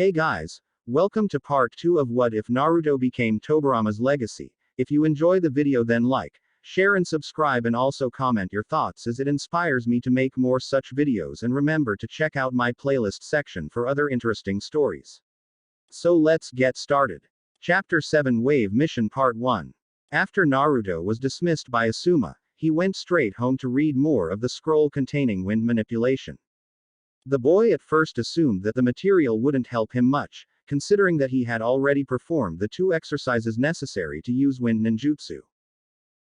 Hey guys, welcome to part 2 of What If Naruto Became Tobirama'S Legacy. If you enjoy the video then like, share and subscribe and also comment your thoughts as it inspires me to make more such videos, and remember to check out my playlist section for other interesting stories. So let's get started. Chapter 7 Wave Mission Part 1. After Naruto was dismissed by Asuma, he went straight home to read more of the scroll containing wind manipulation. The boy at first assumed that the material wouldn't help him much, considering that he had already performed the 2 exercises necessary to use wind ninjutsu.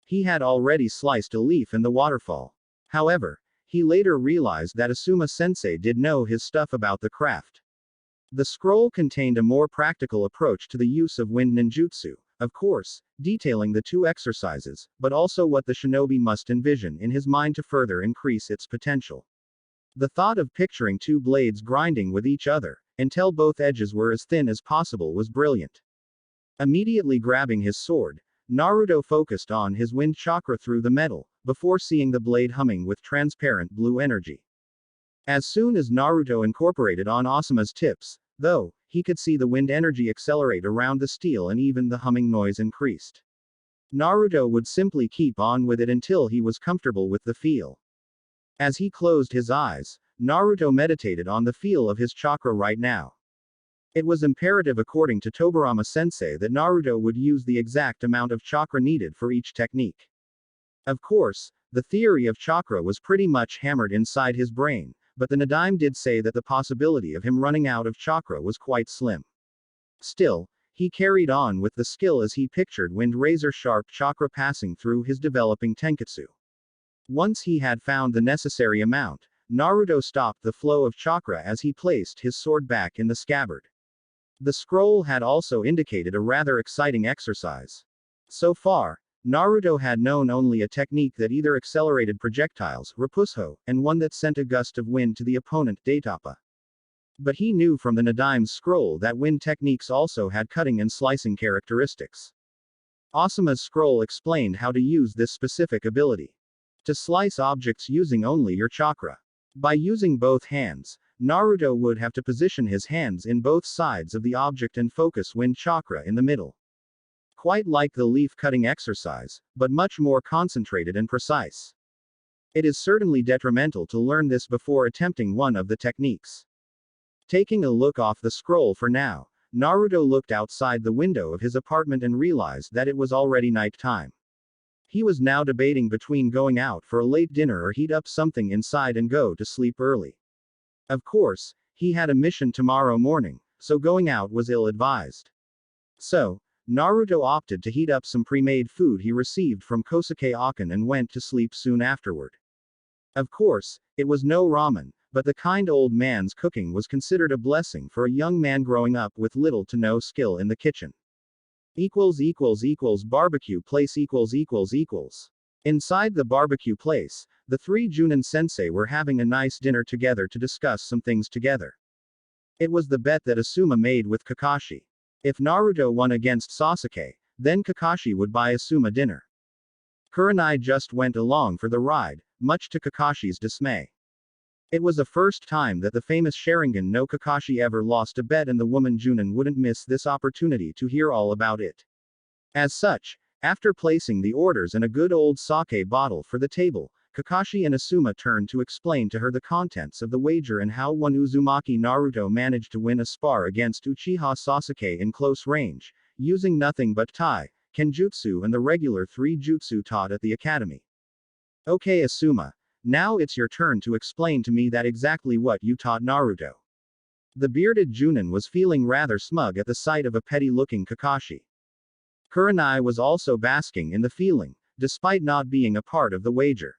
He had already sliced a leaf in the waterfall. However, he later realized that Asuma-sensei did know his stuff about the craft. The scroll contained a more practical approach to the use of wind ninjutsu, of course, detailing the 2 exercises, but also what the shinobi must envision in his mind to further increase its potential. The thought of picturing 2 blades grinding with each other, until both edges were as thin as possible, was brilliant. Immediately grabbing his sword, Naruto focused on his wind chakra through the metal, before seeing the blade humming with transparent blue energy. As soon as Naruto incorporated on Asuma's tips, though, he could see the wind energy accelerate around the steel and even the humming noise increased. Naruto would simply keep on with it until he was comfortable with the feel. As he closed his eyes, Naruto meditated on the feel of his chakra right now. It was imperative according to Tobirama-sensei that Naruto would use the exact amount of chakra needed for each technique. Of course, the theory of chakra was pretty much hammered inside his brain, but the Nadaime did say that the possibility of him running out of chakra was quite slim. Still, he carried on with the skill as he pictured wind razor-sharp chakra passing through his developing tenketsu. Once he had found the necessary amount, Naruto stopped the flow of chakra as he placed his sword back in the scabbard. The scroll had also indicated a rather exciting exercise. So far, Naruto had known only a technique that either accelerated projectiles, Rapusho, and one that sent a gust of wind to the opponent, Daitapa. But he knew from the Nadaime's scroll that wind techniques also had cutting and slicing characteristics. Asuma's scroll explained how to use this specific ability. To slice objects using only your chakra. By using both hands, Naruto would have to position his hands in both sides of the object and focus wind chakra in the middle. Quite like the leaf-cutting exercise, but much more concentrated and precise. It is certainly detrimental to learn this before attempting one of the techniques. Taking a look off the scroll for now, Naruto looked outside the window of his apartment and realized that it was already night time. He was now debating between going out for a late dinner or heat up something inside and go to sleep early. Of course, he had a mission tomorrow morning, so going out was ill-advised. So, Naruto opted to heat up some pre-made food he received from Kosuke Akin and went to sleep soon afterward. Of course, it was no ramen, but the kind old man's cooking was considered a blessing for a young man growing up with little to no skill in the kitchen. Barbecue place . Inside the barbecue place, the 3 Jounin sensei were having a nice dinner together to discuss some things together. It was the bet that Asuma made with Kakashi. If Naruto won against Sasuke, then Kakashi would buy Asuma dinner. Kurenai just went along for the ride, much to Kakashi's dismay. It was the first time that the famous Sharingan no Kakashi ever lost a bet, and the woman Jounin wouldn't miss this opportunity to hear all about it. As such, after placing the orders and a good old sake bottle for the table, Kakashi and Asuma turned to explain to her the contents of the wager and how one Uzumaki Naruto managed to win a spar against Uchiha Sasuke in close range, using nothing but Tai, Kenjutsu and the regular 3 jutsu taught at the academy. Okay Asuma, now it's your turn to explain to me that exactly what you taught Naruto. The bearded Jounin was feeling rather smug at the sight of a petty-looking Kakashi. Kurenai was also basking in the feeling, despite not being a part of the wager.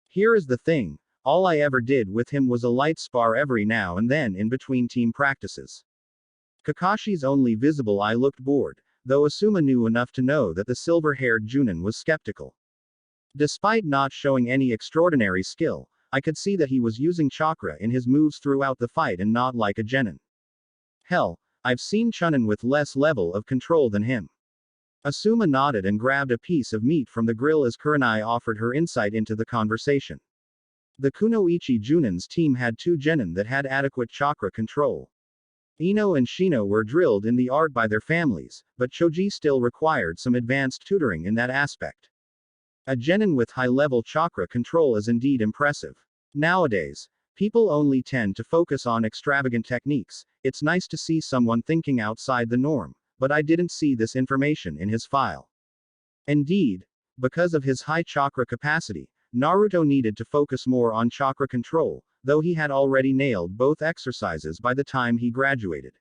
Here is the thing, all I ever did with him was a light spar every now and then in between team practices. Kakashi's only visible eye looked bored, though Asuma knew enough to know that the silver-haired Jounin was skeptical. Despite not showing any extraordinary skill, I could see that he was using chakra in his moves throughout the fight and not like a genin. Hell, I've seen Chunnin with less level of control than him. Asuma nodded and grabbed a piece of meat from the grill as Kurenai offered her insight into the conversation. The Kunoichi Jounin's team had 2 genin that had adequate chakra control. Ino and Shino were drilled in the art by their families, but Choji still required some advanced tutoring in that aspect. A genin with high-level chakra control is indeed impressive. Nowadays, people only tend to focus on extravagant techniques. It's nice to see someone thinking outside the norm, but I didn't see this information in his file. Indeed, because of his high chakra capacity, Naruto needed to focus more on chakra control, though he had already nailed both exercises by the time he graduated.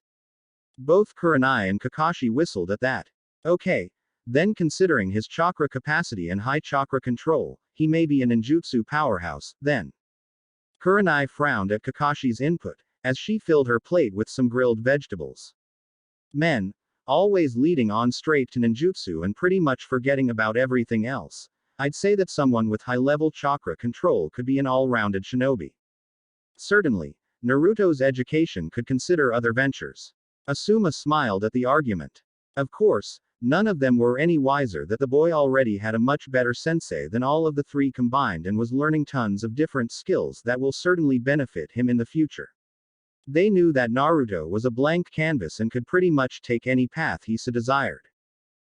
Both Kurenai and Kakashi whistled at that. Okay. Then considering his chakra capacity and high chakra control, he may be a ninjutsu powerhouse, then. Kurenai frowned at Kakashi's input, as she filled her plate with some grilled vegetables. Men, always leading on straight to ninjutsu and pretty much forgetting about everything else. I'd say that someone with high-level chakra control could be an all-rounded shinobi. Certainly, Naruto's education could consider other ventures. Asuma smiled at the argument. Of course, none of them were any wiser that the boy already had a much better sensei than all of the three combined and was learning tons of different skills that will certainly benefit him in the future. They knew that Naruto was a blank canvas and could pretty much take any path he so desired.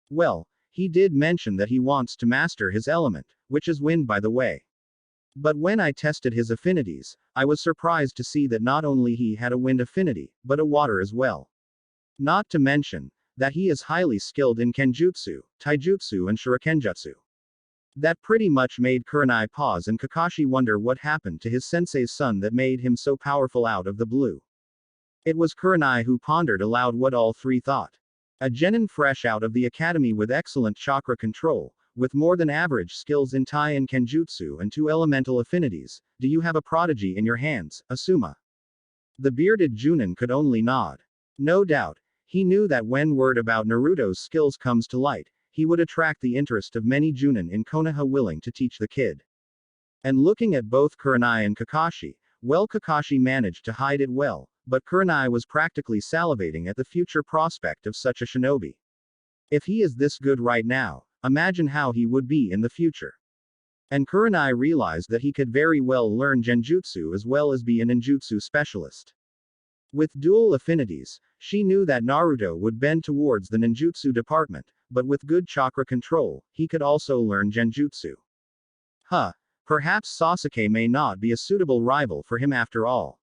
Well, he did mention that he wants to master his element, which is wind by the way. But when I tested his affinities, I was surprised to see that not only he had a wind affinity, but a water as well. Not to mention, that he is highly skilled in kenjutsu, taijutsu and shurikenjutsu. That pretty much made Kurenai pause and Kakashi wonder what happened to his sensei's son that made him so powerful out of the blue. It was Kurenai who pondered aloud what all three thought. A genin fresh out of the academy with excellent chakra control, with more than average skills in Tai and kenjutsu and 2 elemental affinities, do you have a prodigy in your hands, Asuma? The bearded Jounin could only nod. No doubt, he knew that when word about Naruto's skills comes to light, he would attract the interest of many Jounin in Konoha willing to teach the kid. And looking at both Kurenai and Kakashi, well, Kakashi managed to hide it well, but Kurenai was practically salivating at the future prospect of such a shinobi. If he is this good right now, imagine how he would be in the future. And Kurenai realized that he could very well learn genjutsu as well as be a ninjutsu specialist. With dual affinities, she knew that Naruto would bend towards the ninjutsu department, but with good chakra control, he could also learn genjutsu. Perhaps Sasuke may not be a suitable rival for him after all.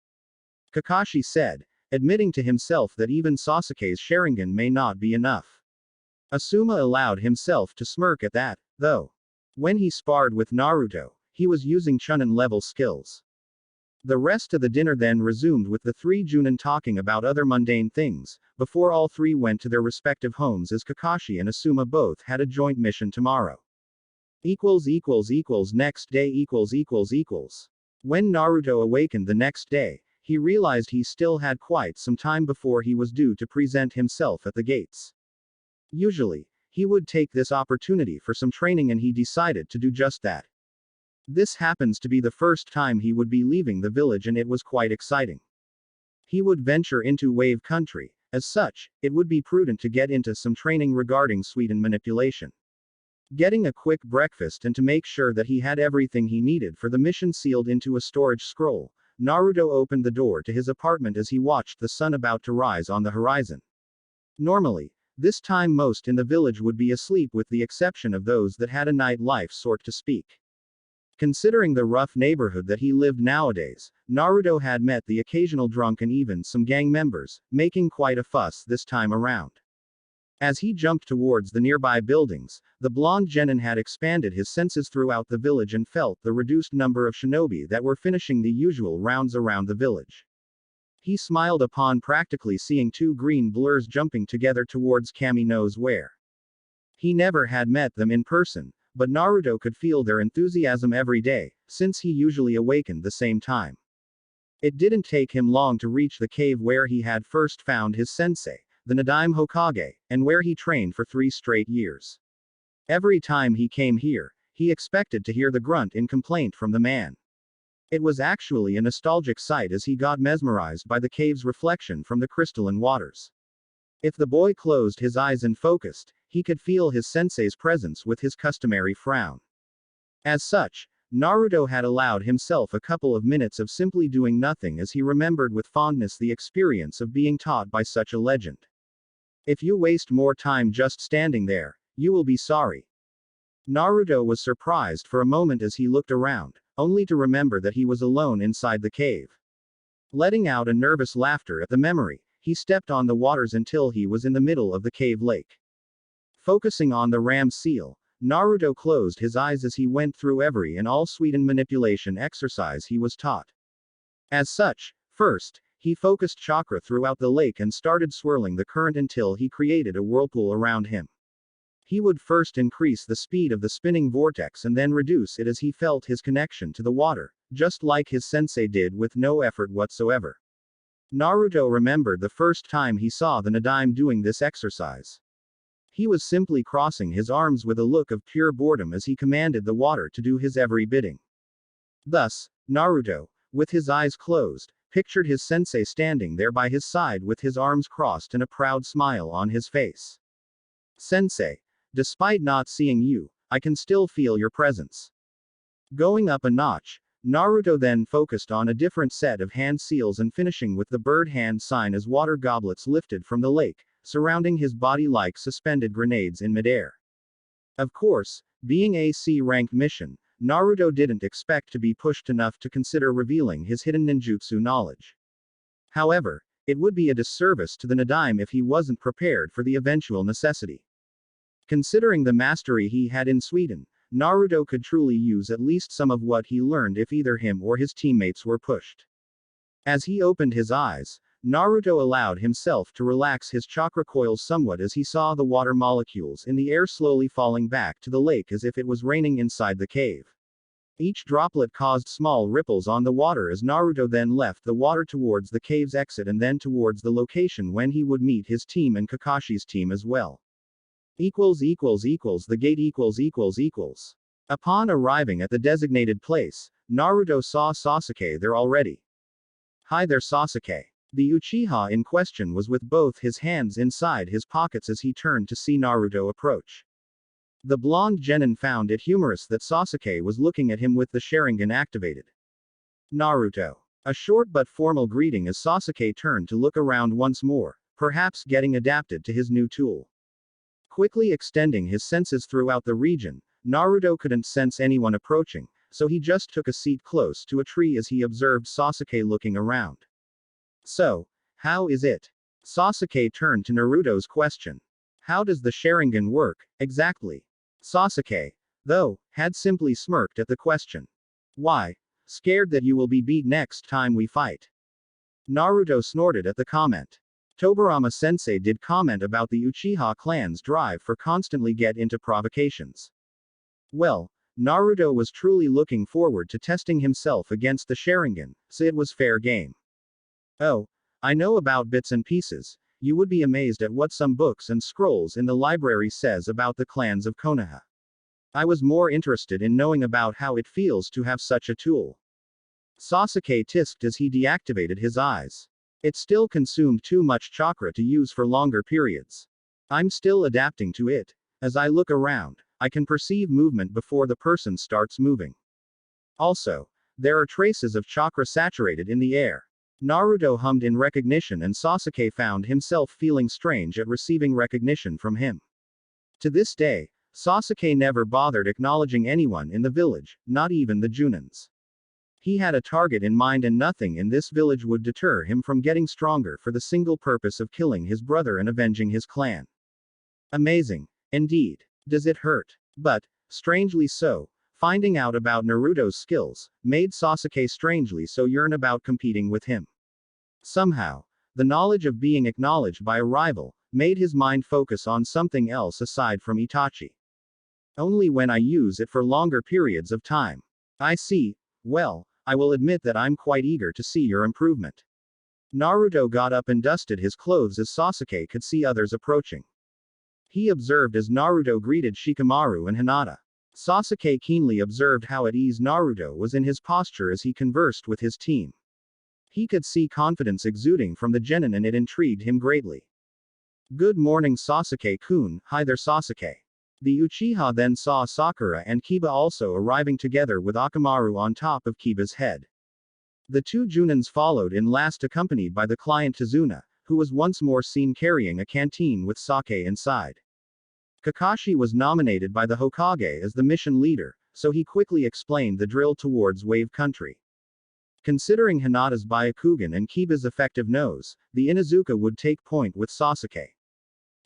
Kakashi said, admitting to himself that even Sasuke's Sharingan may not be enough. Asuma allowed himself to smirk at that, though. When he sparred with Naruto, he was using Chunnin level skills. The rest of the dinner then resumed with the three Jounin talking about other mundane things, before all three went to their respective homes as Kakashi and Asuma both had a joint mission tomorrow. Next day . When Naruto awakened the next day, he realized he still had quite some time before he was due to present himself at the gates. Usually, he would take this opportunity for some training and he decided to do just that. This happens to be the first time he would be leaving the village and it was quite exciting. He would venture into wave country. As such, it would be prudent to get into some training regarding Suidan manipulation. Getting a quick breakfast and to make sure that he had everything he needed for the mission sealed into a storage scroll, Naruto opened the door to his apartment as he watched the sun about to rise on the horizon. Normally, this time most in the village would be asleep with the exception of those that had a night life sort to speak. Considering the rough neighborhood that he lived nowadays, Naruto had met the occasional drunk and even some gang members, making quite a fuss this time around. As he jumped towards the nearby buildings, the blonde genin had expanded his senses throughout the village and felt the reduced number of shinobi that were finishing the usual rounds around the village. He smiled upon practically seeing 2 green blurs jumping together towards Kami knows where. He never had met them in person, but Naruto could feel their enthusiasm every day, since he usually awakened the same time. It didn't take him long to reach the cave where he had first found his sensei, the Nadaime Hokage, and where he trained for 3 straight years. Every time he came here, he expected to hear the grunt in complaint from the man. It was actually a nostalgic sight as he got mesmerized by the cave's reflection from the crystalline waters. If the boy closed his eyes and focused, he could feel his sensei's presence with his customary frown. As such, Naruto had allowed himself a couple of minutes of simply doing nothing as he remembered with fondness the experience of being taught by such a legend. If you waste more time just standing there, you will be sorry. Naruto was surprised for a moment as he looked around, only to remember that he was alone inside the cave. Letting out a nervous laughter at the memory, he stepped on the waters until he was in the middle of the cave lake. Focusing on the ram seal, Naruto closed his eyes as he went through every and all Suidan manipulation exercise he was taught. As such, first, he focused chakra throughout the lake and started swirling the current until he created a whirlpool around him. He would first increase the speed of the spinning vortex and then reduce it as he felt his connection to the water, just like his sensei did with no effort whatsoever. Naruto remembered the first time he saw the Nadaime doing this exercise. He was simply crossing his arms with a look of pure boredom as he commanded the water to do his every bidding. Thus, Naruto, with his eyes closed, pictured his sensei standing there by his side with his arms crossed and a proud smile on his face. "Sensei, despite not seeing you, I can still feel your presence." Going up a notch, Naruto then focused on a different set of hand seals and finishing with the bird hand sign as water goblets lifted from the lake, surrounding his body like suspended grenades in midair. Of course, being a C-rank mission, Naruto didn't expect to be pushed enough to consider revealing his hidden ninjutsu knowledge. However, it would be a disservice to the Nadaime if he wasn't prepared for the eventual necessity. Considering the mastery he had in Sweden, Naruto could truly use at least some of what he learned if either him or his teammates were pushed. As he opened his eyes, Naruto allowed himself to relax his chakra coils somewhat as he saw the water molecules in the air slowly falling back to the lake as if it was raining inside the cave. Each droplet caused small ripples on the water as Naruto then left the water towards the cave's exit and then towards the location when he would meet his team and Kakashi's team as well. The gate . Upon arriving at the designated place, Naruto saw Sasuke there already. "Hi there, Sasuke." The Uchiha in question was with both his hands inside his pockets as he turned to see Naruto approach. The blonde genin found it humorous that Sasuke was looking at him with the Sharingan activated. "Naruto." A short but formal greeting as Sasuke turned to look around once more, perhaps getting adapted to his new tool. Quickly extending his senses throughout the region, Naruto couldn't sense anyone approaching, so he just took a seat close to a tree as he observed Sasuke looking around. "So, how is it?" Sasuke turned to Naruto's question. "How does the Sharingan work, exactly?" Sasuke, though, had simply smirked at the question. "Why? Scared that you will be beat next time we fight?" Naruto snorted at the comment. Tobirama-sensei did comment about the Uchiha clan's drive for constantly get into provocations. Well, Naruto was truly looking forward to testing himself against the Sharingan, so it was fair game. "Oh, I know about bits and pieces. You would be amazed at what some books and scrolls in the library says about the clans of Konoha. I was more interested in knowing about how it feels to have such a tool." Sasuke tisked as he deactivated his eyes. It still consumed too much chakra to use for longer periods. "I'm still adapting to it. As I look around, I can perceive movement before the person starts moving. Also, there are traces of chakra saturated in the air." Naruto hummed in recognition and Sasuke found himself feeling strange at receiving recognition from him. To this day, Sasuke never bothered acknowledging anyone in the village, not even the Jounins. He had a target in mind and nothing in this village would deter him from getting stronger for the single purpose of killing his brother and avenging his clan. Amazing. Indeed. Does it hurt? But, strangely so, finding out about Naruto's skills made Sasuke strangely so yearn about competing with him. Somehow, the knowledge of being acknowledged by a rival made his mind focus on something else aside from Itachi. "Only when I use it for longer periods of time." "I see. Well, I will admit that I'm quite eager to see your improvement." Naruto got up and dusted his clothes as Sasuke could see others approaching. He observed as Naruto greeted Shikamaru and Hinata. Sasuke keenly observed how at ease Naruto was in his posture as he conversed with his team. He could see confidence exuding from the genin and it intrigued him greatly. "Good morning Sasuke-kun." "Hi there Sasuke." The Uchiha then saw Sakura and Kiba also arriving together with Akamaru on top of Kiba's head. The two Jounins followed in last, accompanied by the client Tazuna, who was once more seen carrying a canteen with sake inside. Kakashi was nominated by the Hokage as the mission leader, so he quickly explained the drill towards Wave Country. Considering Hinata's Byakugan and Kiba's effective nose, the Inuzuka would take point with Sasuke.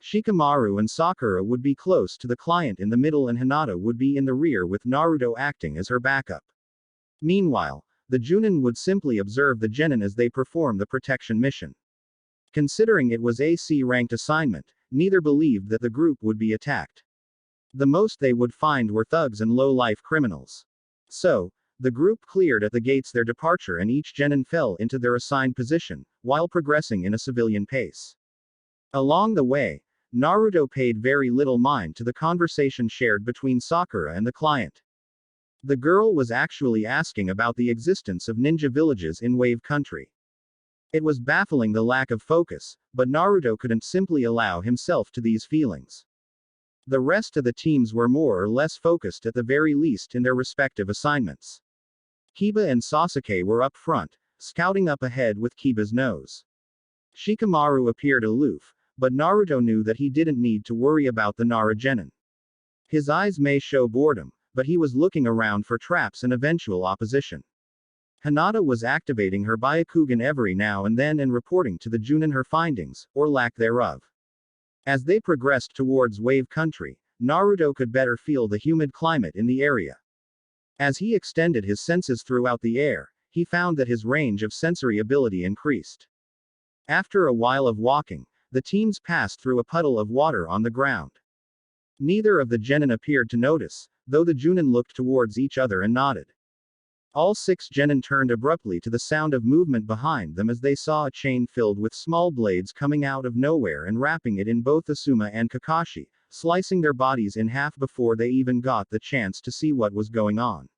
Shikamaru and Sakura would be close to the client in the middle and Hinata would be in the rear with Naruto acting as her backup. Meanwhile, the Jounin would simply observe the genin as they perform the protection mission. Considering it was a C-ranked assignment, neither believed that the group would be attacked. The most they would find were thugs and low-life criminals. So, the group cleared at the gates their departure and each genin fell into their assigned position, while progressing in a civilian pace. Along the way, Naruto paid very little mind to the conversation shared between Sakura and the client. The girl was actually asking about the existence of ninja villages in Wave Country. It was baffling the lack of focus, but Naruto couldn't simply allow himself to these feelings. The rest of the teams were more or less focused at the very least in their respective assignments. Kiba and Sasuke were up front, scouting up ahead with Kiba's nose. Shikamaru appeared aloof, but Naruto knew that he didn't need to worry about the Nara genin. His eyes may show boredom, but he was looking around for traps and eventual opposition. Hinata was activating her Byakugan every now and then and reporting to the Jounin her findings, or lack thereof. As they progressed towards Wave Country, Naruto could better feel the humid climate in the area. As he extended his senses throughout the air, he found that his range of sensory ability increased. After a while of walking, the teams passed through a puddle of water on the ground. Neither of the genin appeared to notice, though the Jounin looked towards each other and nodded. All 6 genin turned abruptly to the sound of movement behind them as they saw a chain filled with small blades coming out of nowhere and wrapping it in both Asuma and Kakashi, slicing their bodies in half before they even got the chance to see what was going on.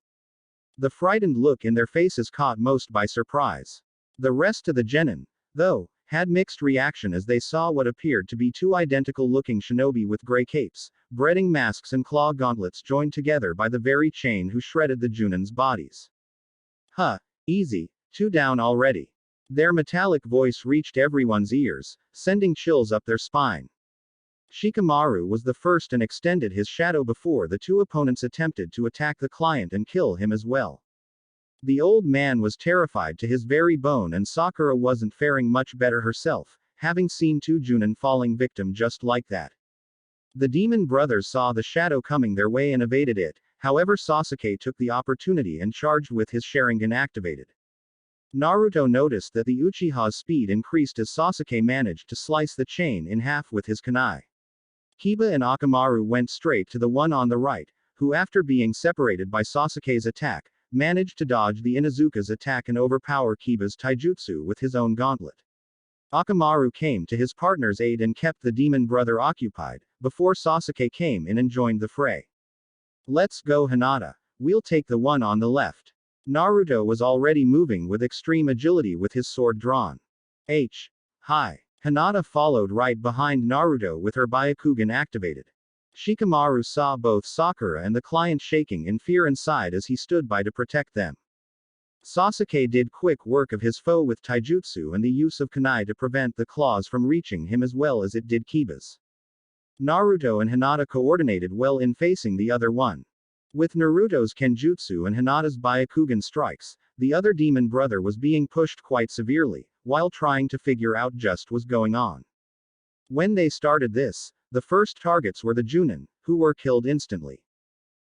The frightened look in their faces caught most by surprise. The rest of the genin, though, had mixed reaction as they saw what appeared to be 2 identical-looking shinobi with gray capes, breading masks and claw gauntlets joined together by the very chain who shredded the Jounin's bodies. Huh, easy, 2 down already. Their metallic voice reached everyone's ears, sending chills up their spine. Shikamaru was the first and extended his shadow before the 2 opponents attempted to attack the client and kill him as well. The old man was terrified to his very bone and Sakura wasn't faring much better herself, having seen 2 Jounin falling victim just like that. The demon brothers saw the shadow coming their way and evaded it, however Sasuke took the opportunity and charged with his Sharingan activated. Naruto noticed that the Uchiha's speed increased as Sasuke managed to slice the chain in half with his kunai. Kiba and Akamaru went straight to the one on the right, who after being separated by Sasuke's attack, managed to dodge the Inuzuka's attack and overpower Kiba's taijutsu with his own gauntlet. Akamaru came to his partner's aid and kept the demon brother occupied, before Sasuke came in and joined the fray. Let's go Hinata, we'll take the one on the left. Naruto was already moving with extreme agility with his sword drawn. Hi. Hinata followed right behind Naruto with her Byakugan activated. Shikamaru saw both Sakura and the client shaking in fear and sighed as he stood by to protect them. Sasuke did quick work of his foe with taijutsu and the use of kunai to prevent the claws from reaching him as well as it did Kiba's. Naruto and Hinata coordinated well in facing the other one. With Naruto's kenjutsu and Hinata's Byakugan strikes, the other demon brother was being pushed quite severely, while trying to figure out just what's going on. When they started this, the first targets were the Jounin, who were killed instantly.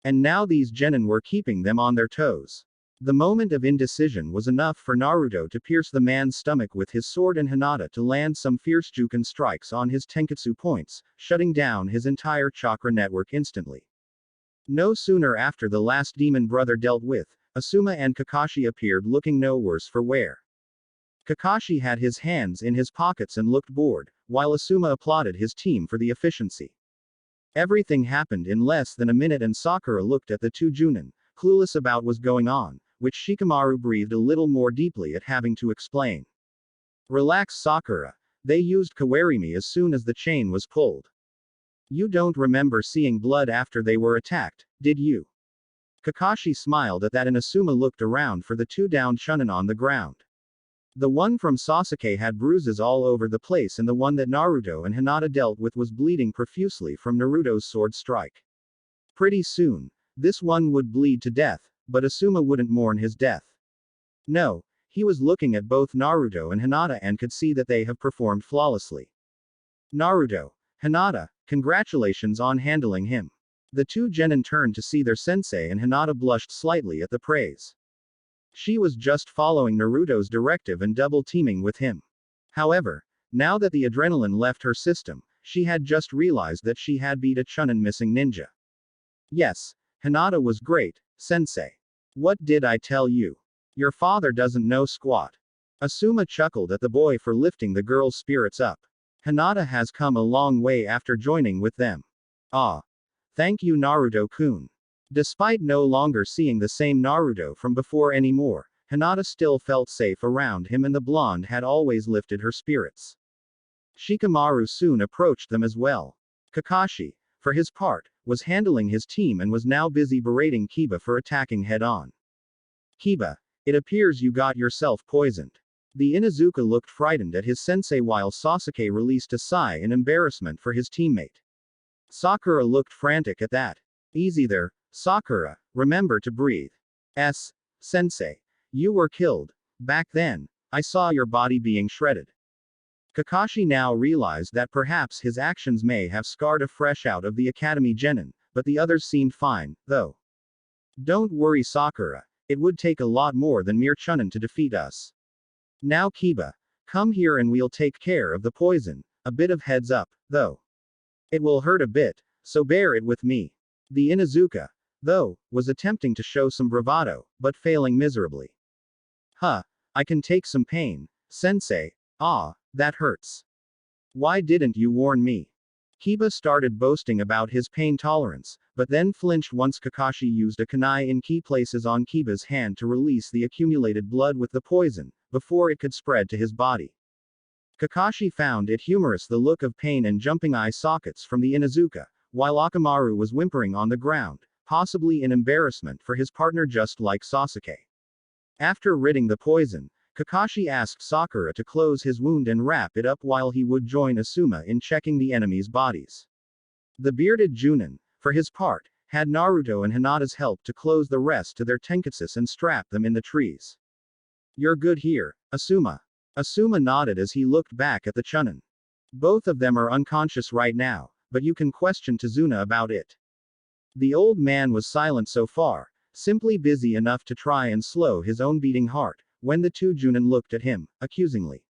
And now these genin were keeping them on their toes. The moment of indecision was enough for Naruto to pierce the man's stomach with his sword and Hinata to land some fierce Juken strikes on his tenketsu points, shutting down his entire chakra network instantly. No sooner after the last demon brother dealt with, Asuma and Kakashi appeared looking no worse for wear. Kakashi had his hands in his pockets and looked bored, while Asuma applauded his team for the efficiency. Everything happened in less than a minute and Sakura looked at the 2 Jounin, clueless about what's going on, which Shikamaru breathed a little more deeply at having to explain. Relax Sakura. They used Kawarimi as soon as the chain was pulled. You don't remember seeing blood after they were attacked, did you? Kakashi smiled at that and Asuma looked around for the two downed Chunnin on the ground. The one from Sasuke had bruises all over the place and the one that Naruto and Hinata dealt with was bleeding profusely from Naruto's sword strike. Pretty soon, this one would bleed to death, but Asuma wouldn't mourn his death. No, he was looking at both Naruto and Hinata and could see that they have performed flawlessly. Naruto, Hinata, congratulations on handling him. The two genin turned to see their sensei and Hinata blushed slightly at the praise. She was just following Naruto's directive and double-teaming with him. However, now that the adrenaline left her system, she had just realized that she had beat a Chunnin missing ninja. Yes, Hinata was great, sensei. What did I tell you? Your father doesn't know squat. Asuma chuckled at the boy for lifting the girl's spirits up. Hinata has come a long way after joining with them. Ah. Thank you Naruto-kun. Despite no longer seeing the same Naruto from before anymore, Hinata still felt safe around him and the blonde had always lifted her spirits. Shikamaru soon approached them as well. Kakashi, for his part, was handling his team and was now busy berating Kiba for attacking head-on. Kiba, it appears you got yourself poisoned. The Inuzuka looked frightened at his sensei while Sasuke released a sigh in embarrassment for his teammate. Sakura looked frantic at that. Easy there, Sakura, remember to breathe. Sensei. You were killed. Back then, I saw your body being shredded. Kakashi now realized that perhaps his actions may have scarred a fresh out of the Academy Genin, but the others seemed fine, though. Don't worry Sakura, it would take a lot more than mere Chunnin to defeat us. Now Kiba, come here and we'll take care of the poison, a bit of heads up, though. It will hurt a bit, so bear it with me. The Inuzuka, though, was attempting to show some bravado, but failing miserably. I can take some pain, sensei. Ah, that hurts. Why didn't you warn me? Kiba started boasting about his pain tolerance, but then flinched once Kakashi used a kunai in key places on Kiba's hand to release the accumulated blood with the poison, before it could spread to his body. Kakashi found it humorous the look of pain and jumping eye sockets from the Inuzuka, while Akamaru was whimpering on the ground, possibly in embarrassment for his partner just like Sasuke. After ridding the poison, Kakashi asked Sakura to close his wound and wrap it up while he would join Asuma in checking the enemies' bodies. The bearded Jounin, for his part, had Naruto and Hinata's help to close the rest to their tenketsus and strap them in the trees. You're good here, Asuma. Asuma nodded as he looked back at the Chunnin. Both of them are unconscious right now, but you can question Tazuna about it. The old man was silent so far, simply busy enough to try and slow his own beating heart, when the two Jounin looked at him, accusingly.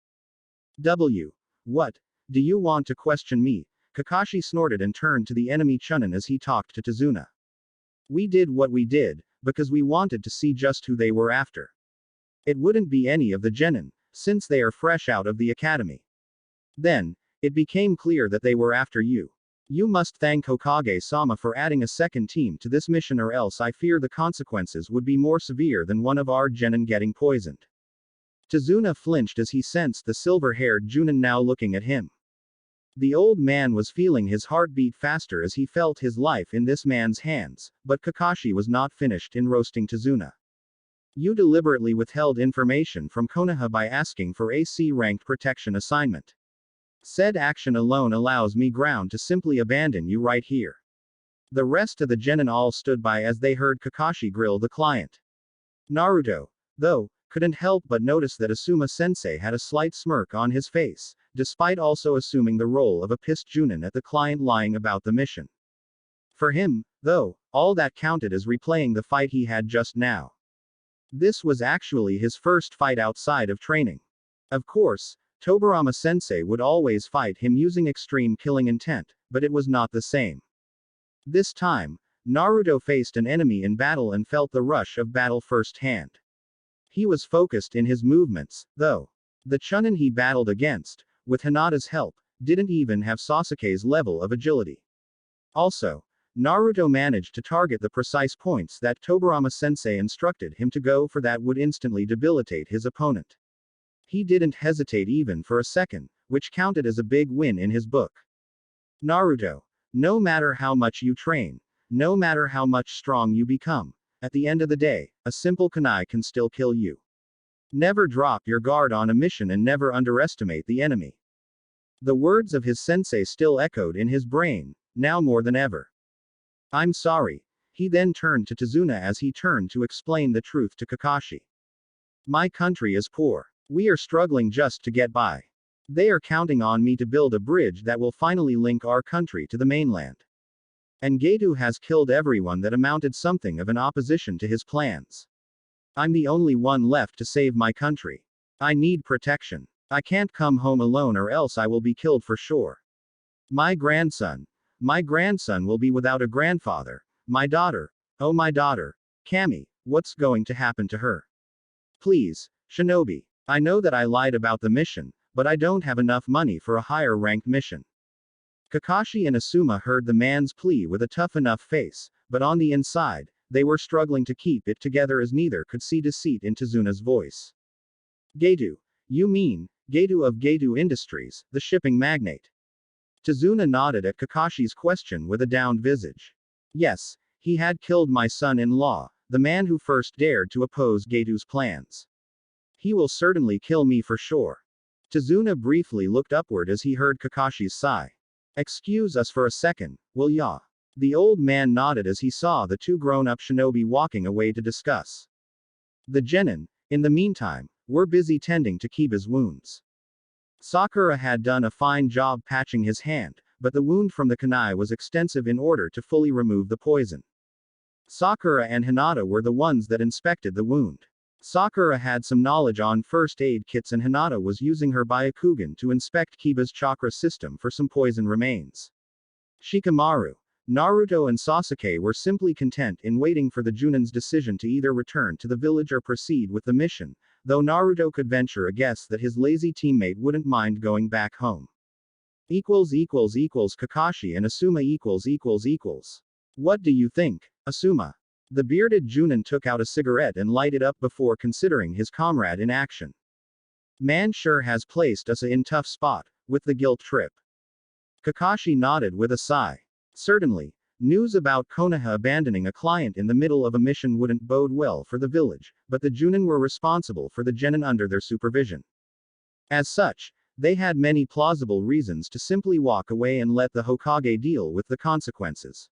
What? Do you want to question me? Kakashi snorted and turned to the enemy Chunnin as he talked to Tazuna. We did what we did, because we wanted to see just who they were after. It wouldn't be any of the Genin, since they are fresh out of the academy. Then, it became clear that they were after you. You must thank Hokage-sama for adding a second team to this mission or else I fear the consequences would be more severe than one of our Genin getting poisoned. Tazuna flinched as he sensed the silver-haired Jounin now looking at him. The old man was feeling his heart beat faster as he felt his life in this man's hands, but Kakashi was not finished in roasting Tazuna. You deliberately withheld information from Konoha by asking for a C-ranked protection assignment. Said action alone allows me ground to simply abandon you right here. The rest of the Genin all stood by as they heard Kakashi grill the client. Naruto, though, couldn't help but notice that Asuma-sensei had a slight smirk on his face, despite also assuming the role of a pissed Jounin at the client lying about the mission. For him, though, all that counted as replaying the fight he had just now. This was actually his first fight outside of training. Of course, Tobirama-sensei would always fight him using extreme killing intent, but it was not the same. This time, Naruto faced an enemy in battle and felt the rush of battle firsthand. He was focused in his movements, though. The Chunnin he battled against, with Hinata's help, didn't even have Sasuke's level of agility. Also, Naruto managed to target the precise points that Tobirama-sensei instructed him to go for that would instantly debilitate his opponent. He didn't hesitate even for a second, which counted as a big win in his book. Naruto, No matter how much you train, no matter how much strong you become, at the end of the day, a simple kunai can still kill you. Never drop your guard on a mission and never underestimate the enemy. The words of his sensei still echoed in his brain, now more than ever. I'm sorry. He then turned to Tazuna as he turned to explain the truth to Kakashi. My country is poor. We are struggling just to get by. They are counting on me to build a bridge that will finally link our country to the mainland. And Gedu has killed everyone that amounted something of an opposition to his plans. I'm the only one left to save my country. I need protection. I can't come home alone or else I will be killed for sure. My grandson will be without a grandfather. My daughter, oh my daughter, Kami, what's going to happen to her? Please, Shinobi, I know that I lied about the mission, but I don't have enough money for a higher ranked mission. Kakashi and Asuma heard the man's plea with a tough enough face, but on the inside, they were struggling to keep it together as neither could see deceit in Tazuna's voice. Gedu. You mean, Gedu of Gedu Industries, the shipping magnate? Tazuna nodded at Kakashi's question with a downed visage. Yes, he had killed my son-in-law, the man who first dared to oppose Gedu's plans. He will certainly kill me for sure. Tazuna briefly looked upward as he heard Kakashi's sigh. Excuse us for a second, will ya? The old man nodded as he saw the two grown-up shinobi walking away to discuss. The genin, in the meantime, were busy tending to Kiba's wounds. Sakura had done a fine job patching his hand, but the wound from the kunai was extensive in order to fully remove the poison. Sakura and Hinata were the ones that inspected the wound. Sakura had some knowledge on first aid kits and Hinata was using her Byakugan to inspect Kiba's chakra system for some poison remains. Shikamaru, Naruto and Sasuke were simply content in waiting for the Jounin's decision to either return to the village or proceed with the mission, though Naruto could venture a guess that his lazy teammate wouldn't mind going back home. Kakashi and Asuma . What do you think, Asuma? The bearded Jounin took out a cigarette and lighted up before considering his comrade in action. Man sure has placed us in tough spot, with the guilt trip. Kakashi nodded with a sigh. Certainly, news about Konoha abandoning a client in the middle of a mission wouldn't bode well for the village, but the Jounin were responsible for the genin under their supervision. As such, they had many plausible reasons to simply walk away and let the Hokage deal with the consequences.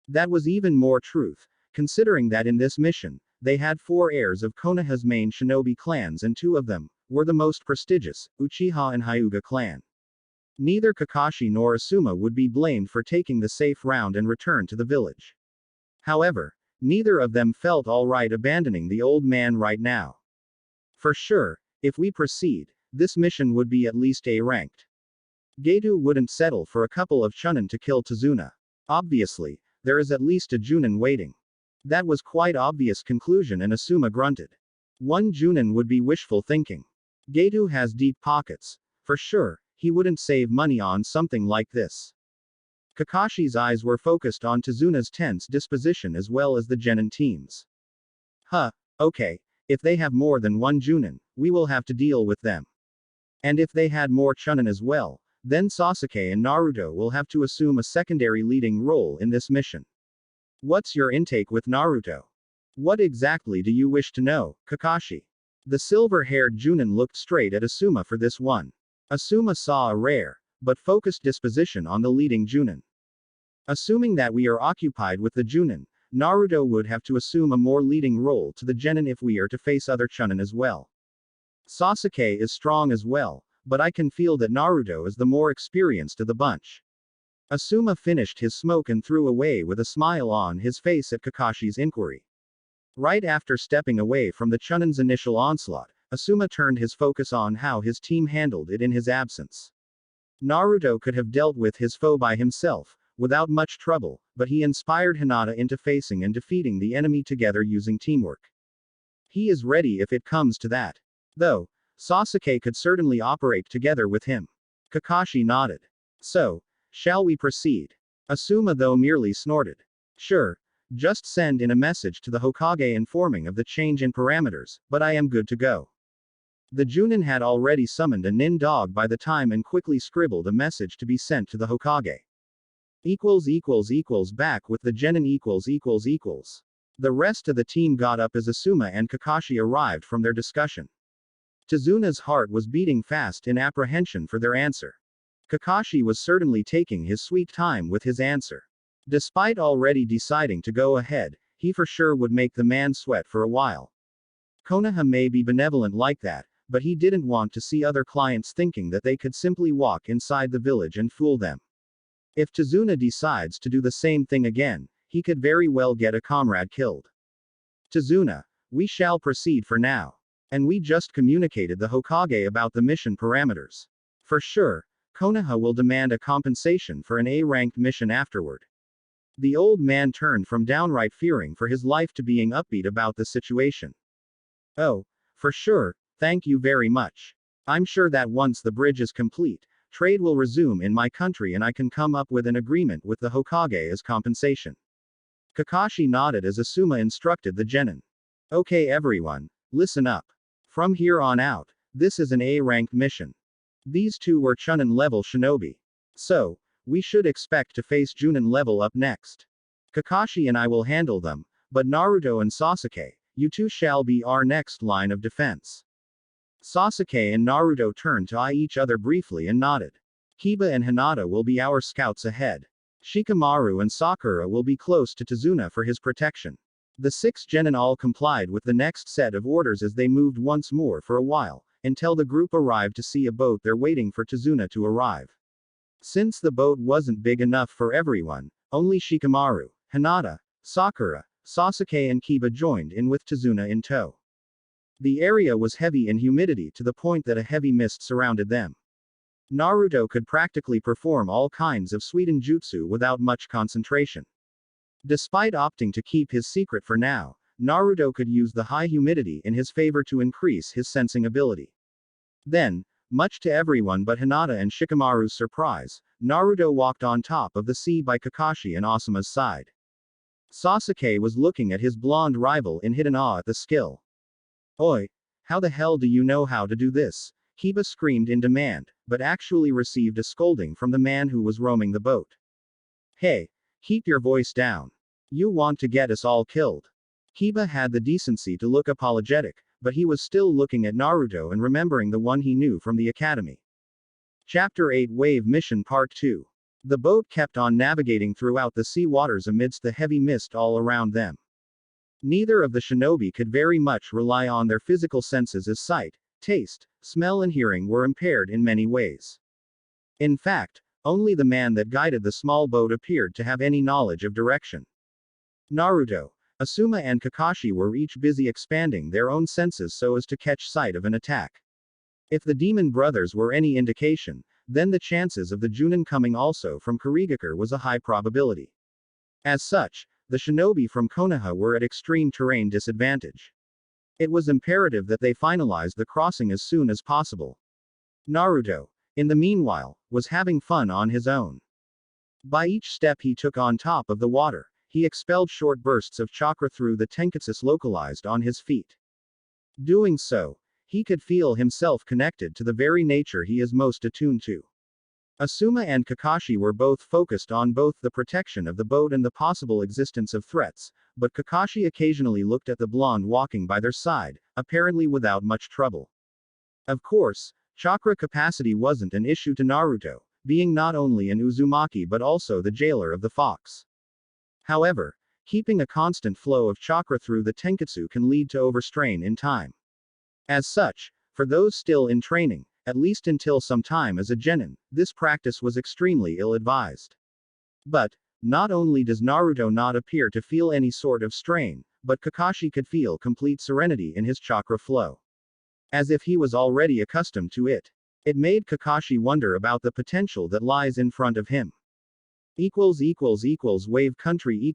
That was even more truth, considering that in this mission, they had 4 heirs of Konoha's main shinobi clans and 2 of them were the most prestigious, Uchiha and Hyuga clan. Neither Kakashi nor Asuma would be blamed for taking the safe round and return to the village. However, neither of them felt alright abandoning the old man right now. For sure, if we proceed, this mission would be at least A-ranked. Gedu wouldn't settle for a couple of Chunnin to kill Tazuna. Obviously, there is at least a Jounin waiting. That was quite obvious conclusion and Asuma grunted. One Jounin would be wishful thinking. Gedu has deep pockets. For sure, he wouldn't save money on something like this. Kakashi's eyes were focused on Tazuna's tense disposition as well as the genin teams. Okay, if they have more than one Jounin, we will have to deal with them. And if they had more Chunnin as well, then Sasuke and Naruto will have to assume a secondary leading role in this mission. What's your intake with Naruto? What exactly do you wish to know, Kakashi? The silver-haired Jounin looked straight at Asuma for this one. Asuma saw a rare, but focused disposition on the leading Jounin. Assuming that we are occupied with the Jounin, Naruto would have to assume a more leading role to the genin if we are to face other Chunnin as well. Sasuke is strong as well, but I can feel that Naruto is the more experienced of the bunch. Asuma finished his smoke and threw away with a smile on his face at Kakashi's inquiry. Right after stepping away from the Chunnin's initial onslaught, Asuma turned his focus on how his team handled it in his absence. Naruto could have dealt with his foe by himself, without much trouble, but he inspired Hinata into facing and defeating the enemy together using teamwork. He is ready if it comes to that. Though, Sasuke could certainly operate together with him. Kakashi nodded. So, shall we proceed? Asuma though merely snorted. Sure, just send in a message to the Hokage informing of the change in parameters, but I am good to go. The Jounin had already summoned a nin dog by the time and quickly scribbled a message to be sent to the Hokage. Back with the Genin. The rest of the team got up as Asuma and Kakashi arrived from their discussion. Tazuna's heart was beating fast in apprehension for their answer. Kakashi was certainly taking his sweet time with his answer. Despite already deciding to go ahead, he for sure would make the man sweat for a while. Konoha may be benevolent like that, but he didn't want to see other clients thinking that they could simply walk inside the village and fool them. If Tazuna decides to do the same thing again, he could very well get a comrade killed. Tazuna, we shall proceed for now. And we just communicated the Hokage about the mission parameters. For sure, Konoha will demand a compensation for an A-ranked mission afterward. The old man turned from downright fearing for his life to being upbeat about the situation. Oh, for sure, thank you very much. I'm sure that once the bridge is complete, trade will resume in my country and I can come up with an agreement with the Hokage as compensation. Kakashi nodded as Asuma instructed the Genin. Okay everyone, listen up. From here on out, this is an A-ranked mission. These two were Chunnin level shinobi. So, we should expect to face Jounin level up next. Kakashi and I will handle them, but Naruto and Sasuke, you two shall be our next line of defense. Sasuke and Naruto turned to eye each other briefly and nodded. Kiba and Hinata will be our scouts ahead. Shikamaru and Sakura will be close to Tazuna for his protection. The 6 genin all complied with the next set of orders as they moved once more for a while, until the group arrived to see a boat there waiting for Tazuna to arrive. Since the boat wasn't big enough for everyone, only Shikamaru, Hinata, Sakura, Sasuke and Kiba joined in with Tazuna in tow. The area was heavy in humidity to the point that a heavy mist surrounded them. Naruto could practically perform all kinds of Suiten jutsu without much concentration. Despite opting to keep his secret for now, Naruto could use the high humidity in his favor to increase his sensing ability. Then, much to everyone but Hinata and Shikamaru's surprise, Naruto walked on top of the sea by Kakashi and Asuma's side. Sasuke was looking at his blonde rival in hidden awe at the skill. Oi! How the hell do you know how to do this? Kiba screamed in demand, but actually received a scolding from the man who was roaming the boat. Hey! Keep your voice down. You want to get us all killed. Kiba had the decency to look apologetic, but he was still looking at Naruto and remembering the one he knew from the academy. Chapter 8 Wave Mission Part 2. The boat kept on navigating throughout the sea waters amidst the heavy mist all around them. Neither of the shinobi could very much rely on their physical senses as sight, taste, smell and hearing were impaired in many ways. In fact, only the man that guided the small boat appeared to have any knowledge of direction. Naruto, Asuma and Kakashi were each busy expanding their own senses so as to catch sight of an attack. If the demon brothers were any indication, then the chances of the Jounin coming also from Kurigakure was a high probability. As such, the shinobi from Konoha were at extreme terrain disadvantage. It was imperative that they finalized the crossing as soon as possible. Naruto, in the meanwhile, was having fun on his own. By each step he took on top of the water, he expelled short bursts of chakra through the tenketsus localized on his feet. Doing so, he could feel himself connected to the very nature he is most attuned to. Asuma and Kakashi were both focused on both the protection of the boat and the possible existence of threats, but Kakashi occasionally looked at the blonde walking by their side, apparently without much trouble. Of course, chakra capacity wasn't an issue to Naruto, being not only an Uzumaki but also the jailer of the Fox. However, keeping a constant flow of chakra through the tenketsu can lead to overstrain in time. As such, for those still in training, at least until some time as a genin, this practice was extremely ill-advised. But, not only does Naruto not appear to feel any sort of strain, but Kakashi could feel complete serenity in his chakra flow. As if he was already accustomed to it. It made Kakashi wonder about the potential that lies in front of him. Wave country .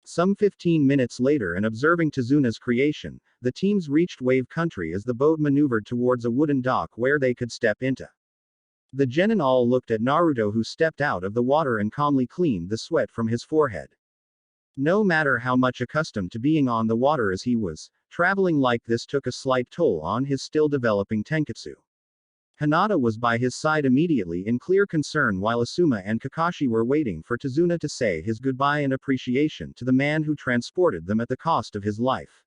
Some 15 minutes later and observing Tazuna's creation, the teams reached Wave Country as the boat maneuvered towards a wooden dock where they could step into. The genin all looked at Naruto who stepped out of the water and calmly cleaned the sweat from his forehead. No matter how much accustomed to being on the water as he was, traveling like this took a slight toll on his still developing tenketsu. Hinata was by his side immediately in clear concern while Asuma and Kakashi were waiting for Tazuna to say his goodbye and appreciation to the man who transported them at the cost of his life.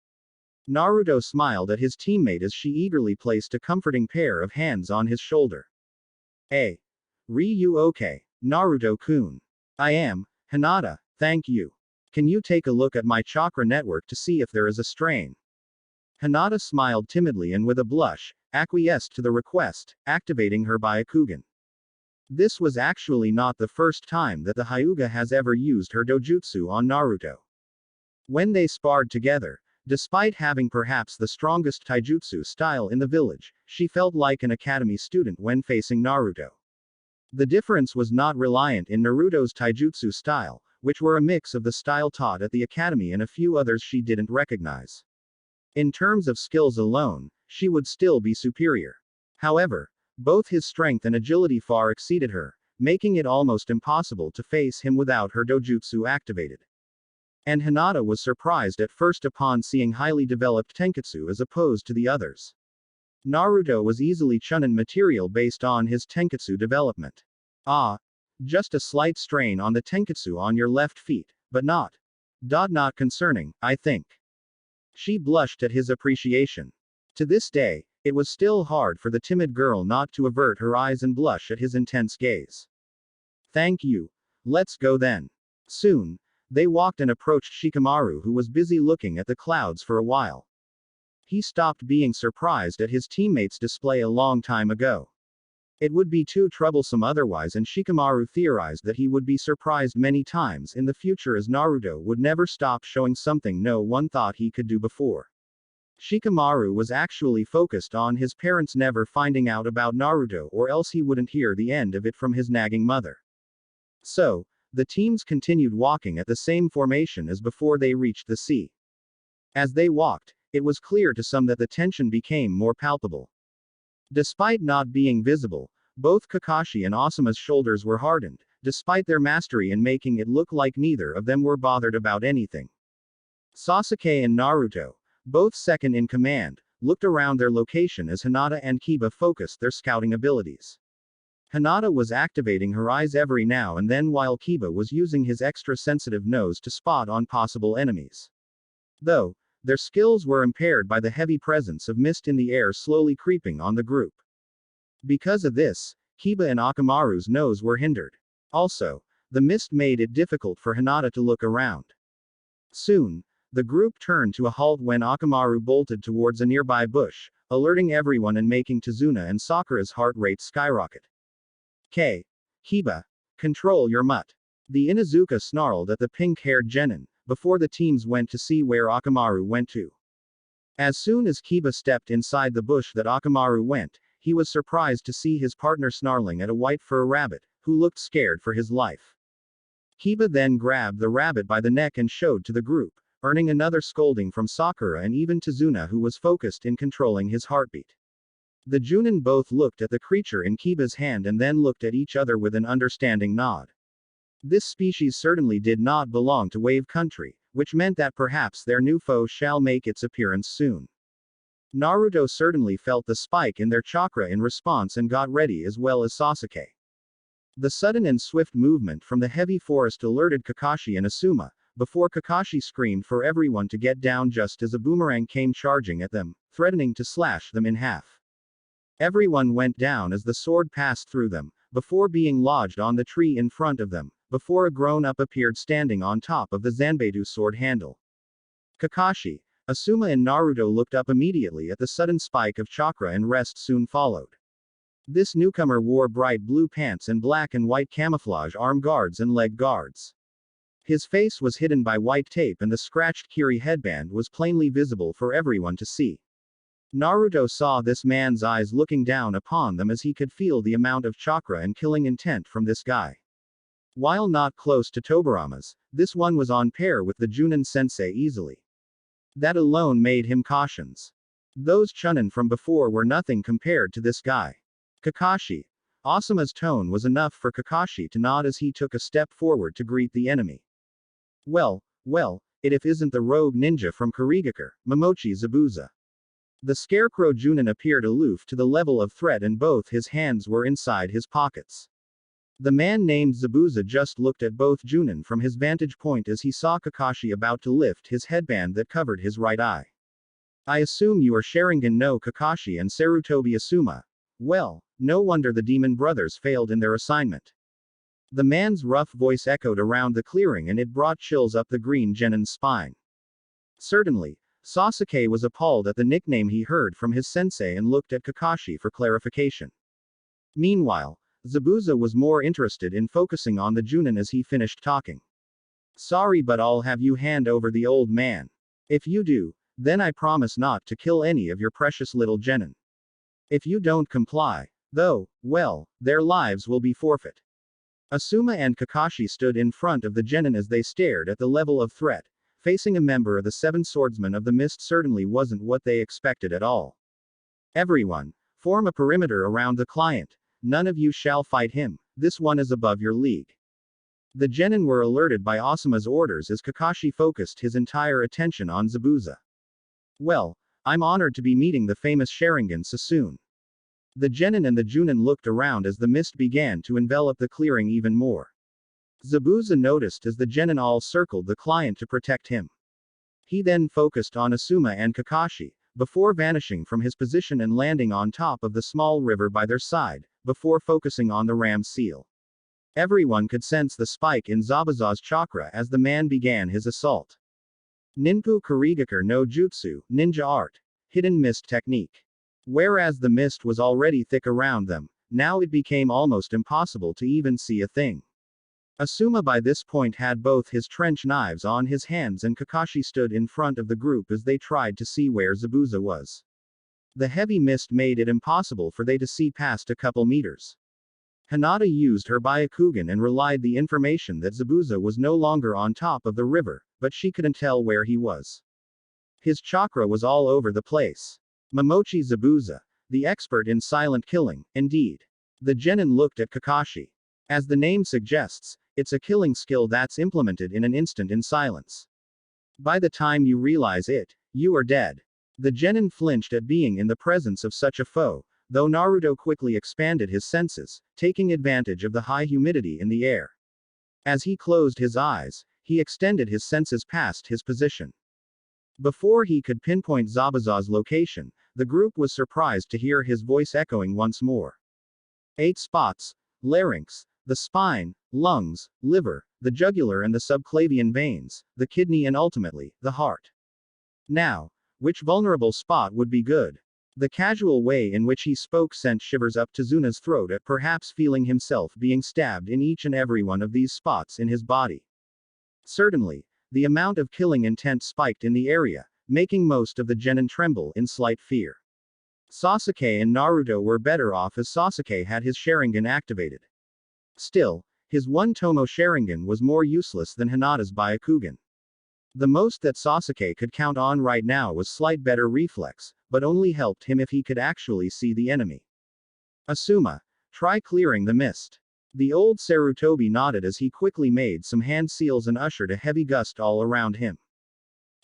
Naruto smiled at his teammate as she eagerly placed a comforting pair of hands on his shoulder. Hey. Ryu okay, Naruto-kun. I am, Hinata, thank you. Can you take a look at my chakra network to see if there is a strain? Hinata smiled timidly and with a blush, acquiesced to the request, activating her Byakugan. This was actually not the first time that the Hyuga has ever used her dojutsu on Naruto. When they sparred together, despite having perhaps the strongest taijutsu style in the village, she felt like an academy student when facing Naruto. The difference was not reliant in Naruto's taijutsu style, which were a mix of the style taught at the academy and a few others she didn't recognize. In terms of skills alone, she would still be superior. However, both his strength and agility far exceeded her, making it almost impossible to face him without her dojutsu activated. And Hinata was surprised at first upon seeing highly developed tenketsu as opposed to the others. Naruto was easily Chunnin material based on his tenketsu development. Ah. Just a slight strain on the tenketsu on your left feet, but not concerning, I think. She blushed at his appreciation. To this day, it was still hard for the timid girl not to avert her eyes and blush at his intense gaze. Thank you. Let's go then. Soon, they walked and approached Shikamaru, who was busy looking at the clouds for a while. He stopped being surprised at his teammates' display a long time ago. It would be too troublesome otherwise, and Shikamaru theorized that he would be surprised many times in the future as Naruto would never stop showing something no one thought he could do before. Shikamaru was actually focused on his parents never finding out about Naruto, or else he wouldn't hear the end of it from his nagging mother. So, the teams continued walking at the same formation as before they reached the sea. As they walked, it was clear to some that the tension became more palpable. Despite not being visible, both Kakashi and Asuma's shoulders were hardened, despite their mastery in making it look like neither of them were bothered about anything. Sasuke and Naruto, both second in command, looked around their location as Hinata and Kiba focused their scouting abilities. Hinata was activating her eyes every now and then while Kiba was using his extra sensitive nose to spot on possible enemies. Though, their skills were impaired by the heavy presence of mist in the air slowly creeping on the group. Because of this, Kiba and Akamaru's nose were hindered. Also, the mist made it difficult for Hinata to look around. Soon, the group turned to a halt when Akamaru bolted towards a nearby bush, alerting everyone and making Tazuna and Sakura's heart rate skyrocket. Kiba, control your mutt. The Inuzuka snarled at the pink-haired genin, before the teams went to see where Akamaru went to. As soon as Kiba stepped inside the bush that Akamaru went, he was surprised to see his partner snarling at a white fur rabbit, who looked scared for his life. Kiba then grabbed the rabbit by the neck and showed to the group, earning another scolding from Sakura and even Tazuna, who was focused in controlling his heartbeat. The Jounin both looked at the creature in Kiba's hand and then looked at each other with an understanding nod. This species certainly did not belong to Wave Country, which meant that perhaps their new foe shall make its appearance soon. Naruto certainly felt the spike in their chakra in response and got ready as well as Sasuke. The sudden and swift movement from the heavy forest alerted Kakashi and Asuma, before Kakashi screamed for everyone to get down just as a boomerang came charging at them, threatening to slash them in half. Everyone went down as the sword passed through them, before being lodged on the tree in front of them, before a grown-up appeared standing on top of the Zanbedu sword handle. Kakashi, Asuma and Naruto looked up immediately at the sudden spike of chakra and rest soon followed. This newcomer wore bright blue pants and black and white camouflage arm guards and leg guards. His face was hidden by white tape and the scratched Kiri headband was plainly visible for everyone to see. Naruto saw this man's eyes looking down upon them as he could feel the amount of chakra and killing intent from this guy. While not close to Tobirama'S, this one was on par with the Jounin sensei easily. That alone made him cautious. Those Chunnin from before were nothing compared to this guy. Kakashi. Asuma's tone was enough for Kakashi to nod as he took a step forward to greet the enemy. Well, it if isn't the rogue ninja from Kurigakure, Momochi Zabuza. The scarecrow Jounin appeared aloof to the level of threat and both his hands were inside his pockets. The man named Zabuza just looked at both Jounin from his vantage point as he saw Kakashi about to lift his headband that covered his right eye. I assume you are Sharingan no Kakashi and Sarutobi Asuma. Well, no wonder the demon brothers failed in their assignment. The man's rough voice echoed around the clearing and it brought chills up the green Genin's spine. Certainly, Sasuke was appalled at the nickname he heard from his sensei and looked at Kakashi for clarification. Meanwhile, Zabuza was more interested in focusing on the Jounin as he finished talking. Sorry, but I'll have you hand over the old man. If you do, then I promise not to kill any of your precious little Genin. If you don't comply, though, well, their lives will be forfeit. Asuma and Kakashi stood in front of the Genin as they stared at the level of threat. Facing a member of the Seven Swordsmen of the Mist certainly wasn't what they expected at all. Everyone, form a perimeter around the client. None of you shall fight him. This one is above your league. The Genin were alerted by Asuma's orders as Kakashi focused his entire attention on Zabuza. Well, I'm honored to be meeting the famous Sharingan so soon. The Genin and the Jounin looked around as the mist began to envelop the clearing even more. Zabuza noticed as the Genin all circled the client to protect him. He then focused on Asuma and Kakashi, before vanishing from his position and landing on top of the small river by their side, before focusing on the ram seal. Everyone could sense the spike in Zabuza's chakra as the man began his assault. Ninpu Kurigakure no Jutsu, ninja art, hidden mist technique. Whereas the mist was already thick around them, now it became almost impossible to even see a thing. Asuma by this point had both his trench knives on his hands and Kakashi stood in front of the group as they tried to see where Zabuza was. The heavy mist made it impossible for they to see past a couple meters. Hinata used her Byakugan and relied the information that Zabuza was no longer on top of the river, but she couldn't tell where he was. His chakra was all over the place. Momochi Zabuza, the expert in silent killing, indeed. The Genin looked at Kakashi. As the name suggests, it's a killing skill that's implemented in an instant in silence. By the time you realize it, you are dead. The Genin flinched at being in the presence of such a foe, though Naruto quickly expanded his senses, taking advantage of the high humidity in the air. As he closed his eyes, he extended his senses past his position. Before he could pinpoint Zabuza's location, the group was surprised to hear his voice echoing once more. 8 spots: larynx, the spine, lungs, liver, the jugular and the subclavian veins, the kidney and ultimately, the heart. Now, which vulnerable spot would be good? The casual way in which he spoke sent shivers up Tazuna's throat at perhaps feeling himself being stabbed in each and every one of these spots in his body. Certainly, the amount of killing intent spiked in the area, making most of the Genin tremble in slight fear. Sasuke and Naruto were better off as Sasuke had his Sharingan activated. Still, his one-tomo Sharingan was more useless than Hinata's Byakugan. The most that Sasuke could count on right now was slight better reflex, but only helped him if he could actually see the enemy. Asuma, try clearing the mist. The old Sarutobi nodded as he quickly made some hand seals and ushered a heavy gust all around him.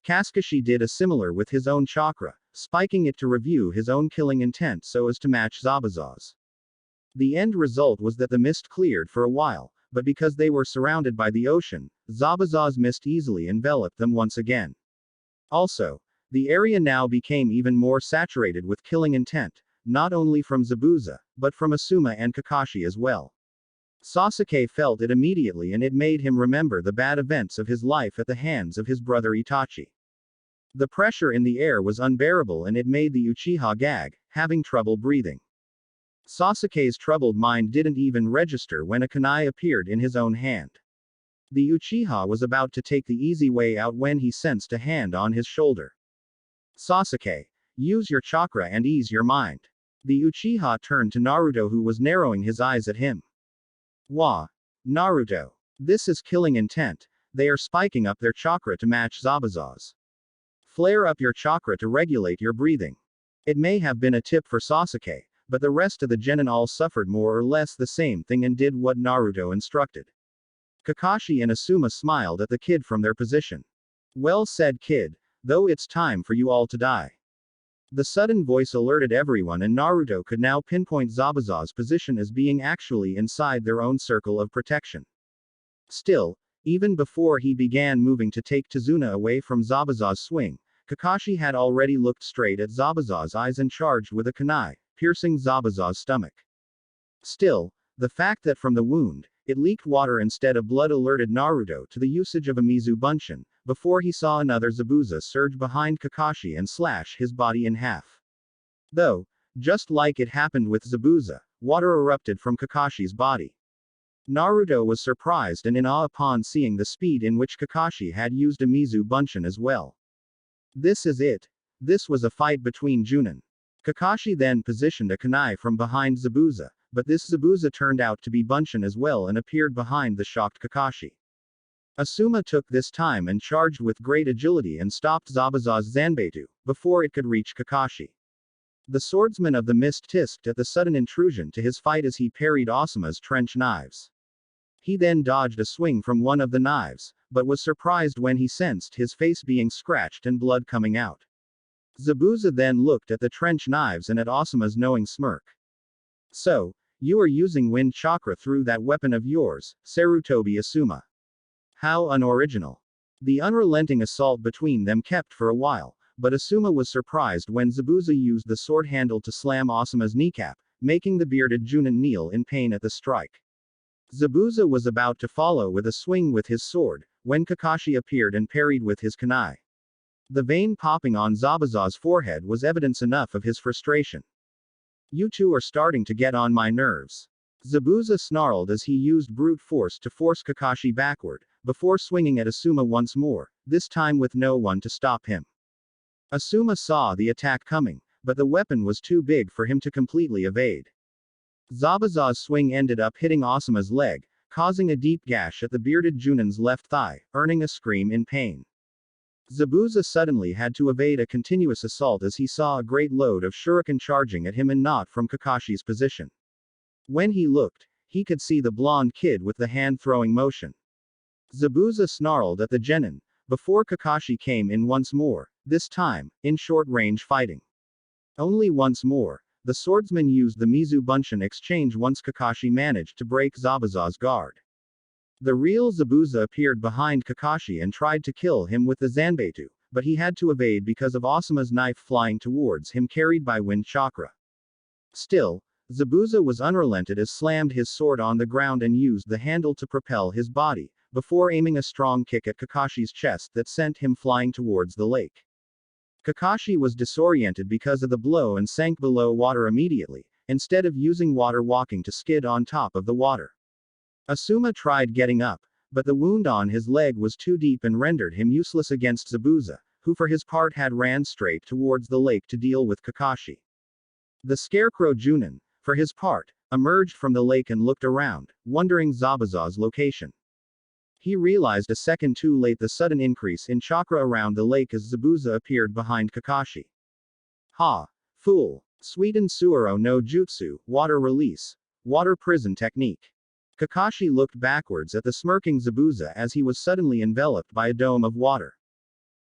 Kakashi did a similar with his own chakra, spiking it to review his own killing intent so as to match Zabuza's. The end result was that the mist cleared for a while, but because they were surrounded by the ocean, Zabuza's mist easily enveloped them once again. Also, the area now became even more saturated with killing intent, not only from Zabuza, but from Asuma and Kakashi as well. Sasuke felt it immediately and it made him remember the bad events of his life at the hands of his brother Itachi. The pressure in the air was unbearable and it made the Uchiha gag, having trouble breathing. Sasuke's troubled mind didn't even register when a kunai appeared in his own hand. The Uchiha was about to take the easy way out when he sensed a hand on his shoulder. Sasuke, use your chakra and ease your mind. The Uchiha turned to Naruto who was narrowing his eyes at him. Wah! Naruto. This is killing intent, they are spiking up their chakra to match Zabuza's. Flare up your chakra to regulate your breathing. It may have been a tip for Sasuke, but the rest of the Genin all suffered more or less the same thing and did what Naruto instructed. Kakashi and Asuma smiled at the kid from their position. Well said, kid, though it's time for you all to die. The sudden voice alerted everyone, and Naruto could now pinpoint Zabuza's position as being actually inside their own circle of protection. Still, even before he began moving to take Tazuna away from Zabuza's swing, Kakashi had already looked straight at Zabuza's eyes and charged with a kunai, piercing Zabuza's stomach. Still, the fact that from the wound, it leaked water instead of blood alerted Naruto to the usage of a Mizu Bunshin, before he saw another Zabuza surge behind Kakashi and slash his body in half. Though, just like it happened with Zabuza, water erupted from Kakashi's body. Naruto was surprised and in awe upon seeing the speed in which Kakashi had used a Mizu Bunshin as well. This is it. This was a fight between Jounin. Kakashi then positioned a kunai from behind Zabuza, but this Zabuza turned out to be Bunshin as well and appeared behind the shocked Kakashi. Asuma took this time and charged with great agility and stopped Zabuza's Zanbeitu, before it could reach Kakashi. The swordsman of the mist tisked at the sudden intrusion to his fight as he parried Asuma's trench knives. He then dodged a swing from one of the knives, but was surprised when he sensed his face being scratched and blood coming out. Zabuza then looked at the trench knives and at Asuma's knowing smirk. So, you are using wind chakra through that weapon of yours, Sarutobi Asuma. How unoriginal. The unrelenting assault between them kept for a while, but Asuma was surprised when Zabuza used the sword handle to slam Asuma's kneecap, making the bearded Jounin kneel in pain at the strike. Zabuza was about to follow with a swing with his sword, when Kakashi appeared and parried with his kunai. The vein popping on Zabuza's forehead was evidence enough of his frustration. You two are starting to get on my nerves. Zabuza snarled as he used brute force to force Kakashi backward, before swinging at Asuma once more, this time with no one to stop him. Asuma saw the attack coming, but the weapon was too big for him to completely evade. Zabuza's swing ended up hitting Asuma's leg, causing a deep gash at the bearded Jounin's left thigh, earning a scream in pain. Zabuza suddenly had to evade a continuous assault as he saw a great load of shuriken charging at him and not from Kakashi's position. When he looked, he could see the blonde kid with the hand-throwing motion. Zabuza snarled at the genin, before Kakashi came in once more, this time, in short-range fighting. Only once more. The swordsman used the Mizu Bunshin exchange once Kakashi managed to break Zabuza's guard. The real Zabuza appeared behind Kakashi and tried to kill him with the Zanbeitu, but he had to evade because of Asuma's knife flying towards him carried by wind chakra. Still, Zabuza was unrelented as slammed his sword on the ground and used the handle to propel his body, before aiming a strong kick at Kakashi's chest that sent him flying towards the lake. Kakashi was disoriented because of the blow and sank below water immediately, instead of using water walking to skid on top of the water. Asuma tried getting up, but the wound on his leg was too deep and rendered him useless against Zabuza, who for his part had ran straight towards the lake to deal with Kakashi. The scarecrow Jounin, for his part, emerged from the lake and looked around, wondering Zabuza's location. He realized a second too late the sudden increase in chakra around the lake as Zabuza appeared behind Kakashi. Ha! Fool! Suiten Suoro no Jutsu, water release. Water prison technique. Kakashi looked backwards at the smirking Zabuza as he was suddenly enveloped by a dome of water.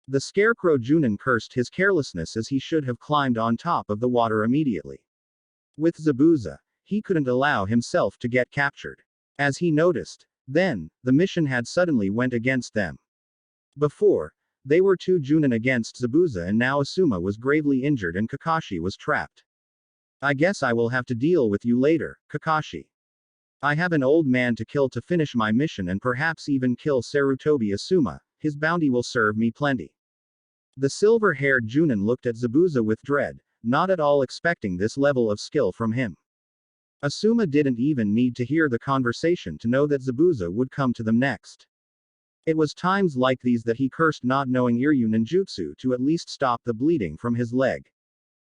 The scarecrow Jounin cursed his carelessness as he should have climbed on top of the water immediately. With Zabuza, he couldn't allow himself to get captured. As he noticed, then, the mission had suddenly went against them. Before, they were two Jounin against Zabuza and now Asuma was gravely injured and Kakashi was trapped. I guess I will have to deal with you later, Kakashi. I have an old man to kill to finish my mission and perhaps even kill Sarutobi Asuma, his bounty will serve me plenty. The silver-haired Jounin looked at Zabuza with dread, not at all expecting this level of skill from him. Asuma didn't even need to hear the conversation to know that Zabuza would come to them next. It was times like these that he cursed not knowing Iryu ninjutsu to at least stop the bleeding from his leg.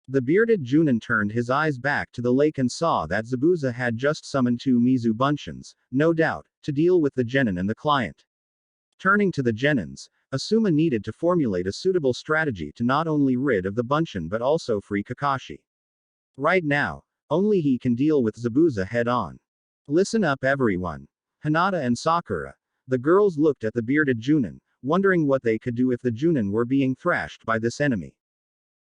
The bearded Jounin turned his eyes back to the lake and saw that Zabuza had just summoned two Mizu Bunshins, no doubt, to deal with the genin and the client. Turning to the genins, Asuma needed to formulate a suitable strategy to not only rid of the Bunshin but also free Kakashi. Right now, only he can deal with Zabuza head-on. Listen up everyone. Hinata and Sakura. The girls looked at the bearded Jounin, wondering what they could do if the Jounin were being thrashed by this enemy.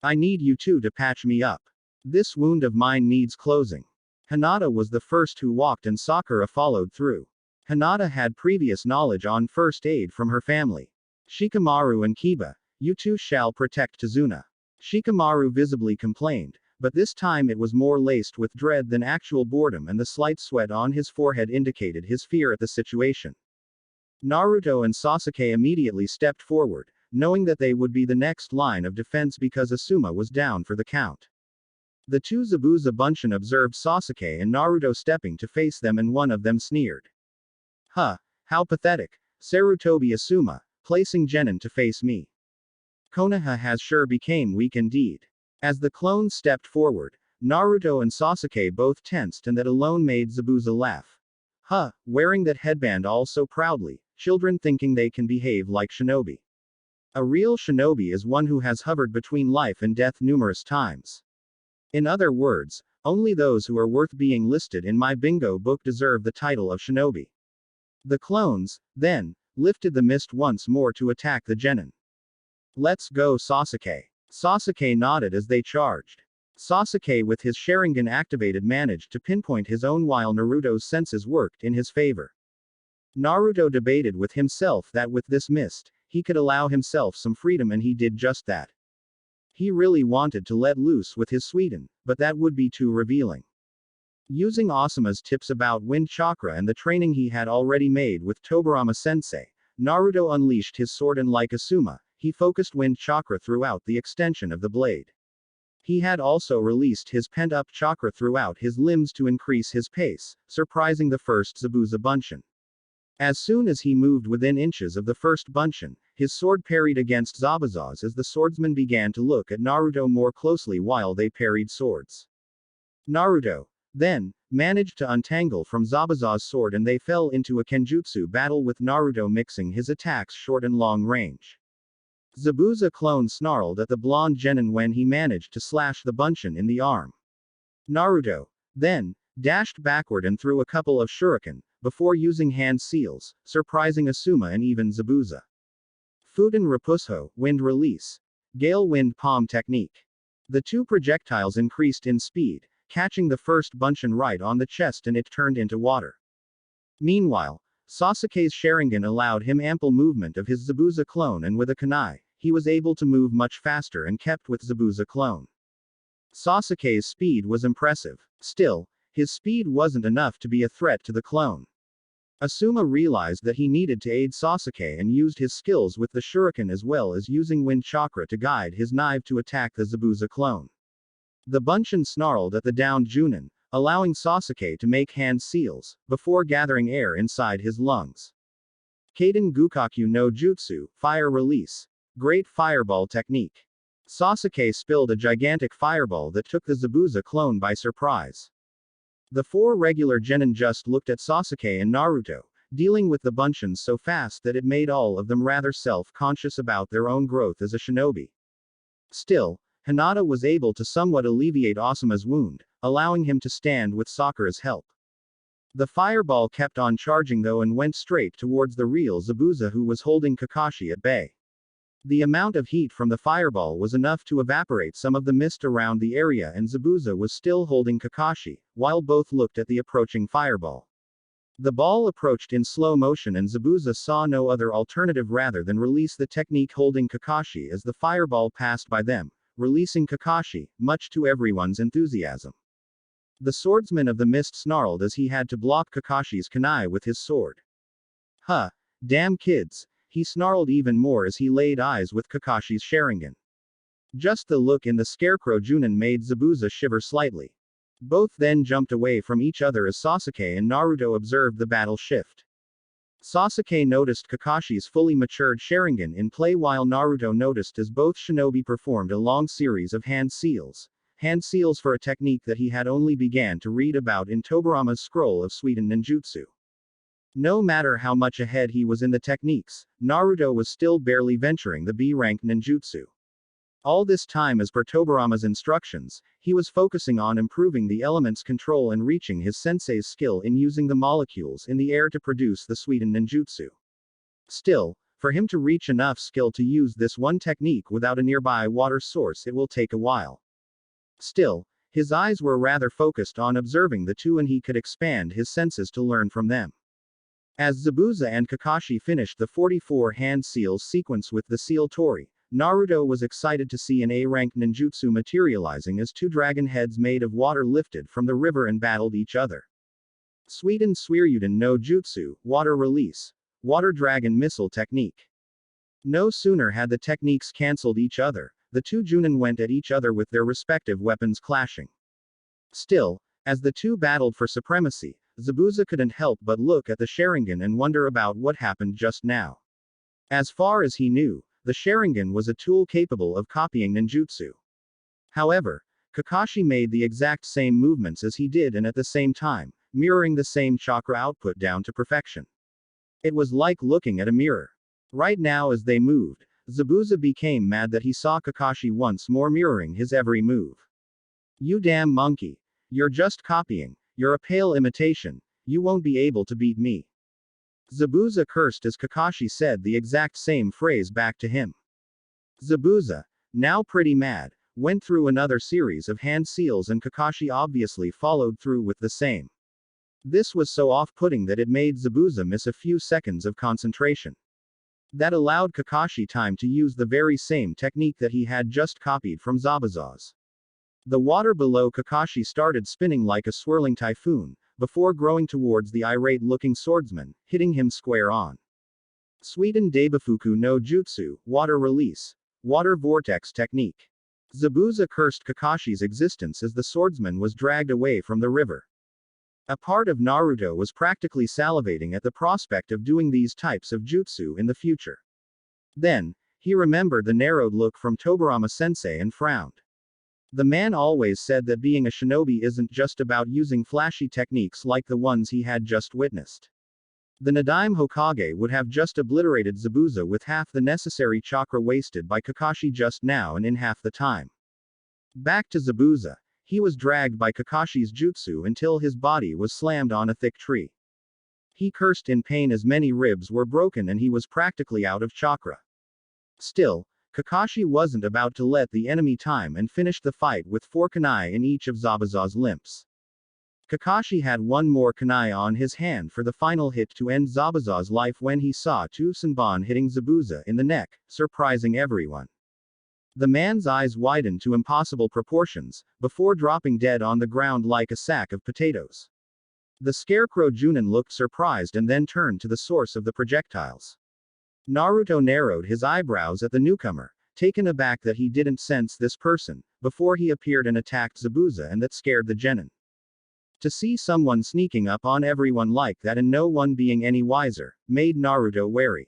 I need you two to patch me up. This wound of mine needs closing. Hinata was the first who walked and Sakura followed through. Hinata had previous knowledge on first aid from her family. Shikamaru and Kiba, you two shall protect Tazuna. Shikamaru visibly complained, but this time it was more laced with dread than actual boredom, and the slight sweat on his forehead indicated his fear at the situation. Naruto and Sasuke immediately stepped forward, knowing that they would be the next line of defense because Asuma was down for the count. The two Zabuza Bunshin observed Sasuke and Naruto stepping to face them, and one of them sneered. Huh, how pathetic. Sarutobi Asuma, placing Genin to face me. Konoha has sure became weak indeed. As the clones stepped forward, Naruto and Sasuke both tensed, and that alone made Zabuza laugh. Huh, wearing that headband all so proudly, children thinking they can behave like shinobi. A real shinobi is one who has hovered between life and death numerous times. In other words, only those who are worth being listed in my bingo book deserve the title of shinobi. The clones, then, lifted the mist once more to attack the Genin. Let's go Sasuke. Sasuke nodded as they charged. Sasuke with his Sharingan activated managed to pinpoint his own while Naruto's senses worked in his favor. Naruto debated with himself that with this mist, he could allow himself some freedom, and he did just that. He really wanted to let loose with his Suiden, but that would be too revealing. Using Asuma's tips about wind chakra and the training he had already made with Tobirama-sensei, Naruto unleashed his sword, and like Asuma, he focused wind chakra throughout the extension of the blade. He had also released his pent-up chakra throughout his limbs to increase his pace, surprising the first Zabuza Bunshin. As soon as he moved within inches of the first Bunshin, his sword parried against Zabuza's as the swordsman began to look at Naruto more closely while they parried swords. Naruto, then, managed to untangle from Zabuza's sword, and they fell into a kenjutsu battle with Naruto mixing his attacks short and long range. Zabuza clone snarled at the blonde Genin when he managed to slash the Bunshin in the arm. Naruto, then, dashed backward and threw a couple of shuriken, before using hand seals, surprising Asuma and even Zabuza. Fuden Rapusho, wind release. Gale wind palm technique. The two projectiles increased in speed, catching the first Bunshin right on the chest, and it turned into water. Meanwhile, Sasuke's Sharingan allowed him ample movement of his Zabuza clone, and with a kunai, he was able to move much faster and kept with Zabuza clone. Sasuke's speed was impressive. Still, his speed wasn't enough to be a threat to the clone. Asuma realized that he needed to aid Sasuke and used his skills with the shuriken as well as using wind chakra to guide his knife to attack the Zabuza clone. The Bunshin snarled at the downed Jounin, allowing Sasuke to make hand seals, before gathering air inside his lungs. Kaden Gukaku no Jutsu, fire release. Great fireball technique. Sasuke spilled a gigantic fireball that took the Zabuza clone by surprise. The four regular Genin just looked at Sasuke and Naruto, dealing with the Bunshins so fast that it made all of them rather self-conscious about their own growth as a shinobi. Still, Hinata was able to somewhat alleviate Asuma's wound, allowing him to stand with Sakura's help. The fireball kept on charging though and went straight towards the real Zabuza, who was holding Kakashi at bay. The amount of heat from the fireball was enough to evaporate some of the mist around the area, and Zabuza was still holding Kakashi, while both looked at the approaching fireball. The ball approached in slow motion, and Zabuza saw no other alternative rather than release the technique holding Kakashi as the fireball passed by them, releasing Kakashi, much to everyone's enthusiasm. The swordsman of the mist snarled as he had to block Kakashi's kunai with his sword. Huh, damn kids. He snarled even more as he laid eyes with Kakashi's Sharingan. Just the look in the scarecrow Jounin made Zabuza shiver slightly. Both then jumped away from each other as Sasuke and Naruto observed the battle shift. Sasuke noticed Kakashi's fully matured Sharingan in play, while Naruto noticed as both shinobi performed a long series of hand seals for a technique that he had only began to read about in Tobirama'S scroll of Suiden ninjutsu. No matter how much ahead he was in the techniques, Naruto was still barely venturing the B-rank ninjutsu. All this time, as per Tobirama'S instructions, he was focusing on improving the element's control and reaching his sensei's skill in using the molecules in the air to produce the Suiden ninjutsu. Still, For him to reach enough skill to use this one technique without a nearby water source, it will take a while. Still, his eyes were rather focused on observing the two, and he could expand his senses to learn from them. As Zabuza and Kakashi finished the 44 hand seals sequence with the seal Tori, Naruto was excited to see an A-rank ninjutsu materializing as two dragon heads made of water lifted from the river and battled each other. Suiden Suiryuden no Jutsu, water release. Water dragon missile technique. No sooner had the techniques cancelled each other, the two Jounin went at each other with their respective weapons clashing. Still, as the two battled for supremacy, Zabuza couldn't help but look at the Sharingan and wonder about what happened just now. As far as he knew, the Sharingan was a tool capable of copying ninjutsu. However, Kakashi made the exact same movements as he did, and at the same time, mirroring the same chakra output down to perfection. It was like looking at a mirror. Right now, as they moved, Zabuza became mad that he saw Kakashi once more mirroring his every move. "You damn monkey. You're just copying. You're a pale imitation. You won't be able to beat me." Zabuza cursed as Kakashi said the exact same phrase back to him. Zabuza, now pretty mad, went through another series of hand seals, and Kakashi obviously followed through with the same. This was so off-putting that it made Zabuza miss a few seconds of concentration. That allowed Kakashi time to use the very same technique that he had just copied from Zabuza's. The water below Kakashi started spinning like a swirling typhoon, before growing towards the irate-looking swordsman, hitting him square on. Suiden Daibafuku no Jutsu, water release. Water vortex technique. Zabuza cursed Kakashi's existence as the swordsman was dragged away from the river. A part of Naruto was practically salivating at the prospect of doing these types of jutsu in the future. Then, he remembered the narrowed look from Tobirama-sensei and frowned. The man always said that being a shinobi isn't just about using flashy techniques like the ones he had just witnessed. The Nadaime Hokage would have just obliterated Zabuza with half the necessary chakra wasted by Kakashi just now and in half the time. Back to Zabuza. He was dragged by Kakashi's jutsu until his body was slammed on a thick tree. He cursed in pain as many ribs were broken and he was practically out of chakra. Still, Kakashi wasn't about to let the enemy time and finished the fight with 4 kunai in each of Zabuza's limbs. Kakashi had one more kunai on his hand for the final hit to end Zabuza's life when he saw 2 Senbon hitting Zabuza in the neck, surprising everyone. The man's eyes widened to impossible proportions, before dropping dead on the ground like a sack of potatoes. The scarecrow Jounin looked surprised and then turned to the source of the projectiles. Naruto narrowed his eyebrows at the newcomer, taken aback that he didn't sense this person, before he appeared and attacked Zabuza, and that scared the genin. To see someone sneaking up on everyone like that and no one being any wiser, made Naruto wary.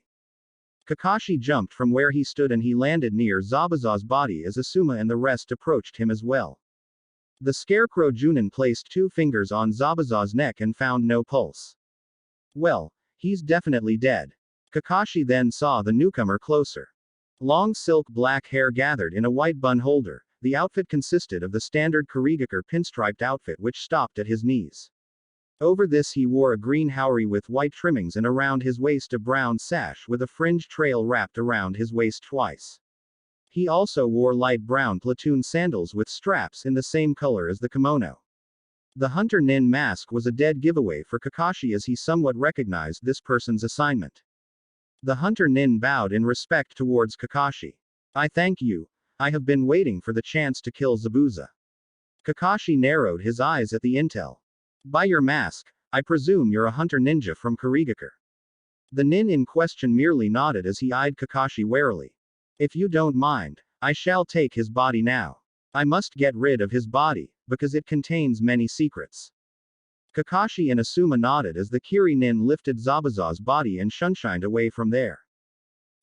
Kakashi jumped from where he stood and he landed near Zabuza's body as Asuma and the rest approached him as well. The scarecrow Jounin placed 2 fingers on Zabuza's neck and found no pulse. Well, he's definitely dead. Kakashi then saw the newcomer closer. Long silk black hair gathered in a white bun holder, the outfit consisted of the standard Kurigakure pinstriped outfit which stopped at his knees. Over this he wore a green haori with white trimmings and around his waist a brown sash with a fringe trail wrapped around his waist twice. He also wore light brown platoon sandals with straps in the same color as the kimono. The Hunter-nin mask was a dead giveaway for Kakashi as he somewhat recognized this person's assignment. The Hunter-nin bowed in respect towards Kakashi. "I thank you. I have been waiting for the chance to kill Zabuza." Kakashi narrowed his eyes at the intel. "By your mask, I presume you're a hunter ninja from Kurigakure." The nin in question merely nodded as he eyed Kakashi warily. "If you don't mind, I shall take his body now. I must get rid of his body, because it contains many secrets." Kakashi and Asuma nodded as the Kiri nin lifted Zabuza's body and shunshined away from there.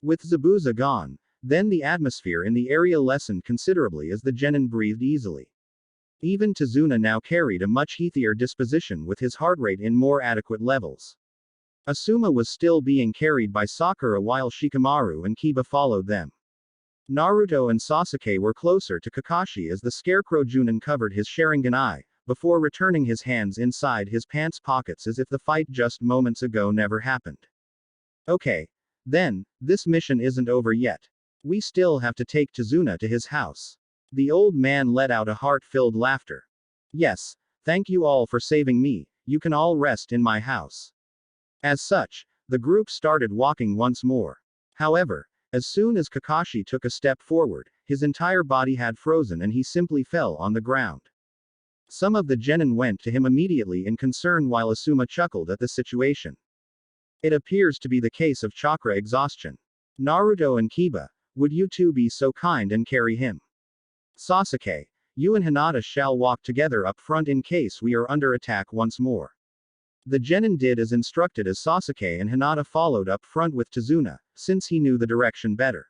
With Zabuza gone, then the atmosphere in the area lessened considerably as the genin breathed easily. Even Tazuna now carried a much healthier disposition with his heart rate in more adequate levels. Asuma was still being carried by Sakura while Shikamaru and Kiba followed them. Naruto and Sasuke were closer to Kakashi as the scarecrow Jounin covered his Sharingan eye, before returning his hands inside his pants pockets as if the fight just moments ago never happened. "Okay. Then, this mission isn't over yet. We still have to take Tazuna to his house. The old man let out a heart-filled laughter. Yes, thank you all for saving me, you can all rest in my house. As such, the group started walking once more. However, as soon as Kakashi took a step forward, his entire body had frozen and he simply fell on the ground. Some of the genin went to him immediately in concern while Asuma chuckled at the situation. It appears to be the case of chakra exhaustion. Naruto and Kiba, would you two be so kind and carry him? Sasuke, you and Hinata shall walk together up front in case we are under attack once more. The genin did as instructed as Sasuke and Hinata followed up front with Tazuna, since he knew the direction better.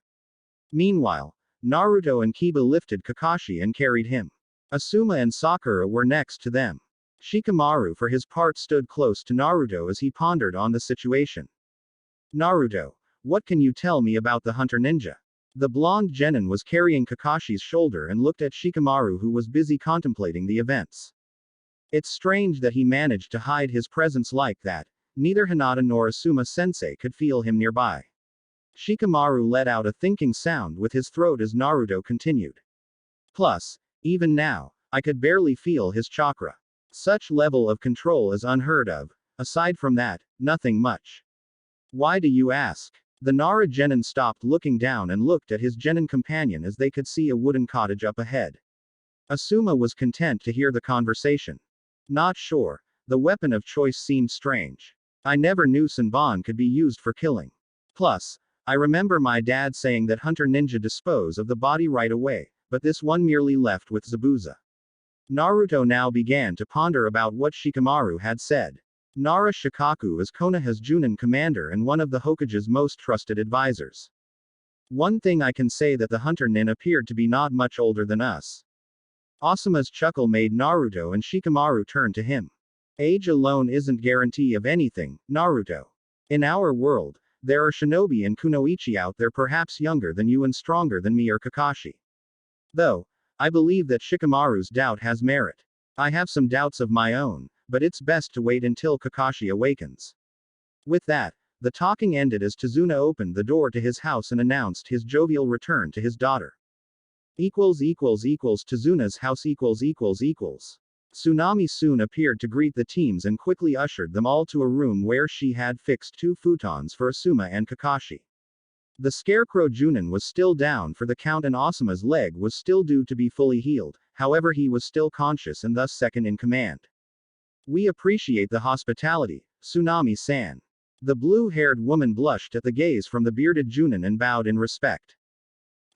Meanwhile, Naruto and Kiba lifted Kakashi and carried him. Asuma and Sakura were next to them. Shikamaru for his part stood close to Naruto as he pondered on the situation. Naruto, what can you tell me about the Hunter Ninja? The blonde genin was carrying Kakashi's shoulder and looked at Shikamaru who was busy contemplating the events. It's strange that he managed to hide his presence like that, neither Hinata nor Asuma-sensei could feel him nearby. Shikamaru let out a thinking sound with his throat as Naruto continued. Plus, even now, I could barely feel his chakra. Such level of control is unheard of. Aside from that, nothing much. Why do you ask? The Nara genin stopped looking down and looked at his genin companion as they could see a wooden cottage up ahead. Asuma was content to hear the conversation. Not sure. The weapon of choice seemed strange. I never knew Senbon could be used for killing. Plus, I remember my dad saying that Hunter Ninja dispose of the body right away, but this one merely left with Zabuza. Naruto now began to ponder about what Shikamaru had said. Nara Shikaku is Konoha's Jounin commander and one of the Hokage's most trusted advisors. One thing I can say that the Hunter-nin appeared to be not much older than us. Asuma's chuckle made Naruto and Shikamaru turn to him. Age alone isn't guarantee of anything, Naruto. In our world, there are shinobi and kunoichi out there perhaps younger than you and stronger than me or Kakashi. Though, I believe that Shikamaru's doubt has merit. I have some doubts of my own, but it's best to wait until Kakashi awakens. With that, the talking ended as Tazuna opened the door to his house and announced his jovial return to his daughter. Tazuna's house Tsunami soon appeared to greet the teams and quickly ushered them all to a room where she had fixed 2 futons for Asuma and Kakashi. The scarecrow Jounin was still down for the count and Asuma's leg was still due to be fully healed, however he was still conscious and thus second in command. We appreciate the hospitality, Tsunami-san. The blue-haired woman blushed at the gaze from the bearded Jounin and bowed in respect.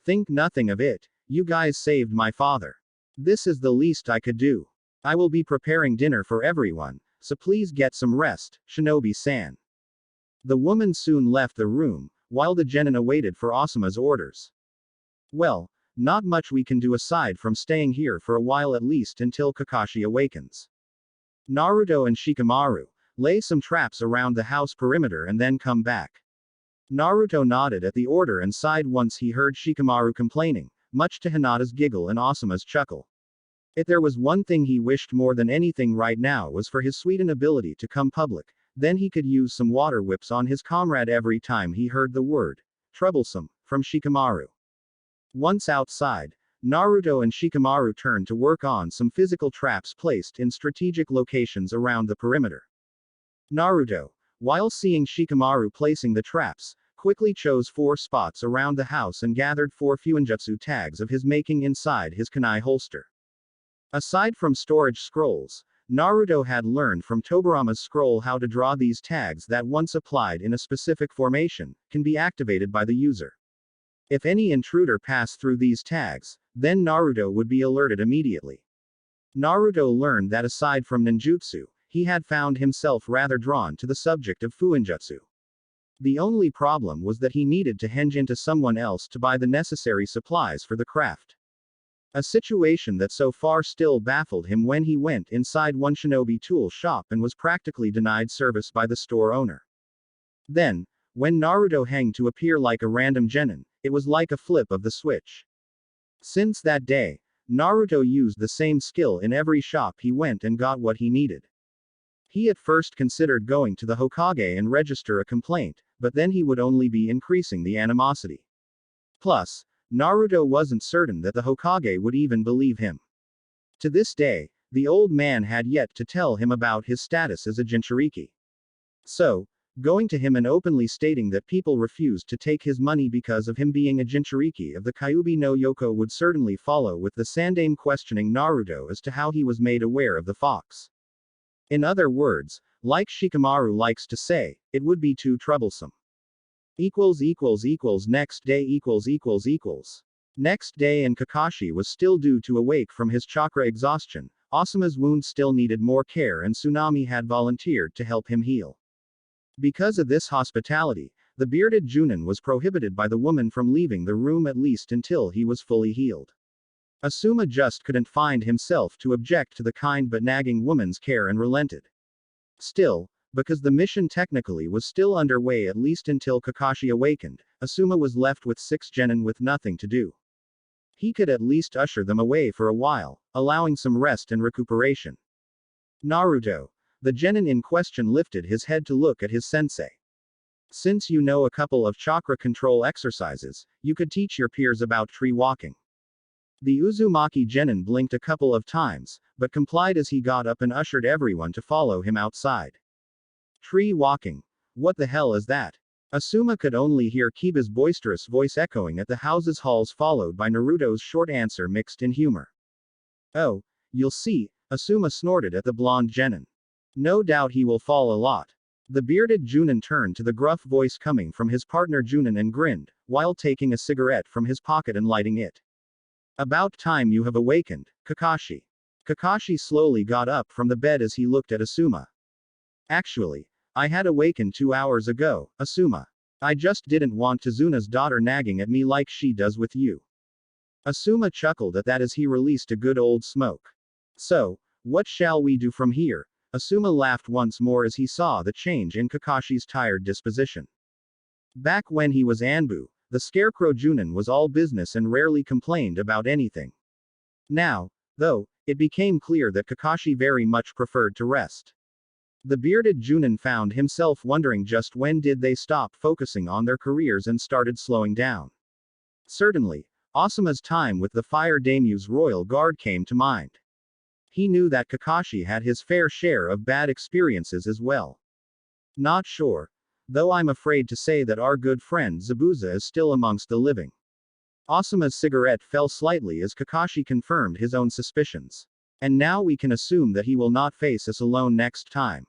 Think nothing of it, you guys saved my father. This is the least I could do. I will be preparing dinner for everyone, so please get some rest, Shinobi-san. The woman soon left the room, while the genin awaited for Asuma's orders. Well, not much we can do aside from staying here for a while at least until Kakashi awakens. Naruto and Shikamaru, lay some traps around the house perimeter and then come back. Naruto nodded at the order and sighed once he heard Shikamaru complaining, much to Hinata's giggle and Asuma's chuckle. If there was one thing he wished more than anything right now was for his Suiton ability to come public, then he could use some water whips on his comrade every time he heard the word, troublesome, from Shikamaru. Once outside, Naruto and Shikamaru turned to work on some physical traps placed in strategic locations around the perimeter. Naruto, while seeing Shikamaru placing the traps, quickly chose 4 spots around the house and gathered 4 fuinjutsu tags of his making inside his kunai holster. Aside from storage scrolls, Naruto had learned from Tobirama'S scroll how to draw these tags that once applied in a specific formation, can be activated by the user. If any intruder passed through these tags, then Naruto would be alerted immediately. Naruto learned that aside from ninjutsu, he had found himself rather drawn to the subject of fuinjutsu. The only problem was that he needed to henge into someone else to buy the necessary supplies for the craft. A situation that so far still baffled him when he went inside one shinobi tool shop and was practically denied service by the store owner. Then, when Naruto hanged to appear like a random genin, it was like a flip of the switch. Since that day, Naruto used the same skill in every shop he went and got what he needed. He at first considered going to the Hokage and register a complaint, but then he would only be increasing the animosity. Plus, Naruto wasn't certain that the Hokage would even believe him. To this day, the old man had yet to tell him about his status as a Jinchuriki. So, going to him and openly stating that people refused to take his money because of him being a Jinchuriki of the Kyuubi no Yoko would certainly follow, with the Sandaime questioning Naruto as to how he was made aware of the fox. In other words, like Shikamaru likes to say, it would be too troublesome. Next day Next day and Kakashi was still due to awake from his chakra exhaustion. Asuma's wound still needed more care and Tsunami had volunteered to help him heal. Because of this hospitality, the bearded Jounin was prohibited by the woman from leaving the room at least until he was fully healed. Asuma just couldn't find himself to object to the kind but nagging woman's care and relented. Still, because the mission technically was still underway at least until Kakashi awakened, Asuma was left with 6 genin with nothing to do. He could at least usher them away for a while, allowing some rest and recuperation. Naruto. The genin in question lifted his head to look at his sensei. Since you know a couple of chakra control exercises, you could teach your peers about tree walking. The Uzumaki genin blinked a couple of times, but complied as he got up and ushered everyone to follow him outside. Tree walking. What the hell is that? Asuma could only hear Kiba's boisterous voice echoing at the house's halls, followed by Naruto's short answer mixed in humor. Oh, you'll see, Asuma snorted at the blonde genin. No doubt he will fall a lot. The bearded Jounin turned to the gruff voice coming from his partner Jounin and grinned, while taking a cigarette from his pocket and lighting it. About time you have awakened, Kakashi. Kakashi slowly got up from the bed as he looked at Asuma. Actually, I had awakened 2 hours ago, Asuma. I just didn't want Tazuna's daughter nagging at me like she does with you. Asuma chuckled at that as he released a good old smoke. So, what shall we do from here? Asuma laughed once more as he saw the change in Kakashi's tired disposition. Back when he was Anbu, the scarecrow Jounin was all business and rarely complained about anything. Now, though, it became clear that Kakashi very much preferred to rest. The bearded Jounin found himself wondering just when did they stop focusing on their careers and started slowing down. Certainly, Asuma's time with the Fire Daimyo's royal guard came to mind. He knew that Kakashi had his fair share of bad experiences as well. Not sure. Though I'm afraid to say that our good friend Zabuza is still amongst the living. Asuma's cigarette fell slightly as Kakashi confirmed his own suspicions. And now we can assume that he will not face us alone next time.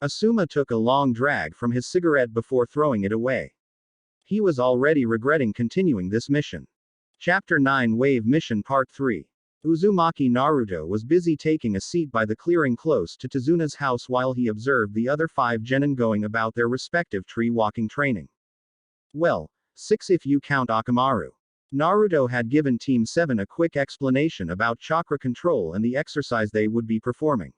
Asuma took a long drag from his cigarette before throwing it away. He was already regretting continuing this mission. Chapter 9 Wave Mission Part 3. Uzumaki Naruto was busy taking a seat by the clearing close to Tazuna's house while he observed the other 5 genin going about their respective tree walking training. Well, 6 if you count Akamaru. Naruto had given Team 7 a quick explanation about chakra control and the exercise they would be performing.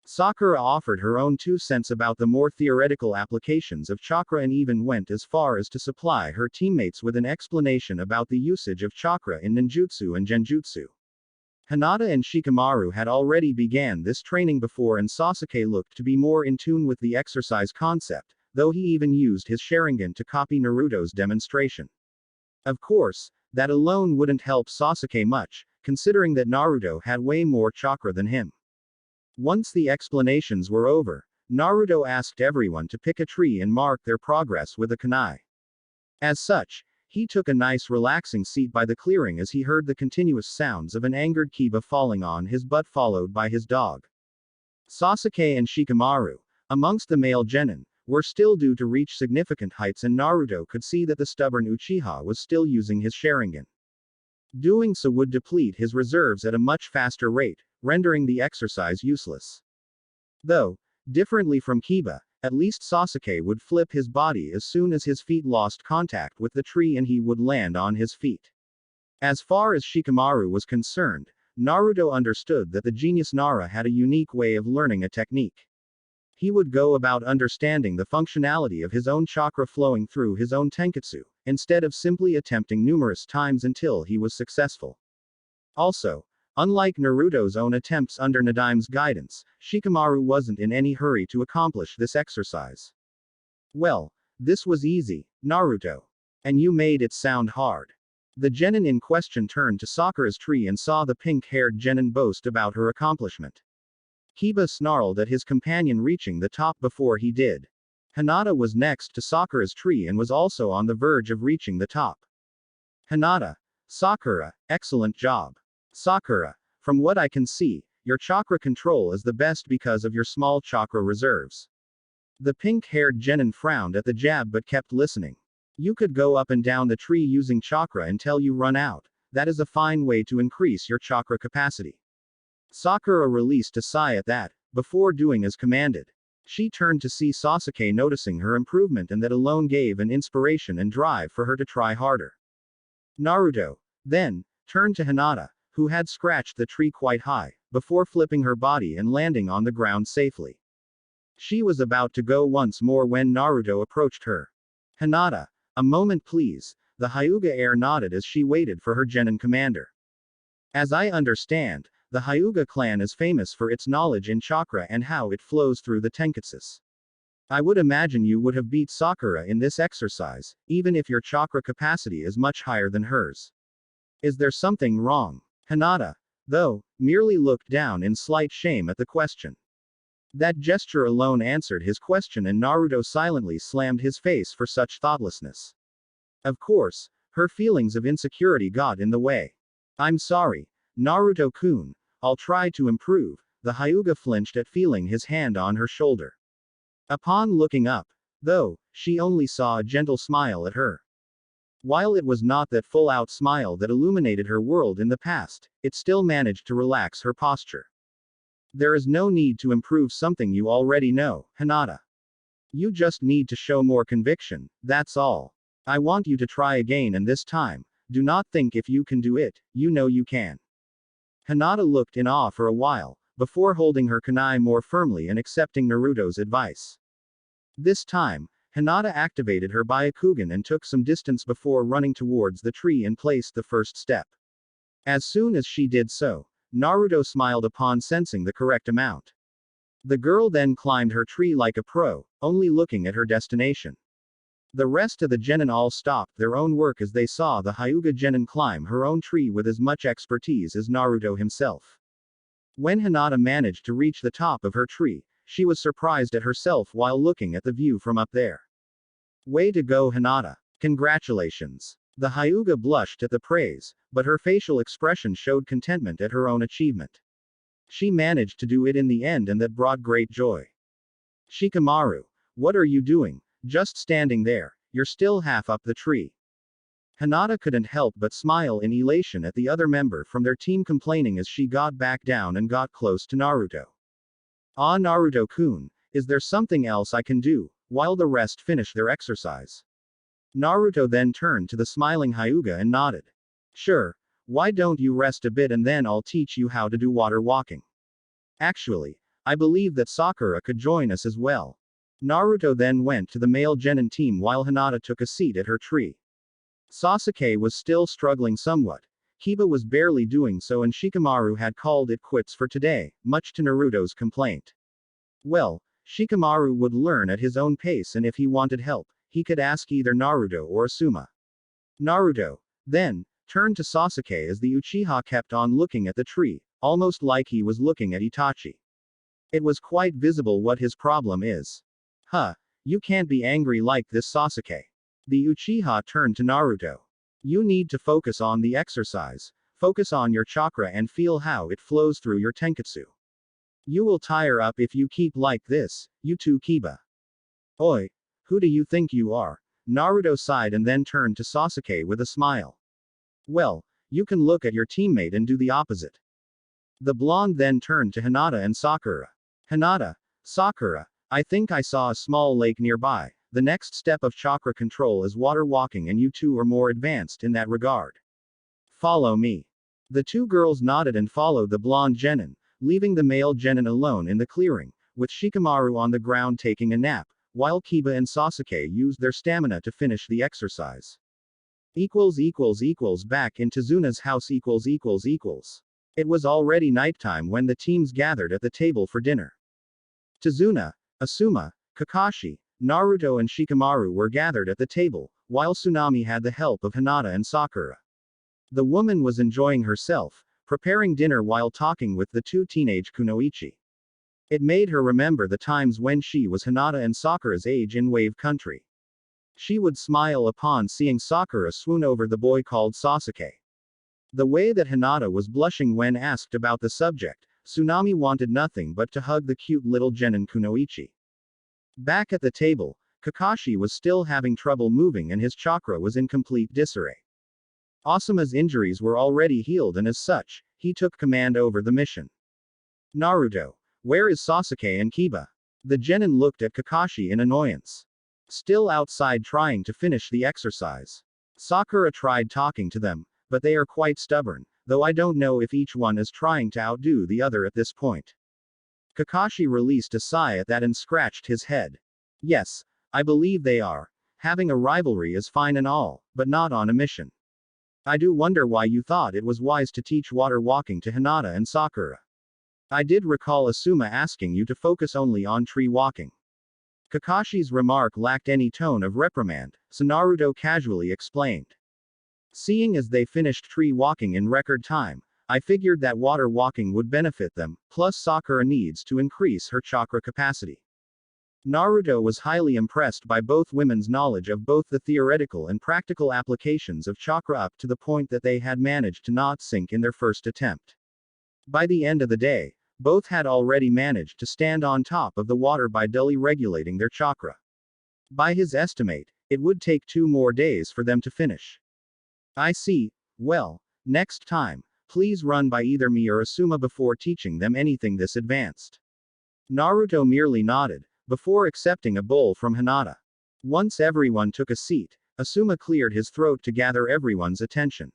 Sakura offered her own 2 cents about the more theoretical applications of chakra and even went as far as to supply her teammates with an explanation about the usage of chakra in ninjutsu and genjutsu. Hinata and Shikamaru had already began this training before, and Sasuke looked to be more in tune with the exercise concept, though he even used his Sharingan to copy Naruto's demonstration. Of course, that alone wouldn't help Sasuke much, considering that Naruto had way more chakra than him. Once the explanations were over, Naruto asked everyone to pick a tree and mark their progress with a kunai. As such, he took a nice relaxing seat by the clearing as he heard the continuous sounds of an angered Kiba falling on his butt, followed by his dog. Sasuke and Shikamaru, amongst the male genin, were still due to reach significant heights, and Naruto could see that the stubborn Uchiha was still using his Sharingan. Doing so would deplete his reserves at a much faster rate, rendering the exercise useless. Though, differently from Kiba, at least Sasuke would flip his body as soon as his feet lost contact with the tree and he would land on his feet. As far as Shikamaru was concerned, Naruto understood that the genius Nara had a unique way of learning a technique. He would go about understanding the functionality of his own chakra flowing through his own tenketsu, instead of simply attempting numerous times until he was successful. Also, unlike Naruto's own attempts under Nadaime's guidance, Shikamaru wasn't in any hurry to accomplish this exercise. Well, This was easy, Naruto. And you made it sound hard. The genin in question turned to Sakura's tree and saw the pink-haired genin boast about her accomplishment. Kiba snarled at his companion reaching the top before he did. Hinata was next to Sakura's tree and was also on the verge of reaching the top. Hinata. Sakura, excellent job. Sakura, from what I can see, your chakra control is the best because of your small chakra reserves. The pink-haired genin frowned at the jab but kept listening. You could go up and down the tree using chakra until you run out. That is a fine way to increase your chakra capacity. Sakura released a sigh at that, before doing as commanded. She turned to see Sasuke noticing her improvement, and that alone gave an inspiration and drive for her to try harder. Naruto, then, turned to Hinata, who had scratched the tree quite high, before flipping her body and landing on the ground safely. She was about to go once more when Naruto approached her. Hinata, a moment please, the Hyuga heir nodded as she waited for her genin commander. As I understand, the Hyuga clan is famous for its knowledge in chakra and how it flows through the tenketsus. I would imagine you would have beat Sakura in this exercise, even if your chakra capacity is much higher than hers. Is there something wrong? Hinata, though, merely looked down in slight shame at the question. That gesture alone answered his question, and Naruto silently slammed his face for such thoughtlessness. Of course, her feelings of insecurity got in the way. I'm sorry, Naruto-kun, I'll try to improve. The Hyuga flinched at feeling his hand on her shoulder. Upon looking up, though, she only saw a gentle smile at her. While it was not that full-out smile that illuminated her world in the past, it still managed to relax her posture. There is no need to improve something you already know, Hinata. You just need to show more conviction, that's all. I want you to try again, and this time, do not think if you can do it, you know you can. Hinata looked in awe for a while, before holding her kunai more firmly and accepting Naruto's advice. This time, Hinata activated her Byakugan and took some distance before running towards the tree and placed the first step. As soon as she did so, Naruto smiled upon sensing the correct amount. The girl then climbed her tree like a pro, only looking at her destination. The rest of the genin all stopped their own work as they saw the Hyuga genin climb her own tree with as much expertise as Naruto himself. When Hinata managed to reach the top of her tree, she was surprised at herself while looking at the view from up there. Way to go, Hinata. Congratulations. The Hyuga blushed at the praise, but her facial expression showed contentment at her own achievement. She managed to do it in the end, and that brought great joy. Shikamaru, what are you doing? Just standing there, you're still half up the tree. Hinata couldn't help but smile in elation at the other member from their team complaining as she got back down and got close to Naruto. Ah, Naruto-kun, is there something else I can do, while the rest finish their exercise? Naruto then turned to the smiling Hyuga and nodded. Sure, why don't you rest a bit and then I'll teach you how to do water walking. Actually, I believe that Sakura could join us as well. Naruto then went to the male genin team while Hinata took a seat at her tree. Sasuke was still struggling somewhat. Kiba was barely doing so, and Shikamaru had called it quits for today, much to Naruto's complaint. Well, Shikamaru would learn at his own pace, and if he wanted help, he could ask either Naruto or Asuma. Naruto, then, turned to Sasuke as the Uchiha kept on looking at the tree, almost like he was looking at Itachi. It was quite visible what his problem is. Huh, you can't be angry like this, Sasuke. The Uchiha turned to Naruto. You need to focus on the exercise, focus on your chakra and feel how it flows through your tenketsu. You will tire up if you keep like this, you too, Kiba. Oi, who do you think you are? Naruto sighed and then turned to Sasuke with a smile. Well, you can look at your teammate and do the opposite. The blonde then turned to Hinata and Sakura. Hinata, Sakura, I think I saw a small lake nearby. The next step of chakra control is water walking, and you two are more advanced in that regard. Follow me. The two girls nodded and followed the blonde genin, leaving the male genin alone in the clearing, with Shikamaru on the ground taking a nap, while Kiba and Sasuke used their stamina to finish the exercise. Back in Tazuna's house. It was already nighttime when the teams gathered at the table for dinner. Tazuna, Asuma, Kakashi, Naruto and Shikamaru were gathered at the table, while Tsunami had the help of Hinata and Sakura. The woman was enjoying herself, preparing dinner while talking with the two teenage kunoichi. It made her remember the times when she was Hinata and Sakura's age in Wave Country. She would smile upon seeing Sakura swoon over the boy called Sasuke. The way that Hinata was blushing when asked about the subject, Tsunami wanted nothing but to hug the cute little Jounin kunoichi. Back at the table, Kakashi was still having trouble moving and his chakra was in complete disarray. Asuma's injuries were already healed and as such, he took command over the mission. Naruto, where is Sasuke and Kiba? The Jounin looked at Kakashi in annoyance. Still outside trying to finish the exercise. Sakura tried talking to them, but they are quite stubborn, though I don't know if each one is trying to outdo the other at this point. Kakashi released a sigh at that and scratched his head. Yes, I believe they are. Having a rivalry is fine and all, but not on a mission. I do wonder why you thought it was wise to teach water walking to Hinata and Sakura. I did recall Asuma asking you to focus only on tree walking. Kakashi's remark lacked any tone of reprimand, so Naruto casually explained. Seeing as they finished tree walking in record time, I figured that water walking would benefit them, plus Sakura needs to increase her chakra capacity. Naruto was highly impressed by both women's knowledge of both the theoretical and practical applications of chakra up to the point that they had managed to not sink in their first attempt. By the end of the day, both had already managed to stand on top of the water by dully regulating their chakra. By his estimate, it would take 2 more days for them to finish. I see. Well, next time, please run by either me or Asuma before teaching them anything this advanced. Naruto merely nodded, before accepting a bowl from Hinata. Once everyone took a seat, Asuma cleared his throat to gather everyone's attention.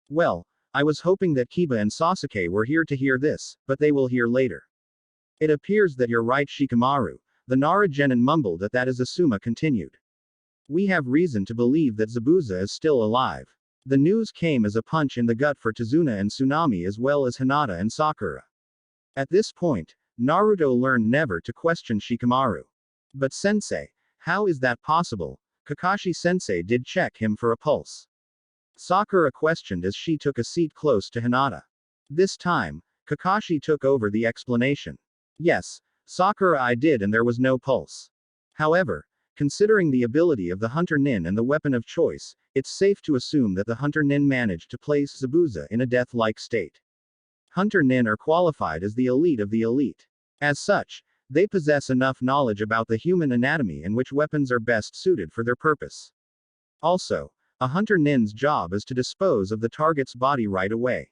Well, I was hoping that Kiba and Sasuke were here to hear this, but they will hear later. It appears that you're right, Shikamaru, the Nara Genin mumbled at that as Asuma continued. We have reason to believe that Zabuza is still alive. The news came as a punch in the gut for Tazuna and Tsunami as well as Hinata and Sakura. At this point, Naruto learned never to question Shikamaru. But sensei, how is that possible? Kakashi-sensei did check him for a pulse. Sakura questioned as she took a seat close to Hinata. This time, Kakashi took over the explanation. Yes, Sakura, I did, and there was no pulse. However, considering the ability of the Hunter-nin and the weapon of choice, it's safe to assume that the Hunter-nin managed to place Zabuza in a death-like state. Hunter-nin are qualified as the elite of the elite. As such, they possess enough knowledge about the human anatomy and which weapons are best suited for their purpose. Also, a Hunter-nin's job is to dispose of the target's body right away.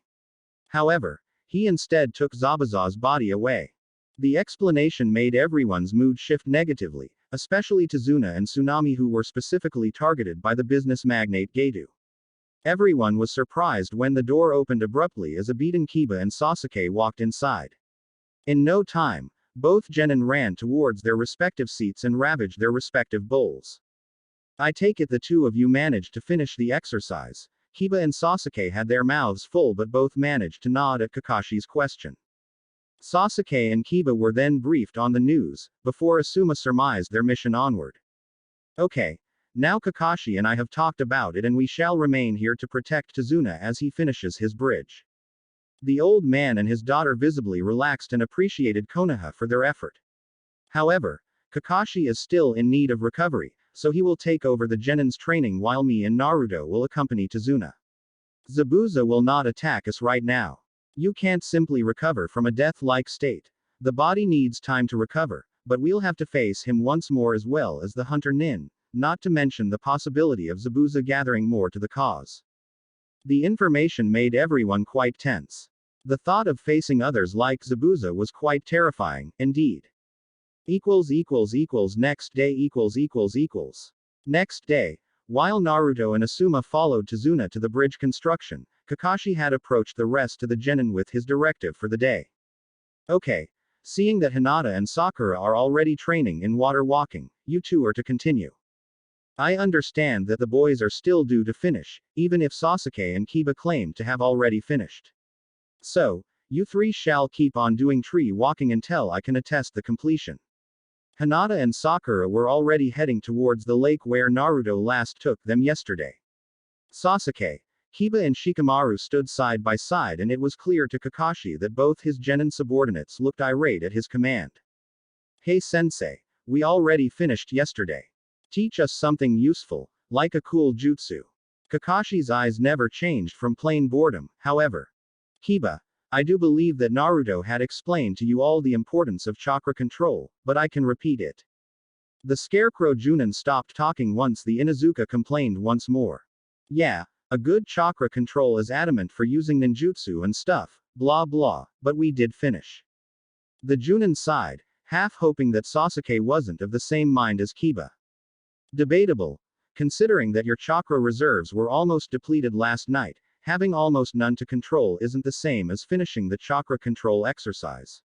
However, he instead took Zabuza's body away. The explanation made everyone's mood shift negatively, especially Tazuna and Tsunami, who were specifically targeted by the business magnate Gedo. Everyone was surprised when the door opened abruptly as a beaten Kiba and Sasuke walked inside. In no time, both Jounin ran towards their respective seats and ravaged their respective bowls. I take it the two of you managed to finish the exercise. Kiba and Sasuke had their mouths full but both managed to nod at Kakashi's question. Sasuke and Kiba were then briefed on the news, before Asuma surmised their mission onward. Okay. Now Kakashi and I have talked about it and we shall remain here to protect Tazuna as he finishes his bridge. The old man and his daughter visibly relaxed and appreciated Konoha for their effort. However, Kakashi is still in need of recovery, so he will take over the Genin's training while me and Naruto will accompany Tazuna. Zabuza will not attack us right now. You can't simply recover from a death-like state. The body needs time to recover, but we'll have to face him once more as well as the Hunter-nin, not to mention the possibility of Zabuza gathering more to the cause. The information made everyone quite tense. The thought of facing others like Zabuza was quite terrifying, indeed. Next day Next day, while Naruto and Asuma followed Tazuna to the bridge construction, Kakashi had approached the rest of the Jounin with his directive for the day. Okay. Seeing that Hinata and Sakura are already training in water walking, you two are to continue. I understand that the boys are still due to finish, even if Sasuke and Kiba claim to have already finished. So, you three shall keep on doing tree walking until I can attest the completion. Hinata and Sakura were already heading towards the lake where Naruto last took them yesterday. Sasuke, Kiba and Shikamaru stood side by side, and it was clear to Kakashi that both his genin subordinates looked irate at his command. Hey sensei, we already finished yesterday. Teach us something useful, like a cool jutsu. Kakashi's eyes never changed from plain boredom, however. Kiba, I do believe that Naruto had explained to you all the importance of chakra control, but I can repeat it. The scarecrow Jounin stopped talking once the Inuzuka complained once more. Yeah, a good chakra control is adamant for using ninjutsu and stuff, blah blah, but we did finish. The Jounin sighed, half hoping that Sasuke wasn't of the same mind as Kiba. Debatable. Considering that your chakra reserves were almost depleted last night, having almost none to control isn't the same as finishing the chakra control exercise.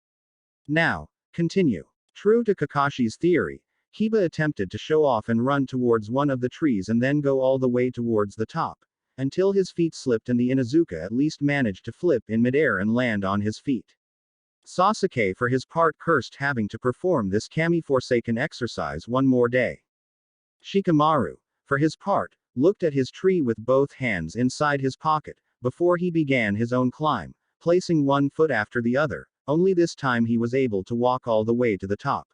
Now, continue. True to Kakashi's theory, Kiba attempted to show off and run towards one of the trees and then go all the way towards the top, until his feet slipped and the Inuzuka at least managed to flip in midair and land on his feet. Sasuke for his part cursed having to perform this kami-forsaken exercise one more day. Shikamaru, for his part, looked at his tree with both hands inside his pocket, before he began his own climb, placing one foot after the other, only this time he was able to walk all the way to the top.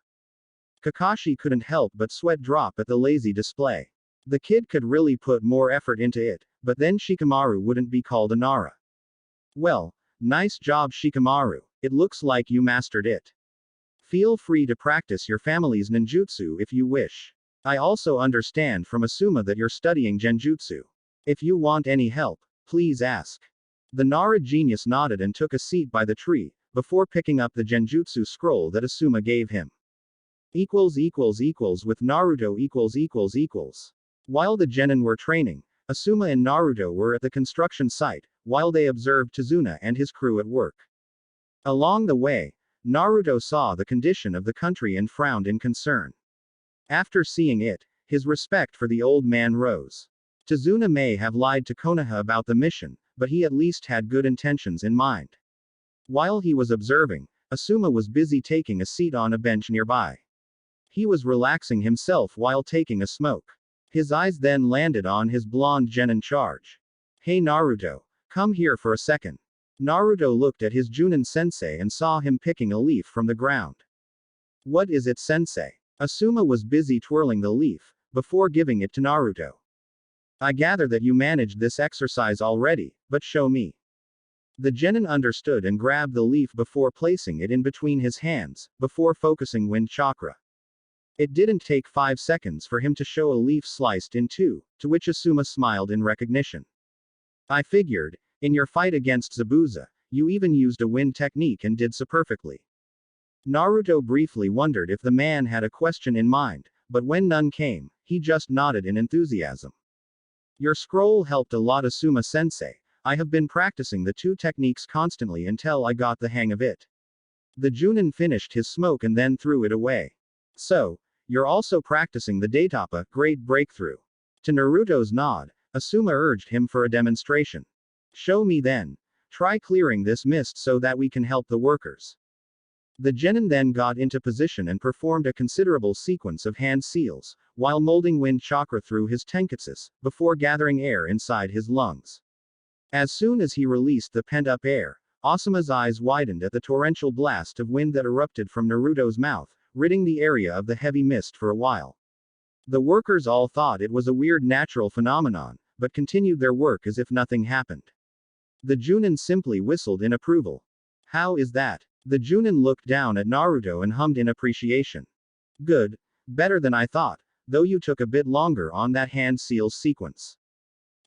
Kakashi couldn't help but sweat drop at the lazy display. The kid could really put more effort into it, but then Shikamaru wouldn't be called a Nara. Well, nice job Shikamaru, it looks like you mastered it. Feel free to practice your family's ninjutsu if you wish. I also understand from Asuma that you're studying genjutsu. If you want any help, please ask. The Nara genius nodded and took a seat by the tree, before picking up the genjutsu scroll that Asuma gave him. With Naruto . While the genin were training, Asuma and Naruto were at the construction site, while they observed Tazuna and his crew at work. Along the way, Naruto saw the condition of the country and frowned in concern. After seeing it, his respect for the old man rose. Tazuna may have lied to Konoha about the mission, but he at least had good intentions in mind. While he was observing, Asuma was busy taking a seat on a bench nearby. He was relaxing himself while taking a smoke. His eyes then landed on his blonde genin in charge. Hey Naruto, come here for a second. Naruto looked at his Jounin sensei and saw him picking a leaf from the ground. What is it sensei? Asuma was busy twirling the leaf, before giving it to Naruto. I gather that you managed this exercise already, but show me. The genin understood and grabbed the leaf before placing it in between his hands, before focusing wind chakra. It didn't take 5 seconds for him to show a leaf sliced in two, to which Asuma smiled in recognition. I figured, in your fight against Zabuza, you even used a wind technique and did so perfectly. Naruto briefly wondered if the man had a question in mind, but when none came, he just nodded in enthusiasm. Your scroll helped a lot Asuma-sensei. I have been practicing the two techniques constantly until I got the hang of it. The Jounin finished his smoke and then threw it away. So, you're also practicing the Daitapa, great breakthrough. To Naruto's nod, Asuma urged him for a demonstration. Show me then. Try clearing this mist so that we can help the workers. The genin then got into position and performed a considerable sequence of hand seals, while molding wind chakra through his tenketsus, before gathering air inside his lungs. As soon as he released the pent-up air, Asuma's eyes widened at the torrential blast of wind that erupted from Naruto's mouth, ridding the area of the heavy mist for a while. The workers all thought it was a weird natural phenomenon, but continued their work as if nothing happened. The Jounin simply whistled in approval. How is that? The Jounin looked down at Naruto and hummed in appreciation. Good. Better than I thought, though you took a bit longer on that hand seals sequence.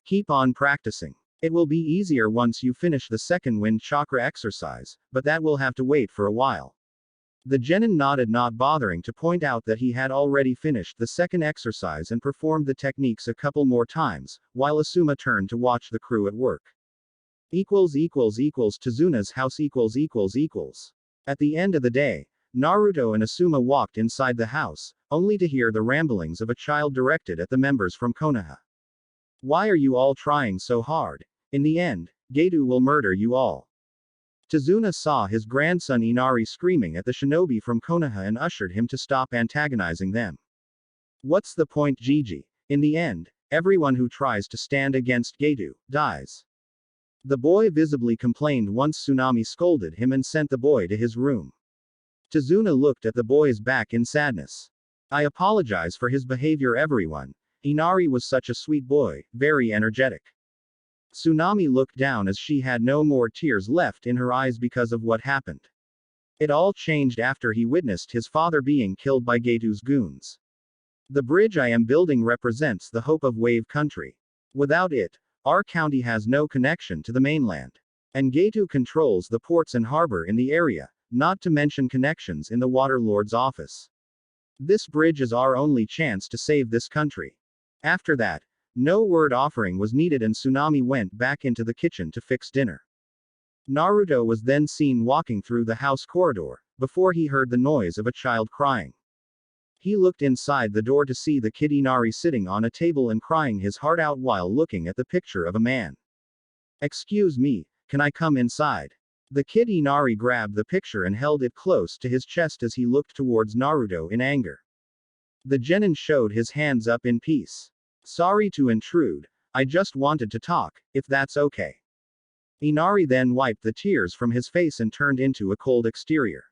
Keep on practicing. It will be easier once you finish the second wind chakra exercise, but that will have to wait for a while. The genin nodded, not bothering to point out that he had already finished the second exercise and performed the techniques a couple more times, while Asuma turned to watch the crew at work. Tazuna's house . At the end of the day, Naruto and Asuma walked inside the house, only to hear the ramblings of a child directed at the members from Konoha. Why are you all trying so hard? In the end, Gedu will murder you all. Tazuna saw his grandson Inari screaming at the shinobi from Konoha and ushered him to stop antagonizing them. What's the point, Gigi? In the end, everyone who tries to stand against Geto dies. The boy visibly complained once Tsunami scolded him and sent the boy to his room. Tazuna looked at the boy's back in sadness. I apologize for his behavior, everyone. Inari was such a sweet boy, very energetic. Tsunami looked down as she had no more tears left in her eyes because of what happened. It all changed after he witnessed his father being killed by Geto's goons. The bridge I am building represents the hope of Wave Country. Without it, our county has no connection to the mainland. And Geto controls the ports and harbor in the area, not to mention connections in the Water Lord's office. This bridge is our only chance to save this country. After that, no word offering was needed and Tsunami went back into the kitchen to fix dinner. Naruto was then seen walking through the house corridor, before he heard the noise of a child crying. He looked inside the door to see the kid Inari sitting on a table and crying his heart out while looking at the picture of a man. Excuse me, can I come inside? The kid Inari grabbed the picture and held it close to his chest as he looked towards Naruto in anger. The genin showed his hands up in peace. Sorry to intrude, I just wanted to talk, if that's okay. Inari then wiped the tears from his face and turned into a cold exterior.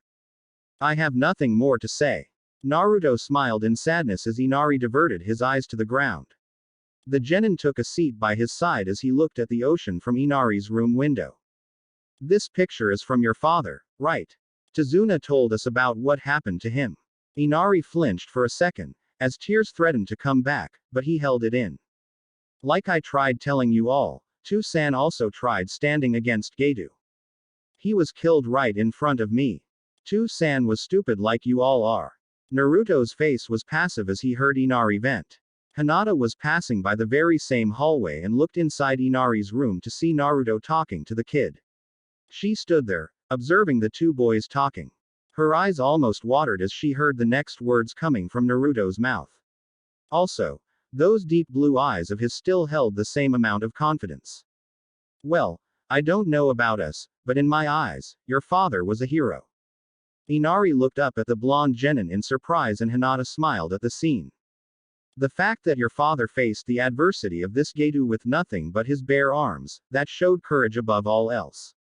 I have nothing more to say. Naruto smiled in sadness as Inari diverted his eyes to the ground. The genin took a seat by his side as he looked at the ocean from Inari's room window. This picture is from your father, right? Tazuna told us about what happened to him. Inari flinched for a second, as tears threatened to come back, but he held it in. Like I tried telling you all, Tu-san also tried standing against Geto. He was killed right in front of me. Tu-san was stupid like you all are. Naruto's face was passive as he heard Inari vent. Hinata was passing by the very same hallway and looked inside Inari's room to see Naruto talking to the kid. She stood there, observing the two boys talking. Her eyes almost watered as she heard the next words coming from Naruto's mouth. Also, those deep blue eyes of his still held the same amount of confidence. Well, I don't know about us, but in my eyes, your father was a hero. Inari looked up at the blonde genin in surprise and Hinata smiled at the scene. The fact that your father faced the adversity of this Geto with nothing but his bare arms, that showed courage above all else.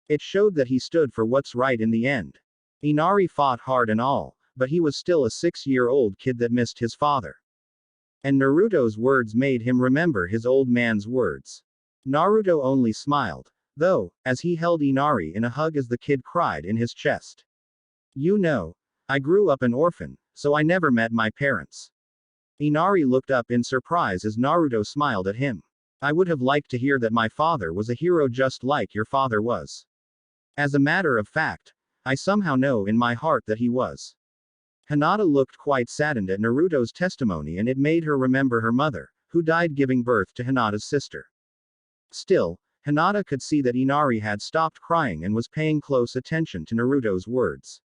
It showed that he stood for what's right in the end. Inari fought hard and all, but he was still a 6-year-old kid that missed his father. And Naruto's words made him remember his old man's words. Naruto only smiled, though, as he held Inari in a hug as the kid cried in his chest. You know, I grew up an orphan, so I never met my parents. Inari looked up in surprise as Naruto smiled at him. I would have liked to hear that my father was a hero just like your father was. As a matter of fact, I somehow know in my heart that he was. Hinata looked quite saddened at Naruto's testimony and it made her remember her mother, who died giving birth to Hinata's sister. Still, Hinata could see that Inari had stopped crying and was paying close attention to Naruto's words.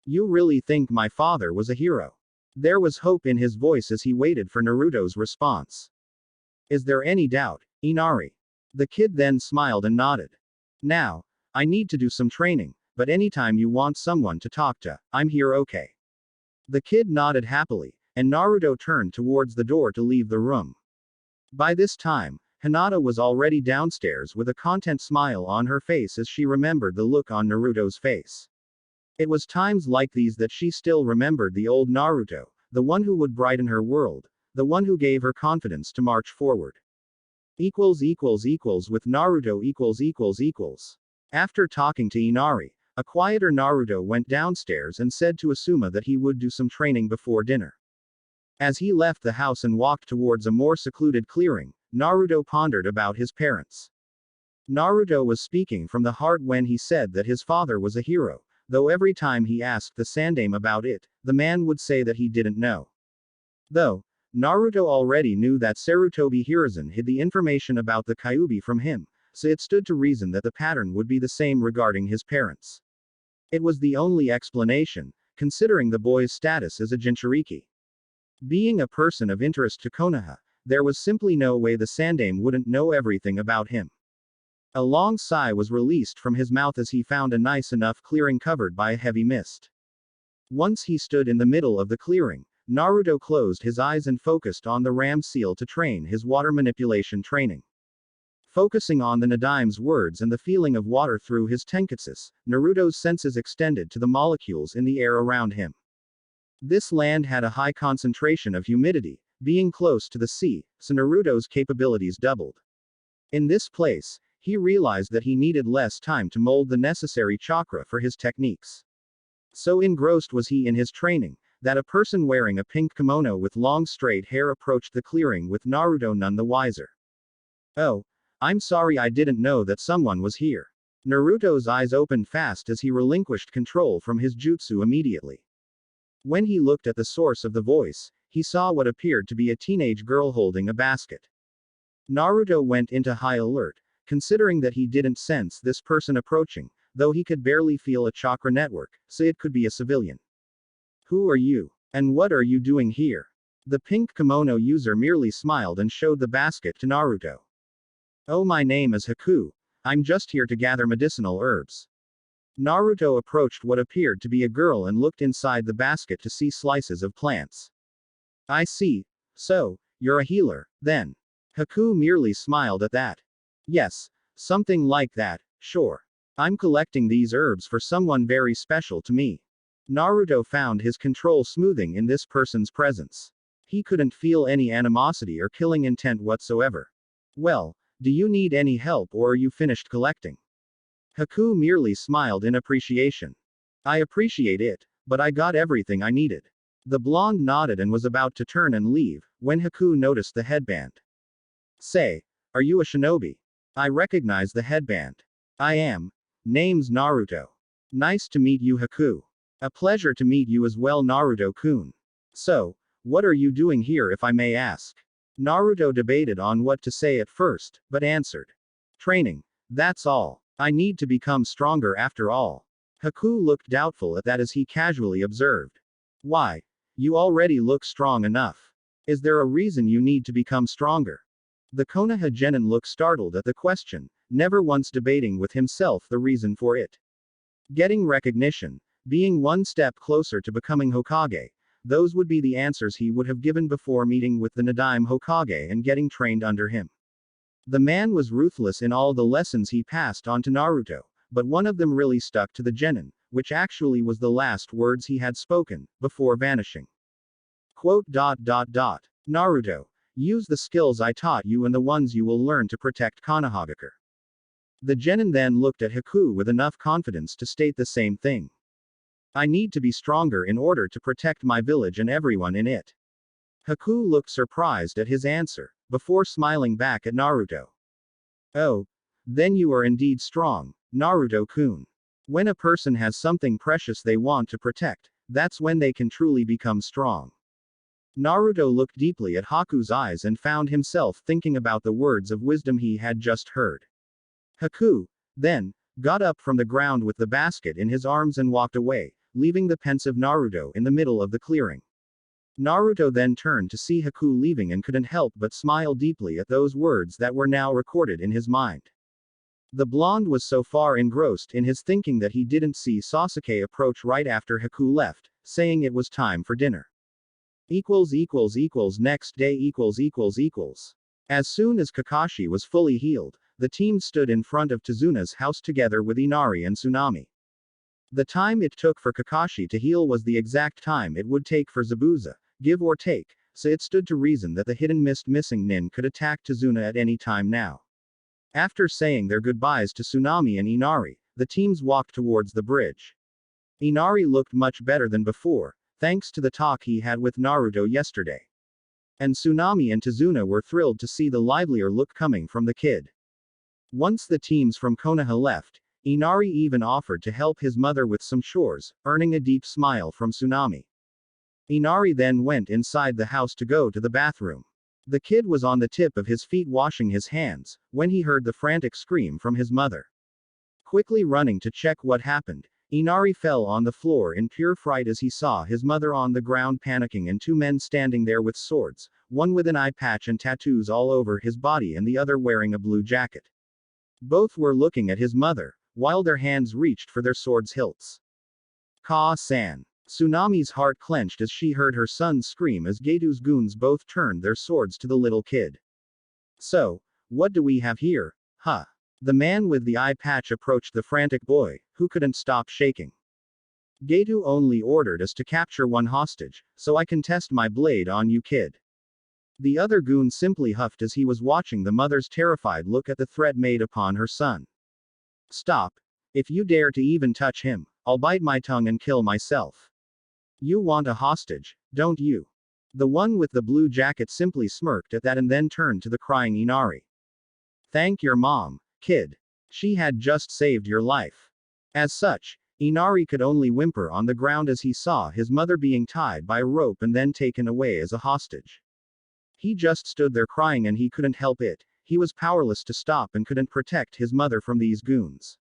You really think my father was a hero? There was hope in his voice as he waited for Naruto's response. Is there any doubt, Inari? The kid then smiled and nodded. Now, I need to do some training, but anytime you want someone to talk to, I'm here, okay? The kid nodded happily, and Naruto turned towards the door to leave the room. By this time, Hinata was already downstairs with a content smile on her face as she remembered the look on Naruto's face. It was times like these that she still remembered the old Naruto, the one who would brighten her world, the one who gave her confidence to march forward. With Naruto . After talking to Inari, a quieter Naruto went downstairs and said to Asuma that he would do some training before dinner. As he left the house and walked towards a more secluded clearing, Naruto pondered about his parents. Naruto was speaking from the heart when he said that his father was a hero, though every time he asked the Sandaime about it, the man would say that he didn't know. Though, Naruto already knew that Sarutobi Hiruzen hid the information about the Kyuubi from him, so it stood to reason that the pattern would be the same regarding his parents. It was the only explanation, considering the boy's status as a Jinchuriki. Being a person of interest to Konoha, there was simply no way the Sandaime wouldn't know everything about him. A long sigh was released from his mouth as he found a nice enough clearing covered by a heavy mist. Once he stood in the middle of the clearing, Naruto closed his eyes and focused on the ram seal to train his water manipulation training. Focusing on the Nadime's words and the feeling of water through his tenketsus, Naruto's senses extended to the molecules in the air around him. This land had a high concentration of humidity, being close to the sea, so Naruto's capabilities doubled. In this place, he realized that he needed less time to mold the necessary chakra for his techniques. So engrossed was he in his training, that a person wearing a pink kimono with long straight hair approached the clearing with Naruto none the wiser. "Oh, I'm sorry, I didn't know that someone was here." Naruto's eyes opened fast as he relinquished control from his jutsu immediately. When he looked at the source of the voice, he saw what appeared to be a teenage girl holding a basket. Naruto went into high alert, considering that he didn't sense this person approaching, though he could barely feel a chakra network, so it could be a civilian. "Who are you? And what are you doing here?" The pink kimono user merely smiled and showed the basket to Naruto. "Oh, my name is Haku. I'm just here to gather medicinal herbs." Naruto approached what appeared to be a girl and looked inside the basket to see slices of plants. "I see. So, you're a healer, then?" Haku merely smiled at that. "Yes, something like that, sure. I'm collecting these herbs for someone very special to me." Naruto found his control smoothing in this person's presence. He couldn't feel any animosity or killing intent whatsoever. "Well, do you need any help or are you finished collecting?" Haku merely smiled in appreciation. "I appreciate it, but I got everything I needed." The blonde nodded and was about to turn and leave, when Haku noticed the headband. "Say, are you a shinobi?" "I recognize the headband." "I am. Name's Naruto." "Nice to meet you, Haku." "A pleasure to meet you as well, Naruto-kun." "So, what are you doing here if I may ask?" Naruto debated on what to say at first, but answered. "Training. That's all. I need to become stronger after all." Haku looked doubtful at that as he casually observed. "Why? You already look strong enough. Is there a reason you need to become stronger?" The Konoha Genin looked startled at the question, never once debating with himself the reason for it. Getting recognition, being one step closer to becoming Hokage, those would be the answers he would have given before meeting with the Nadime Hokage and getting trained under him. The man was ruthless in all the lessons he passed on to Naruto, but one of them really stuck to the Genin, which actually was the last words he had spoken, before vanishing. "Naruto, use the skills I taught you and the ones you will learn to protect Konohagakure." The Genin then looked at Haku with enough confidence to state the same thing. "I need to be stronger in order to protect my village and everyone in it." Haku looked surprised at his answer, before smiling back at Naruto. "Oh, then you are indeed strong, Naruto-kun. When a person has something precious they want to protect, that's when they can truly become strong." Naruto looked deeply at Haku's eyes and found himself thinking about the words of wisdom he had just heard. Haku, then, got up from the ground with the basket in his arms and walked away, leaving the pensive Naruto in the middle of the clearing. Naruto then turned to see Haku leaving and couldn't help but smile deeply at those words that were now recorded in his mind. The blonde was so far engrossed in his thinking that he didn't see Sasuke approach right after Haku left, saying it was time for dinner. Next day. As soon as Kakashi was fully healed, the team stood in front of Tazuna's house together with Inari and Tsunami. The time it took for Kakashi to heal was the exact time it would take for Zabuza, give or take, so it stood to reason that the hidden missing nin could attack Tazuna at any time now. After saying their goodbyes to Tsunami and Inari, the teams walked towards the bridge. Inari looked much better than before, thanks to the talk he had with Naruto yesterday. And Tsunami and Tazuna were thrilled to see the livelier look coming from the kid. Once the teams from Konoha left, Inari even offered to help his mother with some chores, earning a deep smile from Tsunami. Inari then went inside the house to go to the bathroom. The kid was on the tip of his feet washing his hands, when he heard the frantic scream from his mother. Quickly running to check what happened, Inari fell on the floor in pure fright as he saw his mother on the ground panicking and two men standing there with swords, one with an eye patch and tattoos all over his body and the other wearing a blue jacket. Both were looking at his mother, while their hands reached for their swords' hilts. Ka-san. Tsunami's heart clenched as she heard her son scream as Getu's goons both turned their swords to the little kid. So, what do we have here, huh? The man with the eye patch approached the frantic boy, who couldn't stop shaking. Getu only ordered us to capture one hostage, so I can test my blade on you, kid. The other goon simply huffed as he was watching the mother's terrified look at the threat made upon her son. Stop. If you dare to even touch him, I'll bite my tongue and kill myself. You want a hostage, don't you? The one with the blue jacket simply smirked at that and then turned to the crying Inari. Thank your mom, kid. She had just saved your life. As such, Inari could only whimper on the ground as he saw his mother being tied by a rope and then taken away as a hostage. He just stood there crying and he couldn't help it. He was powerless to stop and couldn't protect his mother from these goons.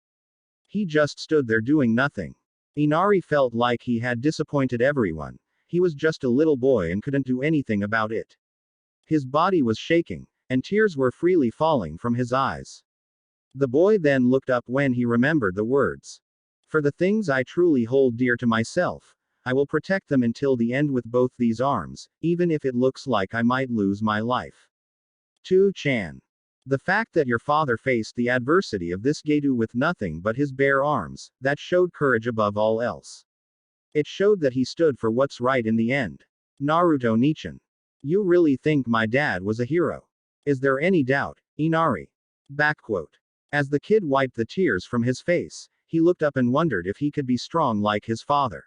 He just stood there doing nothing. Inari felt like he had disappointed everyone. He was just a little boy and couldn't do anything about it. His body was shaking, and tears were freely falling from his eyes. The boy then looked up when he remembered the words. For the things I truly hold dear to myself, I will protect them until the end with both these arms, even if it looks like I might lose my life. Tu-chan. The fact that your father faced the adversity of this Getu with nothing but his bare arms, that showed courage above all else. It showed that he stood for what's right in the end. Naruto-nichan. You really think my dad was a hero? Is there any doubt, Inari? Backquote. As the kid wiped the tears from his face, he looked up and wondered if he could be strong like his father.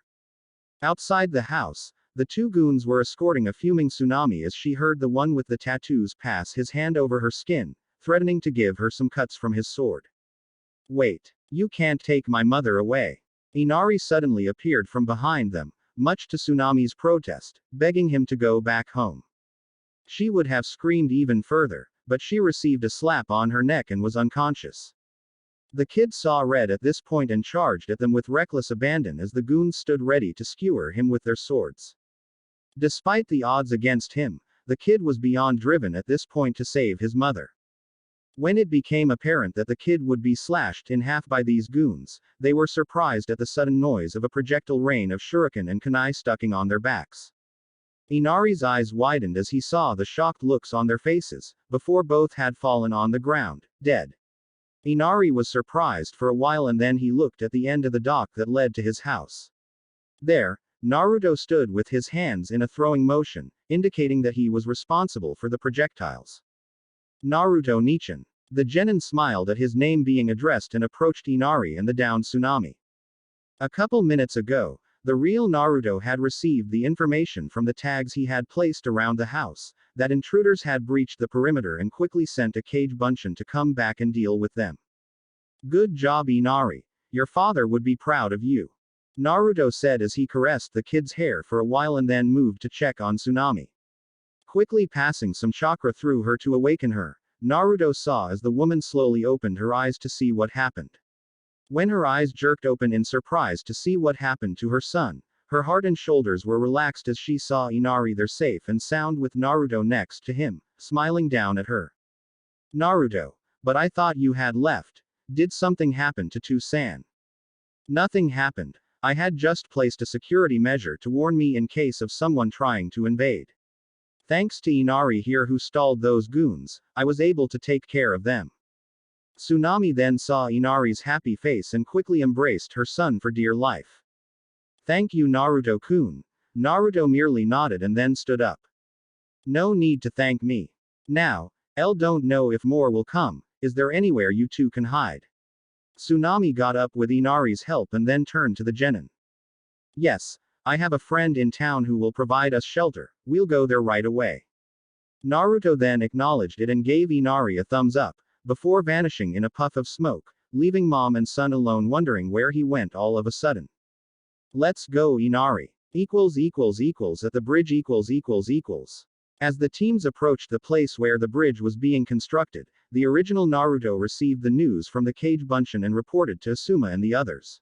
Outside the house, the two goons were escorting a fuming Tsunami as she heard the one with the tattoos pass his hand over her skin, threatening to give her some cuts from his sword. Wait. You can't take my mother away. Inari suddenly appeared from behind them, much to Tsunami's protest, begging him to go back home. She would have screamed even further, but she received a slap on her neck and was unconscious. The kid saw red at this point and charged at them with reckless abandon as the goons stood ready to skewer him with their swords. Despite the odds against him, the kid was beyond driven at this point to save his mother. When it became apparent that the kid would be slashed in half by these goons, they were surprised at the sudden noise of a projectile rain of shuriken and kunai stucking on their backs. Inari's eyes widened as he saw the shocked looks on their faces, before both had fallen on the ground, dead. Inari was surprised for a while and then he looked at the end of the dock that led to his house. There, Naruto stood with his hands in a throwing motion, indicating that he was responsible for the projectiles. Naruto-nichan. The genin smiled at his name being addressed and approached Inari and the downed Tsunami. A couple minutes ago, the real Naruto had received the information from the tags he had placed around the house, that intruders had breached the perimeter and quickly sent a cage bunshin to come back and deal with them. Good job, Inari. Your father would be proud of you. Naruto said as he caressed the kid's hair for a while and then moved to check on Tsunami. Quickly passing some chakra through her to awaken her, Naruto saw as the woman slowly opened her eyes to see what happened. When her eyes jerked open in surprise to see what happened to her son, her heart and shoulders were relaxed as she saw Inari there safe and sound with Naruto next to him, smiling down at her. Naruto, but I thought you had left. Did something happen to Tu-san? Nothing happened. I had just placed a security measure to warn me in case of someone trying to invade. Thanks to Inari here who stalled those goons, I was able to take care of them. Tsunami then saw Inari's happy face and quickly embraced her son for dear life. Thank you, Naruto-kun. Naruto merely nodded and then stood up. No need to thank me. Now, L don't know if more will come. Is there anywhere you two can hide? Tsunami got up with Inari's help and then turned to the genin. Yes, I have a friend in town who will provide us shelter. We'll go there right away. Naruto then acknowledged it and gave Inari a thumbs up, before vanishing in a puff of smoke, leaving mom and son alone wondering where he went all of a sudden. Let's go, Inari. At the bridge . As the teams approached the place where the bridge was being constructed, the original Naruto received the news from the cage bunshin and reported to Asuma and the others.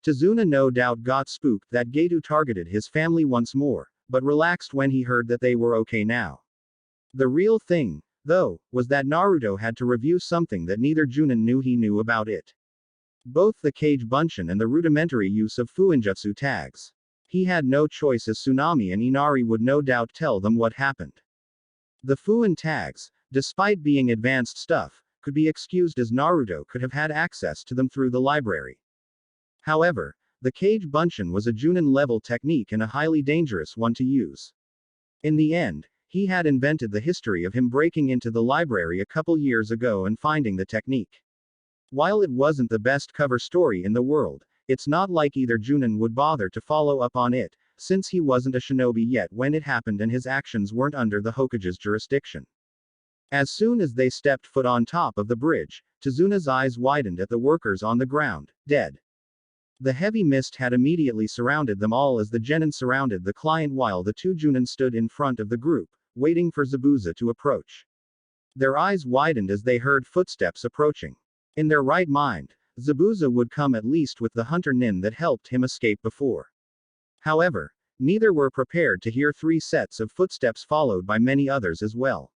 Tazuna no doubt got spooked that Getu targeted his family once more, but relaxed when he heard that they were okay now. The real thing though, was that Naruto had to review something that neither Jounin knew he knew about it. Both the Kage Bunshin and the rudimentary use of Fuinjutsu tags. He had no choice as Tsunami and Inari would no doubt tell them what happened. The Fuin tags, despite being advanced stuff, could be excused as Naruto could have had access to them through the library. However, the Kage Bunshin was a Jounin-level technique and a highly dangerous one to use. In the end, he had invented the history of him breaking into the library a couple years ago and finding the technique. While it wasn't the best cover story in the world, it's not like either Jounin would bother to follow up on it, since he wasn't a shinobi yet when it happened and his actions weren't under the Hokage's jurisdiction. As soon as they stepped foot on top of the bridge, Tazuna's eyes widened at the workers on the ground, dead. The heavy mist had immediately surrounded them all as the genin surrounded the client while the two Jounin stood in front of the group, waiting for Zabuza to approach. Their eyes widened as they heard footsteps approaching. In their right mind, Zabuza would come at least with the Hunter-nin that helped him escape before. However, neither were prepared to hear 3 sets of footsteps followed by many others as well.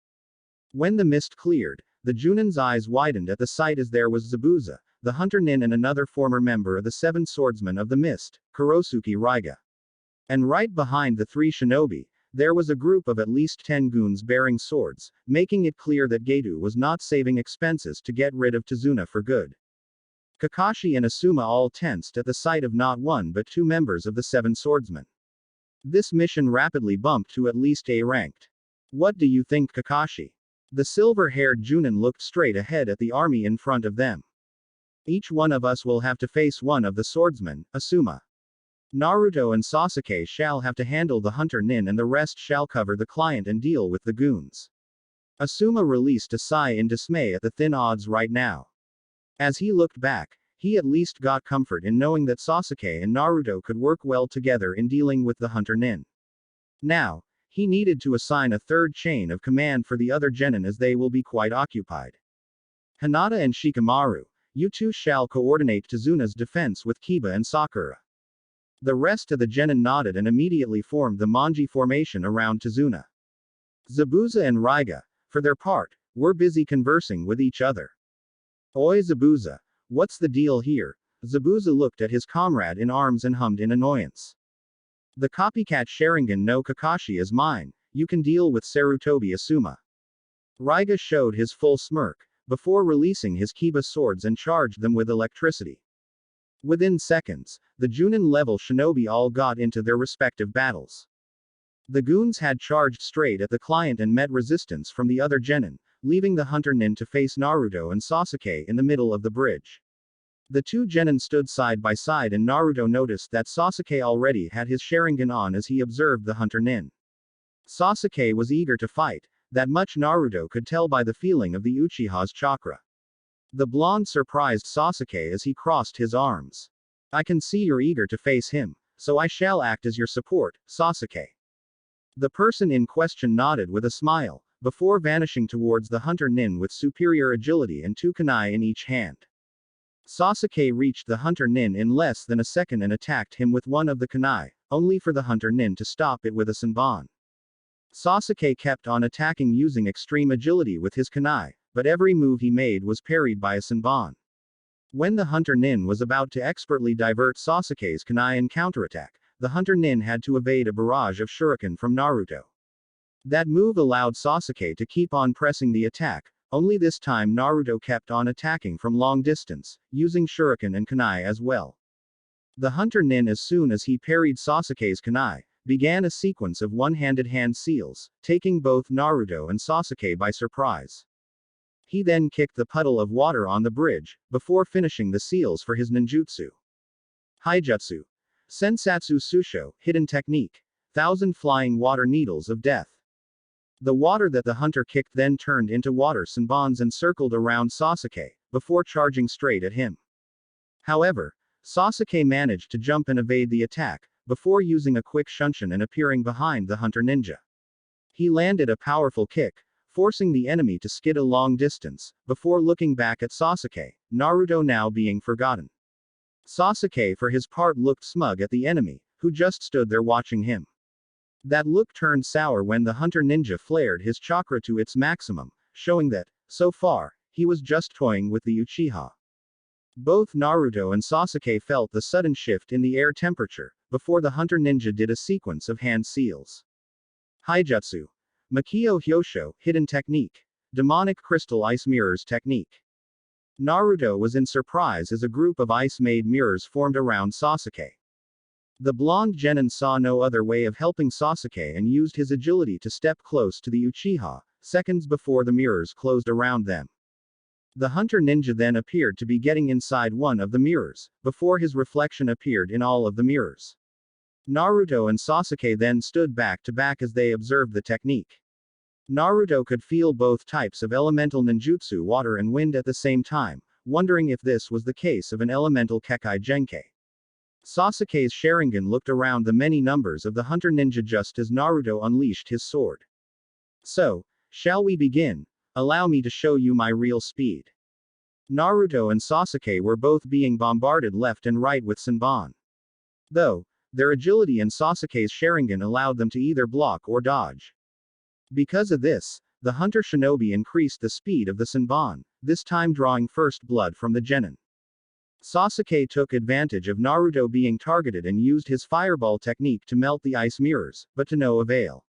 When the mist cleared, the Jounin's eyes widened at the sight as there was Zabuza, the Hunter-nin and another former member of the 7 Swordsmen of the Mist, Kurosuke Raiga. And right behind the 3 shinobi, there was a group of at least 10 goons bearing swords, making it clear that Gedo was not saving expenses to get rid of Tazuna for good. Kakashi and Asuma all tensed at the sight of not 1 but 2 members of the 7 Swordsmen. This mission rapidly bumped to at least A ranked. What do you think, Kakashi? The silver-haired Jounin looked straight ahead at the army in front of them. Each one of us will have to face one of the swordsmen, Asuma. Naruto and Sasuke shall have to handle the Hunter-nin and the rest shall cover the client and deal with the goons. Asuma released a sigh in dismay at the thin odds right now. As he looked back, he at least got comfort in knowing that Sasuke and Naruto could work well together in dealing with the Hunter-nin. Now, he needed to assign a 3rd chain of command for the other genin as they will be quite occupied. Hinata and Shikamaru, you two shall coordinate Tazuna's defense with Kiba and Sakura. The rest of the genin nodded and immediately formed the Manji formation around Tazuna. Zabuza and Raiga, for their part, were busy conversing with each other. Oi Zabuza, what's the deal here? Zabuza looked at his comrade in arms and hummed in annoyance. The copycat Sharingan no Kakashi is mine, you can deal with Sarutobi Asuma. Raiga showed his full smirk, before releasing his Kiba swords and charged them with electricity. Within seconds, the Jounin-level shinobi all got into their respective battles. The goons had charged straight at the client and met resistance from the other genin, leaving the Hunter-nin to face Naruto and Sasuke in the middle of the bridge. The 2 genin stood side by side and Naruto noticed that Sasuke already had his Sharingan on as he observed the Hunter-nin. Sasuke was eager to fight, that much Naruto could tell by the feeling of the Uchiha's chakra. The blonde surprised Sasuke as he crossed his arms. I can see you're eager to face him, so I shall act as your support, Sasuke. The person in question nodded with a smile, before vanishing towards the Hunter-nin with superior agility and 2 kunai in each hand. Sasuke reached the Hunter-nin in less than a second and attacked him with one of the kunai, only for the Hunter-nin to stop it with a senbon. Sasuke kept on attacking using extreme agility with his kunai, but every move he made was parried by a senbon. When the Hunter-nin was about to expertly divert Sasuke's kunai and counterattack, the Hunter-nin had to evade a barrage of shuriken from Naruto. That move allowed Sasuke to keep on pressing the attack, only this time Naruto kept on attacking from long distance, using shuriken and kunai as well. The Hunter-nin, as soon as he parried Sasuke's kunai, began a sequence of one-handed hand seals, taking both Naruto and Sasuke by surprise. He then kicked the puddle of water on the bridge, before finishing the seals for his ninjutsu. Haijutsu. Sensatsu Susho, hidden technique. 1,000 flying water needles of death. The water that the hunter kicked then turned into water senbons and circled around Sasuke, before charging straight at him. However, Sasuke managed to jump and evade the attack, before using a quick shunshin and appearing behind the hunter ninja. He landed a powerful kick, forcing the enemy to skid a long distance, before looking back at Sasuke, Naruto now being forgotten. Sasuke for his part looked smug at the enemy, who just stood there watching him. That look turned sour when the hunter ninja flared his chakra to its maximum, showing that, so far, he was just toying with the Uchiha. Both Naruto and Sasuke felt the sudden shift in the air temperature, before the Hunter Ninja did a sequence of hand seals. Haijutsu. Makio Hyosho, Hidden Technique. Demonic Crystal Ice Mirrors Technique. Naruto was in surprise as a group of ice-made mirrors formed around Sasuke. The blonde genin saw no other way of helping Sasuke and used his agility to step close to the Uchiha, seconds before the mirrors closed around them. The Hunter Ninja then appeared to be getting inside one of the mirrors, before his reflection appeared in all of the mirrors. Naruto and Sasuke then stood back to back as they observed the technique. Naruto could feel both types of elemental ninjutsu, water and wind, at the same time, wondering if this was the case of an elemental Kekkei Genkai. Sasuke's Sharingan looked around the many numbers of the Hunter Ninja just as Naruto unleashed his sword. So, shall we begin? Allow me to show you my real speed. Naruto and Sasuke were both being bombarded left and right with Senbon. Though, their agility and Sasuke's Sharingan allowed them to either block or dodge. Because of this, the Hunter Shinobi increased the speed of the Senbon, this time drawing first blood from the genin. Sasuke took advantage of Naruto being targeted and used his fireball technique to melt the ice mirrors, but to no avail.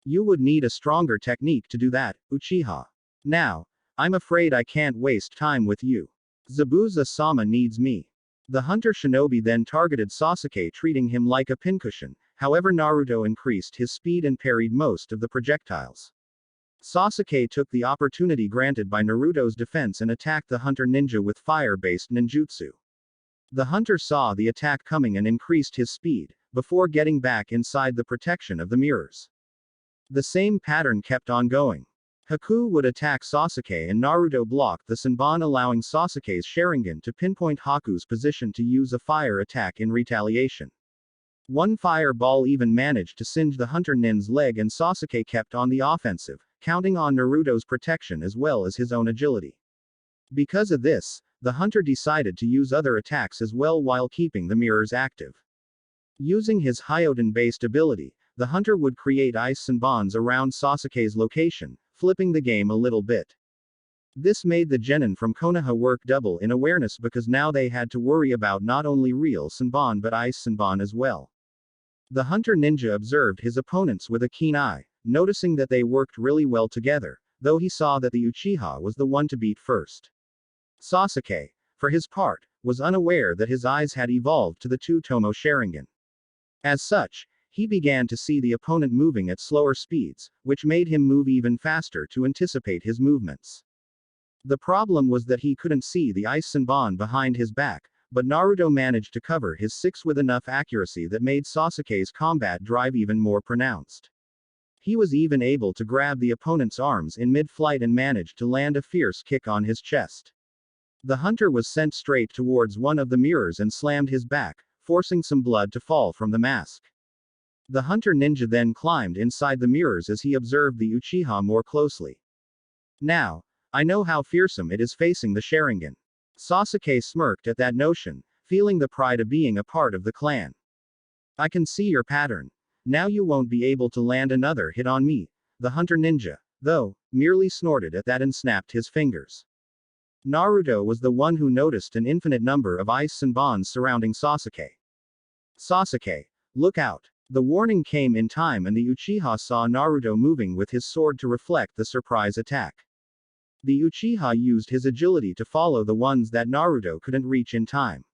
You would need a stronger technique to do that, Uchiha. Now, I'm afraid I can't waste time with you. Zabuza-sama needs me. The Hunter Shinobi then targeted Sasuke, treating him like a pincushion. However, Naruto increased his speed and parried most of the projectiles. Sasuke took the opportunity granted by Naruto's defense and attacked the Hunter Ninja with fire-based ninjutsu. The Hunter saw the attack coming and increased his speed, before getting back inside the protection of the mirrors. The same pattern kept on going. Haku would attack Sasuke and Naruto blocked the Senbon, allowing Sasuke's Sharingan to pinpoint Haku's position to use a fire attack in retaliation. One fireball even managed to singe the Hunter Nin's leg, and Sasuke kept on the offensive, counting on Naruto's protection as well as his own agility. Because of this, the Hunter decided to use other attacks as well while keeping the mirrors active. Using his Hyoden-based ability, the Hunter would create ice Senbons around Sasuke's location, flipping the game a little bit. This made the genin from Konoha work double in awareness, because now they had to worry about not only real Senbon but ice Senbon as well. The Hunter Ninja observed his opponents with a keen eye, noticing that they worked really well together, though he saw that the Uchiha was the one to beat first. Sasuke, for his part, was unaware that his eyes had evolved to the two-tomo Sharingan. As such, he began to see the opponent moving at slower speeds, which made him move even faster to anticipate his movements. The problem was that he couldn't see the ice Senbon behind his back, but Naruto managed to cover his six with enough accuracy that made Sasuke's combat drive even more pronounced. He was even able to grab the opponent's arms in mid-flight and managed to land a fierce kick on his chest. The Hunter was sent straight towards one of the mirrors and slammed his back, forcing some blood to fall from the mask. The Hunter Ninja then climbed inside the mirrors as he observed the Uchiha more closely. Now, I know how fearsome it is facing the Sharingan. Sasuke smirked at that notion, feeling the pride of being a part of the clan. I can see your pattern. Now you won't be able to land another hit on me. The Hunter Ninja, though, merely snorted at that and snapped his fingers. Naruto was the one who noticed an infinite number of ice Senbons surrounding Sasuke. Sasuke, look out. The warning came in time and the Uchiha saw Naruto moving with his sword to reflect the surprise attack. The Uchiha used his agility to follow the ones that Naruto couldn't reach in time.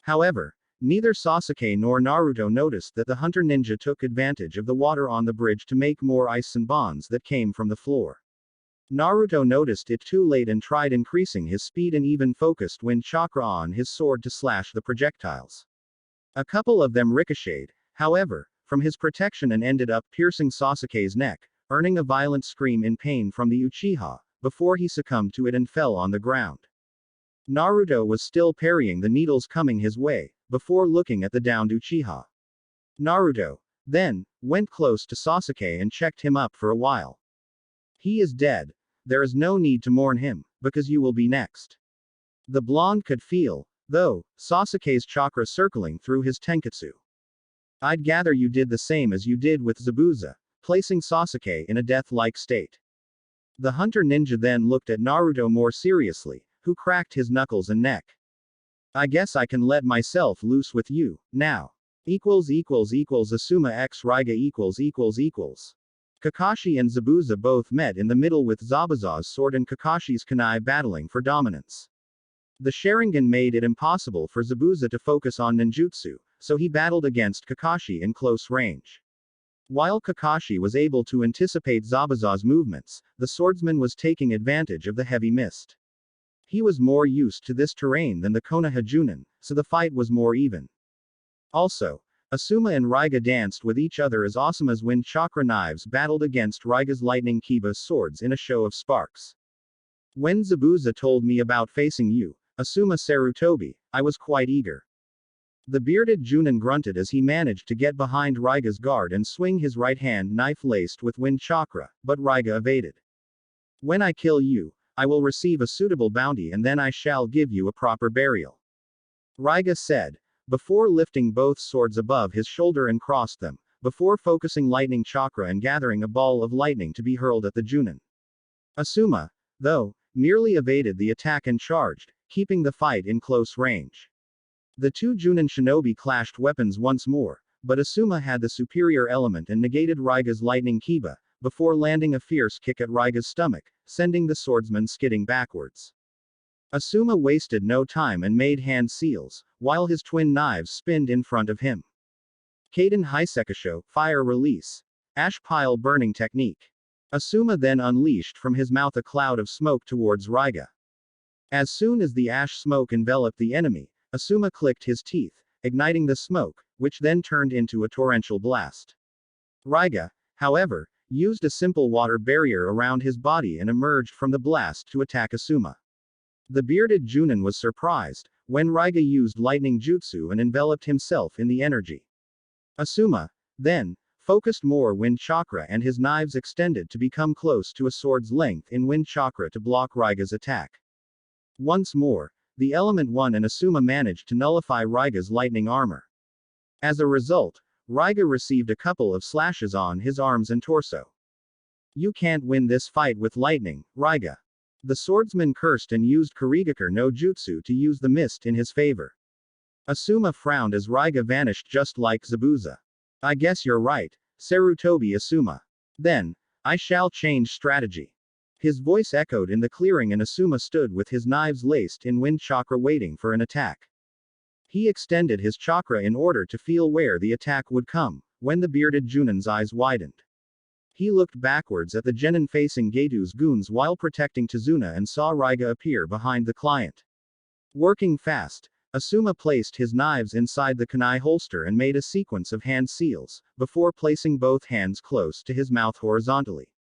However, neither Sasuke nor Naruto noticed that the Hunter Ninja took advantage of the water on the bridge to make more ice Senbons that came from the floor. Naruto noticed it too late and tried increasing his speed and even focused wind chakra on his sword to slash the projectiles. A couple of them ricocheted, however, from his protection and ended up piercing Sasuke's neck, earning a violent scream in pain from the Uchiha, before he succumbed to it and fell on the ground. Naruto was still parrying the needles coming his way, before looking at the downed Uchiha. Naruto, then, went close to Sasuke and checked him up for a while. He is dead. There is no need to mourn him, because you will be next. The blonde could feel, though, Sasuke's chakra circling through his tenketsu. I'd gather you did the same as you did with Zabuza, placing Sasuke in a death-like state. The hunter ninja then looked at Naruto more seriously, who cracked his knuckles and neck. I guess I can let myself loose with you, now. Asuma x Raiga . Kakashi and Zabuza both met in the middle with Zabuza's sword and Kakashi's kunai battling for dominance. The Sharingan made it impossible for Zabuza to focus on ninjutsu, so he battled against Kakashi in close range. While Kakashi was able to anticipate Zabuza's movements, the swordsman was taking advantage of the heavy mist. He was more used to this terrain than the Konoha Jounin, so the fight was more even. Also, Asuma and Raiga danced with each other as Asuma's wind chakra knives battled against Raiga's lightning kiba swords in a show of sparks. When Zabuza told me about facing you, Asuma Sarutobi, I was quite eager. The bearded Jounin grunted as he managed to get behind Raiga's guard and swing his right hand knife laced with wind chakra, but Raiga evaded. When I kill you, I will receive a suitable bounty and then I shall give you a proper burial. Raiga said, before lifting both swords above his shoulder and crossed them, before focusing lightning chakra and gathering a ball of lightning to be hurled at the Jounin. Asuma, though, merely evaded the attack and charged, keeping the fight in close range. The two Jounin shinobi clashed weapons once more, but Asuma had the superior element and negated Raiga's lightning kiba, before landing a fierce kick at Raiga's stomach, sending the swordsman skidding backwards. Asuma wasted no time and made hand seals, while his twin knives spinned in front of him. Kaden Hisekisho, fire release. Ash pile burning technique. Asuma then unleashed from his mouth a cloud of smoke towards Raiga. As soon as the ash smoke enveloped the enemy, Asuma clicked his teeth, igniting the smoke, which then turned into a torrential blast. Raiga, however, used a simple water barrier around his body and emerged from the blast to attack Asuma. The bearded Jounin was surprised when Raiga used lightning jutsu and enveloped himself in the energy. Asuma, then, focused more wind chakra and his knives extended to become close to a sword's length in wind chakra to block Raiga's attack. Once more, the element 1 and Asuma managed to nullify Raiga's lightning armor. As a result, Raiga received a couple of slashes on his arms and torso. You can't win this fight with lightning, Raiga. The swordsman cursed and used Kurigakure no Jutsu to use the mist in his favor. Asuma frowned as Raiga vanished just like Zabuza. I guess you're right, Sarutobi Asuma. Then, I shall change strategy. His voice echoed in the clearing and Asuma stood with his knives laced in wind chakra waiting for an attack. He extended his chakra in order to feel where the attack would come, when the bearded Jounin's eyes widened. He looked backwards at the genin facing Getu's goons while protecting Tazuna and saw Raiga appear behind the client. Working fast, Asuma placed his knives inside the kunai holster and made a sequence of hand seals, before placing both hands close to his mouth horizontally.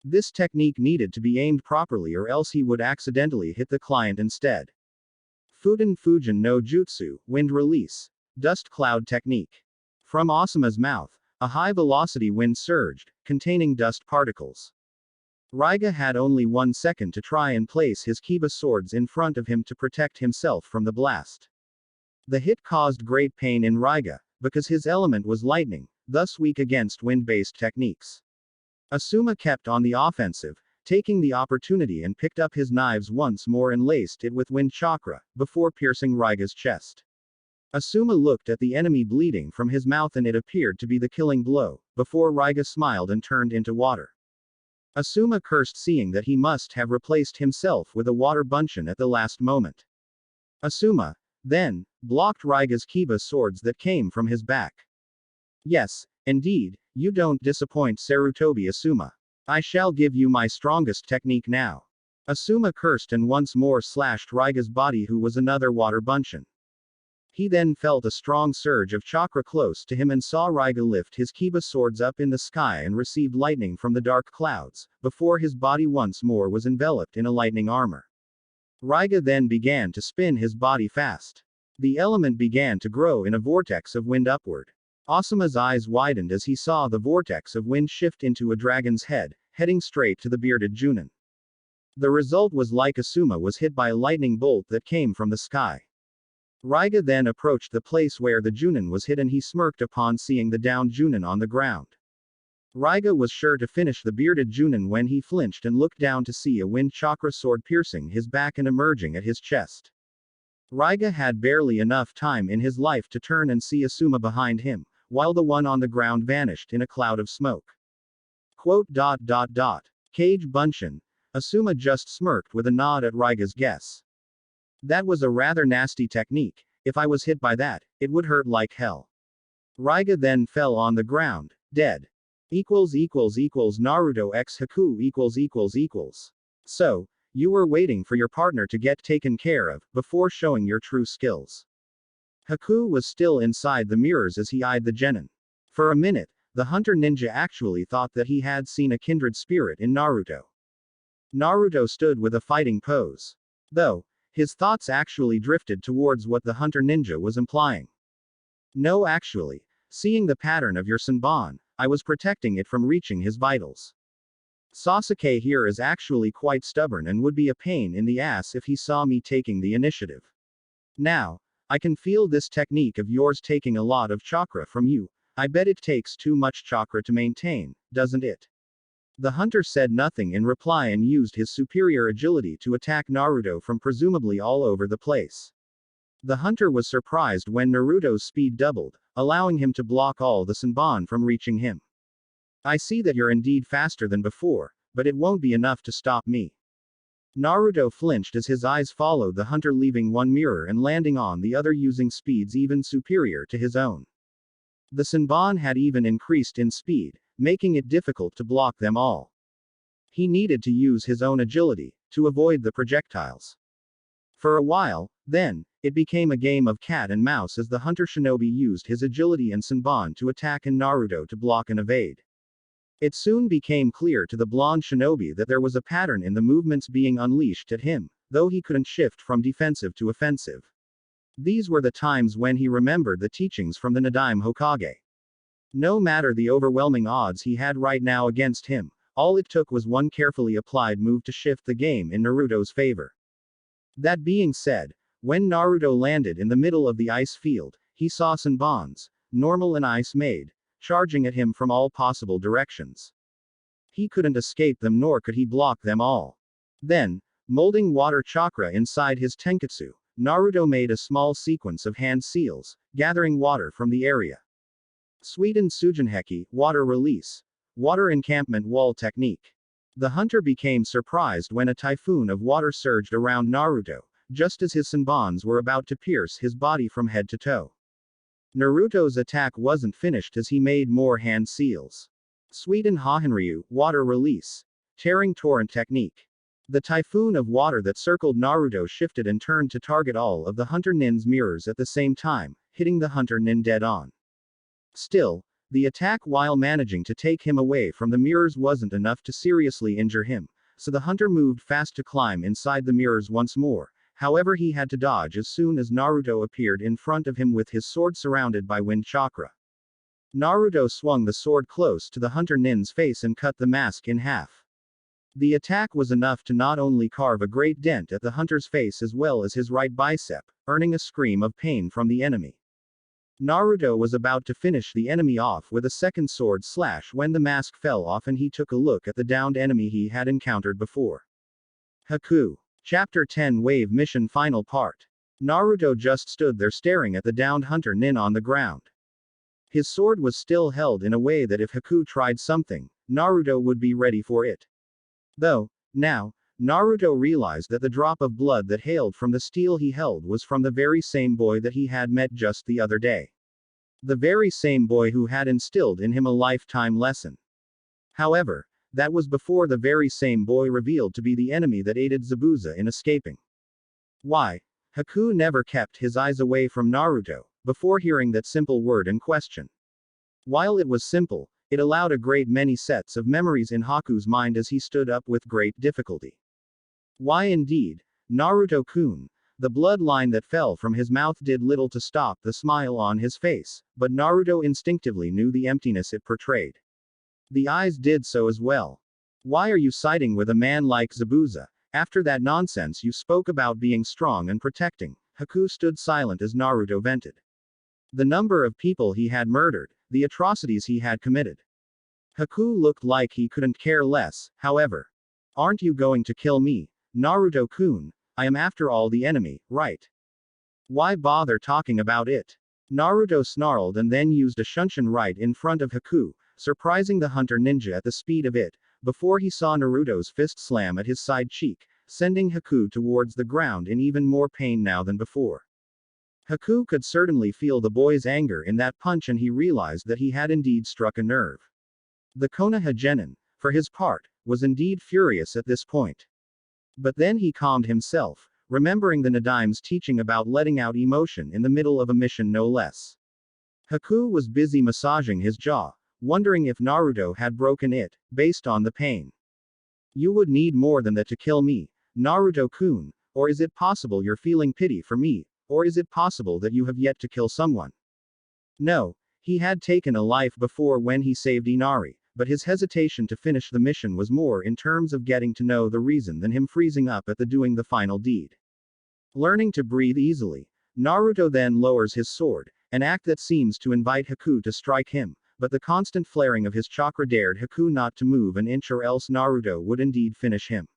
This technique needed to be aimed properly or else he would accidentally hit the client instead. Fuden Fujin no Jutsu, wind release. Dust cloud technique. From Asuma's mouth, a high-velocity wind surged, containing dust particles. Raiga had only 1 second to try and place his kiba swords in front of him to protect himself from the blast. The hit caused great pain in Raiga, because his element was lightning, thus weak against wind-based techniques. Asuma kept on the offensive, taking the opportunity and picked up his knives once more and laced it with wind chakra, before piercing Raiga's chest. Asuma looked at the enemy bleeding from his mouth and it appeared to be the killing blow, before Raiga smiled and turned into water. Asuma cursed seeing that he must have replaced himself with a water buncheon at the last moment. Asuma, then, blocked Raiga's kiba swords that came from his back. Yes, indeed, you don't disappoint Sarutobi Asuma. I shall give you my strongest technique now. Asuma cursed and once more slashed Raiga's body who was another water buncheon. He then felt a strong surge of chakra close to him and saw Raiga lift his kiba swords up in the sky and received lightning from the dark clouds, before his body once more was enveloped in a lightning armor. Raiga then began to spin his body fast. The element began to grow in a vortex of wind upward. Asuma's eyes widened as he saw the vortex of wind shift into a dragon's head, heading straight to the bearded Jounin. The result was like Asuma was hit by a lightning bolt that came from the sky. Raiga then approached the place where the Jounin was hit and he smirked upon seeing the downed Jounin on the ground. Raiga was sure to finish the bearded Jounin when he flinched and looked down to see a wind chakra sword piercing his back and emerging at his chest. Raiga had barely enough time in his life to turn and see Asuma behind him, while the one on the ground vanished in a cloud of smoke. Quote. Cage Bunshin. Asuma just smirked with a nod at Raiga's guess. That was a rather nasty technique. If I was hit by that, it would hurt like hell. Raiga then fell on the ground, dead. Naruto x Haku . So, you were waiting for your partner to get taken care of, before showing your true skills. Haku was still inside the mirrors as he eyed the genin. For a minute, the hunter ninja actually thought that he had seen a kindred spirit in Naruto. Naruto stood with a fighting pose. Though, his thoughts actually drifted towards what the hunter ninja was implying. No, actually, seeing the pattern of your Senbon, I was protecting it from reaching his vitals. Sasuke here is actually quite stubborn and would be a pain in the ass if he saw me taking the initiative. Now, I can feel this technique of yours taking a lot of chakra from you. I bet it takes too much chakra to maintain, doesn't it? The hunter said nothing in reply and used his superior agility to attack Naruto from presumably all over the place. The hunter was surprised when Naruto's speed doubled, allowing him to block all the Senbon from reaching him. I see that you're indeed faster than before, but it won't be enough to stop me. Naruto flinched as his eyes followed the hunter leaving one mirror and landing on the other using speeds even superior to his own. The Senbon had even increased in speed, making it difficult to block them all. He needed to use his own agility, to avoid the projectiles. For a while, then, it became a game of cat and mouse as the hunter shinobi used his agility and Senbon to attack and Naruto to block and evade. It soon became clear to the blonde shinobi that there was a pattern in the movements being unleashed at him, though he couldn't shift from defensive to offensive. These were the times when he remembered the teachings from the Nadaime Hokage. No matter the overwhelming odds he had right now against him, all it took was one carefully applied move to shift the game in Naruto's favor. That being said, when Naruto landed in the middle of the ice field, he saw Senbons, normal and ice-made, charging at him from all possible directions. He couldn't escape them nor could he block them all. Then, molding water chakra inside his tenketsu, Naruto made a small sequence of hand seals, gathering water from the area. Suiten Sujinheki, water release. Water encampment wall technique. The hunter became surprised when a typhoon of water surged around Naruto, just as his Senbons were about to pierce his body from head to toe. Naruto's attack wasn't finished as he made more hand seals. Suiten Hahenryu, water release. Tearing torrent technique. The typhoon of water that circled Naruto shifted and turned to target all of the Hunter-nin's mirrors at the same time, hitting the Hunter-nin dead on. Still, the attack while managing to take him away from the mirrors wasn't enough to seriously injure him, so the hunter moved fast to climb inside the mirrors once more. However, he had to dodge as soon as Naruto appeared in front of him with his sword surrounded by wind chakra. Naruto swung the sword close to the Hunter-nin's face and cut the mask in half. The attack was enough to not only carve a great dent at the hunter's face as well as his right bicep, earning a scream of pain from the enemy. Naruto was about to finish the enemy off with a second sword slash when the mask fell off and he took a look at the downed enemy he had encountered before. Haku. Chapter 10 Wave Mission Final Part. Naruto just stood there staring at the downed Hunter-nin on the ground. His sword was still held in a way that if Haku tried something, Naruto would be ready for it. Though, now, Naruto realized that the drop of blood that hailed from the steel he held was from the very same boy that he had met just the other day. The very same boy who had instilled in him a lifetime lesson. However, that was before the very same boy revealed to be the enemy that aided Zabuza in escaping. Why? Haku never kept his eyes away from Naruto, before hearing that simple word in question. While it was simple, it allowed a great many sets of memories in Haku's mind as he stood up with great difficulty. Why indeed, Naruto-kun, the bloodline that fell from his mouth did little to stop the smile on his face, but Naruto instinctively knew the emptiness it portrayed. The eyes did so as well. Why are you siding with a man like Zabuza? After that nonsense you spoke about being strong and protecting, Haku stood silent as Naruto vented. The number of people he had murdered, the atrocities he had committed. Haku looked like he couldn't care less, however. Aren't you going to kill me, Naruto-kun? I am after all the enemy, right? Why bother talking about it? Naruto snarled and then used a shunshin right in front of Haku, surprising the hunter ninja at the speed of it, before he saw Naruto's fist slam at his side cheek, sending Haku towards the ground in even more pain now than before. Haku could certainly feel the boy's anger in that punch and he realized that he had indeed struck a nerve. The Konoha Genin, for his part, was indeed furious at this point. But then he calmed himself, remembering the Nadime's teaching about letting out emotion in the middle of a mission no less. Haku was busy massaging his jaw, wondering if Naruto had broken it, based on the pain. You would need more than that to kill me, Naruto-kun, or is it possible you're feeling pity for me, or is it possible that you have yet to kill someone? No, he had taken a life before when he saved Inari, but his hesitation to finish the mission was more in terms of getting to know the reason than him freezing up at the doing the final deed. Learning to breathe easily, Naruto then lowers his sword, an act that seems to invite Haku to strike him, but the constant flaring of his chakra dared Haku not to move an inch or else Naruto would indeed finish him.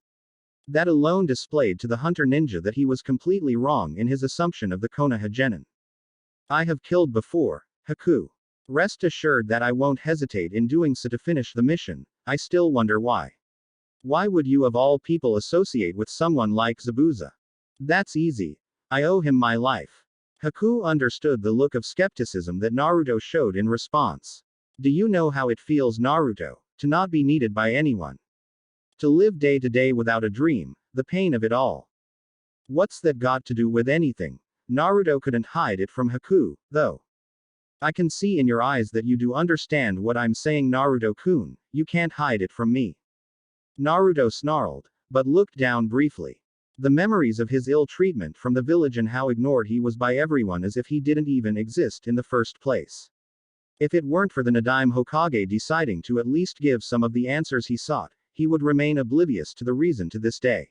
That alone displayed to the hunter ninja that he was completely wrong in his assumption of the Konoha Genin. I have killed before, Haku. Rest assured that I won't hesitate in doing so to finish the mission. I still wonder why. Why would you of all people associate with someone like Zabuza? That's easy. I owe him my life. Haku understood the look of skepticism that Naruto showed in response. Do you know how it feels, Naruto, to not be needed by anyone? To live day to day without a dream, the pain of it all. What's that got to do with anything? Naruto couldn't hide it from Haku, though. I can see in your eyes that you do understand what I'm saying, Naruto-kun, you can't hide it from me. Naruto snarled, but looked down briefly. The memories of his ill treatment from the village and how ignored he was by everyone as if he didn't even exist in the first place. If it weren't for the Nadime Hokage deciding to at least give some of the answers he sought, he would remain oblivious to the reason to this day.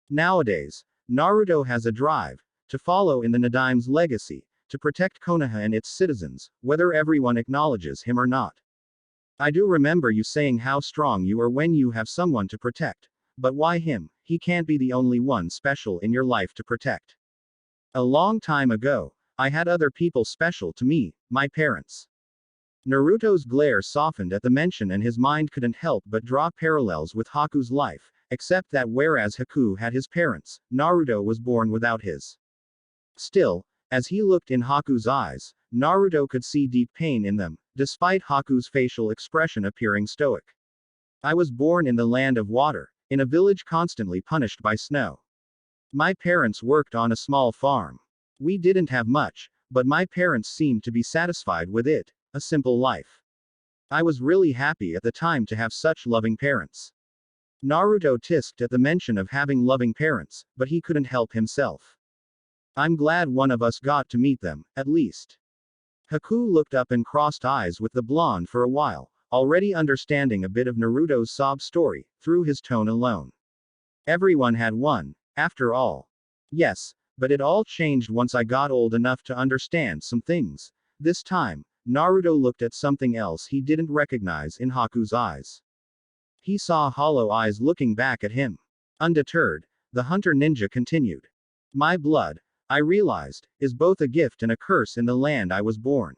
Nowadays, Naruto has a drive to follow in the Nadime's legacy, to protect Konoha and its citizens, whether everyone acknowledges him or not. I do remember you saying how strong you are when you have someone to protect. But why him? He can't be the only one special in your life to protect. A long time ago, I had other people special to me, my parents. Naruto's glare softened at the mention and his mind couldn't help but draw parallels with Haku's life, except that whereas Haku had his parents, Naruto was born without his. Still, as he looked in Haku's eyes, Naruto could see deep pain in them, despite Haku's facial expression appearing stoic. I was born in the land of water, in a village constantly punished by snow. My parents worked on a small farm. We didn't have much, but my parents seemed to be satisfied with it, a simple life. I was really happy at the time to have such loving parents. Naruto tisked at the mention of having loving parents, but he couldn't help himself. I'm glad one of us got to meet them, at least. Haku looked up and crossed eyes with the blonde for a while, already understanding a bit of Naruto's sob story, through his tone alone. Everyone had one, after all. Yes, but it all changed once I got old enough to understand some things. This time, Naruto looked at something else he didn't recognize in Haku's eyes. He saw hollow eyes looking back at him. Undeterred, the hunter ninja continued. My blood, I realized, is both a gift and a curse in the land I was born.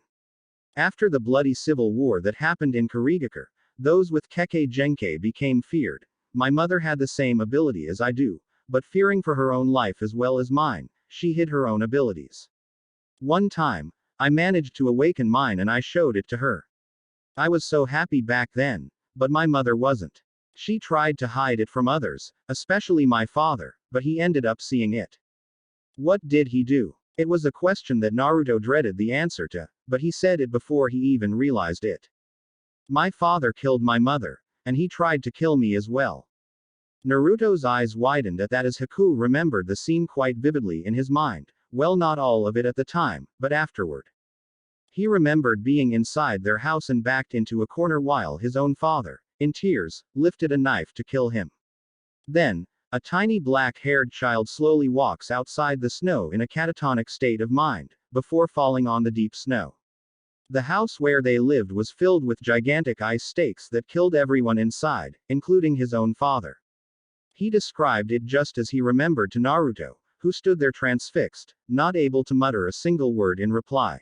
After the bloody civil war that happened in Karigakure, those with Kekkei Genkai became feared. My mother had the same ability as I do, but fearing for her own life as well as mine, she hid her own abilities. One time, I managed to awaken mine and I showed it to her. I was so happy back then, but my mother wasn't. She tried to hide it from others, especially my father, but he ended up seeing it. What did he do? It was a question that Naruto dreaded the answer to, but he said it before he even realized it. My father killed my mother, and he tried to kill me as well. Naruto's eyes widened at that as Haku remembered the scene quite vividly in his mind, well, not all of it at the time, but afterward. He remembered being inside their house and backed into a corner while his own father, in tears, lifted a knife to kill him. Then, a tiny black-haired child slowly walks outside the snow in a catatonic state of mind, before falling on the deep snow. The house where they lived was filled with gigantic ice stakes that killed everyone inside, including his own father. He described it just as he remembered to Naruto, who stood there transfixed, not able to mutter a single word in reply.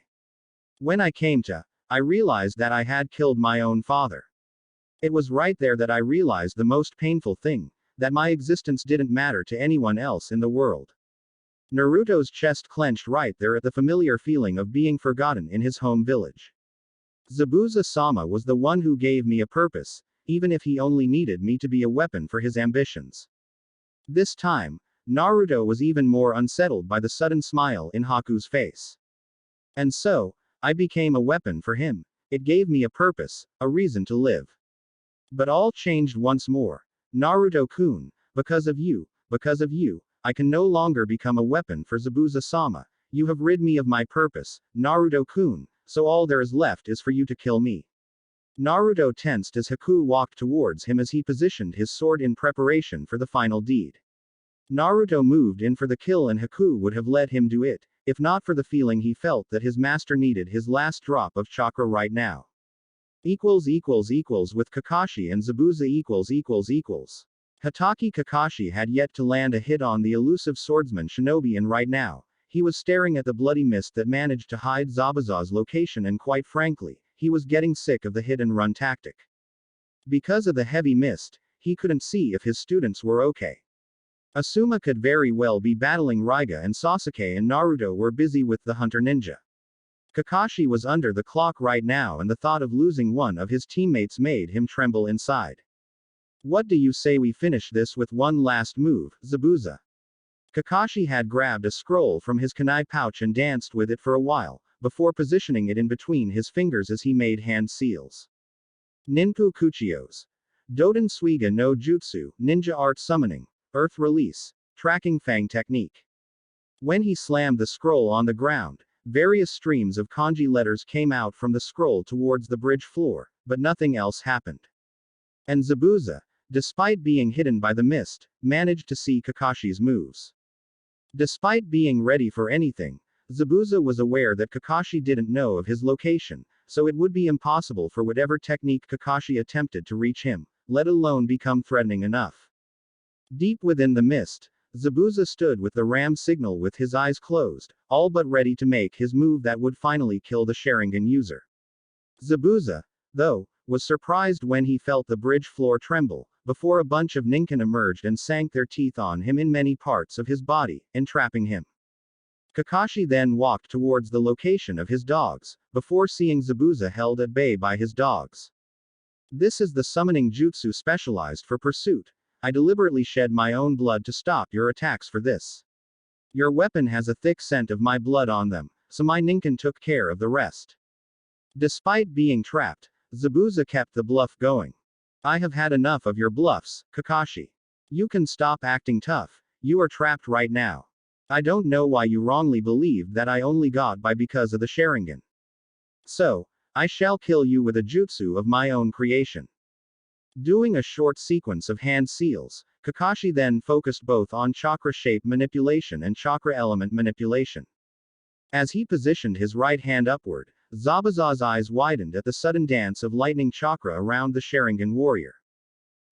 When I came to, I realized that I had killed my own father. It was right there that I realized the most painful thing, that my existence didn't matter to anyone else in the world. Naruto's chest clenched right there at the familiar feeling of being forgotten in his home village. Zabuza-sama was the one who gave me a purpose, even if he only needed me to be a weapon for his ambitions. This time, Naruto was even more unsettled by the sudden smile in Haku's face. And so, I became a weapon for him. It gave me a purpose, a reason to live. But all changed once more. Naruto-kun, because of you, I can no longer become a weapon for Zabuza-sama. You have rid me of my purpose, Naruto-kun, so all there is left is for you to kill me. Naruto tensed as Haku walked towards him as he positioned his sword in preparation for the final deed. Naruto moved in for the kill and Haku would have let him do it, if not for the feeling he felt that his master needed his last drop of chakra right now. With Kakashi and Zabuza . Hatake Kakashi had yet to land a hit on the elusive swordsman shinobi and right now, he was staring at the bloody mist that managed to hide Zabuza's location and quite frankly, he was getting sick of the hit and run tactic. Because of the heavy mist, he couldn't see if his students were okay. Asuma could very well be battling Raiga and Sasuke and Naruto were busy with the Hunter Ninja. Kakashi was under the clock right now and the thought of losing one of his teammates made him tremble inside. What do you say we finish this with one last move, Zabuza? Kakashi had grabbed a scroll from his kunai pouch and danced with it for a while, before positioning it in between his fingers as he made hand seals. Ninpu Kuchios. Doden Suiga no Jutsu, Ninja Art Summoning, Earth Release, Tracking Fang Technique. When he slammed the scroll on the ground, various streams of kanji letters came out from the scroll towards the bridge floor, but nothing else happened. And Zabuza, despite being hidden by the mist, managed to see Kakashi's moves. Despite being ready for anything, Zabuza was aware that Kakashi didn't know of his location, so it would be impossible for whatever technique Kakashi attempted to reach him, let alone become threatening enough. Deep within the mist, Zabuza stood with the ram signal with his eyes closed, all but ready to make his move that would finally kill the Sharingan user. Zabuza, though, was surprised when he felt the bridge floor tremble, before a bunch of ninkin emerged and sank their teeth on him in many parts of his body, entrapping him. Kakashi then walked towards the location of his dogs, before seeing Zabuza held at bay by his dogs. This is the summoning jutsu specialized for pursuit. I deliberately shed my own blood to stop your attacks for this. Your weapon has a thick scent of my blood on them, so my ninkin took care of the rest. Despite being trapped, Zabuza kept the bluff going. I have had enough of your bluffs, Kakashi. You can stop acting tough, you are trapped right now. I don't know why you wrongly believed that I only got by because of the Sharingan. So, I shall kill you with a jutsu of my own creation. Doing a short sequence of hand seals, Kakashi then focused both on chakra shape manipulation and chakra element manipulation. As he positioned his right hand upward, Zabuza's eyes widened at the sudden dance of lightning chakra around the Sharingan warrior.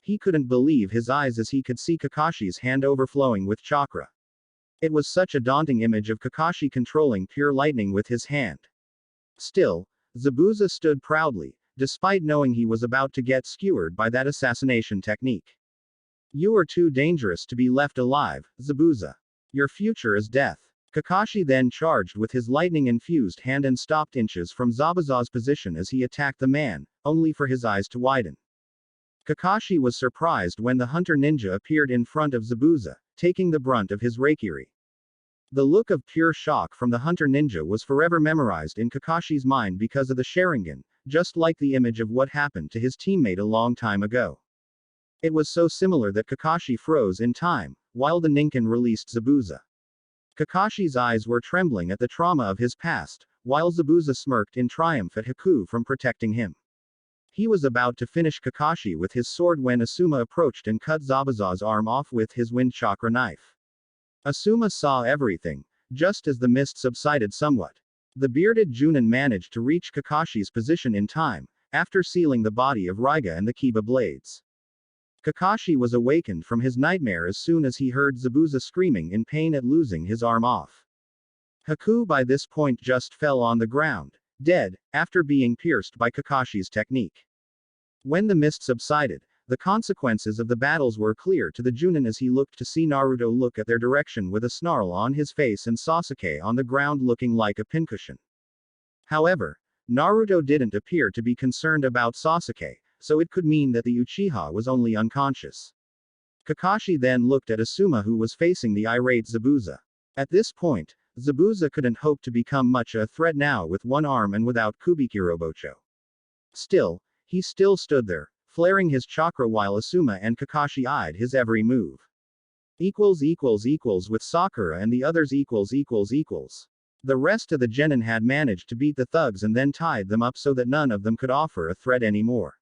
He couldn't believe his eyes as he could see Kakashi's hand overflowing with chakra. It was such a daunting image of Kakashi controlling pure lightning with his hand. Still, Zabuza stood proudly, despite knowing he was about to get skewered by that assassination technique. You are too dangerous to be left alive, Zabuza. Your future is death. Kakashi then charged with his lightning-infused hand and stopped inches from Zabuza's position as he attacked the man, only for his eyes to widen. Kakashi was surprised when the Hunter Ninja appeared in front of Zabuza, taking the brunt of his Raikiri. The look of pure shock from the Hunter Ninja was forever memorized in Kakashi's mind because of the Sharingan, just like the image of what happened to his teammate a long time ago. It was so similar that Kakashi froze in time, while the Ninkin released Zabuza. Kakashi's eyes were trembling at the trauma of his past, while Zabuza smirked in triumph at Haku from protecting him. He was about to finish Kakashi with his sword when Asuma approached and cut Zabuza's arm off with his wind chakra knife. Asuma saw everything, just as the mist subsided somewhat. The bearded Jounin managed to reach Kakashi's position in time, after sealing the body of Raiga and the Kiba blades. Kakashi was awakened from his nightmare as soon as he heard Zabuza screaming in pain at losing his arm off. Haku by this point just fell on the ground, dead, after being pierced by Kakashi's technique. When the mist subsided, the consequences of the battles were clear to the Jounin as he looked to see Naruto look at their direction with a snarl on his face and Sasuke on the ground looking like a pincushion. However, Naruto didn't appear to be concerned about Sasuke, so it could mean that the Uchiha was only unconscious. Kakashi then looked at Asuma who was facing the irate Zabuza. At this point, Zabuza couldn't hope to become much a threat now with one arm and without Kubikirobocho. Still, he still stood there, flaring his chakra while Asuma and Kakashi eyed his every move. With Sakura and the others . The rest of the genin had managed to beat the thugs and then tied them up so that none of them could offer a threat anymore.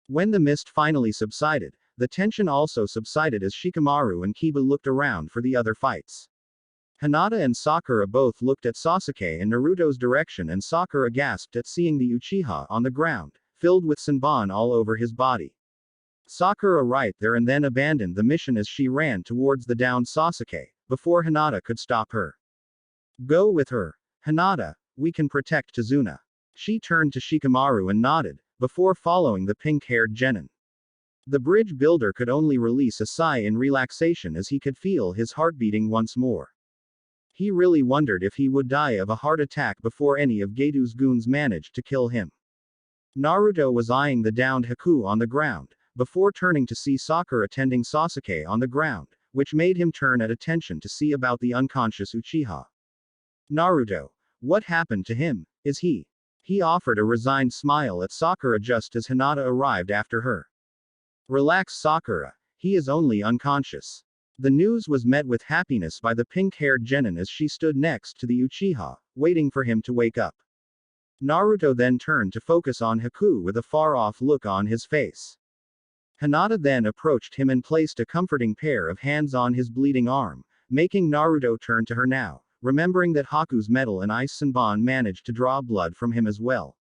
When the mist finally subsided, the tension also subsided as Shikamaru and Kiba looked around for the other fights. Hinata and Sakura both looked at Sasuke and Naruto's direction and Sakura gasped at seeing the Uchiha on the ground, filled with Senbon all over his body. Sakura right there and then abandoned the mission as she ran towards the downed Sasuke, before Hinata could stop her. Go with her, Hinata, we can protect Tazuna. She turned to Shikamaru and nodded, before following the pink-haired genin. The bridge builder could only release a sigh in relaxation as he could feel his heart beating once more. He really wondered if he would die of a heart attack before any of Gedo's goons managed to kill him. Naruto was eyeing the downed Haku on the ground, before turning to see Sakura tending Sasuke on the ground, which made him turn at attention to see about the unconscious Uchiha. Naruto. What happened to him? Is he? He offered a resigned smile at Sakura just as Hinata arrived after her. Relax Sakura, he is only unconscious. The news was met with happiness by the pink-haired genin as she stood next to the Uchiha, waiting for him to wake up. Naruto then turned to focus on Haku with a far-off look on his face. Hinata then approached him and placed a comforting pair of hands on his bleeding arm, making Naruto turn to her now, remembering that Haku's metal and ice Senbon managed to draw blood from him as well.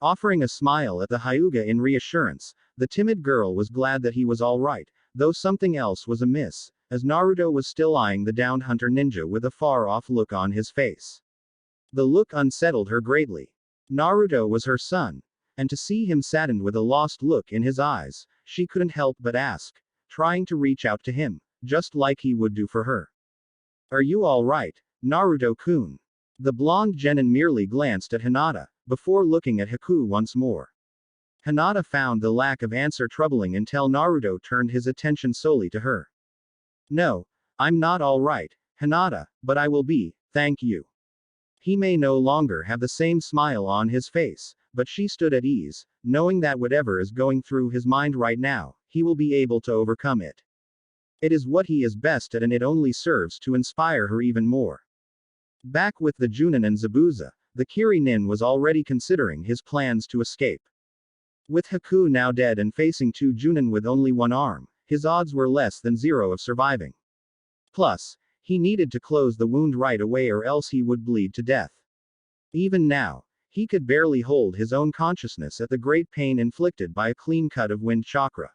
Offering a smile at the Hyuga in reassurance, the timid girl was glad that he was alright, though something else was amiss, as Naruto was still eyeing the downed hunter ninja with a far-off look on his face. The look unsettled her greatly. Naruto was her son, and to see him saddened with a lost look in his eyes, she couldn't help but ask, trying to reach out to him, just like he would do for her. Are you alright, Naruto-kun? The blonde genin merely glanced at Hinata, before looking at Haku once more. Hinata found the lack of answer troubling until Naruto turned his attention solely to her. No, I'm not alright, Hinata, but I will be, thank you. He may no longer have the same smile on his face, but she stood at ease, knowing that whatever is going through his mind right now, he will be able to overcome it. It is what he is best at and it only serves to inspire her even more. Back with the Jounin and Zabuza, the Kurenia was already considering his plans to escape. With Haku now dead and facing two Jounin with only one arm, his odds were less than zero of surviving. Plus, he needed to close the wound right away or else he would bleed to death. Even now, he could barely hold his own consciousness at the great pain inflicted by a clean cut of wind chakra.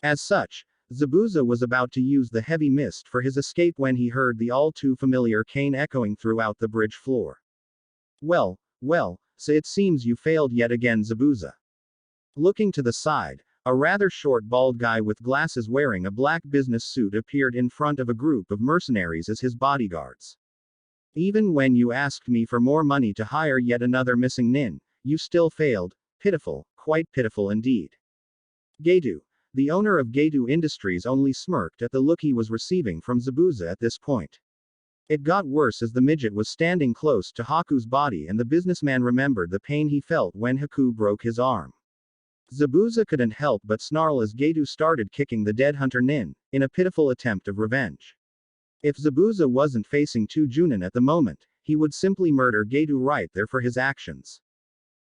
As such, Zabuza was about to use the heavy mist for his escape when he heard the all-too-familiar cane echoing throughout the bridge floor. Well, so it seems you failed yet again, Zabuza. Looking to the side, a rather short bald guy with glasses wearing a black business suit appeared in front of a group of mercenaries as his bodyguards. Even when you asked me for more money to hire yet another missing nin, you still failed. Pitiful, quite pitiful indeed. Gedo. The owner of Gedo Industries only smirked at the look he was receiving from Zabuza at this point. It got worse as the midget was standing close to Haku's body and the businessman remembered the pain he felt when Haku broke his arm. Zabuza couldn't help but snarl as Gedo started kicking the dead Hunter-nin, in a pitiful attempt of revenge. If Zabuza wasn't facing two Jounin at the moment, he would simply murder Gedo right there for his actions.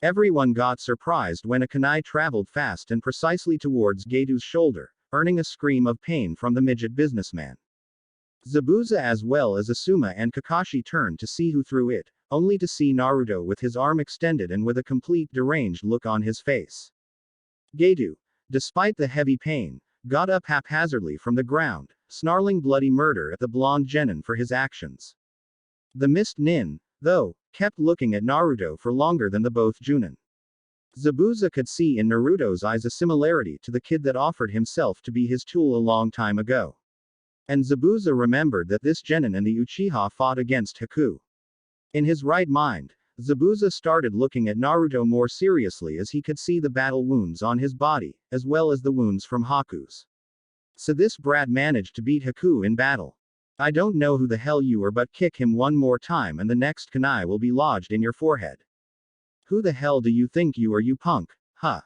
Everyone got surprised when a kunai traveled fast and precisely towards Gedo's shoulder, earning a scream of pain from the midget businessman. Zabuza as well as Asuma and Kakashi turned to see who threw it, only to see Naruto with his arm extended and with a complete deranged look on his face. Gedo, despite the heavy pain, got up haphazardly from the ground, snarling bloody murder at the blonde genin for his actions. The mist nin, though, kept looking at Naruto for longer than the both Jounin. Zabuza could see in Naruto's eyes a similarity to the kid that offered himself to be his tool a long time ago. And Zabuza remembered that this genin and the Uchiha fought against Haku. In his right mind, Zabuza started looking at Naruto more seriously as he could see the battle wounds on his body, as well as the wounds from Haku's. So this brat managed to beat Haku in battle. I don't know who the hell you are, but kick him one more time and the next kunai will be lodged in your forehead. Who the hell do you think you are, you punk, huh?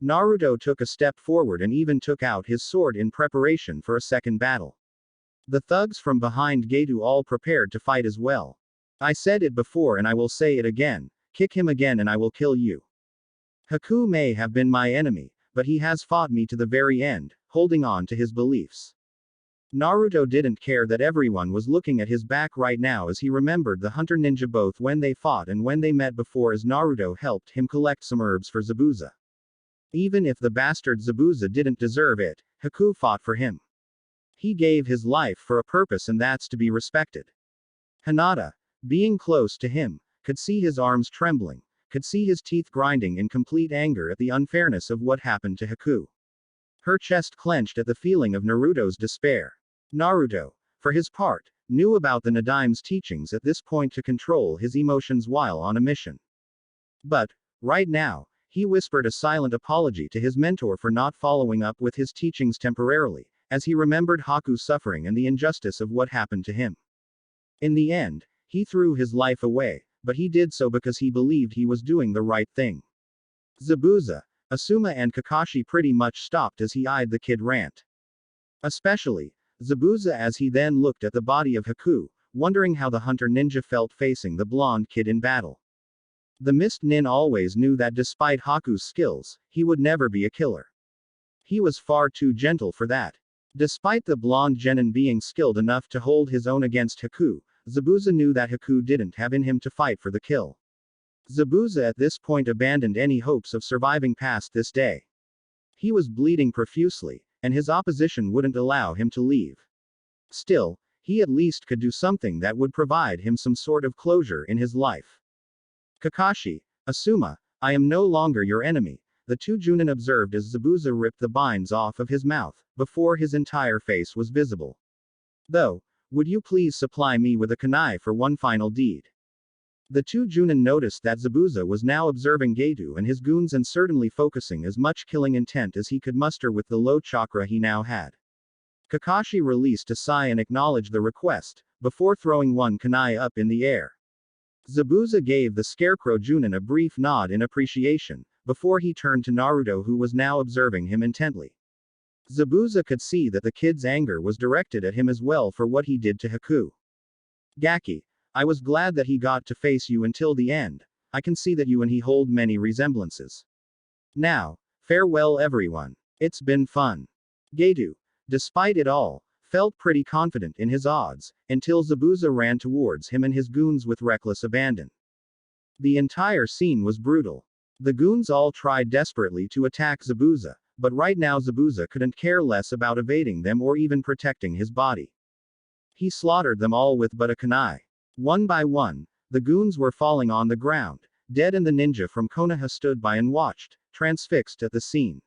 Naruto took a step forward and even took out his sword in preparation for a second battle. The thugs from behind Gedo all prepared to fight as well. I said it before and I will say it again, kick him again and I will kill you. Haku may have been my enemy, but he has fought me to the very end, holding on to his beliefs. Naruto didn't care that everyone was looking at his back right now as he remembered the hunter ninja both when they fought and when they met before, as Naruto helped him collect some herbs for Zabuza. Even if the bastard Zabuza didn't deserve it, Haku fought for him. He gave his life for a purpose and that's to be respected. Hinata, being close to him, could see his arms trembling, could see his teeth grinding in complete anger at the unfairness of what happened to Haku. Her chest clenched at the feeling of Naruto's despair. Naruto, for his part, knew about the Nadime's teachings at this point to control his emotions while on a mission. But, right now, he whispered a silent apology to his mentor for not following up with his teachings temporarily, as he remembered Haku's suffering and the injustice of what happened to him. In the end, he threw his life away, but he did so because he believed he was doing the right thing. Zabuza, Asuma and Kakashi pretty much stopped as he eyed the kid rant. Especially, Zabuza as he then looked at the body of Haku, wondering how the hunter ninja felt facing the blonde kid in battle. The mist nin always knew that despite Haku's skills, he would never be a killer. He was far too gentle for that. Despite the blonde genin being skilled enough to hold his own against Haku, Zabuza knew that Haku didn't have in him to fight for the kill. Zabuza at this point abandoned any hopes of surviving past this day. He was bleeding profusely, and his opposition wouldn't allow him to leave. Still, he at least could do something that would provide him some sort of closure in his life. Kakashi, Asuma, I am no longer your enemy, the two Jounin observed as Zabuza ripped the binds off of his mouth, before his entire face was visible. Though, would you please supply me with a kunai for one final deed? The two Jounin noticed that Zabuza was now observing Gedo and his goons and certainly focusing as much killing intent as he could muster with the low chakra he now had. Kakashi released a sigh and acknowledged the request, before throwing one kunai up in the air. Zabuza gave the scarecrow Jounin a brief nod in appreciation, before he turned to Naruto who was now observing him intently. Zabuza could see that the kid's anger was directed at him as well for what he did to Haku. Gaki, I was glad that he got to face you until the end. I can see that you and he hold many resemblances. Now, farewell everyone. It's been fun. Gedo, despite it all, felt pretty confident in his odds, until Zabuza ran towards him and his goons with reckless abandon. The entire scene was brutal. The goons all tried desperately to attack Zabuza, but right now Zabuza couldn't care less about evading them or even protecting his body. He slaughtered them all with but a kunai. One by one, the goons were falling on the ground, dead, and the ninja from Konoha stood by and watched, transfixed at the scene.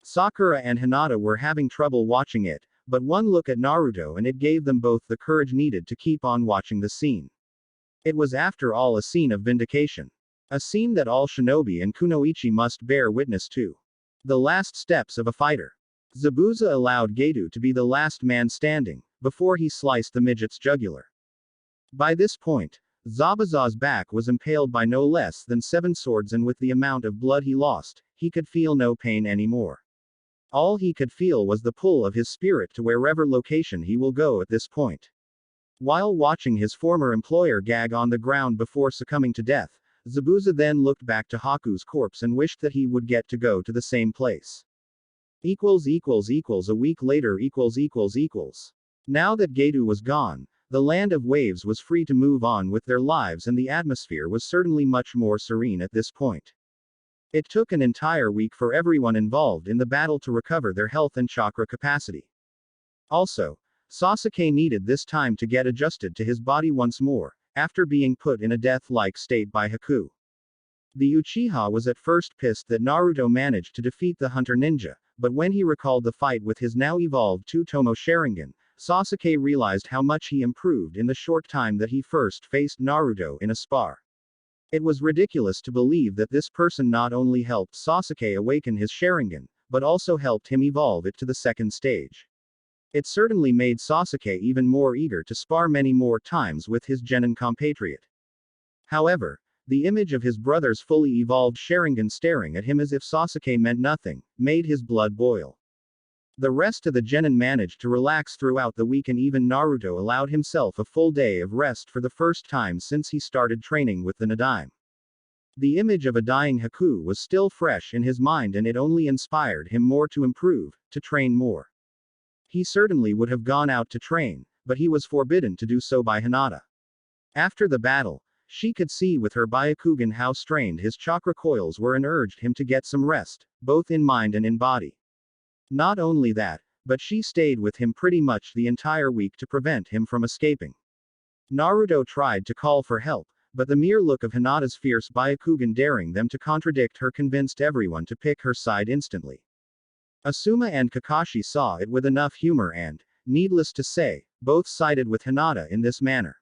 Sakura and Hinata were having trouble watching it, but one look at Naruto and it gave them both the courage needed to keep on watching the scene. It was after all a scene of vindication. A scene that all shinobi and kunoichi must bear witness to. The last steps of a fighter. Zabuza allowed Gedo to be the last man standing, before he sliced the midget's jugular. By this point, Zabuza's back was impaled by no less than 7 swords, and with the amount of blood he lost, he could feel no pain anymore. All he could feel was the pull of his spirit to wherever location he will go at this point. While watching his former employer gag on the ground before succumbing to death, Zabuza then looked back to Haku's corpse and wished that he would get to go to the same place. A week later. Now that Gedo was gone, The land of waves was free to move on with their lives, and the atmosphere was certainly much more serene at this point. It took an entire week for everyone involved in the battle to recover their health and chakra capacity. Also, Sasuke needed this time to get adjusted to his body once more, after being put in a death-like state by Haku. The Uchiha was at first pissed that Naruto managed to defeat the Hunter Ninja, but when he recalled the fight with his now evolved Two-Tomo Sharingan, Sasuke realized how much he improved in the short time that he first faced Naruto in a spar. It was ridiculous to believe that this person not only helped Sasuke awaken his Sharingan, but also helped him evolve it to the second stage. It certainly made Sasuke even more eager to spar many more times with his Genin compatriot. However, the image of his brother's fully evolved Sharingan staring at him as if Sasuke meant nothing, made his blood boil. The rest of the Genin managed to relax throughout the week, and even Naruto allowed himself a full day of rest for the first time since he started training with the Nadaime. The image of a dying Haku was still fresh in his mind, and it only inspired him more to improve, to train more. He certainly would have gone out to train, but he was forbidden to do so by Hinata. After the battle, she could see with her Byakugan how strained his chakra coils were and urged him to get some rest, both in mind and in body. Not only that, but she stayed with him pretty much the entire week to prevent him from escaping. Naruto tried to call for help, but the mere look of Hinata's fierce Byakugan daring them to contradict her convinced everyone to pick her side instantly. Asuma and Kakashi saw it with enough humor and, needless to say, both sided with Hinata in this manner.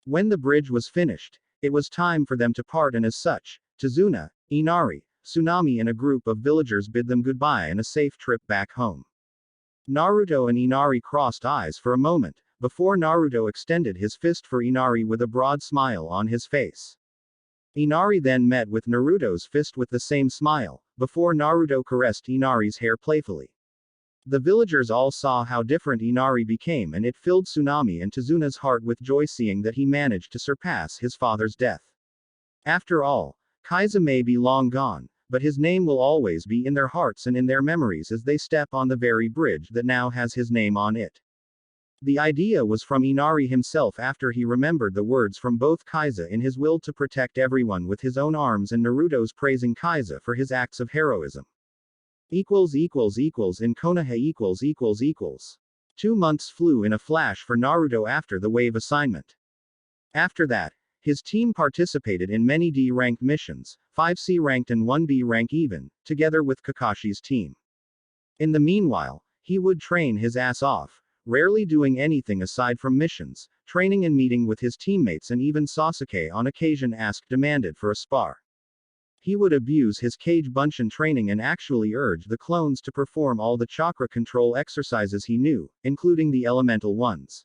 When the bridge was finished, it was time for them to part, and as such, Tazuna, Inari, Tsunami and a group of villagers bid them goodbye and a safe trip back home. Naruto and Inari crossed eyes for a moment, before Naruto extended his fist for Inari with a broad smile on his face. Inari then met with Naruto's fist with the same smile, before Naruto caressed Inari's hair playfully. The villagers all saw how different Inari became, and it filled Tsunami and Tazuna's heart with joy seeing that he managed to surpass his father's death. After all, Kaiza may be long gone, but his name will always be in their hearts and in their memories as they step on the very bridge that now has his name on it. The idea was from Inari himself after he remembered the words from both Kaiza in his will to protect everyone with his own arms and Naruto's praising Kaiza for his acts of heroism. In Konoha 2 months flew in a flash for Naruto after the wave assignment. After that, his team participated in many D-ranked missions, 5 C-ranked and 1 B-rank even, together with Kakashi's team. In the meanwhile, he would train his ass off, rarely doing anything aside from missions, training and meeting with his teammates, and even Sasuke on occasion demanded for a spar. He would abuse his Kage Bunshin training and actually urge the clones to perform all the chakra control exercises he knew, including the elemental ones.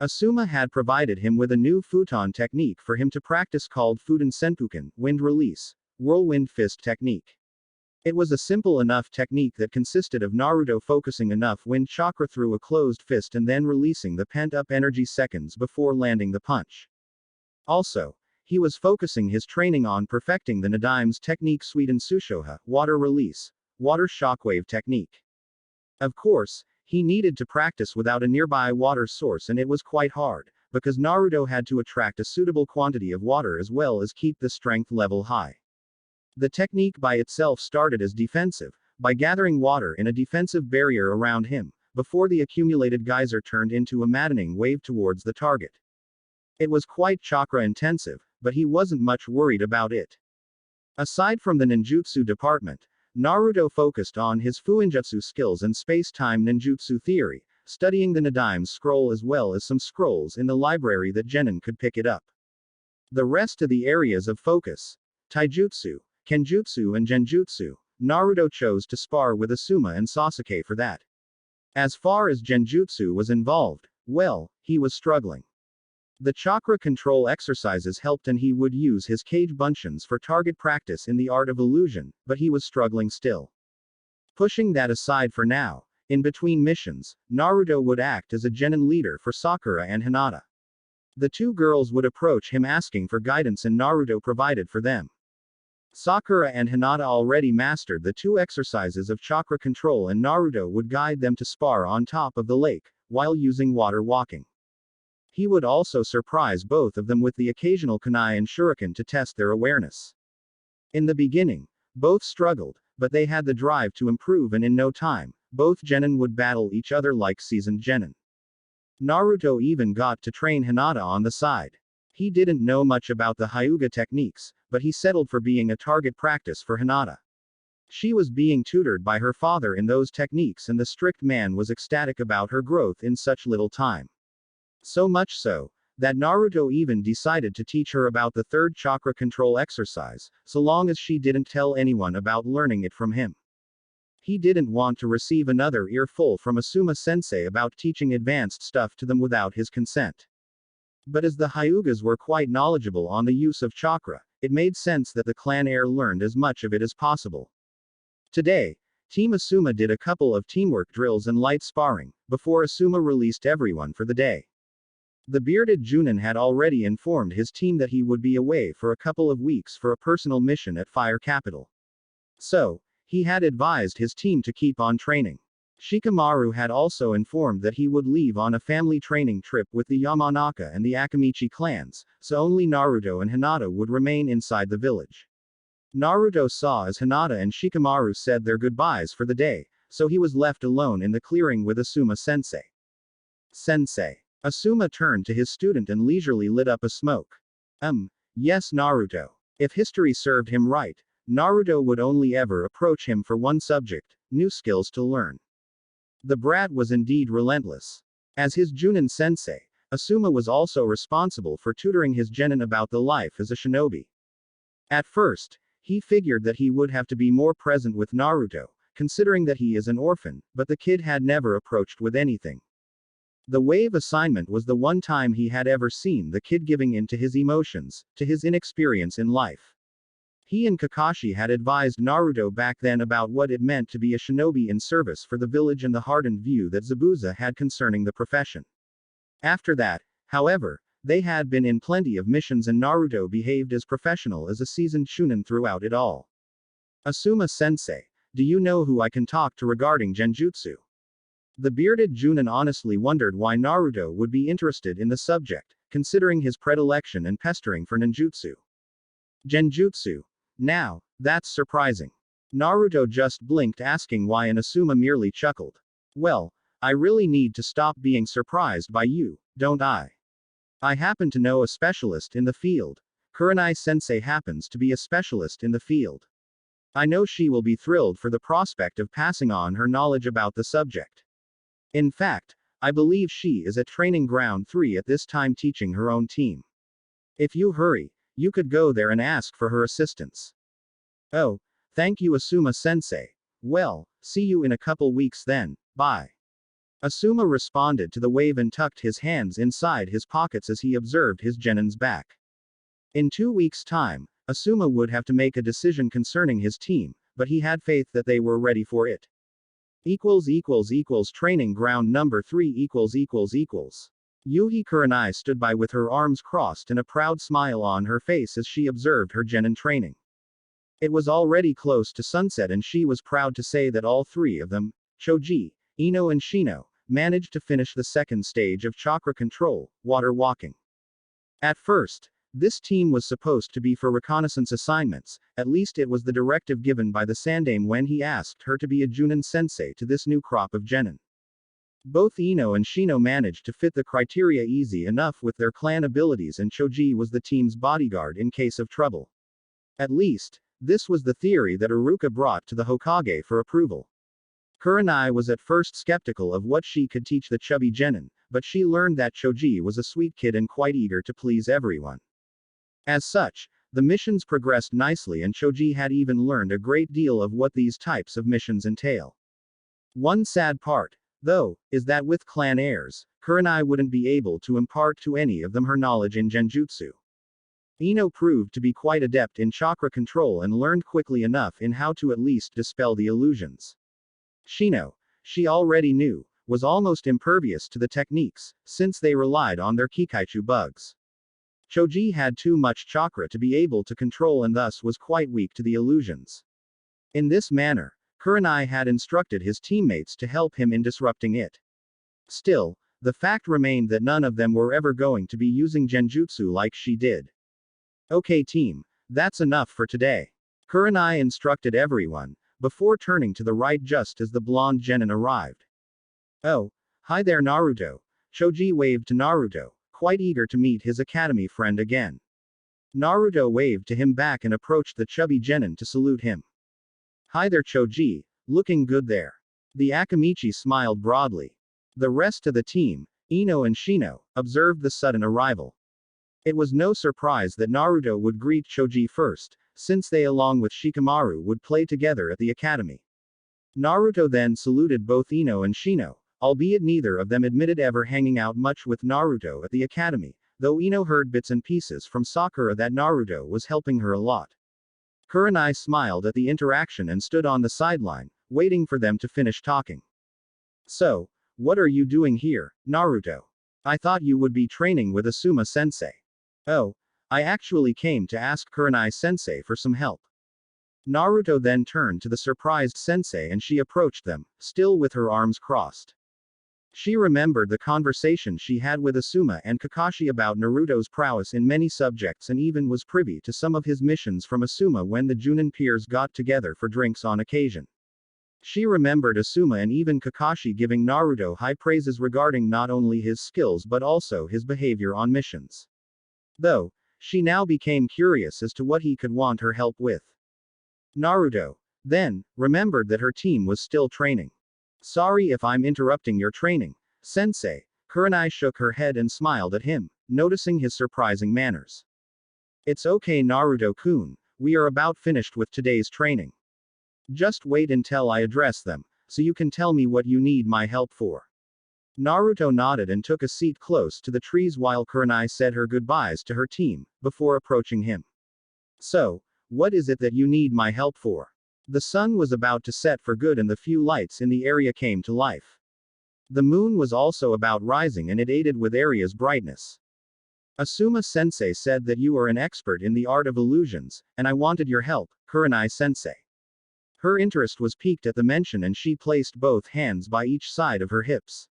Asuma had provided him with a new futon technique for him to practice called Fuden Senpuken, wind release, whirlwind fist technique. It was a simple enough technique that consisted of Naruto focusing enough wind chakra through a closed fist and then releasing the pent-up energy seconds before landing the punch. Also, he was focusing his training on perfecting the Nadaime's technique Suiden Sushoha, water release, water shockwave technique. Of course, he needed to practice without a nearby water source, and it was quite hard, because Naruto had to attract a suitable quantity of water as well as keep the strength level high. The technique by itself started as defensive, by gathering water in a defensive barrier around him, before the accumulated geyser turned into a maddening wave towards the target. It was quite chakra intensive, but he wasn't much worried about it. Aside from the ninjutsu department, Naruto focused on his fuinjutsu skills and space-time ninjutsu theory, studying the Nadaime's scroll as well as some scrolls in the library that Genin could pick it up. The rest of the areas of focus, taijutsu, kenjutsu and genjutsu, Naruto chose to spar with Asuma and Sasuke for that. As far as genjutsu was involved, well, he was struggling. The chakra control exercises helped, and he would use his Kage Bunshins for target practice in the art of illusion, but he was struggling still. Pushing that aside for now, in between missions, Naruto would act as a Genin leader for Sakura and Hinata. The two girls would approach him asking for guidance, and Naruto provided for them. Sakura and Hinata already mastered the 2 exercises of chakra control, and Naruto would guide them to spar on top of the lake, while using water walking. He would also surprise both of them with the occasional kunai and shuriken to test their awareness. In the beginning, both struggled, but they had the drive to improve, and in no time, both genin would battle each other like seasoned genin. Naruto even got to train Hinata on the side. He didn't know much about the Hyuga techniques, but he settled for being a target practice for Hinata. She was being tutored by her father in those techniques, and the strict man was ecstatic about her growth in such little time. So much so, that Naruto even decided to teach her about the third chakra control exercise, so long as she didn't tell anyone about learning it from him. He didn't want to receive another earful from Asuma-sensei about teaching advanced stuff to them without his consent. But as the Hyugas were quite knowledgeable on the use of chakra, it made sense that the clan heir learned as much of it as possible. Today, Team Asuma did a couple of teamwork drills and light sparring, before Asuma released everyone for the day. The bearded Jounin had already informed his team that he would be away for a couple of weeks for a personal mission at Fire Capital. So, he had advised his team to keep on training. Shikamaru had also informed that he would leave on a family training trip with the Yamanaka and the Akamichi clans, so only Naruto and Hinata would remain inside the village. Naruto saw as Hinata and Shikamaru said their goodbyes for the day, so he was left alone in the clearing with Asuma-sensei. Sensei. Asuma turned to his student and leisurely lit up a smoke. Yes, Naruto. If history served him right, Naruto would only ever approach him for one subject: new skills to learn. The brat was indeed relentless. As his Jounin sensei, Asuma was also responsible for tutoring his genin about the life as a shinobi. At first, he figured that he would have to be more present with Naruto, considering that he is an orphan, but the kid had never approached with anything. The wave assignment was the one time he had ever seen the kid giving in to his emotions, to his inexperience in life. He and Kakashi had advised Naruto back then about what it meant to be a shinobi in service for the village and the hardened view that Zabuza had concerning the profession. After that, however, they had been in plenty of missions and Naruto behaved as professional as a seasoned Chunnin throughout it all. Asuma-sensei, do you know who I can talk to regarding genjutsu? The bearded Jounin honestly wondered why Naruto would be interested in the subject, considering his predilection and pestering for ninjutsu. Genjutsu. Now, that's surprising. Naruto just blinked, asking why, and Asuma merely chuckled. Well, I really need to stop being surprised by you, don't I? I happen to know a specialist in the field. Kurenai sensei happens to be a specialist in the field. I know she will be thrilled for the prospect of passing on her knowledge about the subject. In fact, I believe she is at Training Ground 3 at this time teaching her own team. If you hurry, you could go there and ask for her assistance. Oh, thank you, Asuma-sensei. Well, see you in a couple weeks then, bye. Asuma responded to the wave and tucked his hands inside his pockets as he observed his genin's back. In 2 weeks' time, Asuma would have to make a decision concerning his team, but he had faith that they were ready for it. Training ground number 3 == Yuhi Kurenai stood by with her arms crossed and a proud smile on her face as she observed her genin training. It was already close to sunset and she was proud to say that all three of them, Choji, Ino and Shino, managed to finish the second stage of chakra control, water walking. At first, this team was supposed to be for reconnaissance assignments, at least it was the directive given by the Sandaime when he asked her to be a Jounin sensei to this new crop of genin. Both Ino and Shino managed to fit the criteria easy enough with their clan abilities, and Choji was the team's bodyguard in case of trouble. At least, this was the theory that Iruka brought to the Hokage for approval. Kurenai was at first skeptical of what she could teach the chubby genin, but she learned that Choji was a sweet kid and quite eager to please everyone. As such, the missions progressed nicely and Choji had even learned a great deal of what these types of missions entail. One sad part, though, is that with clan heirs, Kurenai wouldn't be able to impart to any of them her knowledge in genjutsu. Ino proved to be quite adept in chakra control and learned quickly enough in how to at least dispel the illusions. Shino, she already knew, was almost impervious to the techniques, since they relied on their Kikaichu bugs. Choji had too much chakra to be able to control and thus was quite weak to the illusions. In this manner, Kurenai had instructed his teammates to help him in disrupting it. Still, The fact remained that none of them were ever going to be using genjutsu like she did. Okay team, that's enough for today. Kurenai instructed everyone, before turning to the right just as the blonde genin arrived. Oh, hi there Naruto. Choji waved to Naruto, quite eager to meet his academy friend again. Naruto waved to him back and approached the chubby genin to salute him. Hi there Choji, looking good there. The Akamichi smiled broadly. The rest of the team, Ino and Shino, observed the sudden arrival. It was no surprise that Naruto would greet Choji first, since they along with Shikamaru would play together at the academy. Naruto then saluted both Ino and Shino, albeit neither of them admitted ever hanging out much with Naruto at the academy, though Ino heard bits and pieces from Sakura that Naruto was helping her a lot. Kurenai smiled at the interaction and stood on the sideline, waiting for them to finish talking. So, what are you doing here, Naruto? I thought you would be training with Asuma-sensei. Oh, I actually came to ask Kurenai-sensei for some help. Naruto then turned to the surprised sensei and she approached them, still with her arms crossed. She remembered the conversation she had with Asuma and Kakashi about Naruto's prowess in many subjects and even was privy to some of his missions from Asuma when the Jounin peers got together for drinks on occasion. She remembered Asuma and even Kakashi giving Naruto high praises regarding not only his skills but also his behavior on missions. Though, she now became curious as to what he could want her help with. Naruto, then, remembered that her team was still training. Sorry if I'm interrupting your training, sensei. Kurenai shook her head and smiled at him, noticing his surprising manners. It's okay Naruto-kun, we are about finished with today's training. Just wait until I address them, so you can tell me what you need my help for. Naruto nodded and took a seat close to the trees while Kurenai said her goodbyes to her team, before approaching him. So, what is it that you need my help for? The sun was about to set for good and the few lights in the area came to life. The moon was also about rising and it aided with area's brightness. Asuma-sensei said that you are an expert in the art of illusions, and I wanted your help, Kurenai-sensei. Her interest was piqued at the mention and she placed both hands by each side of her hips.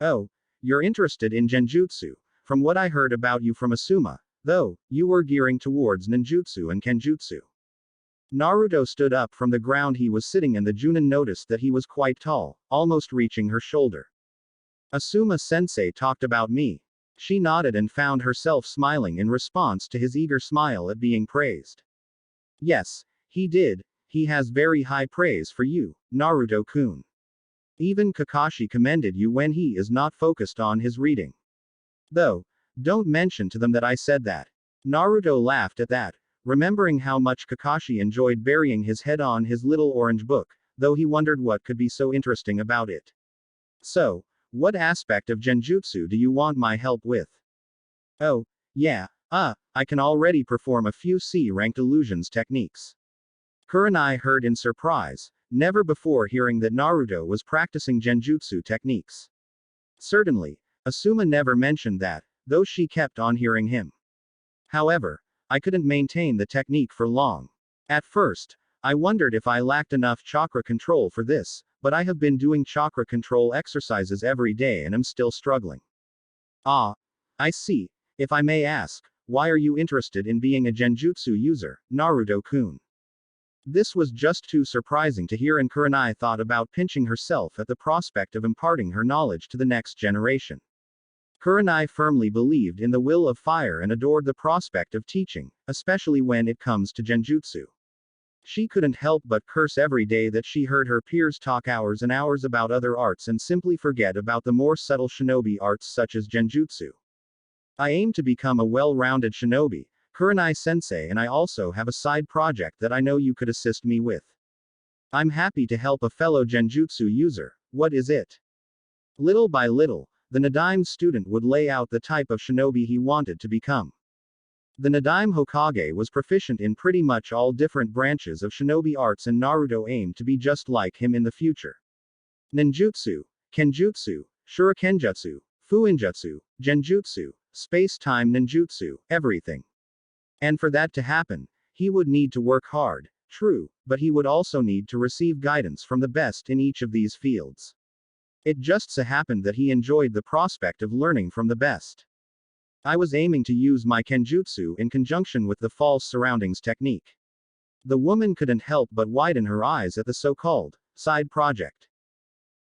Oh, you're interested in genjutsu. From what I heard about you from Asuma, though, you were gearing towards ninjutsu and kenjutsu. Naruto stood up from the ground he was sitting and the Jounin noticed that he was quite tall, almost reaching her shoulder. Asuma-sensei talked about me. She nodded and found herself smiling in response to his eager smile at being praised. Yes, he did. He has very high praise for you, Naruto-kun. Even Kakashi commended you when he is not focused on his reading. Though, don't mention to them that I said that. Naruto laughed at that, remembering how much Kakashi enjoyed burying his head on his little orange book, though he wondered what could be so interesting about it. So, what aspect of genjutsu do you want my help with? Oh, yeah, I can already perform a few C-ranked illusions techniques. Kurenai heard in surprise, never before hearing that Naruto was practicing genjutsu techniques. Certainly, Asuma never mentioned that, though she kept on hearing him. However, I couldn't maintain the technique for long. At first, I wondered if I lacked enough chakra control for this, but I have been doing chakra control exercises every day and am still struggling. Ah, I see. If I may ask, why are you interested in being a genjutsu user, Naruto-kun? This was just too surprising to hear and Kurenai thought about pinching herself at the prospect of imparting her knowledge to the next generation. Kurenai firmly believed in the will of fire and adored the prospect of teaching, especially when it comes to genjutsu. She couldn't help but curse every day that she heard her peers talk hours and hours about other arts and simply forget about the more subtle shinobi arts such as genjutsu. I aim to become a well-rounded shinobi, Kurenai-sensei, and I also have a side project that I know you could assist me with. I'm happy to help a fellow genjutsu user. What is it? Little by little, the Nadaime student would lay out the type of shinobi he wanted to become. The Nadaime Hokage was proficient in pretty much all different branches of shinobi arts and Naruto aimed to be just like him in the future. Ninjutsu, Kenjutsu, Shurikenjutsu, Fuinjutsu, Genjutsu, space-time ninjutsu, everything. And for that to happen, he would need to work hard, true, but he would also need to receive guidance from the best in each of these fields. It just so happened that he enjoyed the prospect of learning from the best. I was aiming to use my kenjutsu in conjunction with the false surroundings technique. The woman couldn't help but widen her eyes at the so-called side project.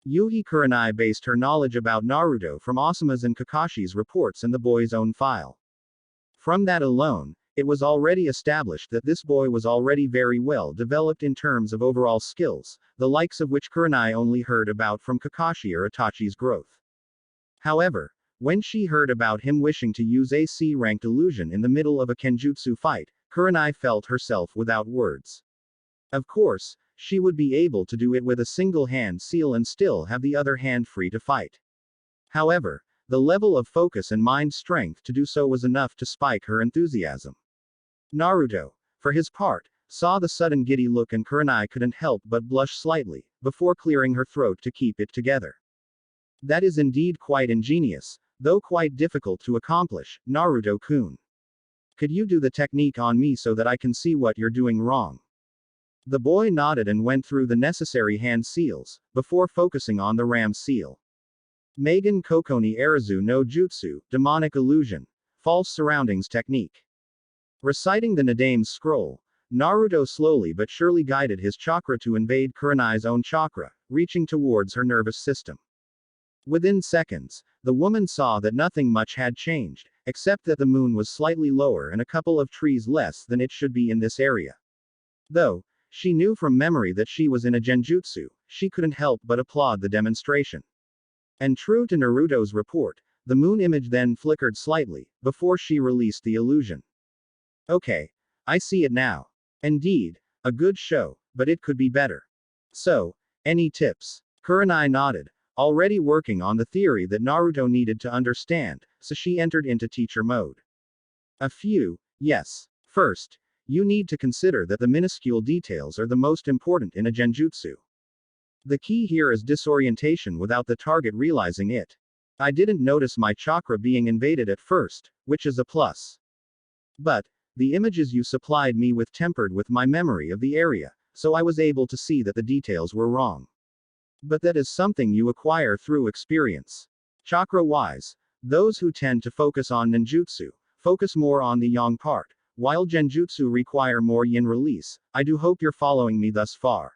Yuhi Kurenai based her knowledge about Naruto from Asuma's and Kakashi's reports and the boy's own file. From that alone, it was already established that this boy was already very well developed in terms of overall skills, the likes of which Kurenai only heard about from Kakashi or Itachi's growth. However, when she heard about him wishing to use a C-ranked illusion in the middle of a kenjutsu fight, Kurenai felt herself without words. Of course, she would be able to do it with a single hand seal and still have the other hand free to fight. However, the level of focus and mind strength to do so was enough to spike her enthusiasm. Naruto, for his part, saw the sudden giddy look and Kurenai couldn't help but blush slightly, before clearing her throat to keep it together. That is indeed quite ingenious, though quite difficult to accomplish, Naruto-kun. Could you do the technique on me so that I can see what you're doing wrong? The boy nodded and went through the necessary hand seals, before focusing on the ram seal. Magen Kokoni Arazu no Jutsu, demonic illusion, false surroundings technique. Reciting the Nadame's scroll, Naruto slowly but surely guided his chakra to invade Kurenai's own chakra, reaching towards her nervous system. Within seconds, the woman saw that nothing much had changed, except that the moon was slightly lower and a couple of trees less than it should be in this area. Though she knew from memory that she was in a genjutsu, she couldn't help but applaud the demonstration. And true to Naruto's report, the moon image then flickered slightly, before she released the illusion. Okay. I see it now. Indeed, a good show, but it could be better. So, any tips? Kurenai nodded, already working on the theory that Naruto needed to understand, so she entered into teacher mode. A few, yes. First, you need to consider that the minuscule details are the most important in a genjutsu. The key here is disorientation without the target realizing it. I didn't notice my chakra being invaded at first, which is a plus. But the images you supplied me with tempered with my memory of the area, so I was able to see that the details were wrong. But that is something you acquire through experience. Chakra-wise, those who tend to focus on ninjutsu, focus more on the yang part, while genjutsu require more yin release. I do hope you're following me thus far.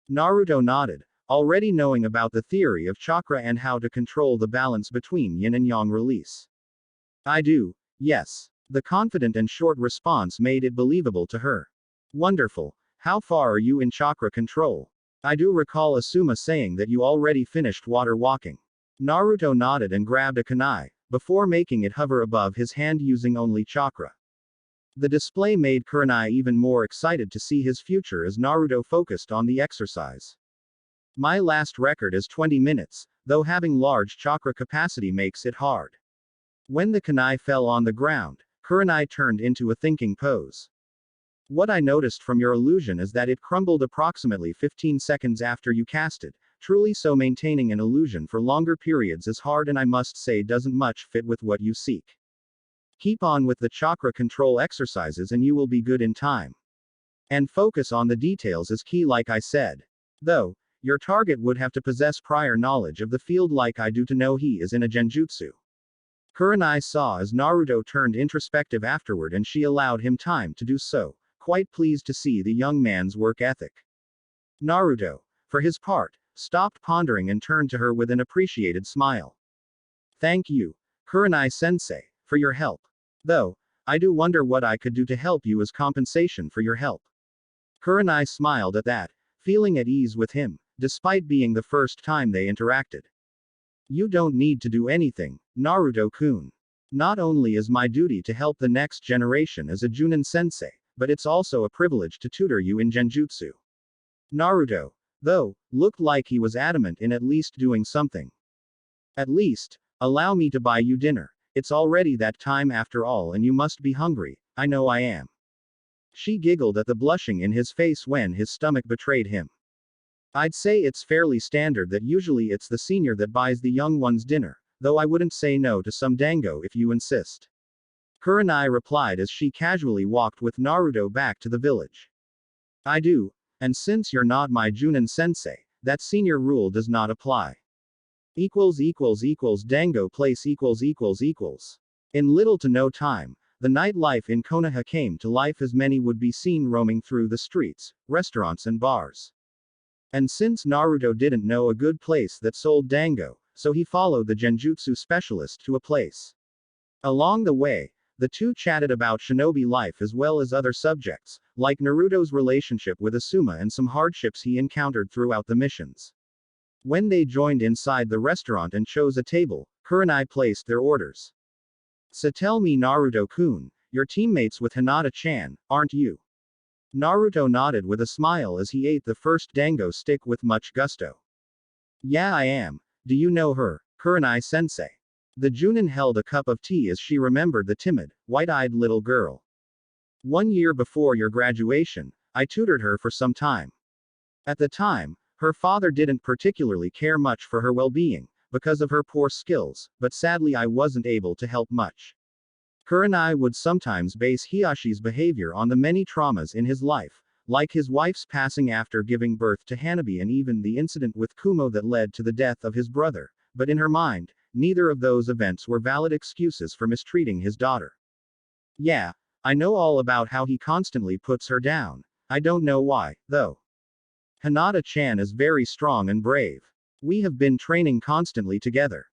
Naruto nodded, already knowing about the theory of chakra and how to control the balance between yin and yang release. I do, yes. The confident and short response made it believable to her. Wonderful. How far are you in chakra control? I do recall Asuma saying that you already finished water walking. Naruto nodded and grabbed a kunai, before making it hover above his hand using only chakra. The display made Kurenai even more excited to see his future as Naruto focused on the exercise. My last record is 20 minutes, though having large chakra capacity makes it hard. When the kunai fell on the ground, Kurenai turned into a thinking pose. What I noticed from your illusion is that it crumbled approximately 15 seconds after you cast it. Truly so, maintaining an illusion for longer periods is hard and I must say doesn't much fit with what you seek. Keep on with the chakra control exercises and you will be good in time. And focus on the details is key like I said. Though, your target would have to possess prior knowledge of the field like I do to know he is in a genjutsu. Kurenai saw as Naruto turned introspective afterward and she allowed him time to do so, quite pleased to see the young man's work ethic. Naruto, for his part, stopped pondering and turned to her with an appreciated smile. Thank you, Kurenai-sensei, for your help. Though, I do wonder what I could do to help you as compensation for your help. Kurenai smiled at that, feeling at ease with him, despite being the first time they interacted. You don't need to do anything, Naruto-kun. Not only is my duty to help the next generation as a Jounin sensei, but it's also a privilege to tutor you in genjutsu. Naruto, though, looked like he was adamant in at least doing something. At least, allow me to buy you dinner. It's already that time after all and you must be hungry. I know I am. She giggled at the blushing in his face when his stomach betrayed him. I'd say it's fairly standard that usually it's the senior that buys the young ones dinner, though I wouldn't say no to some dango if you insist. Kurenai replied as she casually walked with Naruto back to the village. I do, and since you're not my Jounin sensei, that senior rule does not apply. Dango place In little to no time, the nightlife in Konoha came to life as many would be seen roaming through the streets, restaurants and bars. And since Naruto didn't know a good place that sold dango, so he followed the genjutsu specialist to a place. Along the way, the two chatted about shinobi life as well as other subjects, like Naruto's relationship with Asuma and some hardships he encountered throughout the missions. When they joined inside the restaurant and chose a table, Kurenai placed their orders. So tell me Naruto-kun, you're teammates with Hinata-chan, aren't you? Naruto nodded with a smile as he ate the first dango stick with much gusto. Yeah, I am. Do you know her, Kurenai-sensei? The Jounin held a cup of tea as she remembered the timid, white-eyed little girl. 1 year before your graduation, I tutored her for some time. At the time, her father didn't particularly care much for her well-being, because of her poor skills, but sadly I wasn't able to help much. Kurenai would sometimes base Hiyashi's behavior on the many traumas in his life, like his wife's passing after giving birth to Hanabi and even the incident with Kumo that led to the death of his brother, but in her mind, neither of those events were valid excuses for mistreating his daughter. Yeah, I know all about how he constantly puts her down. I don't know why, though. Hinata-chan is very strong and brave. We have been training constantly together.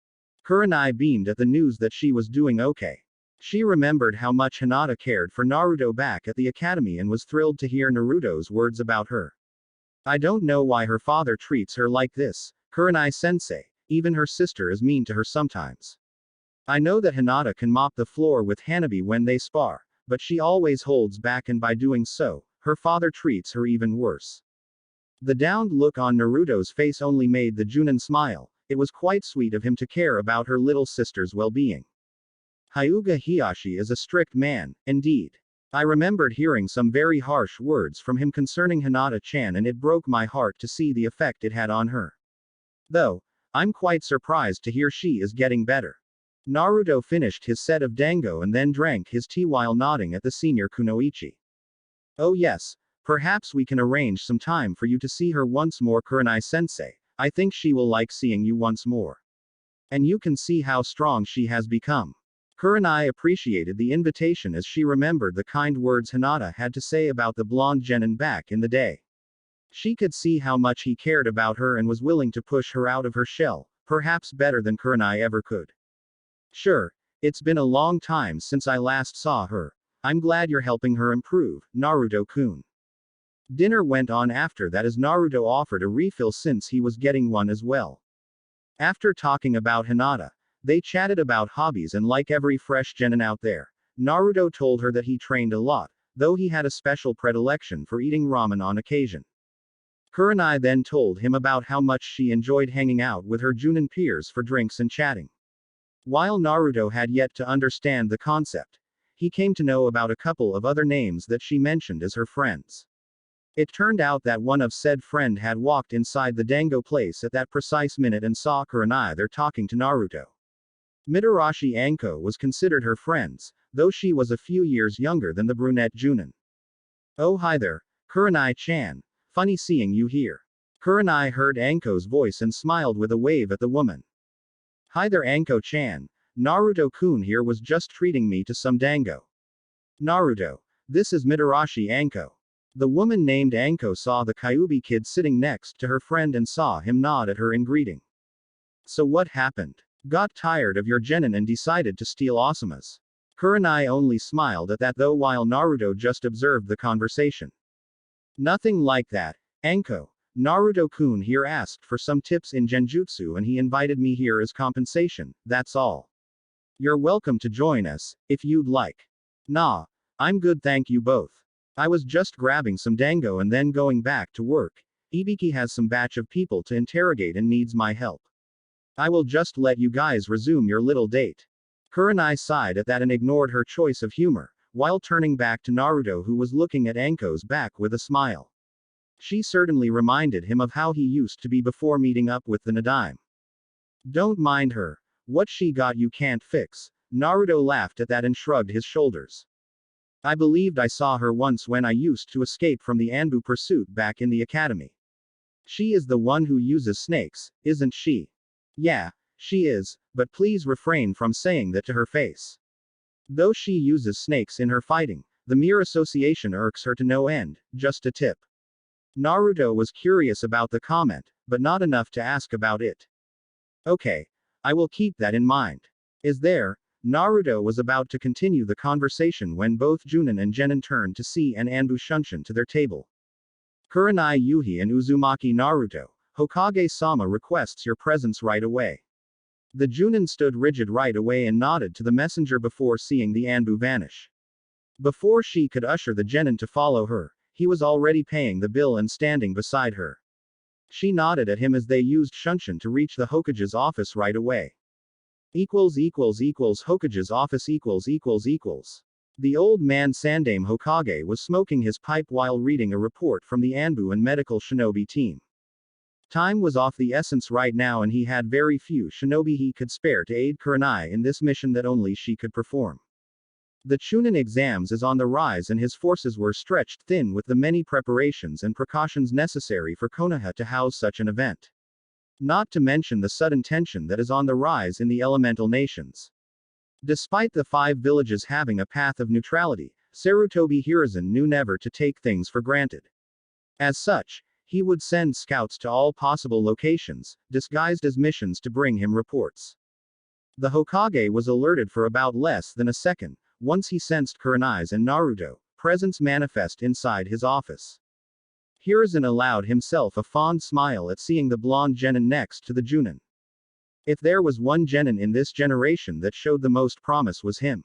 Kurenai beamed at the news that she was doing okay. She remembered how much Hinata cared for Naruto back at the academy and was thrilled to hear Naruto's words about her. I don't know why her father treats her like this, Kurenai-sensei. Even her sister is mean to her sometimes. I know that Hinata can mop the floor with Hanabi when they spar, but she always holds back and by doing so, her father treats her even worse. The downed look on Naruto's face only made the Jounin smile. It was quite sweet of him to care about her little sister's well-being. Hyuga Hiyashi is a strict man, indeed. I remembered hearing some very harsh words from him concerning Hinata-chan and it broke my heart to see the effect it had on her. Though, I'm quite surprised to hear she is getting better. Naruto finished his set of dango and then drank his tea while nodding at the senior kunoichi. Oh yes, perhaps we can arrange some time for you to see her once more, Kurenai-sensei. I think she will like seeing you once more. And you can see how strong she has become. Kurenai appreciated the invitation as she remembered the kind words Hinata had to say about the blonde genin back in the day. She could see how much he cared about her and was willing to push her out of her shell, perhaps better than Kurenai ever could. Sure, it's been a long time since I last saw her. I'm glad you're helping her improve, Naruto-kun. Dinner went on after that as Naruto offered a refill since he was getting one as well. After talking about Hinata, they chatted about hobbies and like every fresh genin out there, Naruto told her that he trained a lot, though he had a special predilection for eating ramen on occasion. Kurenai then told him about how much she enjoyed hanging out with her Jounin peers for drinks and chatting. While Naruto had yet to understand the concept, he came to know about a couple of other names that she mentioned as her friends. It turned out that one of said friend had walked inside the dango place at that precise minute and saw Kurenai there talking to Naruto. Mitarashi Anko was considered her friends, though she was a few years younger than the brunette Jounin. Oh hi there, Kurenai-chan. Funny seeing you here. Kurenai heard Anko's voice and smiled with a wave at the woman. Hi there Anko-chan. Naruto-kun here was just treating me to some dango. Naruto. This is Mitarashi Anko. The woman named Anko saw the Kyuubi kid sitting next to her friend and saw him nod at her in greeting. So what happened? Got tired of your genin and decided to steal Asuma's. Kurenai only smiled at that though while Naruto just observed the conversation. Nothing like that, Anko. Naruto-kun here asked for some tips in genjutsu and he invited me here as compensation, that's all. You're welcome to join us, if you'd like. Nah. I'm good thank you both. I was just grabbing some dango and then going back to work. Ibiki has some batch of people to interrogate and needs my help. I will just let you guys resume your little date. Kurenai sighed at that and ignored her choice of humor, while turning back to Naruto who was looking at Anko's back with a smile. She certainly reminded him of how he used to be before meeting up with the Nadaime. Don't mind her. What she got you can't fix. Naruto laughed at that and shrugged his shoulders. I believed I saw her once when I used to escape from the Anbu pursuit back in the academy. She is the one who uses snakes, isn't she? Yeah, she is, but please refrain from saying that to her face. Though she uses snakes in her fighting, the mere association irks her to no end, just a tip. Naruto was curious about the comment, but not enough to ask about it. Okay. I will keep that in mind. Is there? Naruto was about to continue the conversation when both Jounin and Genin turned to see and Anbu Shunshin to their table. Kurenai Yuhi and Uzumaki Naruto, Hokage-sama requests your presence right away. The Jounin stood rigid right away and nodded to the messenger before seeing the Anbu vanish. Before she could usher the Genin to follow her, he was already paying the bill and standing beside her. She nodded at him as they used Shunshin to reach the Hokage's office right away. Hokage's office. The old man Sandame Hokage was smoking his pipe while reading a report from the Anbu and medical shinobi team. Time was of the essence right now and he had very few shinobi he could spare to aid Kurenai in this mission that only she could perform. The Chunnin exams is on the rise and his forces were stretched thin with the many preparations and precautions necessary for Konoha to house such an event. Not to mention the sudden tension that is on the rise in the elemental nations. Despite the 5 villages having a path of neutrality, Sarutobi Hiruzen knew never to take things for granted. As such, he would send scouts to all possible locations, disguised as missions to bring him reports. The Hokage was alerted for about less than a second, once he sensed Kurenai's and Naruto presence manifest inside his office. Hiruzen allowed himself a fond smile at seeing the blonde Genin next to the Jounin. If there was one Genin in this generation that showed the most promise was him.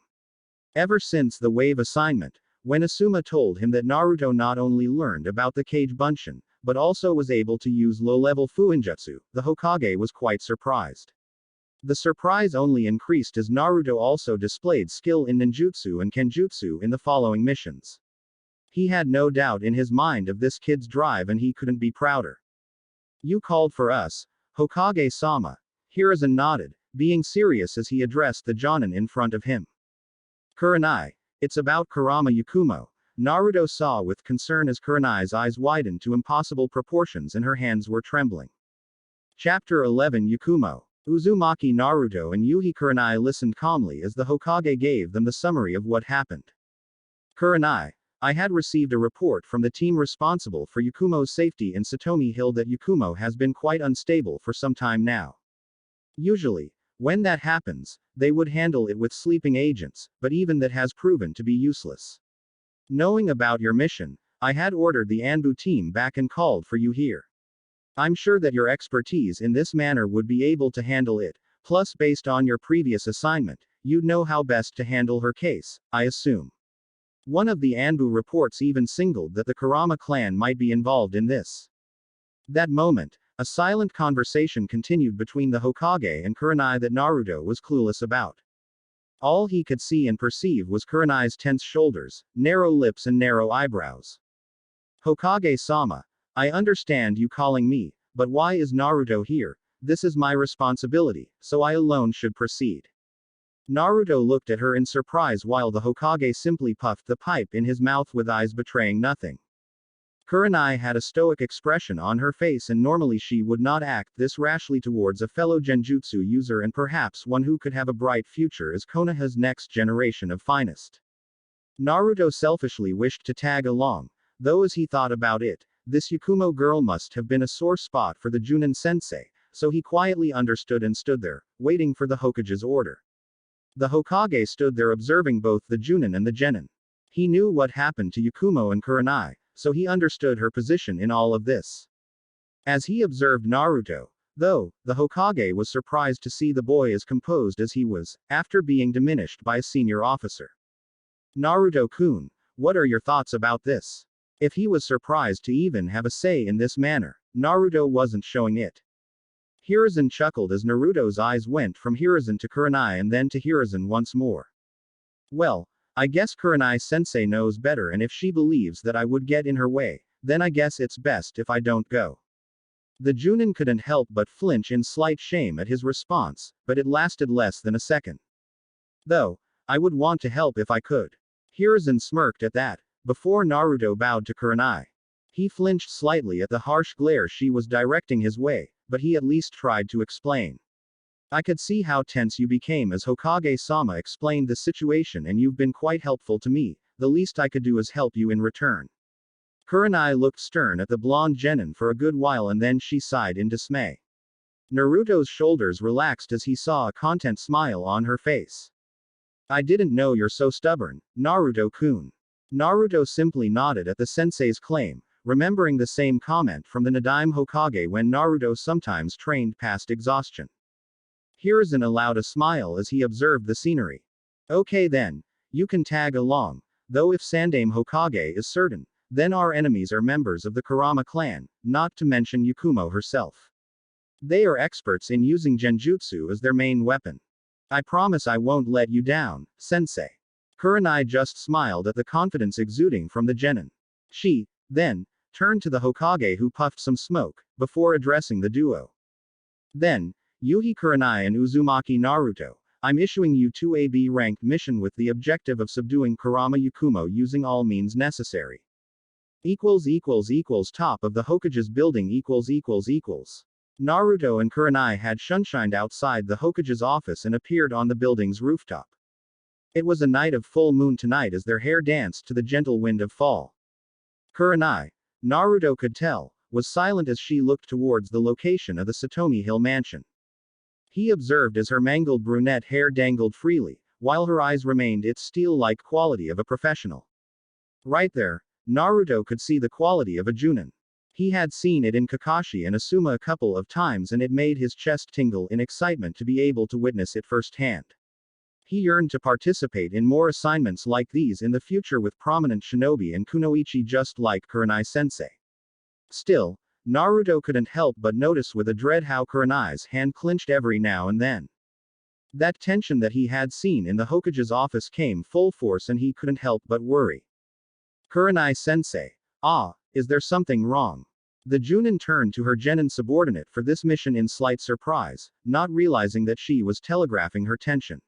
Ever since the wave assignment, when Asuma told him that Naruto not only learned about the Kage Bunshin, but also was able to use low-level Fuinjutsu, the Hokage was quite surprised. The surprise only increased as Naruto also displayed skill in ninjutsu and kenjutsu in the following missions. He had no doubt in his mind of this kid's drive and he couldn't be prouder. You called for us, Hokage-sama. Hiruzen nodded, being serious as he addressed the Jounin in front of him. Kurenai. It's about Karama Yakumo. Naruto saw with concern as Kurenai's eyes widened to impossible proportions and her hands were trembling. Chapter 11 Yakumo. Uzumaki Naruto and Yuhi Kurenai listened calmly as the Hokage gave them the summary of what happened. Kurenai. I had received a report from the team responsible for Yakumo's safety in Satomi Hill that Yakumo has been quite unstable for some time now. Usually, when that happens, they would handle it with sleeping agents, but even that has proven to be useless. Knowing about your mission, I had ordered the Anbu team back and called for you here. I'm sure that your expertise in this manner would be able to handle it, plus based on your previous assignment, you'd know how best to handle her case, I assume. One of the Anbu reports even singled that the Karama clan might be involved in this. That moment, a silent conversation continued between the Hokage and Kurenai that Naruto was clueless about. All he could see and perceive was Kurenai's tense shoulders, narrow lips and narrow eyebrows. Hokage-sama, I understand you calling me, but why is Naruto here? This is my responsibility, so I alone should proceed. Naruto looked at her in surprise while the Hokage simply puffed the pipe in his mouth with eyes betraying nothing. Kurenai had a stoic expression on her face and normally she would not act this rashly towards a fellow genjutsu user and perhaps one who could have a bright future as Konoha's next generation of finest. Naruto selfishly wished to tag along, though as he thought about it, this Yakumo girl must have been a sore spot for the Jounin sensei, so he quietly understood and stood there, waiting for the Hokage's order. The Hokage stood there observing both the Jounin and the Genin. He knew what happened to Yakumo and Kurenai, so he understood her position in all of this. As he observed Naruto, though, the Hokage was surprised to see the boy as composed as he was, after being diminished by a senior officer. Naruto-kun, what are your thoughts about this? If he was surprised to even have a say in this manner, Naruto wasn't showing it. Hiruzen chuckled as Naruto's eyes went from Hiruzen to Kurenai and then to Hiruzen once more. Well, I guess Kurenai-sensei knows better and if she believes that I would get in her way, then I guess it's best if I don't go. The Jounin couldn't help but flinch in slight shame at his response, but it lasted less than a second. Though, I would want to help if I could. Hiruzen smirked at that, before Naruto bowed to Kurenai. He flinched slightly at the harsh glare she was directing his way, but he at least tried to explain. I could see how tense you became as Hokage-sama explained the situation, and you've been quite helpful to me. The least I could do is help you in return. Kurenai looked stern at the blonde genin for a good while and then she sighed in dismay. Naruto's shoulders relaxed as he saw a content smile on her face. I didn't know you're so stubborn, Naruto-kun. Naruto simply nodded at the sensei's claim, remembering the same comment from the Nadaime Hokage when Naruto sometimes trained past exhaustion. Hiruzen allowed a smile as he observed the scenery. Okay then, you can tag along, though if Sandaime Hokage is certain, then our enemies are members of the Karama clan, not to mention Yakumo herself. They are experts in using genjutsu as their main weapon. I promise I won't let you down, sensei. Kurenai just smiled at the confidence exuding from the genin. She, then, turned to the Hokage who puffed some smoke, before addressing the duo. Then, Yuhi Kurenai and Uzumaki Naruto, I'm issuing you 2AB ranked mission with the objective of subduing Karama Yakumo using all means necessary. Top of the Hokage's building . Naruto and Kurenai had shunshined outside the Hokage's office and appeared on the building's rooftop. It was a night of full moon tonight as their hair danced to the gentle wind of fall. Kurenai, Naruto could tell, was silent as she looked towards the location of the Satomi Hill mansion. He observed as her mangled brunette hair dangled freely, while her eyes remained its steel-like quality of a professional. Right there, Naruto could see the quality of a Jounin. He had seen it in Kakashi and Asuma a couple of times and it made his chest tingle in excitement to be able to witness it firsthand. He yearned to participate in more assignments like these in the future with prominent shinobi and kunoichi just like Kurenai-sensei. Still, Naruto couldn't help but notice with a dread how Kurenai's hand clenched every now and then. That tension that he had seen in the Hokage's office came full force and he couldn't help but worry. Kurenai-sensei. Is there something wrong? The Jounin turned to her genin subordinate for this mission in slight surprise, not realizing that she was telegraphing her tension.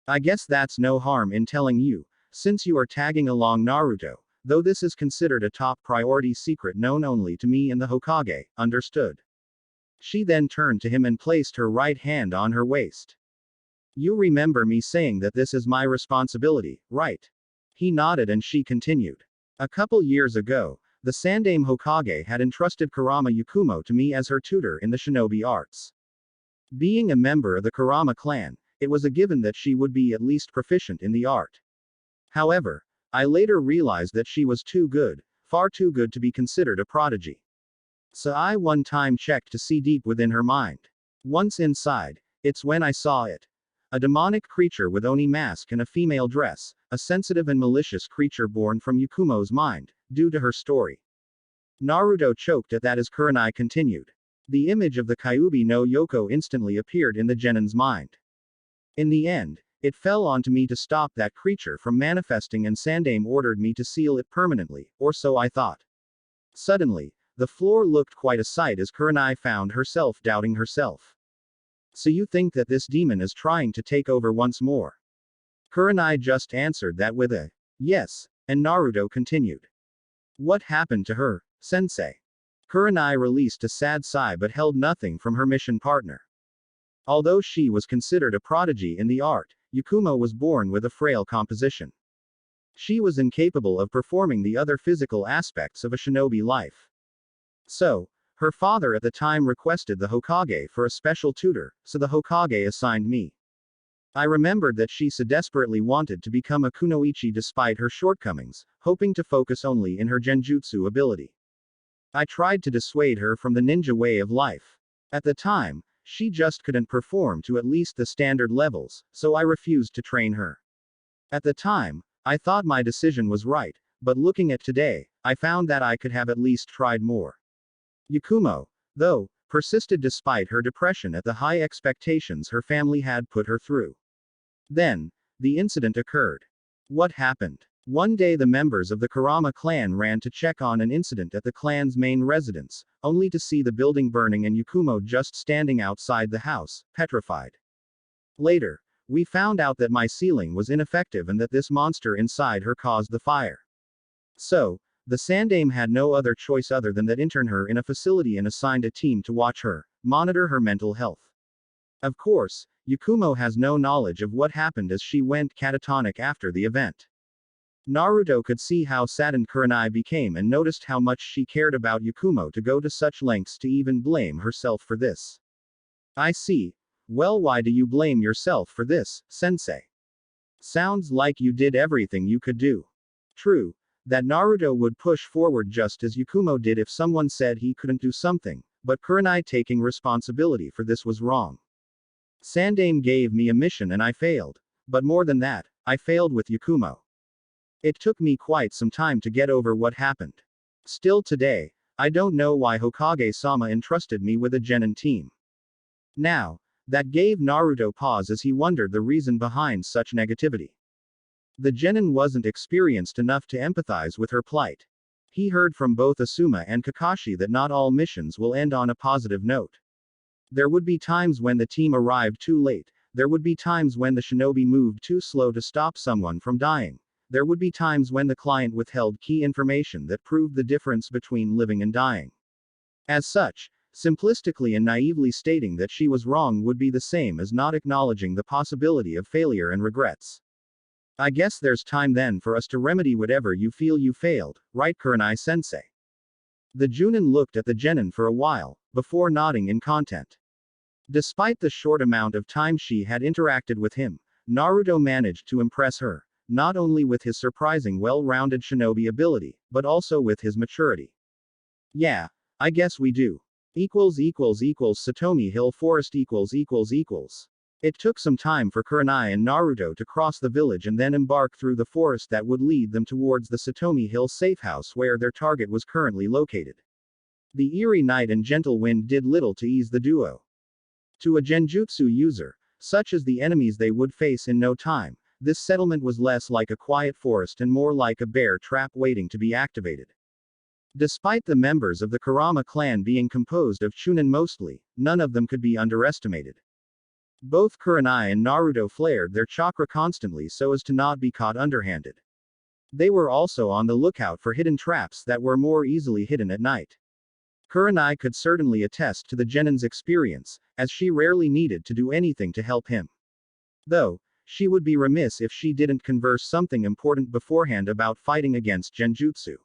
I guess that's no harm in telling you, since you are tagging along Naruto, though this is considered a top priority secret known only to me and the Hokage, understood? She then turned to him and placed her right hand on her waist. You remember me saying that this is my responsibility, right? He nodded and she continued. A couple years ago, the Sandaime Hokage had entrusted Karama Yakumo to me as her tutor in the shinobi arts. Being a member of the Karama clan, it was a given that she would be at least proficient in the art. However, I later realized that she was too good, far too good to be considered a prodigy. So I one time checked to see deep within her mind. Once inside, it's when I saw it. A demonic creature with Oni mask and a female dress, a sensitive and malicious creature born from Yakumo's mind, due to her story. Naruto choked at that as Kurenai continued. The image of the Kyuubi no Yoko instantly appeared in the genin's mind. In the end, it fell onto me to stop that creature from manifesting and Sandaime ordered me to seal it permanently, or so I thought. Suddenly, the floor looked quite a sight as Kurenai found herself doubting herself. So you think that this demon is trying to take over once more? Kurenai just answered that with a yes, and Naruto continued. What happened to her, sensei? Kurenai released a sad sigh but held nothing from her mission partner. Although she was considered a prodigy in the art, Yakumo was born with a frail composition. She was incapable of performing the other physical aspects of a shinobi life. So, her father at the time requested the Hokage for a special tutor, so the Hokage assigned me. I remembered that she so desperately wanted to become a kunoichi despite her shortcomings, hoping to focus only in her genjutsu ability. I tried to dissuade her from the ninja way of life. At the time, she just couldn't perform to at least the standard levels, so I refused to train her. At the time, I thought my decision was right, but looking at today, I found that I could have at least tried more. Yakumo, though, persisted despite her depression at the high expectations her family had put her through. Then, the incident occurred. What happened? One day the members of the Karama clan ran to check on an incident at the clan's main residence, only to see the building burning and Yakumo just standing outside the house, petrified. Later, we found out that my sealing was ineffective and that this monster inside her caused the fire. So, the Sandaime had no other choice other than that intern her in a facility and assigned a team to watch her, monitor her mental health. Of course, Yakumo has no knowledge of what happened as she went catatonic after the event. Naruto could see how saddened Kurenai became and noticed how much she cared about Yakumo to go to such lengths to even blame herself for this. I see. Well, why do you blame yourself for this, sensei? Sounds like you did everything you could do. True, that Naruto would push forward just as Yakumo did if someone said he couldn't do something, but Kurenai taking responsibility for this was wrong. Sandaime gave me a mission and I failed. But more than that, I failed with Yakumo. It took me quite some time to get over what happened. Still today, I don't know why Hokage-sama entrusted me with a Genin team. Now, that gave Naruto pause as he wondered the reason behind such negativity. The Genin wasn't experienced enough to empathize with her plight. He heard from both Asuma and Kakashi that not all missions will end on a positive note. There would be times when the team arrived too late, there would be times when the shinobi moved too slow to stop someone from dying, there would be times when the client withheld key information that proved the difference between living and dying. As such, simplistically and naively stating that she was wrong would be the same as not acknowledging the possibility of failure and regrets. I guess there's time then for us to remedy whatever you feel you failed, right, Kurenai-sensei? The Jounin looked at the Genin for a while, before nodding in content. Despite the short amount of time she had interacted with him, Naruto managed to impress her, not only with his surprising well-rounded shinobi ability, but also with his maturity. Yeah, I guess we do. Satomi Hill Forest . It took some time for Kurenai and Naruto to cross the village and then embark through the forest that would lead them towards the Satomi Hill safehouse where their target was currently located. The eerie night and gentle wind did little to ease the duo. To a genjutsu user, such as the enemies they would face in no time, this settlement was less like a quiet forest and more like a bear trap waiting to be activated. Despite the members of the Karama clan being composed of Chunnin mostly, none of them could be underestimated. Both Kurenai and Naruto flared their chakra constantly so as to not be caught underhanded. They were also on the lookout for hidden traps that were more easily hidden at night. Kurenai could certainly attest to the Genin's experience, as she rarely needed to do anything to help him. Though, she would be remiss if she didn't converse something important beforehand about fighting against genjutsu.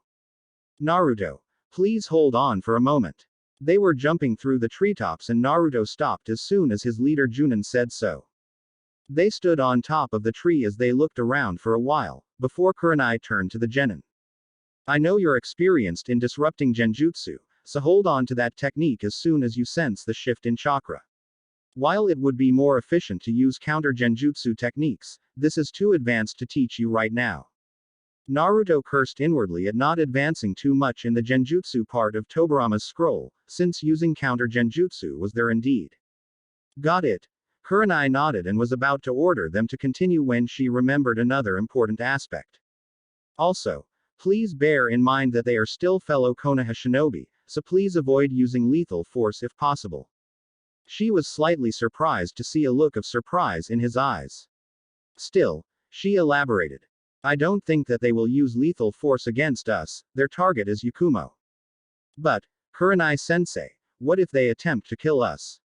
Naruto, please hold on for a moment. They were jumping through the treetops and Naruto stopped as soon as his leader Jounin said so. They stood on top of the tree as they looked around for a while, before Kurenai turned to the Genin. I know you're experienced in disrupting genjutsu, so hold on to that technique as soon as you sense the shift in chakra. While it would be more efficient to use counter genjutsu techniques, this is too advanced to teach you right now. Naruto cursed inwardly at not advancing too much in the genjutsu part of Tobirama'S scroll, since using counter genjutsu was there indeed. Got it. Kurenai nodded and was about to order them to continue when she remembered another important aspect. Also, please bear in mind that they are still fellow Konoha shinobi, so please avoid using lethal force if possible. She was slightly surprised to see a look of surprise in his eyes. Still, she elaborated. I don't think that they will use lethal force against us, their target is Yakumo. But, Kurenai-sensei, what if they attempt to kill us?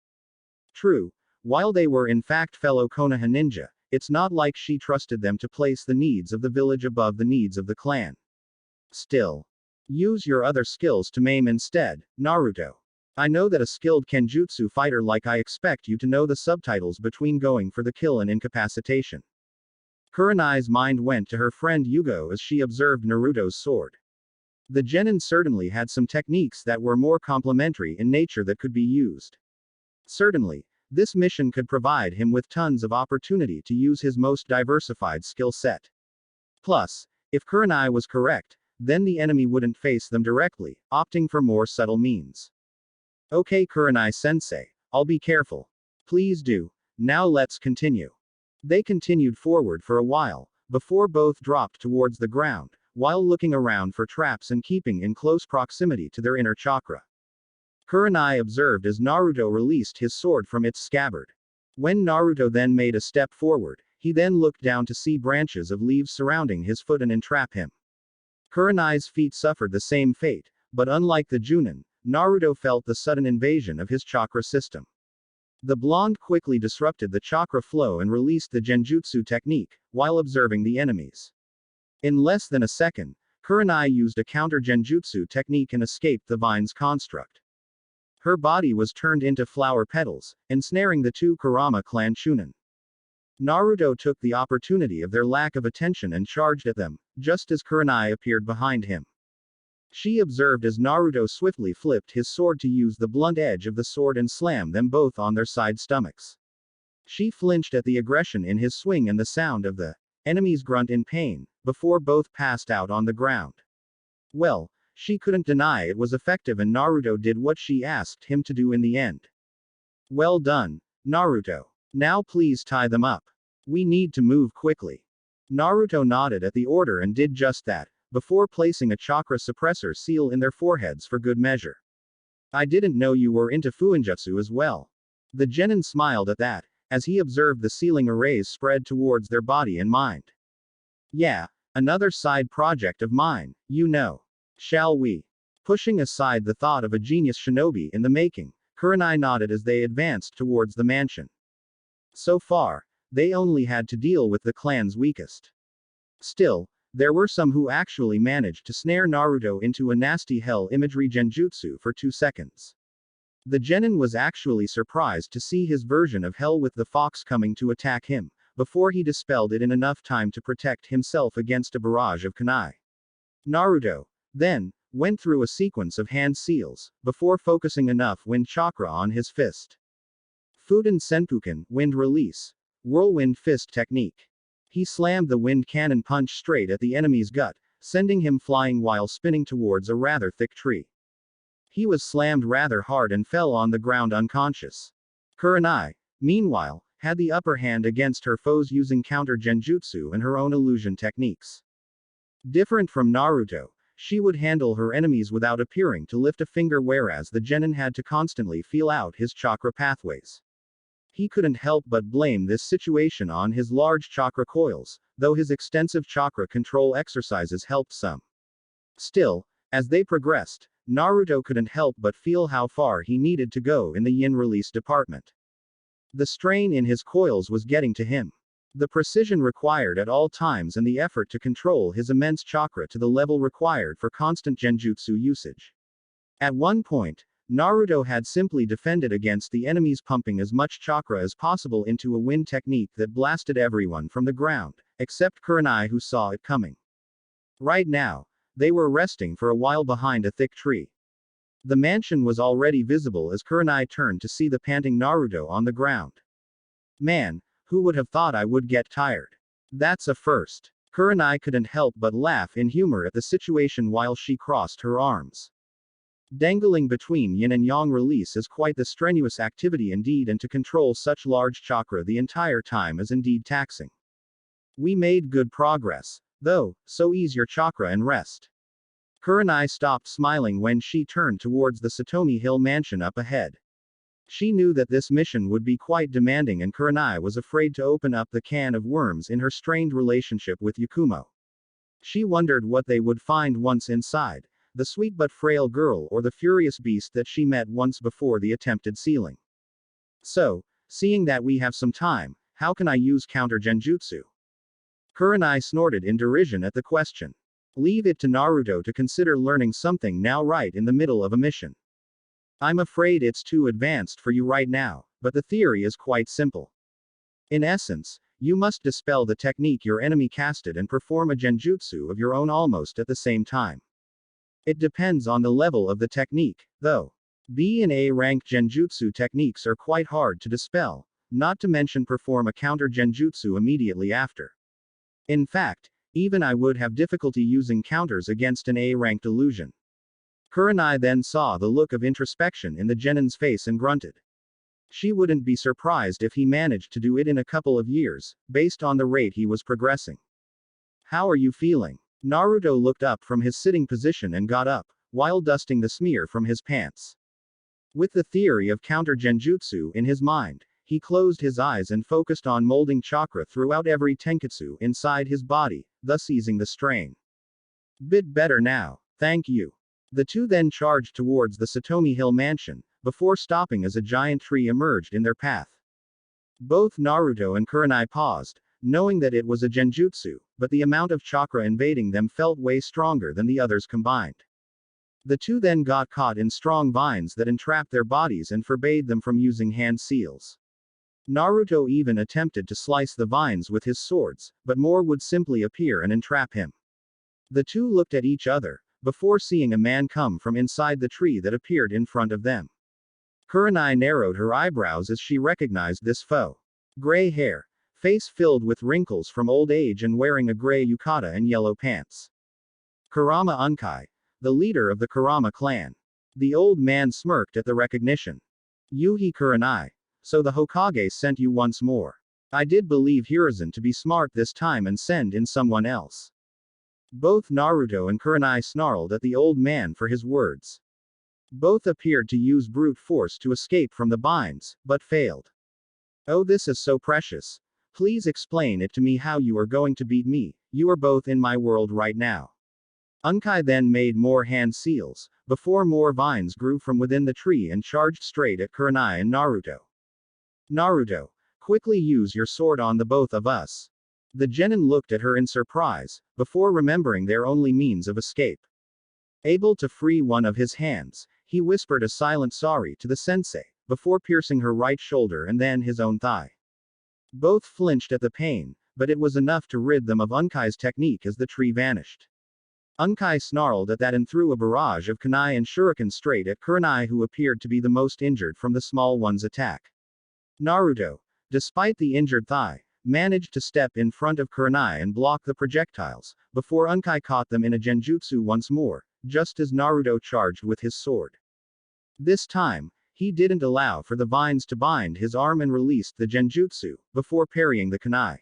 True, while they were in fact fellow Konoha ninja, it's not like she trusted them to place the needs of the village above the needs of the clan. Still, use your other skills to maim instead, Naruto. I know that a skilled kenjutsu fighter like I expect you to know the subtitles between going for the kill and incapacitation. Kurenai's mind went to her friend Yugo as she observed Naruto's sword. The Genin certainly had some techniques that were more complementary in nature that could be used. Certainly, this mission could provide him with tons of opportunity to use his most diversified skill set. Plus, if Kurenai was correct, then the enemy wouldn't face them directly, opting for more subtle means. Okay, Kurenai-sensei, I'll be careful. Please do. Now let's continue. They continued forward for a while, before both dropped towards the ground, while looking around for traps and keeping in close proximity to their inner chakra. Kurenai observed as Naruto released his sword from its scabbard. When Naruto then made a step forward, he then looked down to see branches of leaves surrounding his foot and entrap him. Kurenai's feet suffered the same fate, but unlike the Jounin, Naruto felt the sudden invasion of his chakra system. The blonde quickly disrupted the chakra flow and released the genjutsu technique, while observing the enemies. In less than a second, Kurenai used a counter genjutsu technique and escaped the vine's construct. Her body was turned into flower petals, ensnaring the two Karama clan Chunnin. Naruto took the opportunity of their lack of attention and charged at them, just as Kurenai appeared behind him. She observed as Naruto swiftly flipped his sword to use the blunt edge of the sword and slam them both on their side stomachs. She flinched at the aggression in his swing and the sound of the enemy's grunt in pain, before both passed out on the ground. Well, she couldn't deny it was effective and Naruto did what she asked him to do in the end. Well done, Naruto. Now please tie them up. We need to move quickly. Naruto nodded at the order and did just that, before placing a chakra suppressor seal in their foreheads for good measure. I didn't know you were into fuinjutsu as well. The genin smiled at that, as he observed the sealing arrays spread towards their body and mind. Yeah, another side project of mine, you know. Shall we? Pushing aside the thought of a genius shinobi in the making, Kurenai nodded as they advanced towards the mansion. So far, they only had to deal with the clan's weakest. Still, there were some who actually managed to snare Naruto into a nasty hell imagery genjutsu for 2 seconds. The genin was actually surprised to see his version of hell with the fox coming to attack him, before he dispelled it in enough time to protect himself against a barrage of kunai. Naruto, then, went through a sequence of hand seals, before focusing enough wind chakra on his fist. Fuden Senpuken, wind release. Whirlwind fist technique. He slammed the wind cannon punch straight at the enemy's gut, sending him flying while spinning towards a rather thick tree. He was slammed rather hard and fell on the ground unconscious. Kurenai, meanwhile, had the upper hand against her foes using counter genjutsu and her own illusion techniques. Different from Naruto, she would handle her enemies without appearing to lift a finger, whereas the genin had to constantly feel out his chakra pathways. He couldn't help but blame this situation on his large chakra coils, though his extensive chakra control exercises helped some. Still, as they progressed, Naruto couldn't help but feel how far he needed to go in the yin release department. The strain in his coils was getting to him. The precision required at all times and the effort to control his immense chakra to the level required for constant genjutsu usage. At one point, Naruto had simply defended against the enemies, pumping as much chakra as possible into a wind technique that blasted everyone from the ground, except Kurenai, who saw it coming. Right now, they were resting for a while behind a thick tree. The mansion was already visible as Kurenai turned to see the panting Naruto on the ground. Man, who would have thought I would get tired? That's a first. Kurenai couldn't help but laugh in humor at the situation while she crossed her arms. Dangling between yin and yang release is quite the strenuous activity indeed, and to control such large chakra the entire time is indeed taxing. We made good progress, though, so ease your chakra and rest. Kurenai stopped smiling when she turned towards the Satomi Hill mansion up ahead. She knew that this mission would be quite demanding and Kurenai was afraid to open up the can of worms in her strained relationship with Yakumo. She wondered what they would find once inside. The sweet but frail girl or the furious beast that she met once before the attempted sealing. So, seeing that we have some time, how can I use counter genjutsu? Kurenai snorted in derision at the question. Leave it to Naruto to consider learning something now right in the middle of a mission. I'm afraid it's too advanced for you right now, but the theory is quite simple. In essence, you must dispel the technique your enemy casted and perform a genjutsu of your own almost at the same time. It depends on the level of the technique, though. B and A rank genjutsu techniques are quite hard to dispel, not to mention perform a counter genjutsu immediately after. In fact, even I would have difficulty using counters against an A-ranked illusion. Kurenai then saw the look of introspection in the genin's face and grunted. She wouldn't be surprised if he managed to do it in a couple of years, based on the rate he was progressing. How are you feeling? Naruto looked up from his sitting position and got up, while dusting the smear from his pants. With the theory of counter genjutsu in his mind, he closed his eyes and focused on molding chakra throughout every tenketsu inside his body, thus easing the strain. Bit better now, thank you. The two then charged towards the Satomi Hill mansion, before stopping as a giant tree emerged in their path. Both Naruto and Kurenai paused, knowing that it was a genjutsu, but the amount of chakra invading them felt way stronger than the others combined. The two then got caught in strong vines that entrapped their bodies and forbade them from using hand seals. Naruto even attempted to slice the vines with his swords, but more would simply appear and entrap him. The two looked at each other, before seeing a man come from inside the tree that appeared in front of them. Kurenai narrowed her eyebrows as she recognized this foe. Gray hair, face filled with wrinkles from old age and wearing a gray yukata and yellow pants. Karama Unkai, the leader of the Karama clan. The old man smirked at the recognition. Yuhi Kurenai. So the Hokage sent you once more. I did believe Hiruzen to be smart this time and send in someone else. Both Naruto and Kurenai snarled at the old man for his words. Both appeared to use brute force to escape from the binds, but failed. Oh, this is so precious. Please explain it to me how you are going to beat me. You are both in my world right now. Unkai then made more hand seals, before more vines grew from within the tree and charged straight at Kurenai and Naruto. Naruto, quickly use your sword on the both of us. The genin looked at her in surprise, before remembering their only means of escape. Able to free one of his hands, he whispered a silent sorry to the sensei, before piercing her right shoulder and then his own thigh. Both flinched at the pain, but it was enough to rid them of Unkai's technique as the tree vanished. Unkai snarled at that and threw a barrage of kunai and shuriken straight at Kurenai, who appeared to be the most injured from the small one's attack. Naruto, despite the injured thigh, managed to step in front of Kurenai and block the projectiles, before Unkai caught them in a genjutsu once more, just as Naruto charged with his sword. This time, he didn't allow for the vines to bind his arm and released the genjutsu, before parrying the kunai.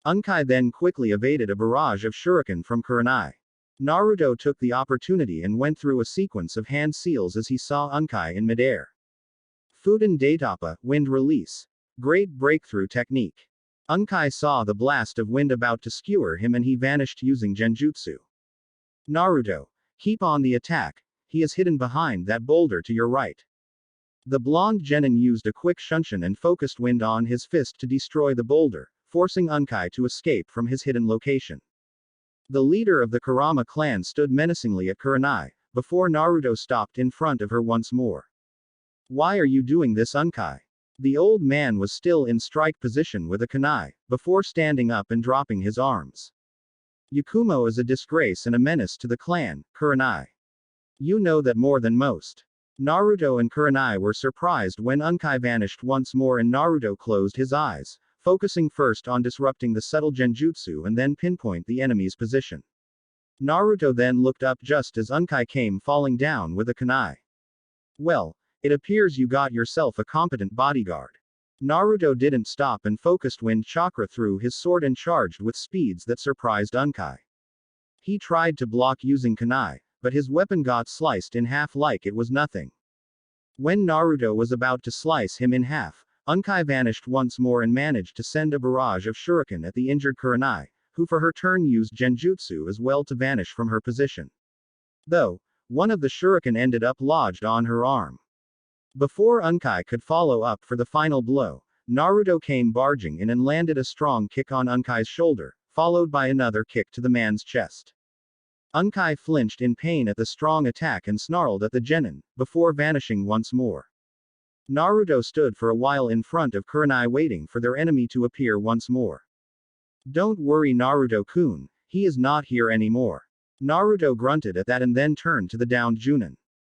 Unkai then quickly evaded a barrage of shuriken from Kurenai. Naruto took the opportunity and went through a sequence of hand seals as he saw Unkai in midair. Fuden Daitapa, wind release. Great breakthrough technique. Unkai saw the blast of wind about to skewer him and he vanished using genjutsu. Naruto, keep on the attack, he is hidden behind that boulder to your right. The blonde genin used a quick shunshin and focused wind on his fist to destroy the boulder, forcing Unkai to escape from his hidden location. The leader of the Karama clan stood menacingly at Kurenai, before Naruto stopped in front of her once more. Why are you doing this, Unkai? The old man was still in strike position with a kunai, before standing up and dropping his arms. Yakumo is a disgrace and a menace to the clan, Kurenai. You know that more than most. Naruto and Kurenai were surprised when Unkai vanished once more and Naruto closed his eyes, focusing first on disrupting the subtle genjutsu and then pinpoint the enemy's position. Naruto then looked up just as Unkai came falling down with a kunai. Well, it appears you got yourself a competent bodyguard. Naruto didn't stop and focused wind chakra through his sword and charged with speeds that surprised Unkai. He tried to block using kunai, but his weapon got sliced in half like it was nothing. When Naruto was about to slice him in half, Unkai vanished once more and managed to send a barrage of shuriken at the injured Kurenai, who for her turn used genjutsu as well to vanish from her position. Though, one of the shuriken ended up lodged on her arm. Before Unkai could follow up for the final blow, Naruto came barging in and landed a strong kick on Unkai's shoulder, followed by another kick to the man's chest. Unkai flinched in pain at the strong attack and snarled at the genin, before vanishing once more. Naruto stood for a while in front of Kurenai waiting for their enemy to appear once more. Don't worry, Naruto-kun, he is not here anymore. Naruto grunted at that and then turned to the downed Jounin.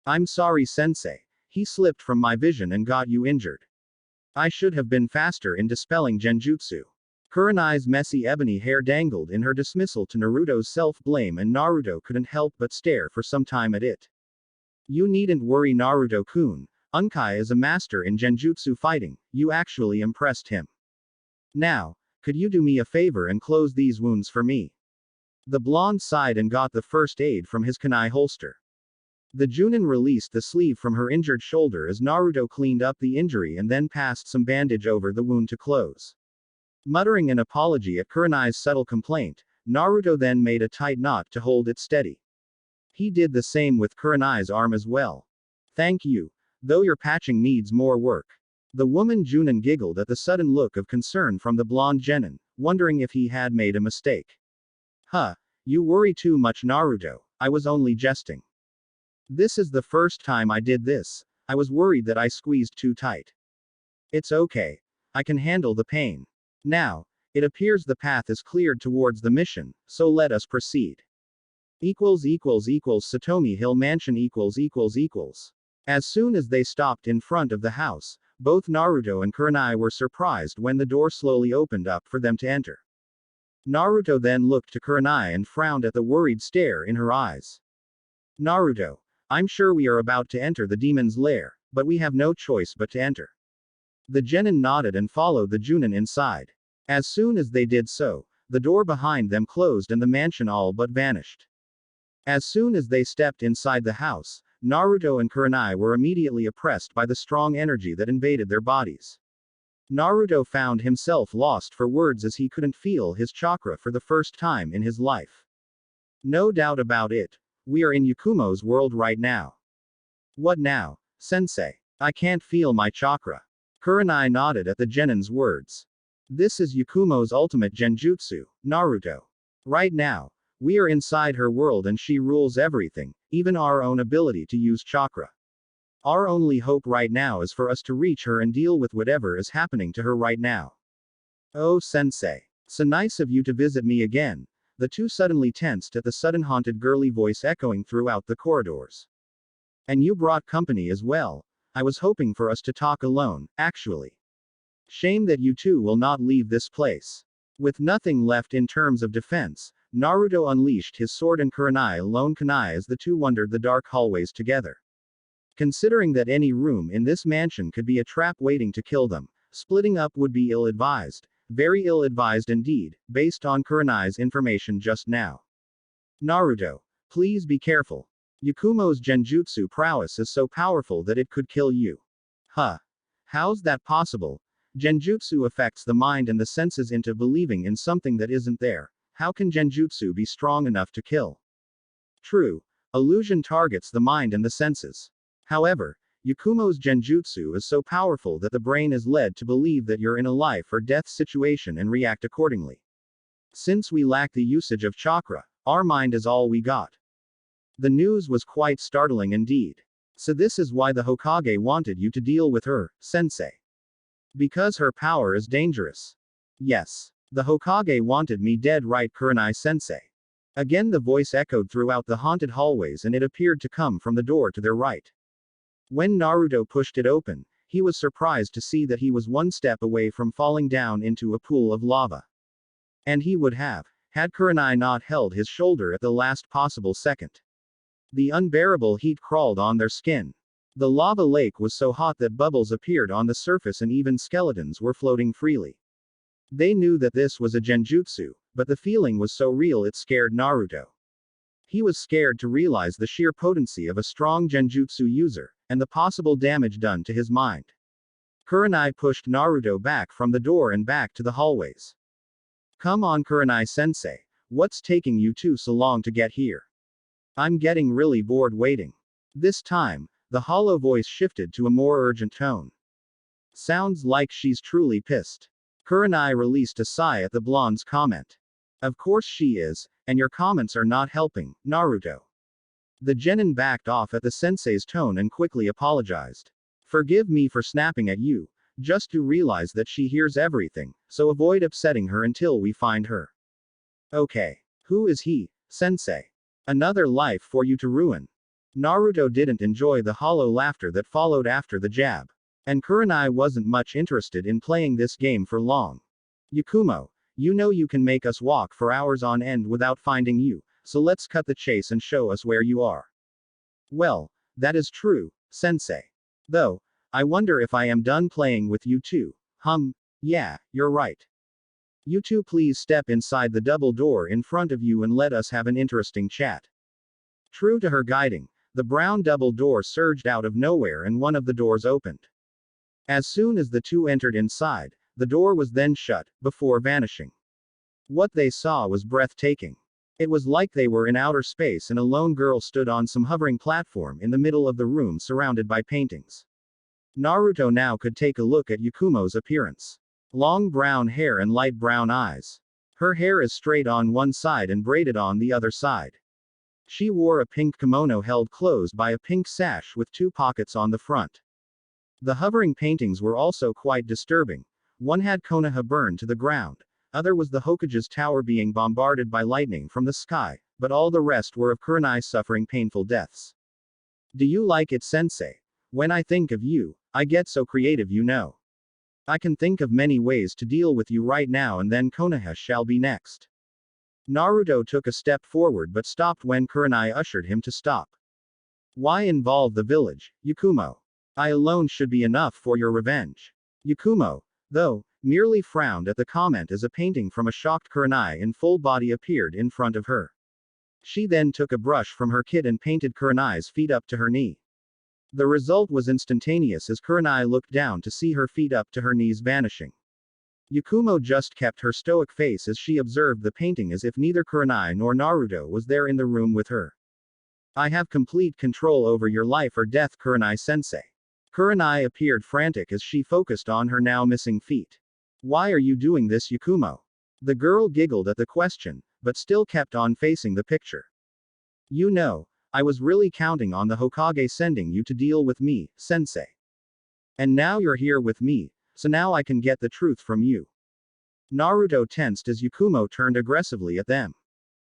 I'm sorry, sensei. He slipped from my vision and got you injured. I should have been faster in dispelling genjutsu. Kurenai's messy ebony hair dangled in her dismissal to Naruto's self-blame and Naruto couldn't help but stare for some time at it. You needn't worry, Naruto-kun. Unkai is a master in genjutsu fighting, you actually impressed him. Now, could you do me a favor and close these wounds for me? The blonde sighed and got the first aid from his kunai holster. The Jounin released the sleeve from her injured shoulder as Naruto cleaned up the injury and then passed some bandage over the wound to close. Muttering an apology at Kurenai's subtle complaint, Naruto then made a tight knot to hold it steady. He did the same with Kurenai's arm as well. Thank you. though your patching needs more work. The woman Jounin giggled at the sudden look of concern from the blonde Genin, wondering if he had made a mistake. Huh, you worry too much, Naruto, I was only jesting. This is the first time I did this, I was worried that I squeezed too tight. It's okay. I can handle the pain. Now, it appears the path is cleared towards the mission, so let us proceed. Satomi Hill Mansion ===. As soon as they stopped in front of the house, both Naruto and Kurenai were surprised when the door slowly opened up for them to enter. Naruto then looked to Kurenai and frowned at the worried stare in her eyes. Naruto, I'm sure we are about to enter the demon's lair, but we have no choice but to enter. The Genin nodded and followed the Jounin inside. As soon as they did so, the door behind them closed and the mansion all but vanished. As soon as they stepped inside the house, Naruto and Kurenai were immediately oppressed by the strong energy that invaded their bodies. Naruto found himself lost for words as he couldn't feel his chakra for the first time in his life. No doubt about it, we are in Yakumo's world right now. What now, sensei? I can't feel my chakra. Kurenai nodded at the Genin's words. This is Yakumo's ultimate genjutsu, Naruto. Right now, we are inside her world and she rules everything, even our own ability to use chakra. Our only hope right now is for us to reach her and deal with whatever is happening to her right now. Oh sensei. So nice of you to visit me again. The two suddenly tensed at the sudden haunted girly voice echoing throughout the corridors. And you brought company as well. I was hoping for us to talk alone, actually. Shame that you two will not leave this place. With nothing left in terms of defense, Naruto unleashed his sword and Kurenai alone kunai as the two wandered the dark hallways together. Considering that any room in this mansion could be a trap waiting to kill them, splitting up would be ill-advised, very ill-advised indeed, based on Kurenai's information just now. Naruto, please be careful. Yakumo's genjutsu prowess is so powerful that it could kill you. Huh. How's that possible? Genjutsu affects the mind and the senses into believing in something that isn't there. How can genjutsu be strong enough to kill? True. Illusion targets the mind and the senses. However, Yakumo's genjutsu is so powerful that the brain is led to believe that you're in a life or death situation and react accordingly. Since we lack the usage of chakra, our mind is all we got. The news was quite startling indeed. So this is why the Hokage wanted you to deal with her, sensei. Because her power is dangerous. Yes. The Hokage wanted me dead, right, Kurenai sensei? Again the voice echoed throughout the haunted hallways and it appeared to come from the door to their right. When Naruto pushed it open, he was surprised to see that he was one step away from falling down into a pool of lava. And he would have, had Kurenai not held his shoulder at the last possible second. The unbearable heat crawled on their skin. The lava lake was so hot that bubbles appeared on the surface and even skeletons were floating freely. They knew that this was a genjutsu, but the feeling was so real it scared Naruto. He was scared to realize the sheer potency of a strong genjutsu user, and the possible damage done to his mind. Kurenai pushed Naruto back from the door and back to the hallways. Come on Kurenai sensei, what's taking you two so long to get here? I'm getting really bored waiting. This time, the hollow voice shifted to a more urgent tone. Sounds like she's truly pissed. Kurenai released a sigh at the blonde's comment. Of course she is, and your comments are not helping, Naruto. The Genin backed off at the sensei's tone and quickly apologized. Forgive me for snapping at you, just to realize that she hears everything, so avoid upsetting her until we find her. Okay. Who is he, sensei? Another life for you to ruin. Naruto didn't enjoy the hollow laughter that followed after the jab. And Kurenai wasn't much interested in playing this game for long. Yakumo, you know you can make us walk for hours on end without finding you, so let's cut the chase and show us where you are. Well, that is true, sensei. Though, I wonder if I am done playing with you too. Yeah, you're right. You two please step inside the double door in front of you and let us have an interesting chat. True to her guiding, the brown double door surged out of nowhere and one of the doors opened. As soon as the two entered inside, the door was then shut, before vanishing. What they saw was breathtaking. It was like they were in outer space and a lone girl stood on some hovering platform in the middle of the room surrounded by paintings. Naruto now could take a look at Yakumo's appearance. Long brown hair and light brown eyes. Her hair is straight on one side and braided on the other side. She wore a pink kimono held closed by a pink sash with 2 pockets on the front. The hovering paintings were also quite disturbing. One had Konoha burned to the ground. Other was the Hokage's tower being bombarded by lightning from the sky, but all the rest were of Kurenai suffering painful deaths. Do you like it, sensei? When I think of you, I get so creative, you know. I can think of many ways to deal with you right now, and then Konoha shall be next. Naruto took a step forward but stopped when Kurenai ushered him to stop. Why involve the village, Yakumo? I alone should be enough for your revenge. Yakumo, though, merely frowned at the comment as a painting from a shocked Kurenai in full body appeared in front of her. She then took a brush from her kit and painted Kurenai's feet up to her knee. The result was instantaneous as Kurenai looked down to see her feet up to her knees vanishing. Yakumo just kept her stoic face as she observed the painting as if neither Kurenai nor Naruto was there in the room with her. I have complete control over your life or death, Kurenai-sensei. Kurenai appeared frantic as she focused on her now missing feet. Why are you doing this, Yakumo? The girl giggled at the question, but still kept on facing the picture. You know, I was really counting on the Hokage sending you to deal with me, sensei. And now you're here with me, so now I can get the truth from you. Naruto tensed as Yakumo turned aggressively at them.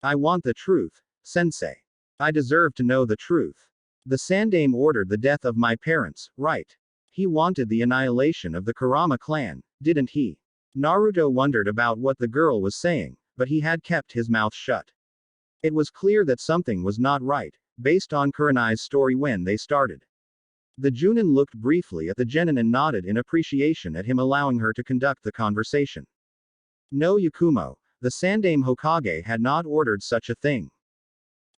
I want the truth, sensei. I deserve to know the truth. The Sandaime ordered the death of my parents, right? He wanted the annihilation of the Karama clan, didn't he? Naruto wondered about what the girl was saying, but he had kept his mouth shut. It was clear that something was not right, based on Kurenai's story when they started. The Jounin looked briefly at the Genin and nodded in appreciation at him allowing her to conduct the conversation. No, Yakumo, the Sandaime Hokage had not ordered such a thing.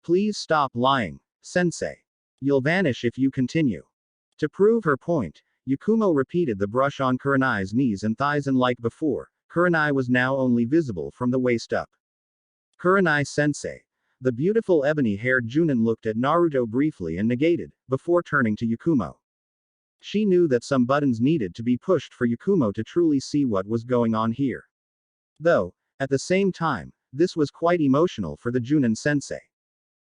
Please stop lying, sensei. You'll vanish if you continue. To prove her point, Yakumo repeated the brush on Kurenai's knees and thighs, and like before, Kurenai was now only visible from the waist up. Kurenai-sensei. The beautiful ebony-haired Jounin looked at Naruto briefly and negated, before turning to Yakumo. She knew that some buttons needed to be pushed for Yakumo to truly see what was going on here. Though, at the same time, this was quite emotional for the Jounin-sensei.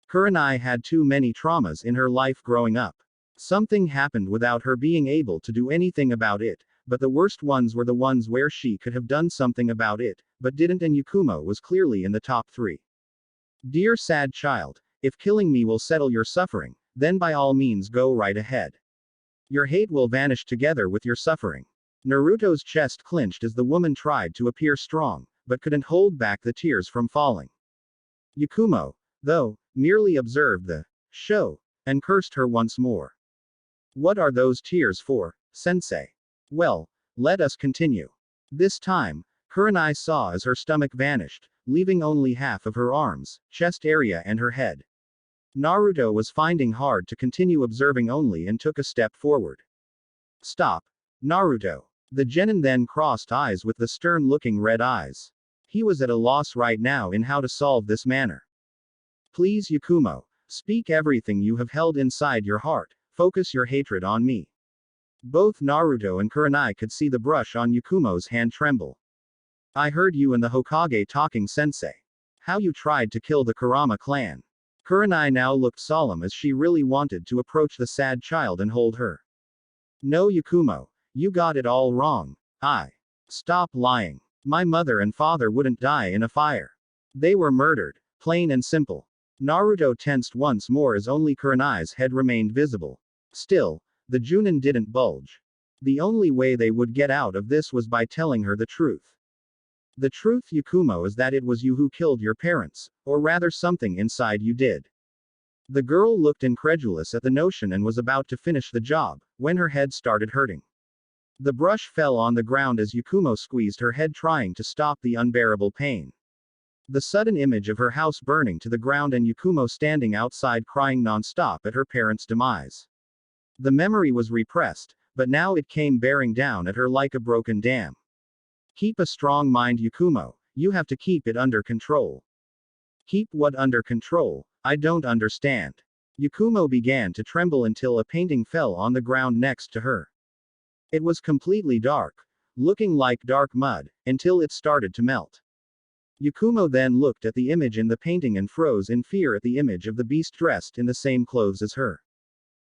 Kurenai had too many traumas in her life growing up. Something happened without her being able to do anything about it, but the worst ones were the ones where she could have done something about it, but didn't, and Yakumo was clearly in the top 3. Dear sad child, if killing me will settle your suffering, then by all means go right ahead. Your hate will vanish together with your suffering. Naruto's chest clenched as the woman tried to appear strong, but couldn't hold back the tears from falling. Yakumo, though, merely observed the show, and cursed her once more. What are those tears for, sensei? Well, let us continue. This time, Kurenai saw as her stomach vanished, leaving only half of her arms, chest area and her head. Naruto was finding hard to continue observing only and took a step forward. Stop. Naruto. The Genin then crossed eyes with the stern-looking red eyes. He was at a loss right now in how to solve this matter. Please, Yakumo, speak everything you have held inside your heart, focus your hatred on me. Both Naruto and Kurenai could see the brush on Yakumo's hand tremble. I heard you and the Hokage talking, sensei. How you tried to kill the Karama clan. Kurenai now looked solemn as she really wanted to approach the sad child and hold her. No, Yakumo, you got it all wrong. Stop lying. My mother and father wouldn't die in a fire. They were murdered, plain and simple. Naruto tensed once more as only Kurenai's head remained visible. Still, the Jounin didn't budge. The only way they would get out of this was by telling her the truth. The truth, Yakumo, is that it was you who killed your parents, or rather something inside you did. The girl looked incredulous at the notion and was about to finish the job, when her head started hurting. The brush fell on the ground as Yakumo squeezed her head trying to stop the unbearable pain. The sudden image of her house burning to the ground and Yakumo standing outside crying non-stop at her parents' demise. The memory was repressed, but now it came bearing down at her like a broken dam. Keep a strong mind, Yakumo, you have to keep it under control. Keep what under control? I don't understand. Yakumo began to tremble until a painting fell on the ground next to her. It was completely dark, looking like dark mud, until it started to melt. Yakumo then looked at the image in the painting and froze in fear at the image of the beast dressed in the same clothes as her.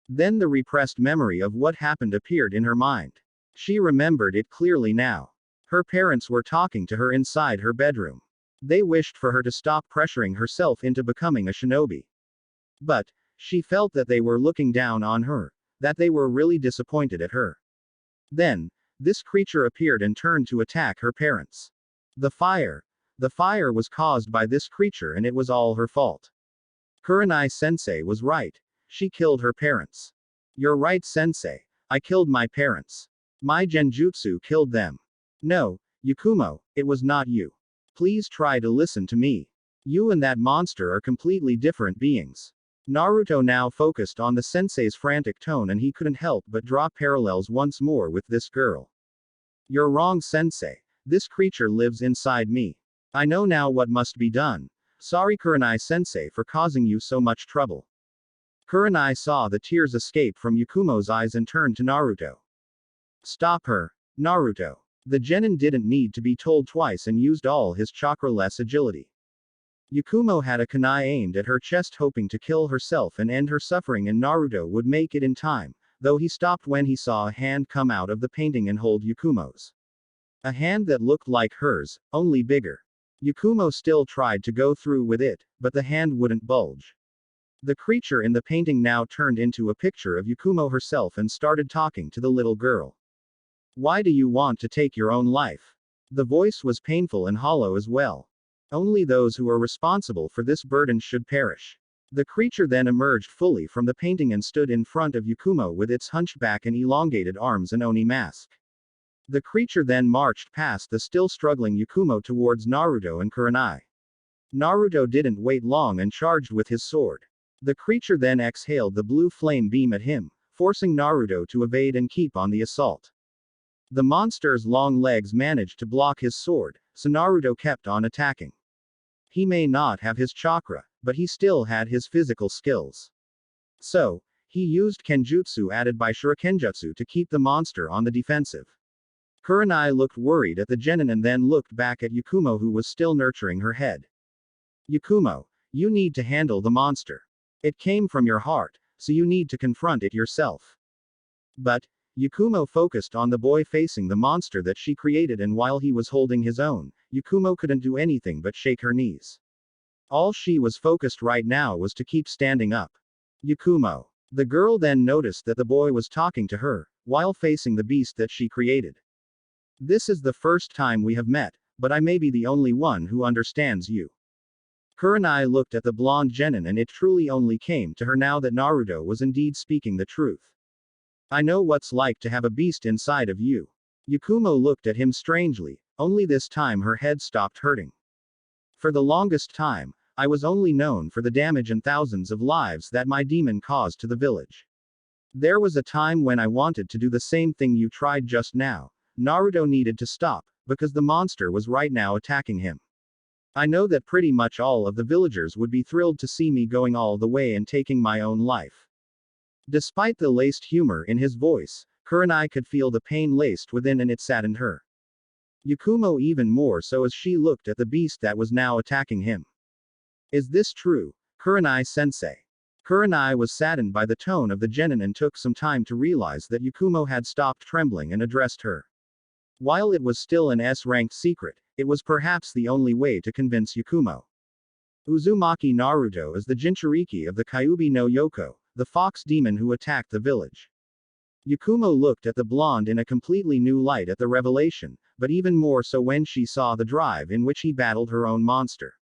Then the repressed memory of what happened appeared in her mind. She remembered it clearly now. Her parents were talking to her inside her bedroom. They wished for her to stop pressuring herself into becoming a shinobi. But she felt that they were looking down on her, that they were really disappointed at her. Then, this creature appeared and turned to attack her parents. The fire. The fire was caused by this creature and it was all her fault. Kurenai sensei was right. She killed her parents. You're right, sensei. I killed my parents. My genjutsu killed them. No, Yakumo, it was not you. Please try to listen to me. You and that monster are completely different beings. Naruto now focused on the sensei's frantic tone and he couldn't help but draw parallels once more with this girl. You're wrong, sensei. This creature lives inside me. I know now what must be done. Sorry Kurenai sensei for causing you so much trouble. Kurenai saw the tears escape from Yakumo's eyes and turned to Naruto. Stop her, Naruto. The genin didn't need to be told twice and used all his chakra-less agility. Yakumo had a kunai aimed at her chest hoping to kill herself and end her suffering and Naruto would make it in time, though he stopped when he saw a hand come out of the painting and hold Yakumo's. A hand that looked like hers, only bigger. Yakumo still tried to go through with it, but the hand wouldn't budge. The creature in the painting now turned into a picture of Yakumo herself and started talking to the little girl. Why do you want to take your own life? The voice was painful and hollow as well. Only those who are responsible for this burden should perish. The creature then emerged fully from the painting and stood in front of Yakumo with its hunchback and elongated arms and oni mask. The creature then marched past the still struggling Yakumo towards Naruto and Kurenai. Naruto didn't wait long and charged with his sword. The creature then exhaled the blue flame beam at him, forcing Naruto to evade and keep on the assault. The monster's long legs managed to block his sword, so Naruto kept on attacking. He may not have his chakra, but he still had his physical skills. So, he used kenjutsu added by shurikenjutsu to keep the monster on the defensive. Kurenai looked worried at the genin and then looked back at Yakumo who was still nurturing her head. Yakumo, you need to handle the monster. It came from your heart, so you need to confront it yourself. But, Yakumo focused on the boy facing the monster that she created and while he was holding his own, Yakumo couldn't do anything but shake her knees. All she was focused right now was to keep standing up. Yakumo. The girl then noticed that the boy was talking to her, while facing the beast that she created. This is the first time we have met, but I may be the only one who understands you. Kurenai looked at the blonde genin and it truly only came to her now that Naruto was indeed speaking the truth. I know what's like to have a beast inside of you. Yakumo looked at him strangely, only this time her head stopped hurting. For the longest time, I was only known for the damage and thousands of lives that my demon caused to the village. There was a time when I wanted to do the same thing you tried just now. Naruto needed to stop, because the monster was right now attacking him. I know that pretty much all of the villagers would be thrilled to see me going all the way and taking my own life. Despite the laced humor in his voice, Kurenai could feel the pain laced within and it saddened her. Yakumo even more so as she looked at the beast that was now attacking him. Is this true, Kurenai sensei? Kurenai was saddened by the tone of the genin and took some time to realize that Yakumo had stopped trembling and addressed her. While it was still an S-ranked secret, it was perhaps the only way to convince Yakumo. Uzumaki Naruto is the Jinchuriki of the Kyuubi no Yoko, the fox demon who attacked the village. Yakumo looked at the blonde in a completely new light at the revelation, but even more so when she saw the drive in which he battled her own monster.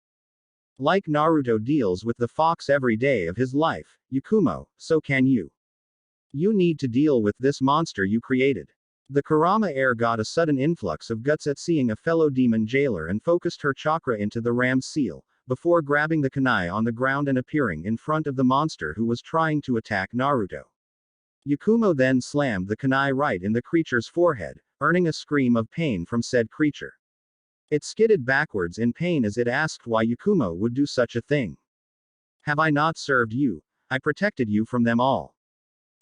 Like Naruto deals with the fox every day of his life, Yakumo, so can you. You need to deal with this monster you created. The Karama heir got a sudden influx of guts at seeing a fellow demon jailer and focused her chakra into the ram's seal, before grabbing the kunai on the ground and appearing in front of the monster who was trying to attack Naruto. Yakumo then slammed the kunai right in the creature's forehead, earning a scream of pain from said creature. It skidded backwards in pain as it asked why Yakumo would do such a thing. Have I not served you? I protected you from them all.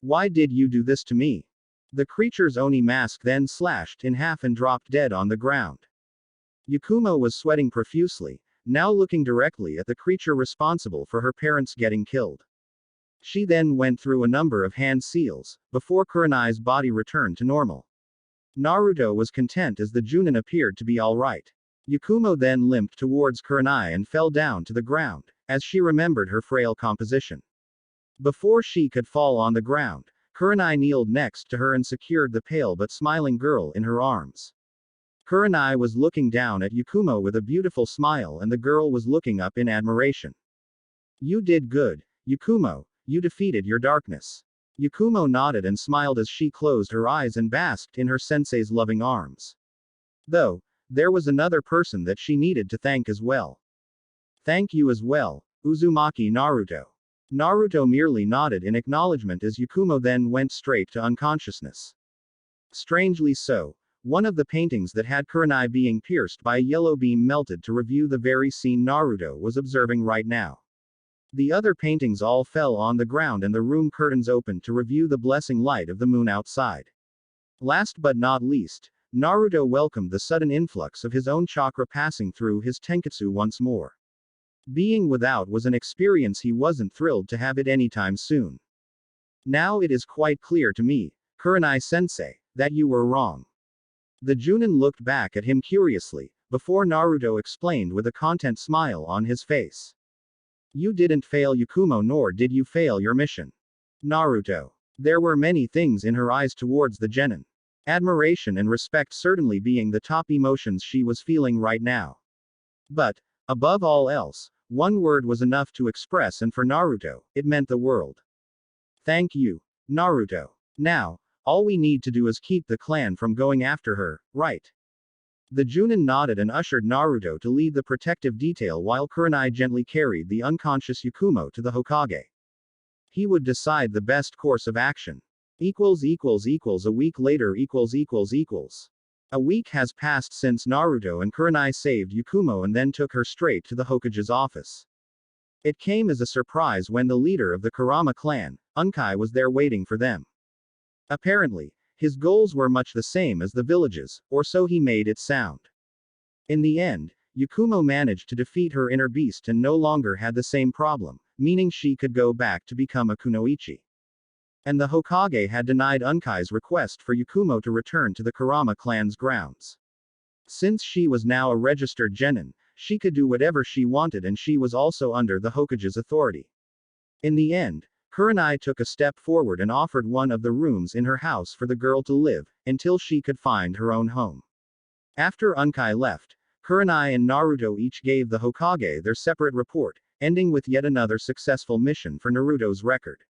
Why did you do this to me? The creature's Oni mask then slashed in half and dropped dead on the ground. Yakumo was sweating profusely, now looking directly at the creature responsible for her parents getting killed. She then went through a number of hand seals, before Kurenai's body returned to normal. Naruto was content as the Jounin appeared to be alright. Yakumo then limped towards Kurenai and fell down to the ground, as she remembered her frail composition. Before she could fall on the ground, Kurenai kneeled next to her and secured the pale but smiling girl in her arms. Kurenai was looking down at Yakumo with a beautiful smile and the girl was looking up in admiration. You did good, Yakumo, you defeated your darkness. Yakumo nodded and smiled as she closed her eyes and basked in her sensei's loving arms. Though, there was another person that she needed to thank as well. Thank you as well, Uzumaki Naruto. Naruto merely nodded in acknowledgement as Yakumo then went straight to unconsciousness. Strangely so, one of the paintings that had Kurenai being pierced by a yellow beam melted to review the very scene Naruto was observing right now. The other paintings all fell on the ground and the room curtains opened to review the blessing light of the moon outside. Last but not least, Naruto welcomed the sudden influx of his own chakra passing through his tenketsu once more. Being without was an experience he wasn't thrilled to have it anytime soon. Now it is quite clear to me, Kurenai-sensei, that you were wrong. The Jounin looked back at him curiously, before Naruto explained with a content smile on his face. You didn't fail Yakumo nor did you fail your mission. Naruto. There were many things in her eyes towards the genin. Admiration and respect certainly being the top emotions she was feeling right now. But, above all else, one word was enough to express and for Naruto, it meant the world. Thank you, Naruto. Now, all we need to do is keep the clan from going after her, right? The Jounin nodded and ushered Naruto to lead the protective detail while Kurenai gently carried the unconscious Yakumo to the Hokage. He would decide the best course of action. A week later . A week has passed since Naruto and Kurenai saved Yakumo and then took her straight to the Hokage's office. It came as a surprise when the leader of the Karama clan, Unkai, was there waiting for them. Apparently, his goals were much the same as the village's, or so he made it sound. In the end, Yakumo managed to defeat her inner beast and no longer had the same problem, meaning she could go back to become a kunoichi. And the Hokage had denied Unkai's request for Yakumo to return to the Karama clan's grounds. Since she was now a registered genin, she could do whatever she wanted and she was also under the Hokage's authority. In the end, Kurenai took a step forward and offered one of the rooms in her house for the girl to live, until she could find her own home. After Unkai left, Kurenai and Naruto each gave the Hokage their separate report, ending with yet another successful mission for Naruto's record.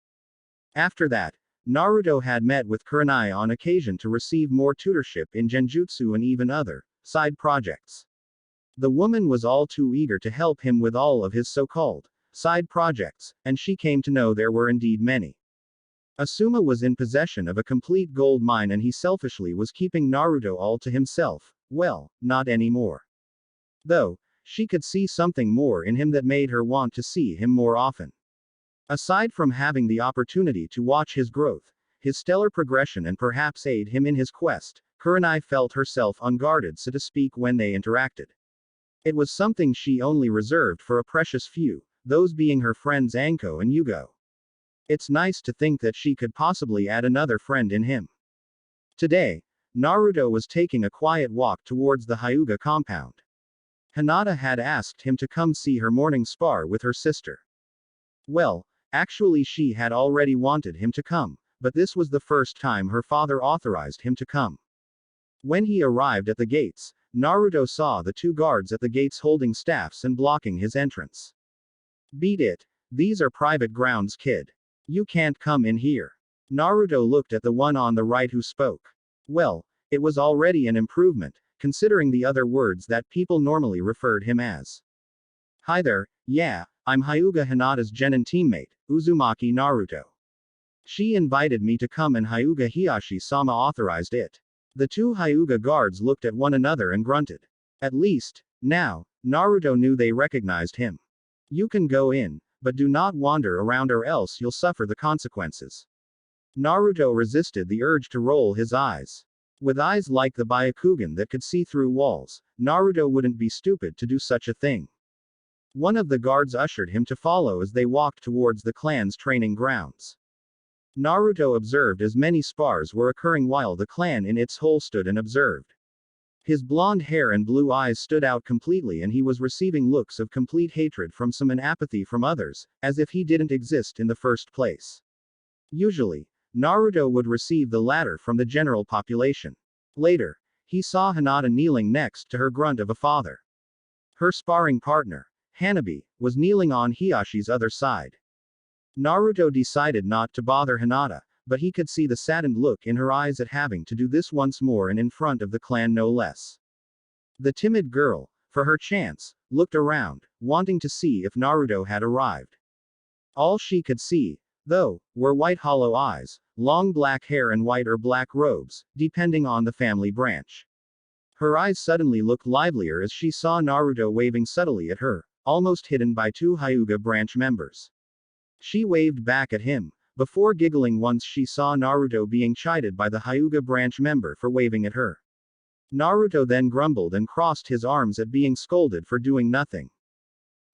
After that, Naruto had met with Kurenai on occasion to receive more tutorship in genjutsu and even other side projects. The woman was all too eager to help him with all of his so-called side projects, and she came to know there were indeed many. Asuma was in possession of a complete gold mine and he selfishly was keeping Naruto all to himself. Well, not anymore. Though, she could see something more in him that made her want to see him more often. Aside from having the opportunity to watch his growth, his stellar progression and perhaps aid him in his quest, Kurenai felt herself unguarded so to speak when they interacted. It was something she only reserved for a precious few, those being her friends Anko and Yugo. It's nice to think that she could possibly add another friend in him. Today, Naruto was taking a quiet walk towards the Hyuga compound. Hinata had asked him to come see her morning spar with her sister. Well, actually she had already wanted him to come, but this was the first time her father authorized him to come. When he arrived at the gates, Naruto saw the two guards at the gates holding staffs and blocking his entrance. Beat it. These are private grounds, kid. You can't come in here. Naruto looked at the one on the right who spoke. Well, it was already an improvement, considering the other words that people normally referred him as. Hi there, yeah, I'm Hyuga Hinata's genin teammate, Uzumaki Naruto. She invited me to come and Hyuga Hiyashi-sama authorized it. The two Hyuga guards looked at one another and grunted. At least, now, Naruto knew they recognized him. You can go in, but do not wander around or else you'll suffer the consequences. Naruto resisted the urge to roll his eyes. With eyes like the Byakugan that could see through walls, Naruto wouldn't be stupid to do such a thing. One of the guards ushered him to follow as they walked towards the clan's training grounds. Naruto observed as many spars were occurring while the clan in its whole stood and observed. His blonde hair and blue eyes stood out completely, and he was receiving looks of complete hatred from some and apathy from others, as if he didn't exist in the first place. Usually, Naruto would receive the latter from the general population. Later, he saw Hinata kneeling next to her grunt of a father. Her sparring partner, Hanabi, was kneeling on Hiyashi's other side. Naruto decided not to bother Hinata, but he could see the saddened look in her eyes at having to do this once more and in front of the clan no less. The timid girl, for her chance, looked around, wanting to see if Naruto had arrived. All she could see, though, were white hollow eyes, long black hair and white or black robes, depending on the family branch. Her eyes suddenly looked livelier as she saw Naruto waving subtly at her, almost hidden by two Hyuga branch members. She waved back at him, before giggling once she saw Naruto being chided by the Hyuga branch member for waving at her. Naruto then grumbled and crossed his arms at being scolded for doing nothing.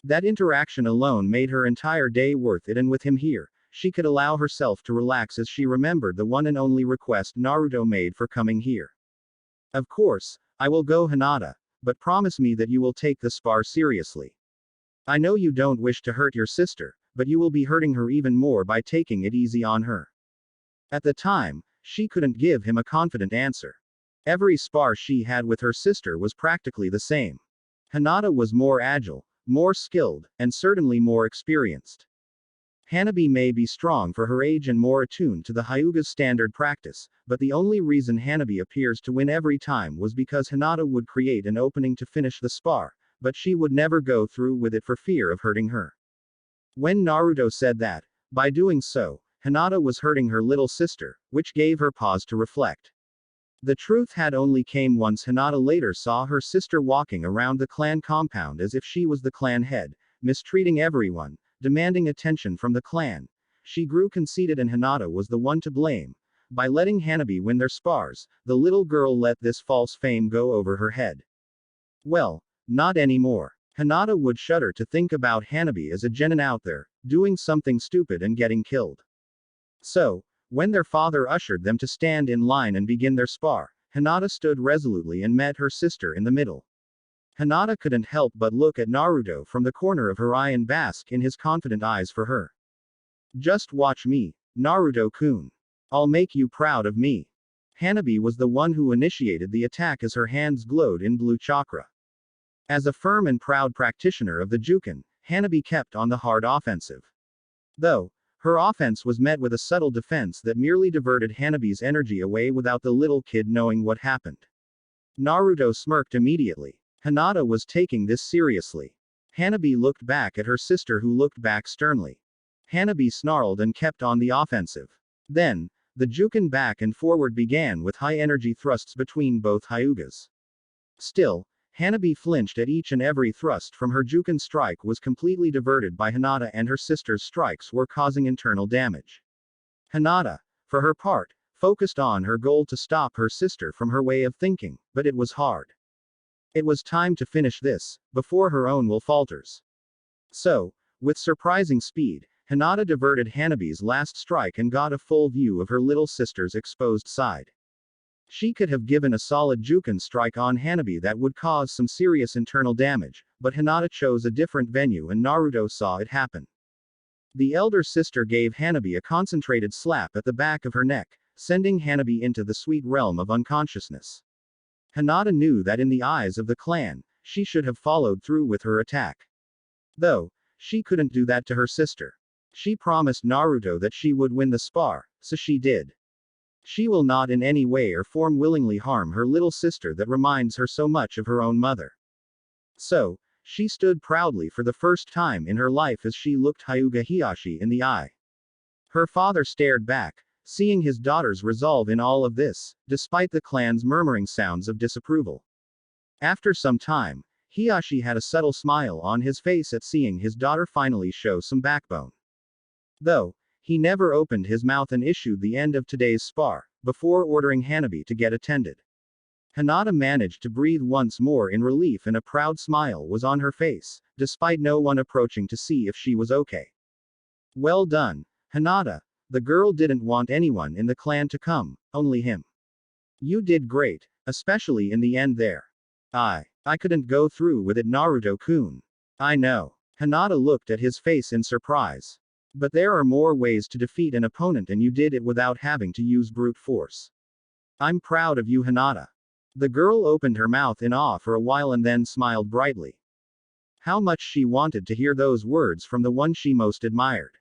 That interaction alone made her entire day worth it, and with him here, she could allow herself to relax as she remembered the one and only request Naruto made for coming here. Of course, I will go, Hinata, but promise me that you will take the spar seriously. I know you don't wish to hurt your sister, but you will be hurting her even more by taking it easy on her. At the time, she couldn't give him a confident answer. Every spar she had with her sister was practically the same. Hinata was more agile, more skilled, and certainly more experienced. Hanabi may be strong for her age and more attuned to the Hyuga's standard practice, but the only reason Hanabi appears to win every time was because Hinata would create an opening to finish the spar, but she would never go through with it for fear of hurting her. When Naruto said that, by doing so, Hinata was hurting her little sister, which gave her pause to reflect. The truth had only came once Hinata later saw her sister walking around the clan compound as if she was the clan head, mistreating everyone, demanding attention from the clan. She grew conceited and Hinata was the one to blame. By letting Hanabi win their spars, the little girl let this false fame go over her head. Well, not anymore. Hinata would shudder to think about Hanabi as a genin out there, doing something stupid and getting killed. So, when their father ushered them to stand in line and begin their spar, Hinata stood resolutely and met her sister in the middle. Hinata couldn't help but look at Naruto from the corner of her eye and bask in his confident eyes for her. Just watch me, Naruto-kun. I'll make you proud of me. Hanabi was the one who initiated the attack as her hands glowed in blue chakra. As a firm and proud practitioner of the Juken, Hanabi kept on the hard offensive. Though, her offense was met with a subtle defense that merely diverted Hanabi's energy away without the little kid knowing what happened. Naruto smirked immediately. Hinata was taking this seriously. Hanabi looked back at her sister, who looked back sternly. Hanabi snarled and kept on the offensive. Then, the Juken back and forward began with high-energy thrusts between both Hyugas. Still, Hanabi flinched at each and every thrust from her Juken strike was completely diverted by Hinata, and her sister's strikes were causing internal damage. Hinata, for her part, focused on her goal to stop her sister from her way of thinking, but it was hard. It was time to finish this, before her own will falters. So, with surprising speed, Hinata diverted Hanabi's last strike and got a full view of her little sister's exposed side. She could have given a solid Juken strike on Hanabi that would cause some serious internal damage, but Hinata chose a different venue and Naruto saw it happen. The elder sister gave Hanabi a concentrated slap at the back of her neck, sending Hanabi into the sweet realm of unconsciousness. Hinata knew that in the eyes of the clan, she should have followed through with her attack. Though, she couldn't do that to her sister. She promised Naruto that she would win the spar, so she did. She will not in any way or form willingly harm her little sister that reminds her so much of her own mother. So, she stood proudly for the first time in her life as she looked Hyuga Hiyashi in the eye. Her father stared back, seeing his daughter's resolve in all of this, despite the clan's murmuring sounds of disapproval. After some time, Hiyashi had a subtle smile on his face at seeing his daughter finally show some backbone. Though, He never opened his mouth and issued the end of today's spar, before ordering Hanabi to get attended. Hinata managed to breathe once more in relief and a proud smile was on her face, despite no one approaching to see if she was okay. Well done, Hinata. The girl didn't want anyone in the clan to come, only him. You did great, especially in the end there. I couldn't go through with it, Naruto-kun. I know. Hinata looked at his face in surprise. But there are more ways to defeat an opponent and you did it without having to use brute force. I'm proud of you, Hinata. The girl opened her mouth in awe for a while and then smiled brightly. How much she wanted to hear those words from the one she most admired.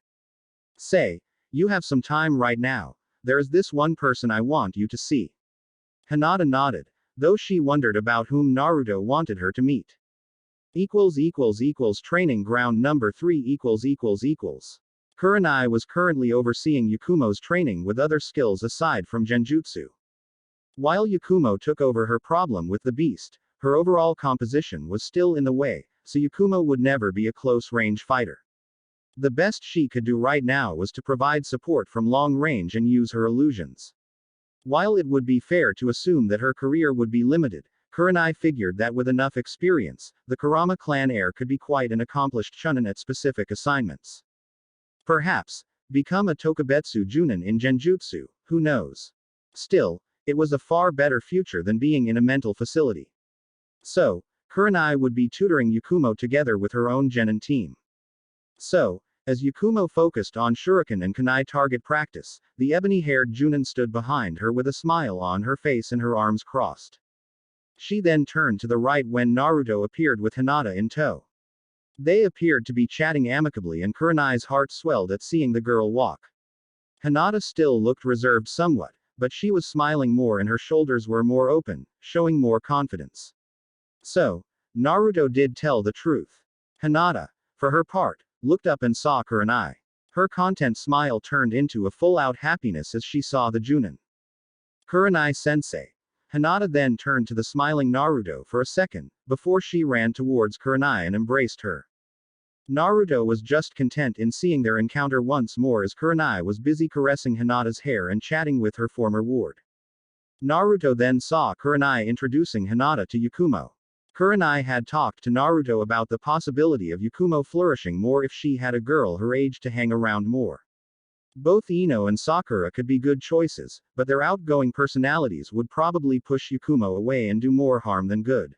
Say, you have some time right now, there is this one person I want you to see. Hinata nodded, though she wondered about whom Naruto wanted her to meet. Training ground number 3 =. Kurenai was currently overseeing Yakumo's training with other skills aside from genjutsu. While Yakumo took over her problem with the beast, her overall composition was still in the way, so Yakumo would never be a close-range fighter. The best she could do right now was to provide support from long range and use her illusions. While it would be fair to assume that her career would be limited, Kurenai figured that with enough experience, the Karama clan heir could be quite an accomplished Chunnin at specific assignments. Perhaps, become a Tokubetsu Jounin in genjutsu, who knows? Still, it was a far better future than being in a mental facility. So, Kurenai would be tutoring Yakumo together with her own genin team. So, as Yakumo focused on shuriken and kunai target practice, the ebony-haired Jounin stood behind her with a smile on her face and her arms crossed. She then turned to the right when Naruto appeared with Hinata in tow. They appeared to be chatting amicably and Kurenai's heart swelled at seeing the girl walk. Hinata still looked reserved somewhat, but she was smiling more and her shoulders were more open, showing more confidence. So, Naruto did tell the truth. Hinata, for her part, looked up and saw Kurenai. Her content smile turned into a full-out happiness as she saw the Jounin. Kurenai-sensei. Hinata then turned to the smiling Naruto for a second, before she ran towards Kurenai and embraced her. Naruto was just content in seeing their encounter once more as Kurenai was busy caressing Hinata's hair and chatting with her former ward. Naruto then saw Kurenai introducing Hinata to Yakumo. Kurenai had talked to Naruto about the possibility of Yakumo flourishing more if she had a girl her age to hang around more. Both Ino and Sakura could be good choices, but their outgoing personalities would probably push Yakumo away and do more harm than good.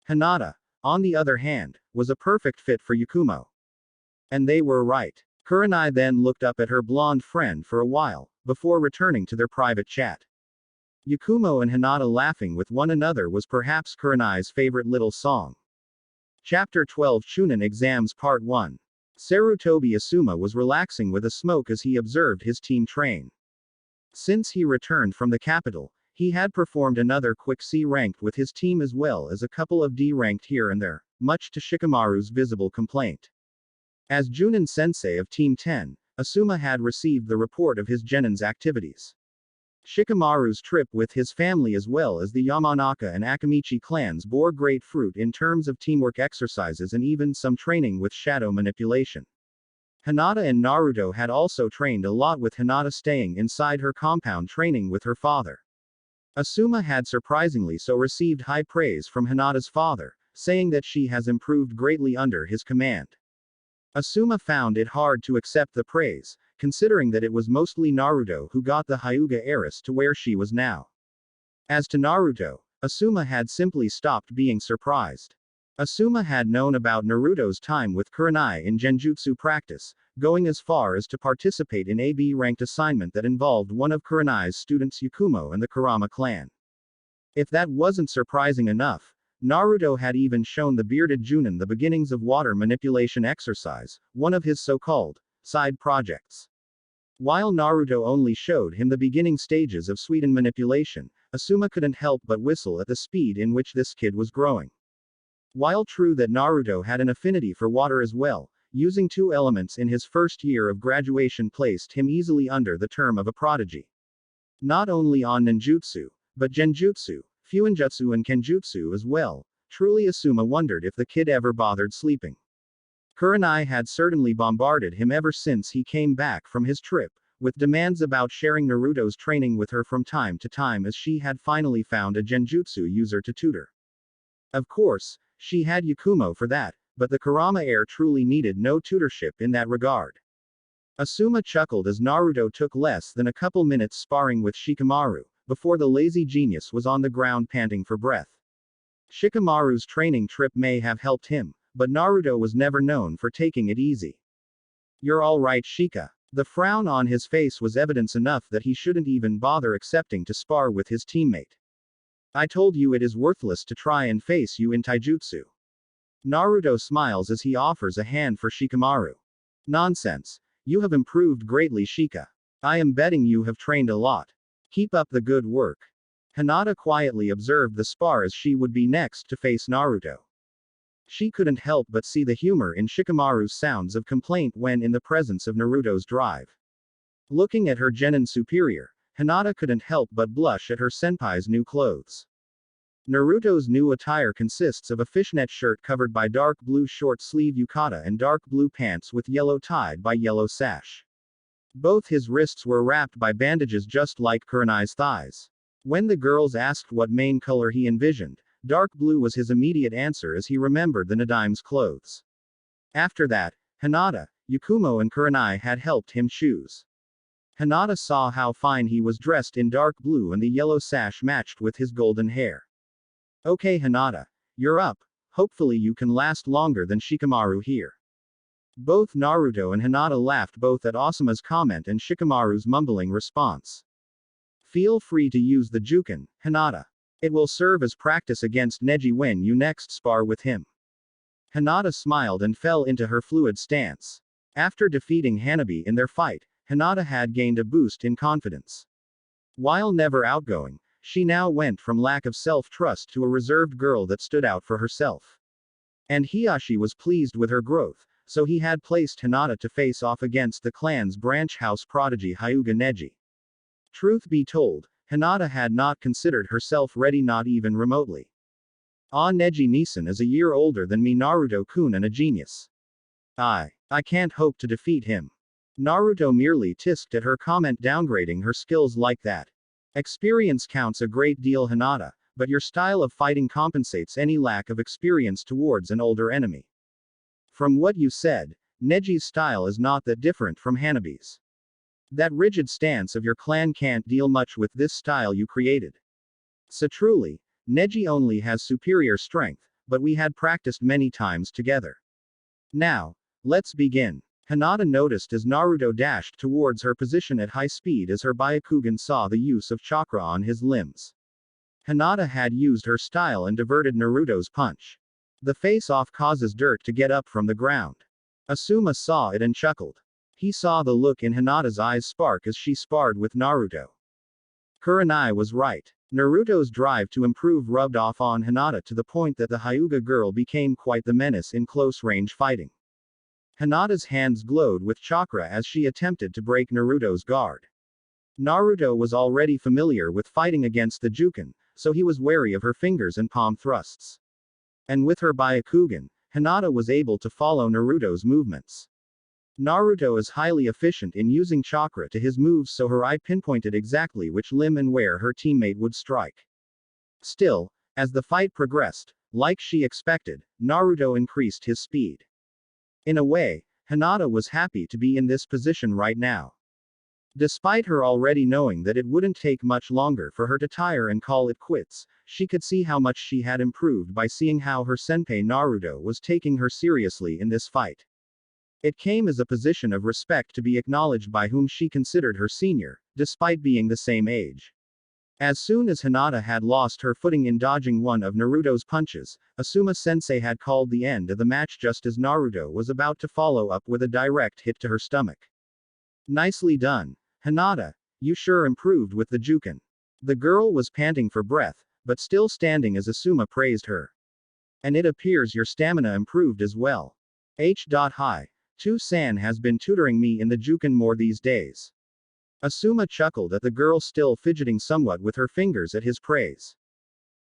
Hinata, on the other hand, was a perfect fit for Yakumo. And they were right. Kurenai then looked up at her blonde friend for a while, before returning to their private chat. Yakumo and Hinata laughing with one another was perhaps Kurenai's favorite little song. Chapter 12 Chunnin Exams Part 1. Sarutobi Asuma was relaxing with a smoke as he observed his team train. Since he returned from the capital, he had performed another quick C ranked with his team as well as a couple of D ranked here and there, much to Shikamaru's visible complaint. As Jounin sensei of Team 10, Asuma had received the report of his genin's activities. Shikamaru's trip with his family as well as the Yamanaka and Akamichi clans bore great fruit in terms of teamwork exercises and even some training with shadow manipulation. Hinata and Naruto had also trained a lot with Hinata staying inside her compound training with her father. Asuma had surprisingly so received high praise from Hinata's father, saying that she has improved greatly under his command. Asuma found it hard to accept the praise, considering that it was mostly Naruto who got the Hyuga heiress to where she was now. As to Naruto, Asuma had simply stopped being surprised. Asuma had known about Naruto's time with Kurenai in genjutsu practice, going as far as to participate in a B-ranked assignment that involved one of Kurenai's students Yakumo and the Karama clan. If that wasn't surprising enough, Naruto had even shown the bearded Jounin the beginnings of water manipulation exercise, one of his so-called side projects. While Naruto only showed him the beginning stages of Suidan manipulation, Asuma couldn't help but whistle at the speed in which this kid was growing. While true that Naruto had an affinity for water as well, using two elements in his first year of graduation placed him easily under the term of a prodigy. Not only on ninjutsu, but genjutsu, fuinjutsu and kenjutsu as well. Truly Asuma wondered if the kid ever bothered sleeping. Kurenai had certainly bombarded him ever since he came back from his trip, with demands about sharing Naruto's training with her from time to time as she had finally found a genjutsu user to tutor. Of course, she had Yakumo for that, but the Karama heir truly needed no tutorship in that regard. Asuma chuckled as Naruto took less than a couple minutes sparring with Shikamaru, before the lazy genius was on the ground panting for breath. Shikamaru's training trip may have helped him, but Naruto was never known for taking it easy. "You're all right, Shika." The frown on his face was evidence enough that he shouldn't even bother accepting to spar with his teammate. "I told you it is worthless to try and face you in taijutsu." Naruto smiles as he offers a hand for Shikamaru. "Nonsense. You have improved greatly, Shika. I am betting you have trained a lot. Keep up the good work." Hinata quietly observed the spar as she would be next to face Naruto. She couldn't help but see the humor in Shikamaru's sounds of complaint when in the presence of Naruto's drive. Looking at her genin superior, Hinata couldn't help but blush at her senpai's new clothes. Naruto's new attire consists of a fishnet shirt covered by dark blue short-sleeve yukata and dark blue pants with yellow tied by yellow sash. Both his wrists were wrapped by bandages just like Kurenai's thighs. When the girls asked what main color he envisioned, dark blue was his immediate answer as he remembered the Nadime's clothes. After that, Hinata, Yakumo and Kurenai had helped him choose. Hinata saw how fine he was dressed in dark blue and the yellow sash matched with his golden hair. "Okay Hinata. You're up, hopefully you can last longer than Shikamaru here." Both Naruto and Hinata laughed both at Asuma's comment and Shikamaru's mumbling response. "Feel free to use the Jounin, Hinata. It will serve as practice against Neji when you next spar with him." Hinata smiled and fell into her fluid stance. After defeating Hanabi in their fight, Hinata had gained a boost in confidence. While never outgoing, she now went from lack of self-trust to a reserved girl that stood out for herself. And Hiyashi was pleased with her growth, so he had placed Hinata to face off against the clan's branch house prodigy Hyuga Neji. Truth be told, Hinata had not considered herself ready, not even remotely. Neji Nisan is a year older than me, Naruto-kun, and a genius. I can't hope to defeat him. Naruto merely tisked at her comment, downgrading her skills like that. Experience counts a great deal, Hinata, but your style of fighting compensates any lack of experience towards an older enemy. From what you said, Neji's style is not that different from Hanabi's. That rigid stance of your clan can't deal much with this style you created. So truly, Neji only has superior strength, but we had practiced many times together. Now, let's begin. Hinata noticed as Naruto dashed towards her position at high speed as her Byakugan saw the use of chakra on his limbs. Hinata had used her style and diverted Naruto's punch. The face-off causes dirt to get up from the ground. Asuma saw it and chuckled. He saw the look in Hinata's eyes spark as she sparred with Naruto. Kurenai was right. Naruto's drive to improve rubbed off on Hinata to the point that the Hyuga girl became quite the menace in close-range fighting. Hinata's hands glowed with chakra as she attempted to break Naruto's guard. Naruto was already familiar with fighting against the Jounin, so he was wary of her fingers and palm thrusts. And with her Byakugan, Hinata was able to follow Naruto's movements. Naruto is highly efficient in using chakra to his moves, so her eye pinpointed exactly which limb and where her teammate would strike. Still, as the fight progressed, like she expected, Naruto increased his speed. In a way, Hinata was happy to be in this position right now. Despite her already knowing that it wouldn't take much longer for her to tire and call it quits, she could see how much she had improved by seeing how her senpai Naruto was taking her seriously in this fight. It came as a position of respect to be acknowledged by whom she considered her senior, despite being the same age. As soon as Hinata had lost her footing in dodging one of Naruto's punches, Asuma-sensei had called the end of the match just as Naruto was about to follow up with a direct hit to her stomach. "Nicely done, Hinata, you sure improved with the Jounin." The girl was panting for breath, but still standing as Asuma praised her. "And it appears your stamina improved as well. Hi. 2-san has been tutoring me in the Jounin more these days." Asuma chuckled at the girl still fidgeting somewhat with her fingers at his praise.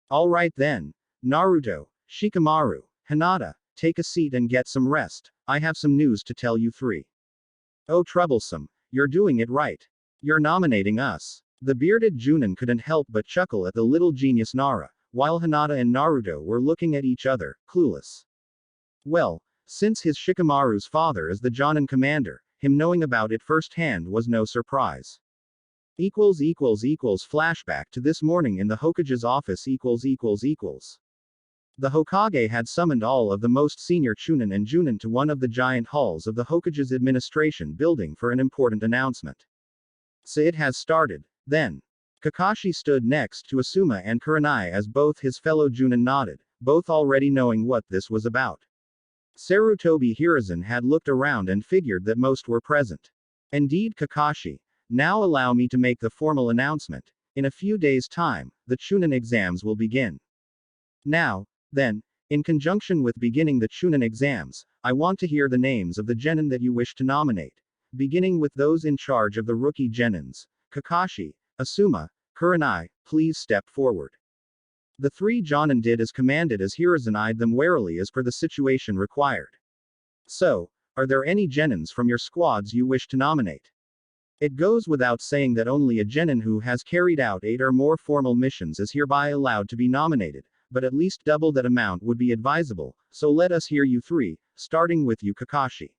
"Alright then, Naruto, Shikamaru, Hinata, take a seat and get some rest. I have some news to tell you three. Oh troublesome, you're doing it right. You're nominating us. The bearded Jounin couldn't help but chuckle at the little genius Nara, while Hinata and Naruto were looking at each other, clueless. Well, since his Shikamaru's father is the Jounin commander, him knowing about it firsthand was no surprise. Flashback to this morning in the Hokage's office. The Hokage had summoned all of the most senior Chunnin and Jounin to one of the giant halls of the Hokage's administration building for an important announcement. So it has started, then. Kakashi stood next to Asuma and Kurenai as both his fellow Jounin nodded, both already knowing what this was about. Sarutobi Hiruzen had looked around and figured that most were present. Indeed Kakashi. Now allow me to make the formal announcement. In a few days' time, the Chunnin exams will begin. Now, then, in conjunction with beginning the Chunnin exams, I want to hear the names of the genin that you wish to nominate. Beginning with those in charge of the rookie genins. Kakashi, Asuma, Kurenai, please step forward. The three Jounin did as commanded as Hiruzen eyed them warily as per the situation required. So, are there any genins from your squads you wish to nominate? It goes without saying that only a genin who has carried out 8 or more formal missions is hereby allowed to be nominated, but at least double that amount would be advisable, so let us hear you three, starting with you Kakashi.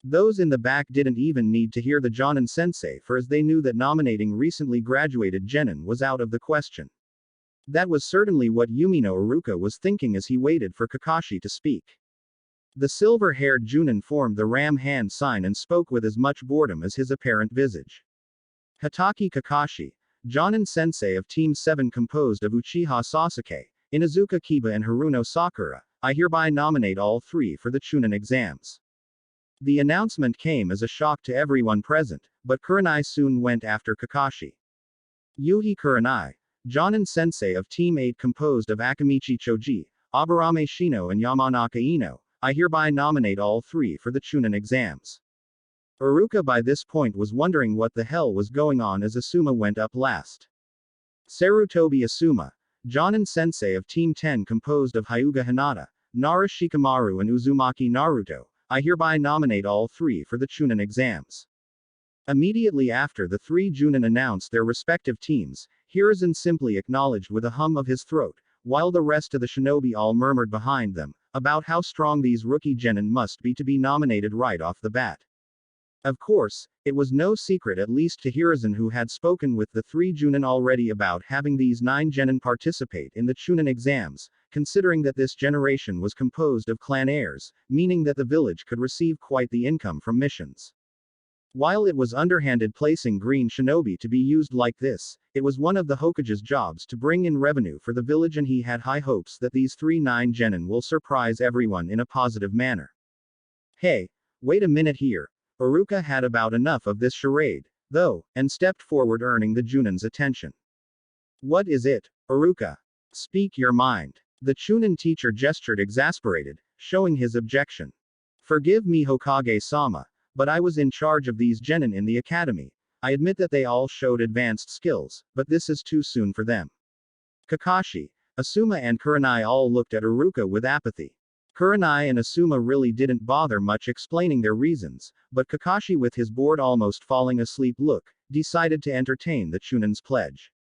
Those in the back didn't even need to hear the Jounin sensei for as they knew that nominating recently graduated genin was out of the question. That was certainly what Yumino Iruka was thinking as he waited for Kakashi to speak. The silver-haired Jounin formed the ram hand sign and spoke with as much boredom as his apparent visage. Hatake Kakashi, Jounin sensei of Team 7 composed of Uchiha Sasuke, Inuzuka Kiba and Haruno Sakura, I hereby nominate all three for the Chunnin exams. The announcement came as a shock to everyone present, but Kurenai soon went after Kakashi. Yuhi Kurenai, Jounin sensei of Team 8 composed of Akamichi Choji, Aburame Shino and Yamanaka Ino, I hereby nominate all three for the Chunnin exams. Iruka by this point was wondering what the hell was going on as Asuma went up last. Sarutobi Asuma, Jounin sensei of Team 10 composed of Hyuga Hinata, Nara Shikamaru and Uzumaki Naruto, I hereby nominate all three for the Chunnin exams. Immediately after the three Jounin announced their respective teams, Hiruzen simply acknowledged with a hum of his throat, while the rest of the shinobi all murmured behind them, about how strong these rookie genin must be to be nominated right off the bat. Of course, it was no secret at least to Hiruzen who had spoken with the three Jounin already about having these 9 genin participate in the Chunnin exams, considering that this generation was composed of clan heirs, meaning that the village could receive quite the income from missions. While it was underhanded placing green shinobi to be used like this, it was one of the Hokage's jobs to bring in revenue for the village and he had high hopes that these 9 genin will surprise everyone in a positive manner. Hey, wait a minute here. Iruka had about enough of this charade, though, and stepped forward earning the Jounin's attention. What is it, Iruka? Speak your mind. The Chunnin teacher gestured exasperated, showing his objection. Forgive me Hokage-sama, but I was in charge of these genin in the academy. I admit that they all showed advanced skills, but this is too soon for them. Kakashi, Asuma and Kurenai all looked at Iruka with apathy. Kurenai and Asuma really didn't bother much explaining their reasons, but Kakashi with his bored almost falling asleep look, decided to entertain the Chunnin's pledge.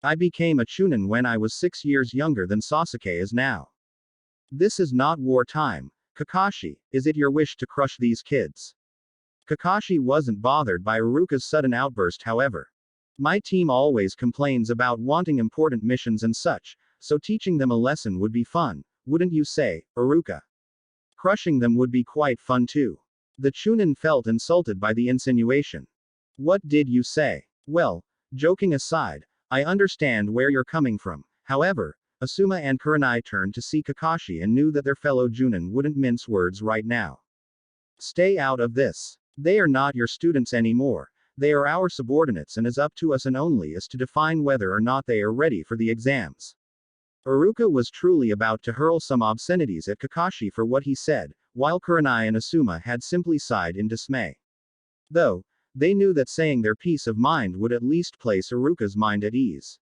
I became a Chunnin when I was 6 years younger than Sasuke is now. This is not wartime. Kakashi, is it your wish to crush these kids? Kakashi wasn't bothered by Iruka's sudden outburst however. My team always complains about wanting important missions and such, so teaching them a lesson would be fun, wouldn't you say, Iruka? Crushing them would be quite fun too. The Chunnin felt insulted by the insinuation. What did you say? Well, joking aside, I understand where you're coming from. However, Asuma and Kurenai turned to see Kakashi and knew that their fellow Jounin wouldn't mince words right now. Stay out of this. They are not your students anymore. They are our subordinates and is up to us and only us to define whether or not they are ready for the exams. Iruka was truly about to hurl some obscenities at Kakashi for what he said, while Kurenai and Asuma had simply sighed in dismay. Though, they knew that saying their peace of mind would at least place Iruka's mind at ease.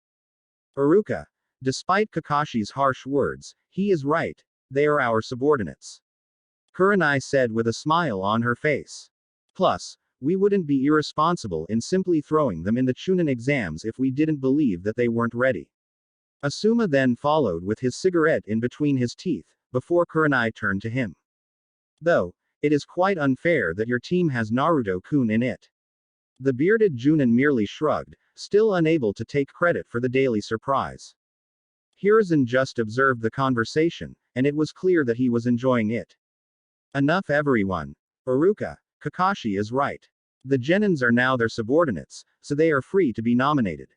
Iruka. Despite Kakashi's harsh words, he is right. They are our subordinates. Kurenai said with a smile on her face. Plus, we wouldn't be irresponsible in simply throwing them in the Chunnin exams if we didn't believe that they weren't ready. Asuma then followed with his cigarette in between his teeth, before Kurenai turned to him. Though, it is quite unfair that your team has Naruto-kun in it. The bearded Jounin merely shrugged, still unable to take credit for the daily surprise. Hiruzen just observed the conversation, and it was clear that he was enjoying it. Enough everyone. Iruka, Kakashi is right. The Genins are now their subordinates, so they are free to be nominated.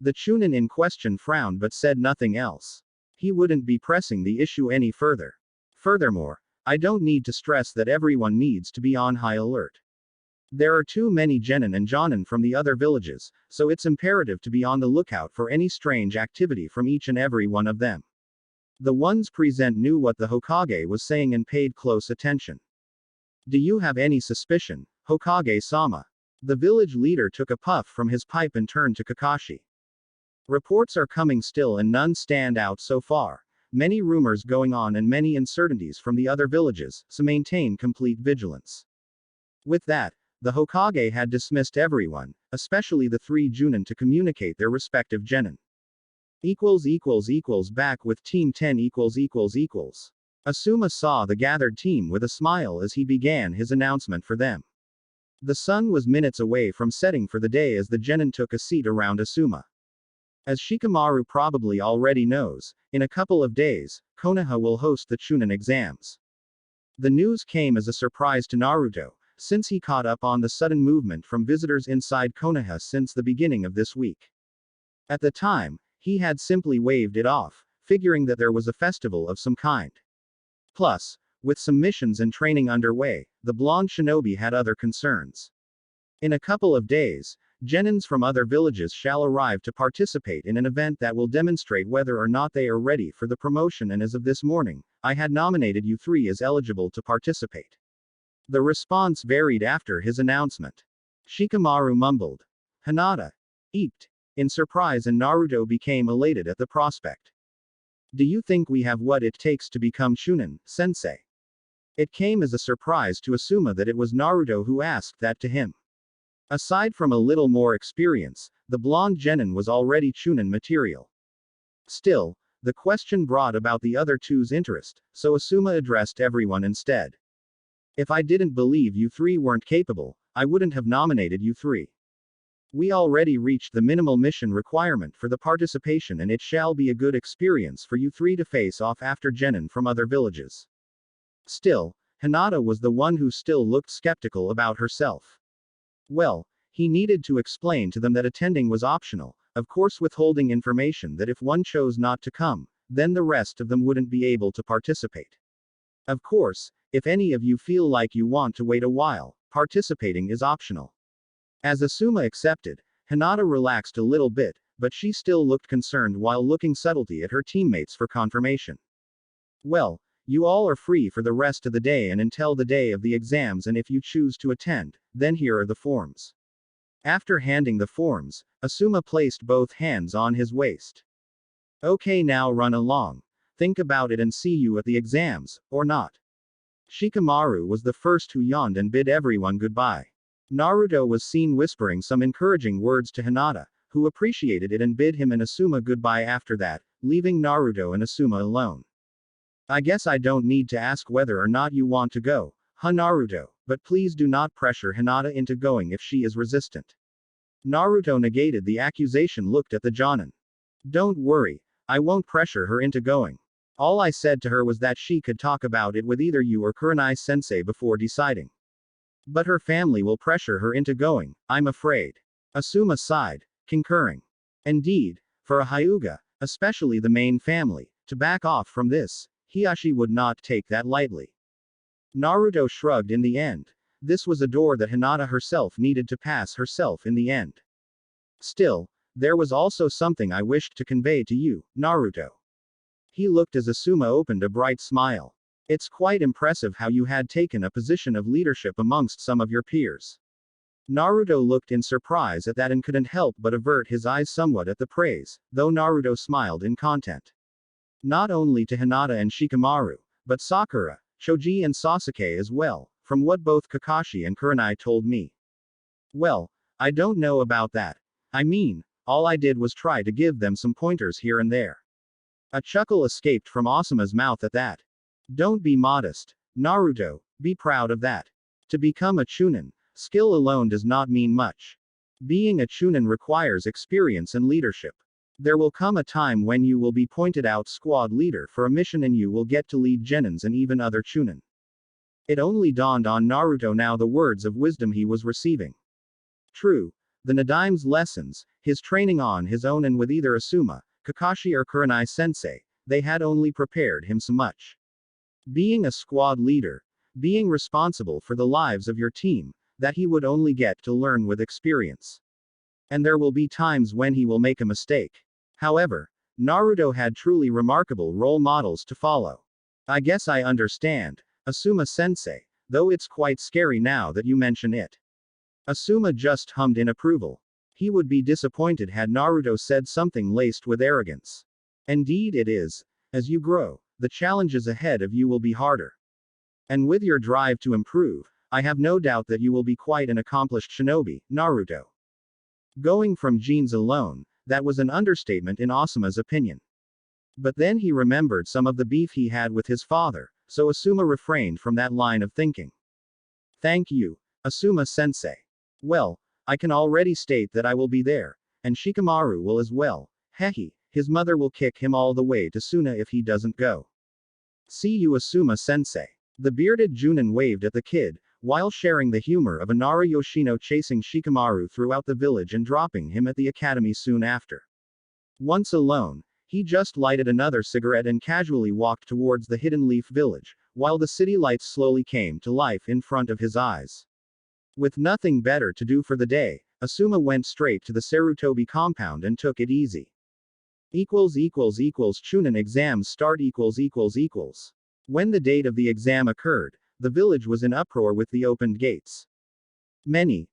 The Chunnin in question frowned but said nothing else. He wouldn't be pressing the issue any further. Furthermore, I don't need to stress that everyone needs to be on high alert. There are too many Genin and Jounin from the other villages, so it's imperative to be on the lookout for any strange activity from each and every one of them. The ones present knew what the Hokage was saying and paid close attention. Do you have any suspicion, Hokage-sama? The village leader took a puff from his pipe and turned to Kakashi. Reports are coming still and none stand out so far. Many rumors going on and many uncertainties from the other villages, so maintain complete vigilance. With that, the Hokage had dismissed everyone, especially the three Jounin, to communicate their respective Genin. Back with Team 10 . Asuma saw the gathered team with a smile as he began his announcement for them. The sun was minutes away from setting for the day as the Genin took a seat around Asuma. As Shikamaru probably already knows, in a couple of days, Konoha will host the Chunnin exams. The news came as a surprise to Naruto, since he caught up on the sudden movement from visitors inside Konoha since the beginning of this week. At the time, he had simply waved it off, figuring that there was a festival of some kind. Plus, with some missions and training underway, the blonde shinobi had other concerns. In a couple of days, Genins from other villages shall arrive to participate in an event that will demonstrate whether or not they are ready for the promotion, and as of this morning, I had nominated you three as eligible to participate. The response varied after his announcement. Shikamaru mumbled. Hinata eeped in surprise and Naruto became elated at the prospect. Do you think we have what it takes to become Chunnin, sensei? It came as a surprise to Asuma that it was Naruto who asked that to him. Aside from a little more experience, the blonde Genin was already Chunnin material. Still, the question brought about the other two's interest, so Asuma addressed everyone instead. If I didn't believe you three weren't capable, I wouldn't have nominated you three. We already reached the minimal mission requirement for the participation, and it shall be a good experience for you three to face off after Genin from other villages. Still, Hinata was the one who still looked skeptical about herself. Well, he needed to explain to them that attending was optional, of course withholding information that if one chose not to come, then the rest of them wouldn't be able to participate. Of course, if any of you feel like you want to wait a while, participating is optional. As Asuma accepted, Hinata relaxed a little bit, but she still looked concerned while looking subtlety at her teammates for confirmation. Well, you all are free for the rest of the day and until the day of the exams, and if you choose to attend, then here are the forms. After handing the forms, Asuma placed both hands on his waist. Okay, now run along. Think about it and see you at the exams, or not. Shikamaru was the first who yawned and bid everyone goodbye. Naruto was seen whispering some encouraging words to Hinata, who appreciated it and bid him and Asuma goodbye after that, leaving Naruto and Asuma alone. I guess I don't need to ask whether or not you want to go, huh Naruto, but please do not pressure Hinata into going if she is resistant. Naruto negated the accusation, looked at the Jounin. Don't worry, I won't pressure her into going. All I said to her was that she could talk about it with either you or Kurenai sensei before deciding. But her family will pressure her into going, I'm afraid. Asuma sighed, concurring. Indeed, for a Hyuga, especially the main family, to back off from this, Hiashi would not take that lightly. Naruto shrugged. In the end, this was a door that Hinata herself needed to pass herself in the end. Still, there was also something I wished to convey to you, Naruto. He looked as Asuma opened a bright smile. It's quite impressive how you had taken a position of leadership amongst some of your peers. Naruto looked in surprise at that and couldn't help but avert his eyes somewhat at the praise, though Naruto smiled in content. Not only to Hinata and Shikamaru, but Sakura, Choji and Sasuke as well, from what both Kakashi and Kurenai told me. Well, I don't know about that. I mean, all I did was try to give them some pointers here and there. A chuckle escaped from Asuma's mouth at that. Don't be modest, Naruto, be proud of that. To become a Chunnin, skill alone does not mean much. Being a Chunnin requires experience and leadership. There will come a time when you will be pointed out squad leader for a mission and you will get to lead Genins and even other Chunnin. It only dawned on Naruto now the words of wisdom he was receiving. True, the Nadime's lessons, his training on his own and with either Asuma, Kakashi or Kurenai sensei, they had only prepared him so much. Being a squad leader, being responsible for the lives of your team, that he would only get to learn with experience. And there will be times when he will make a mistake. However, Naruto had truly remarkable role models to follow. I guess I understand, Asuma sensei, though it's quite scary now that you mention it. Asuma just hummed in approval. He would be disappointed had Naruto said something laced with arrogance. Indeed it is. As you grow, the challenges ahead of you will be harder. And with your drive to improve, I have no doubt that you will be quite an accomplished shinobi, Naruto. Going from genes alone, that was an understatement in Asuma's opinion. But then he remembered some of the beef he had with his father, so Asuma refrained from that line of thinking. Thank you, Asuma sensei. Well, I can already state that I will be there, and Shikamaru will as well. Hehe, his mother will kick him all the way to Suna if he doesn't go. See you Asuma sensei. The bearded Jounin waved at the kid, while sharing the humor of Inara Yoshino chasing Shikamaru throughout the village and dropping him at the academy soon after. Once alone, he just lighted another cigarette and casually walked towards the Hidden Leaf village, while the city lights slowly came to life in front of his eyes. With nothing better to do for the day, Asuma went straight to the Sarutobi compound and took it easy. Chunnin exams start . When the date of the exam occurred, the village was in uproar with the opened gates. Many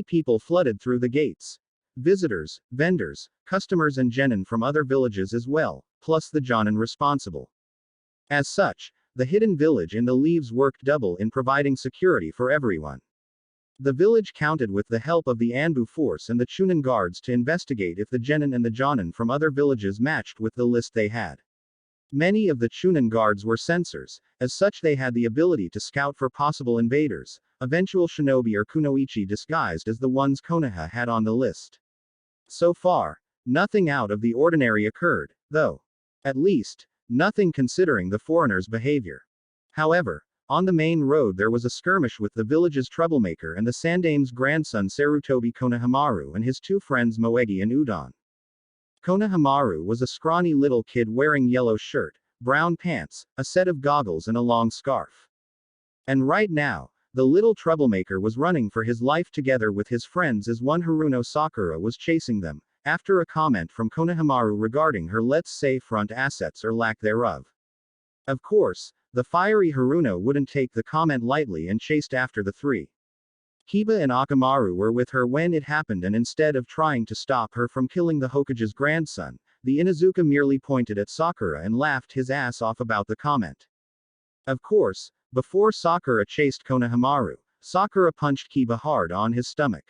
people flooded through the gates. Visitors, vendors, customers and genin from other villages as well, plus the Jounin responsible. As such, the hidden village in the leaves worked double in providing security for everyone. The village counted with the help of the Anbu force and the Chunnin guards to investigate if the genin and the Jounin from other villages matched with the list they had. Many of the Chunnin guards were censors, as such they had the ability to scout for possible invaders, eventual shinobi or kunoichi disguised as the ones Konoha had on the list. So far, nothing out of the ordinary occurred, though. At least, nothing considering the foreigners' behavior. However, on the main road there was a skirmish with the village's troublemaker and the Sandame's grandson Sarutobi Konohamaru and his two friends Moegi and Udon. Konohamaru was a scrawny little kid wearing yellow shirt, brown pants, a set of goggles and a long scarf. And right now, the little troublemaker was running for his life together with his friends as one Haruno Sakura was chasing them, after a comment from Konohamaru regarding her let's say front assets or lack thereof. Of course, the fiery Haruno wouldn't take the comment lightly and chased after the three. Kiba and Akamaru were with her when it happened and instead of trying to stop her from killing the Hokage's grandson, the Inuzuka merely pointed at Sakura and laughed his ass off about the comment. Of course, before Sakura chased Konohamaru, Sakura punched Kiba hard on his stomach.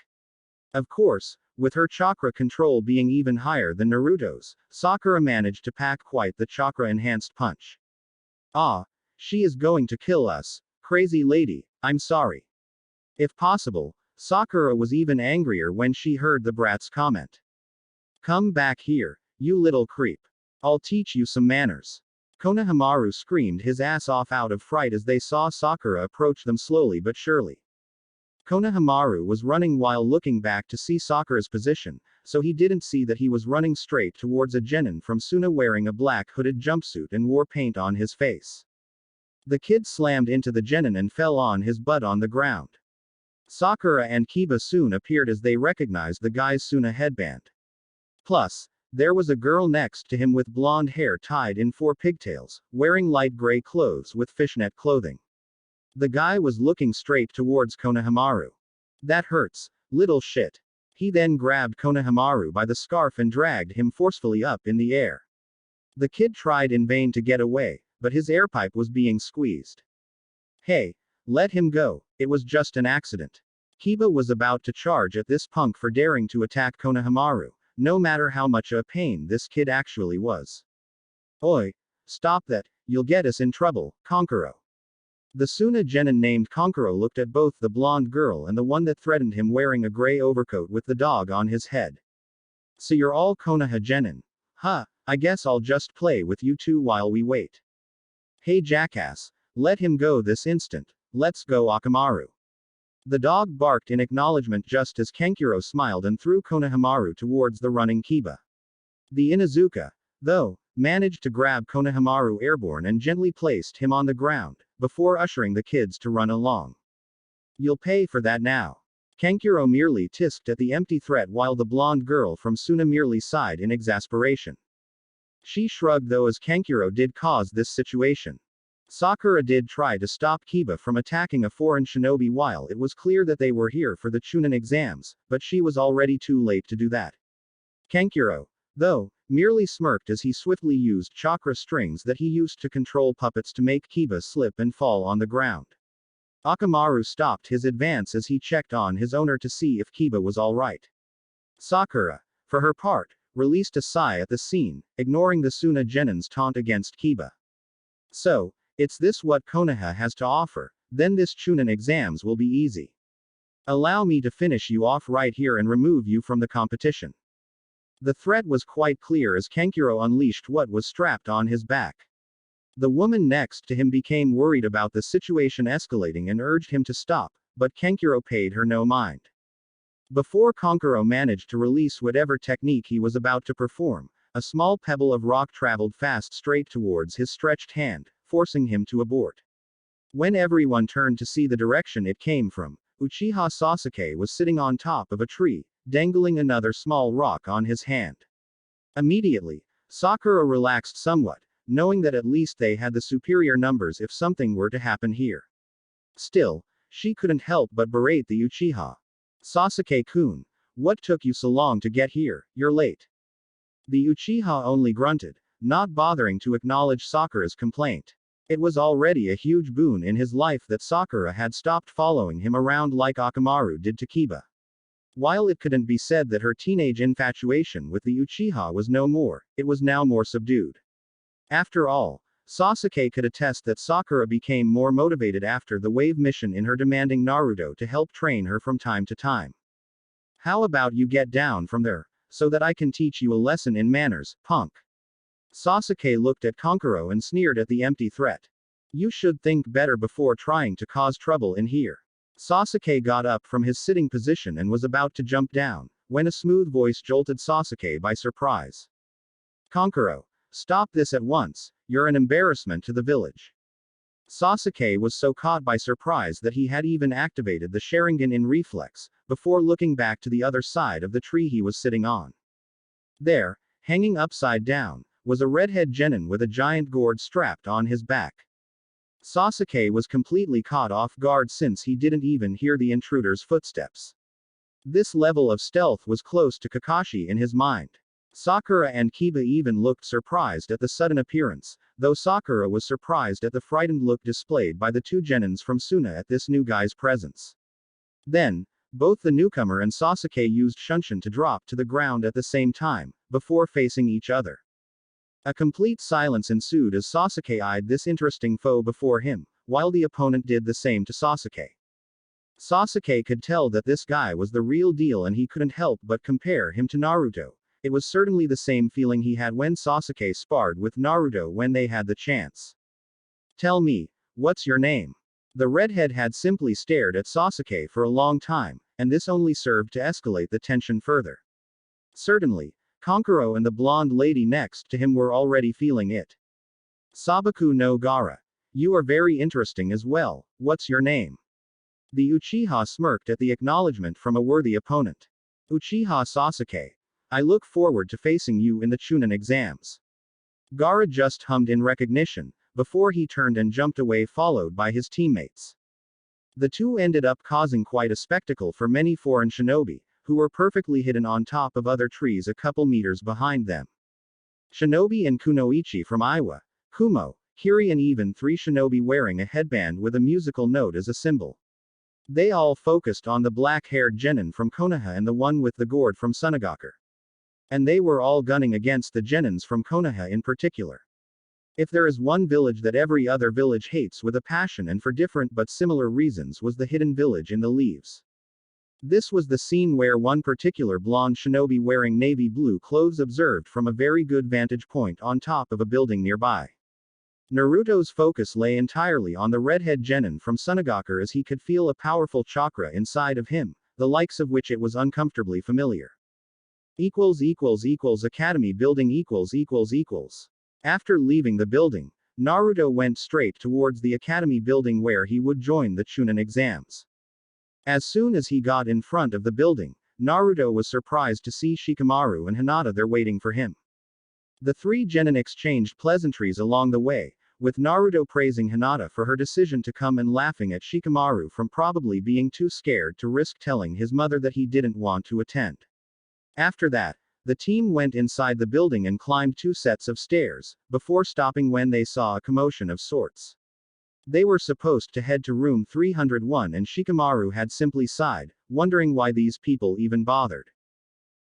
Of course, with her chakra control being even higher than Naruto's, Sakura managed to pack quite the chakra-enhanced punch. Ah, she is going to kill us, crazy lady, I'm sorry. If possible, Sakura was even angrier when she heard the brat's comment. Come back here, you little creep. I'll teach you some manners. Konohamaru screamed his ass off out of fright as they saw Sakura approach them slowly but surely. Konohamaru was running while looking back to see Sakura's position, so he didn't see that he was running straight towards a genin from Suna wearing a black hooded jumpsuit and wore paint on his face. The kid slammed into the genin and fell on his butt on the ground. Sakura and Kiba soon appeared as they recognized the guy's Suna headband. Plus, there was a girl next to him with blonde hair tied in 4 pigtails, wearing light gray clothes with fishnet clothing. The guy was looking straight towards Konohamaru. That hurts, little shit. He then grabbed Konohamaru by the scarf and dragged him forcefully up in the air. The kid tried in vain to get away, but his airpipe was being squeezed. Hey, let him go, it was just an accident. Kiba was about to charge at this punk for daring to attack Konohamaru, no matter how much a pain this kid actually was. Oi! Stop that, you'll get us in trouble, Konkuro. The Suna Genin named Konkuro looked at both the blonde girl and the one that threatened him wearing a gray overcoat with the dog on his head. So you're all Konoha Genin. Huh, I guess I'll just play with you two while we wait. Hey jackass, let him go this instant, let's go Akamaru. The dog barked in acknowledgement just as Kankuro smiled and threw Konohamaru towards the running Kiba. The Inuzuka, though, managed to grab Konohamaru airborne and gently placed him on the ground, before ushering the kids to run along. You'll pay for that now. Kankuro merely tisked at the empty threat while the blonde girl from Suna merely sighed in exasperation. She shrugged though as Kankuro did cause this situation. Sakura did try to stop Kiba from attacking a foreign shinobi while it was clear that they were here for the Chunnin exams, but she was already too late to do that. Kankuro, though, merely smirked as he swiftly used chakra strings that he used to control puppets to make Kiba slip and fall on the ground. Akamaru stopped his advance as he checked on his owner to see if Kiba was alright. Sakura, for her part, released a sigh at the scene, ignoring the Suna Genin's taunt against Kiba. So, it's this what Konoha has to offer, then this Chunnin exams will be easy. Allow me to finish you off right here and remove you from the competition. The threat was quite clear as Kankuro unleashed what was strapped on his back. The woman next to him became worried about the situation escalating and urged him to stop, but Kankuro paid her no mind. Before Kankuro managed to release whatever technique he was about to perform, a small pebble of rock traveled fast straight towards his stretched hand, forcing him to abort. When everyone turned to see the direction it came from, Uchiha Sasuke was sitting on top of a tree, dangling another small rock on his hand. Immediately, Sakura relaxed somewhat, knowing that at least they had the superior numbers if something were to happen here. Still, she couldn't help but berate the Uchiha. Sasuke-kun, what took you so long to get here, you're late. The Uchiha only grunted, not bothering to acknowledge Sakura's complaint. It was already a huge boon in his life that Sakura had stopped following him around like Akamaru did to Kiba. While it couldn't be said that her teenage infatuation with the Uchiha was no more, it was now more subdued. After all, Sasuke could attest that Sakura became more motivated after the wave mission in her demanding Naruto to help train her from time to time. How about you get down from there, so that I can teach you a lesson in manners, punk? Sasuke looked at Kankuro and sneered at the empty threat. You should think better before trying to cause trouble in here. Sasuke got up from his sitting position and was about to jump down, when a smooth voice jolted Sasuke by surprise. Kankuro, stop this at once, you're an embarrassment to the village. Sasuke was so caught by surprise that he had even activated the Sharingan in reflex, before looking back to the other side of the tree he was sitting on. There, hanging upside down, was a redhead genin with a giant gourd strapped on his back. Sasuke was completely caught off guard since he didn't even hear the intruder's footsteps. This level of stealth was close to Kakashi in his mind. Sakura and Kiba even looked surprised at the sudden appearance, though Sakura was surprised at the frightened look displayed by the two genins from Suna at this new guy's presence. Then, both the newcomer and Sasuke used Shunshin to drop to the ground at the same time, before facing each other. A complete silence ensued as Sasuke eyed this interesting foe before him, while the opponent did the same to Sasuke. Sasuke could tell that this guy was the real deal and he couldn't help but compare him to Naruto. It was certainly the same feeling he had when Sasuke sparred with Naruto when they had the chance. Tell me, what's your name? The redhead had simply stared at Sasuke for a long time, and this only served to escalate the tension further. Certainly, Kankuro and the blonde lady next to him were already feeling it. Sabaku no Gara. You are very interesting as well, what's your name? The Uchiha smirked at the acknowledgement from a worthy opponent. Uchiha Sasuke. I look forward to facing you in the Chunnin exams. Gara just hummed in recognition, before he turned and jumped away followed by his teammates. The two ended up causing quite a spectacle for many foreign shinobi, who were perfectly hidden on top of other trees a couple meters behind them. Shinobi and kunoichi from Iwa, Kumo, Kiri and even 3 shinobi wearing a headband with a musical note as a symbol. They all focused on the black-haired genin from Konoha and the one with the gourd from Sunagakure. And they were all gunning against the genins from Konoha in particular. If there is one village that every other village hates with a passion and for different but similar reasons was the hidden village in the leaves. This was the scene where one particular blonde shinobi wearing navy blue clothes observed from a very good vantage point on top of a building nearby. Naruto's focus lay entirely on the redhead genin from Sunagakure as he could feel a powerful chakra inside of him, the likes of which it was uncomfortably familiar. Academy building . After leaving the building, Naruto went straight towards the academy building where he would join the Chunnin exams. As soon as he got in front of the building, Naruto was surprised to see Shikamaru and Hinata there waiting for him. The 3 genin exchanged pleasantries along the way, with Naruto praising Hinata for her decision to come and laughing at Shikamaru from probably being too scared to risk telling his mother that he didn't want to attend. After that, the team went inside the building and climbed 2 sets of stairs, before stopping when they saw a commotion of sorts. They were supposed to head to room 301 and Shikamaru had simply sighed, wondering why these people even bothered.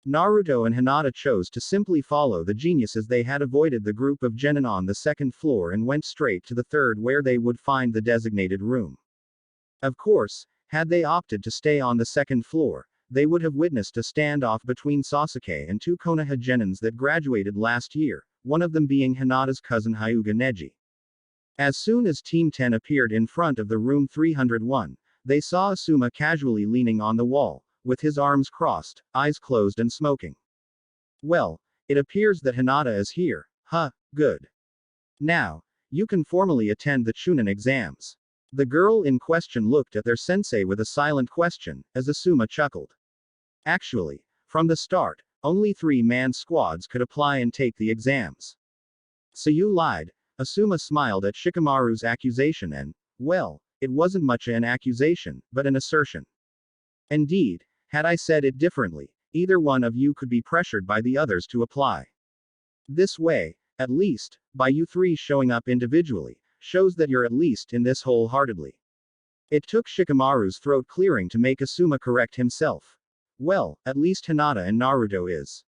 Naruto and Hinata chose to simply follow the geniuses. They had avoided the group of genin on the 2nd floor and went straight to the 3rd where they would find the designated room. Of course, had they opted to stay on the 2nd floor, they would have witnessed a standoff between Sasuke and 2 Konoha genins that graduated last year, one of them being Hinata's cousin Hyuga Neji. As soon as Team 10 appeared in front of the room 301, they saw Asuma casually leaning on the wall, with his arms crossed, eyes closed and smoking. Well, it appears that Hinata is here, huh, good. Now, you can formally attend the Chunin exams. The girl in question looked at their sensei with a silent question, as Asuma chuckled. Actually, from the start, only 3-man squads could apply and take the exams. So you lied, Asuma smiled at Shikamaru's accusation and, well, it wasn't much an accusation, but an assertion. Indeed, had I said it differently, either one of you could be pressured by the others to apply. This way, at least, by you 3 showing up individually, shows that you're at least in this wholeheartedly. It took Shikamaru's throat clearing to make Asuma correct himself. Well, at least Hinata and Naruto is.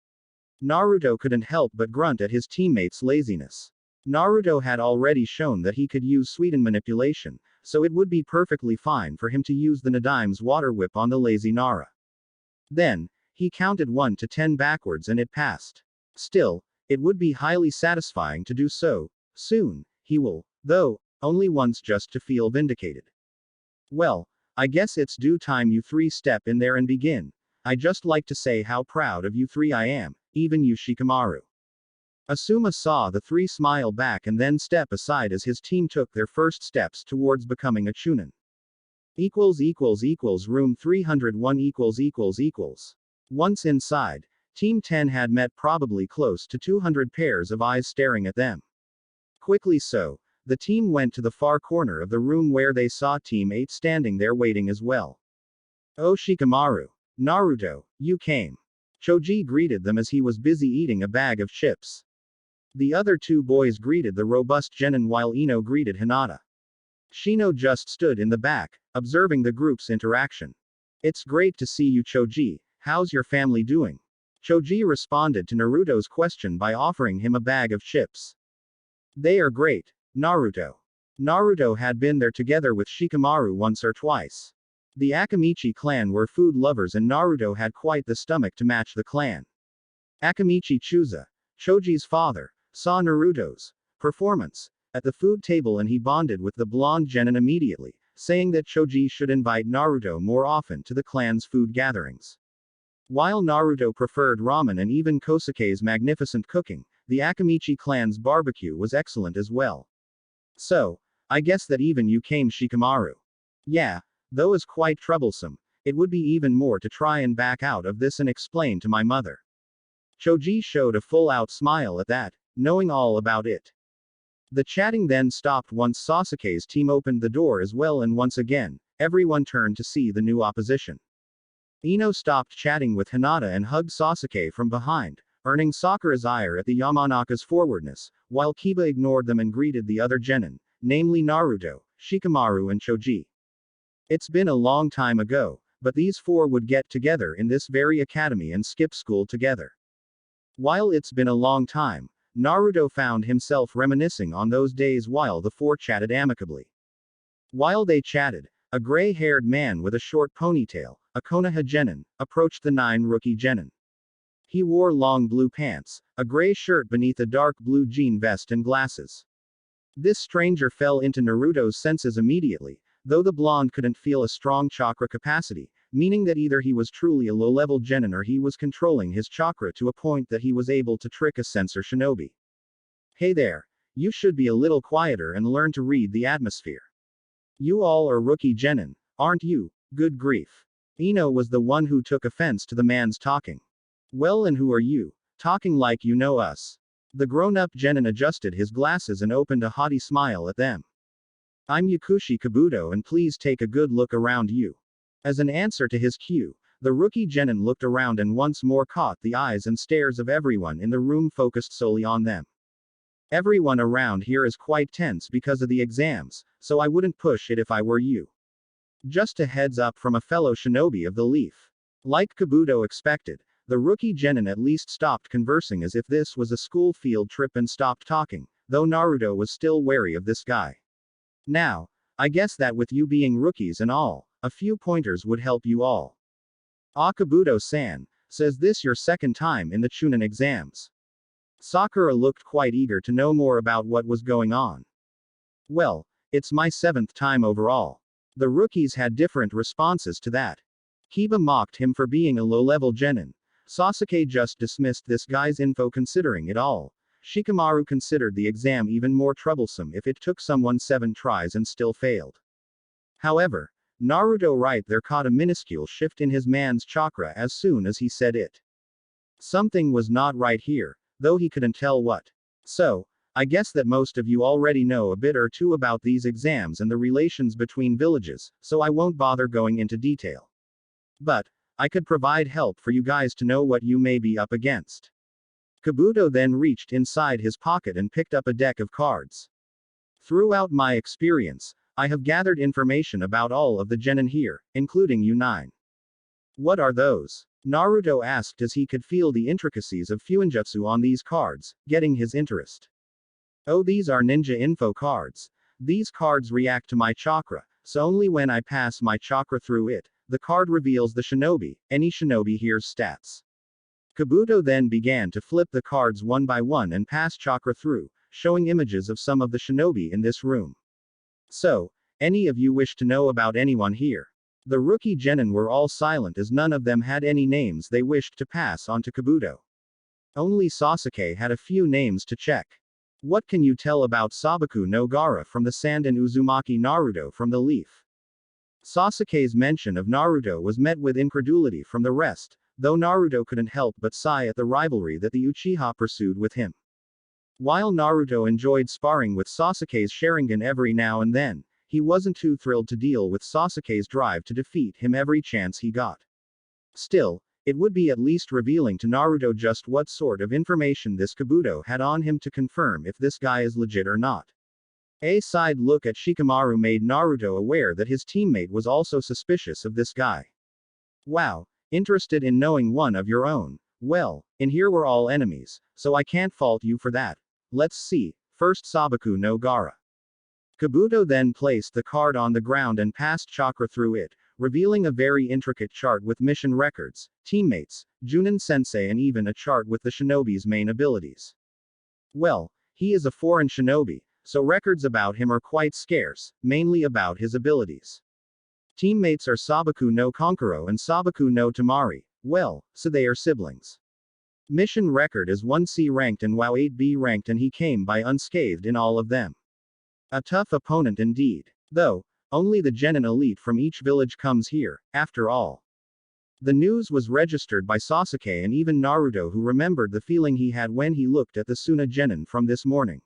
Naruto couldn't help but grunt at his teammates' laziness. Naruto had already shown that he could use Suiden manipulation, so it would be perfectly fine for him to use the Nadime's water whip on the lazy Nara. Then, he counted 1 to 10 backwards and it passed. Still, it would be highly satisfying to do so, soon, he will, though, only once just to feel vindicated. Well, I guess it's due time you 3 step in there and begin. I just like to say how proud of you 3 I am, even you Shikamaru. Asuma saw the 3 smile back and then step aside as his team took their first steps towards becoming a Chunin. Room 301 . Once inside, Team 10 had met probably close to 200 pairs of eyes staring at them. Quickly so, the team went to the far corner of the room where they saw Team 8 standing there waiting as well. Oh Shikamaru. Naruto, you came. Choji greeted them as he was busy eating a bag of chips. The other 2 boys greeted the robust genin while Ino greeted Hinata. Shino just stood in the back, observing the group's interaction. It's great to see you Choji, how's your family doing? Choji responded to Naruto's question by offering him a bag of chips. They are great, Naruto. Naruto had been there together with Shikamaru once or twice. The Akamichi clan were food lovers and Naruto had quite the stomach to match the clan. Akamichi Chusa, Choji's father, saw Naruto's performance at the food table and he bonded with the blonde genin immediately, saying that Choji should invite Naruto more often to the clan's food gatherings. While Naruto preferred ramen and even Kosuke's magnificent cooking, the Akamichi clan's barbecue was excellent as well. So, I guess that even you came Shikamaru. Yeah, though is quite troublesome, it would be even more to try and back out of this and explain to my mother. Choji showed a full-out smile at that, knowing all about it. The chatting then stopped once Sasuke's team opened the door as well and once again, everyone turned to see the new opposition. Ino stopped chatting with Hinata and hugged Sasuke from behind, earning Sakura's ire at the Yamanaka's forwardness, while Kiba ignored them and greeted the other genin, namely Naruto, Shikamaru and Choji. It's been a long time ago, but these four would get together in this very academy and skip school together. While it's been a long time, Naruto found himself reminiscing on those days while the four chatted amicably. While they chatted, a gray-haired man with a short ponytail, a Konoha genin, approached the 9 rookie genin. He wore long blue pants, a gray shirt beneath a dark blue jean vest and glasses. This stranger fell into Naruto's senses immediately, though the blonde couldn't feel a strong chakra capacity, meaning that either he was truly a low-level genin or he was controlling his chakra to a point that he was able to trick a censor shinobi. Hey there, you should be a little quieter and learn to read the atmosphere. You all are rookie genin, aren't you? Good grief. Ino was the one who took offense to the man's talking. Well, and who are you? Talking like you know us. The grown-up genin adjusted his glasses and opened a haughty smile at them. I'm Yakushi Kabuto and please take a good look around you. As an answer to his cue, the rookie genin looked around and once more caught the eyes and stares of everyone in the room focused solely on them. Everyone around here is quite tense because of the exams, so I wouldn't push it if I were you. Just a heads up from a fellow shinobi of the Leaf. Like Kabuto expected, the rookie genin at least stopped conversing as if this was a school field trip and stopped talking, though Naruto was still wary of this guy. Now, I guess that with you being rookies and all, a few pointers would help you all. Kabuto-san, says this your second time in the Chunnin exams? Sakura looked quite eager to know more about what was going on. Well, it's my 7th time overall. The rookies had different responses to that. Kiba mocked him for being a low-level genin. Sasuke just dismissed this guy's info considering it all. Shikamaru considered the exam even more troublesome if it took someone 7 tries and still failed. However, Naruto right there caught a minuscule shift in his man's chakra as soon as he said it. Something was not right here, though he couldn't tell what. So, I guess that most of you already know a bit or two about these exams and the relations between villages, so I won't bother going into detail. But, I could provide help for you guys to know what you may be up against. Kabuto then reached inside his pocket and picked up a deck of cards. Throughout my experience, I have gathered information about all of the genin here, including you 9. What are those? Naruto asked as he could feel the intricacies of fuinjutsu on these cards, getting his interest. Oh, these are ninja info cards. These cards react to my chakra, so only when I pass my chakra through it, the card reveals the shinobi, any shinobi here's stats. Kabuto then began to flip the cards one by one and pass chakra through, showing images of some of the shinobi in this room. So, any of you wish to know about anyone here? The rookie genin were all silent as none of them had any names they wished to pass on to Kabuto. Only Sasuke had a few names to check. What can you tell about Sabaku no Gaara from the Sand and Uzumaki Naruto from the Leaf? Sasuke's mention of Naruto was met with incredulity from the rest, though Naruto couldn't help but sigh at the rivalry that the Uchiha pursued with him. While Naruto enjoyed sparring with Sasuke's Sharingan every now and then, he wasn't too thrilled to deal with Sasuke's drive to defeat him every chance he got. Still, it would be at least revealing to Naruto just what sort of information this Kabuto had on him to confirm if this guy is legit or not. A side look at Shikamaru made Naruto aware that his teammate was also suspicious of this guy. Wow, interested in knowing one of your own. Well, in here we're all enemies, so I can't fault you for that. Let's see, first Sabaku no Gaara. Kabuto then placed the card on the ground and passed chakra through it, revealing a very intricate chart with mission records, teammates, Jounin sensei and even a chart with the shinobi's main abilities. Well, he is a foreign shinobi, so records about him are quite scarce, mainly about his abilities. Teammates are Sabaku no Konkuro and Sabaku no Tamari, well, so they are siblings. Mission record is 1C ranked and WoW 8B ranked and he came by unscathed in all of them. A tough opponent indeed. Though, only the genin elite from each village comes here, after all. The news was registered by Sasuke and even Naruto, who remembered the feeling he had when he looked at the Suna Genin from this morning.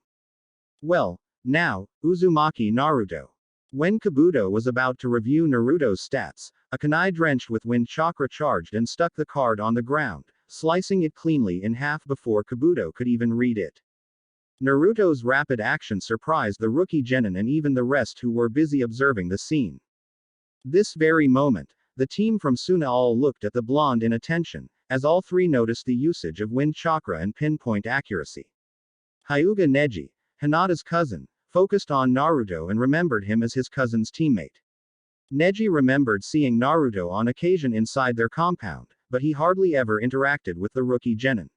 Well, now, Uzumaki Naruto. When Kabuto was about to review Naruto's stats, a kunai drenched with wind chakra charged and stuck the card on the ground, slicing it cleanly in half before Kabuto could even read it. Naruto's rapid action surprised the rookie Jounin and even the rest who were busy observing the scene. This very moment, the team from Suna all looked at the blonde in attention, as all three noticed the usage of wind chakra and pinpoint accuracy. Hyuga Neji, Hinata's cousin, focused on Naruto and remembered him as his cousin's teammate. Neji remembered seeing Naruto on occasion inside their compound, but he hardly ever interacted with the rookie Jounin.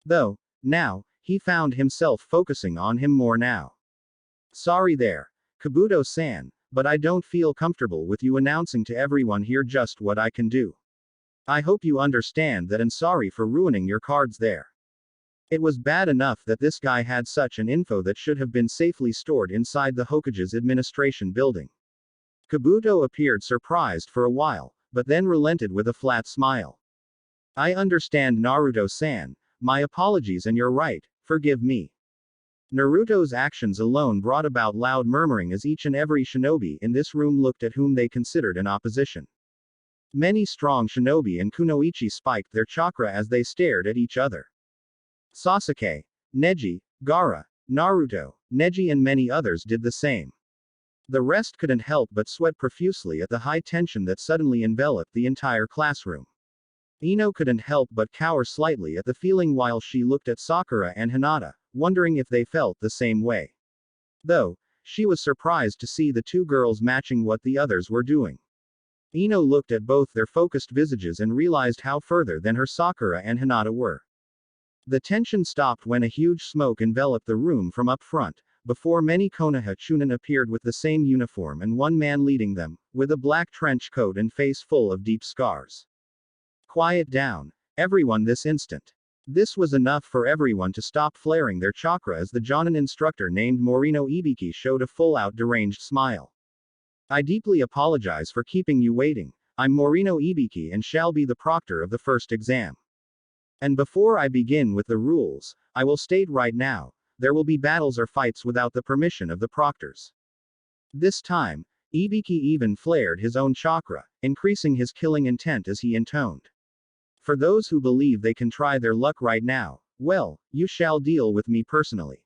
Though, now, he found himself focusing on him more now. Sorry there, Kabuto-san, but I don't feel comfortable with you announcing to everyone here just what I can do. I hope you understand that and sorry for ruining your cards there. It was bad enough that this guy had such an info that should have been safely stored inside the Hokage's administration building. Kabuto appeared surprised for a while, but then relented with a flat smile. I understand Naruto-san, my apologies and you're right, forgive me. Naruto's actions alone brought about loud murmuring as each and every shinobi in this room looked at whom they considered an opposition. Many strong shinobi and kunoichi spiked their chakra as they stared at each other. Sasuke, Neji, Gaara, Naruto, Neji and many others did the same. The rest couldn't help but sweat profusely at the high tension that suddenly enveloped the entire classroom. Ino couldn't help but cower slightly at the feeling while she looked at Sakura and Hinata, wondering if they felt the same way. Though, she was surprised to see the two girls matching what the others were doing. Ino looked at both their focused visages and realized how further than her Sakura and Hinata were. The tension stopped when a huge smoke enveloped the room from up front, before many Konoha Chunnin appeared with the same uniform and one man leading them, with a black trench coat and face full of deep scars. Quiet down, everyone this instant. This was enough for everyone to stop flaring their chakra as the Jounin instructor named Morino Ibiki showed a full-out deranged smile. I deeply apologize for keeping you waiting. I'm Morino Ibiki and shall be the proctor of the first exam. And before I begin with the rules, I will state right now, there will be battles or fights without the permission of the proctors. This time, Ibiki even flared his own chakra, increasing his killing intent as he intoned. For those who believe they can try their luck right now, well, you shall deal with me personally.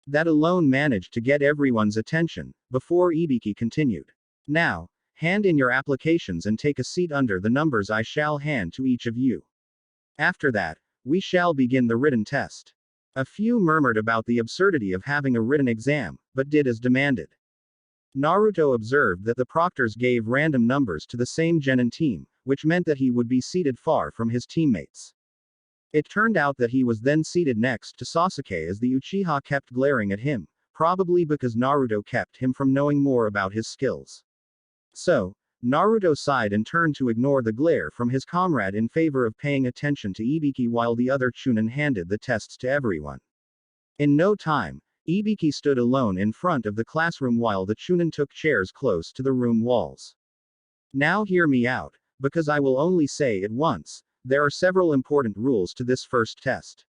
That alone managed to get everyone's attention, before Ibiki continued. Now, hand in your applications and take a seat under the numbers I shall hand to each of you. After that, we shall begin the written test. A few murmured about the absurdity of having a written exam, but did as demanded. Naruto observed that the proctors gave random numbers to the same genin team, which meant that he would be seated far from his teammates. It turned out that he was then seated next to Sasuke as the Uchiha kept glaring at him, probably because Naruto kept him from knowing more about his skills. So, Naruto sighed and turned to ignore the glare from his comrade in favor of paying attention to Ibiki while the other Chunnin handed the tests to everyone. In no time, Ibiki stood alone in front of the classroom while the Chunnin took chairs close to the room walls. Now hear me out, because I will only say it once, there are several important rules to this first test.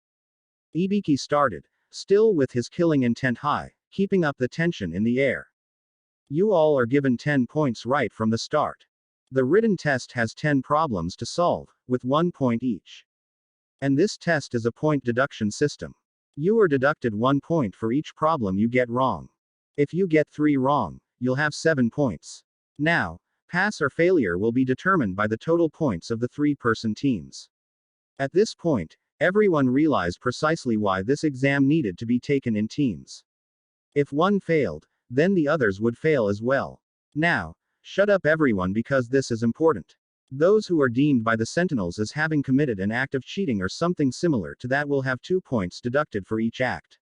Ibiki started, still with his killing intent high, keeping up the tension in the air. You all are given 10 points right from the start. The written test has 10 problems to solve, with 1 point each. And this test is a point deduction system. You are deducted 1 point for each problem you get wrong. If you get 3 wrong, you'll have 7 points. Now, pass or failure will be determined by the total points of the 3-person teams. At this point, everyone realized precisely why this exam needed to be taken in teams. If one failed, then the others would fail as well. Now, shut up everyone because this is important. Those who are deemed by the Sentinels as having committed an act of cheating or something similar to that will have 2 points deducted for each act.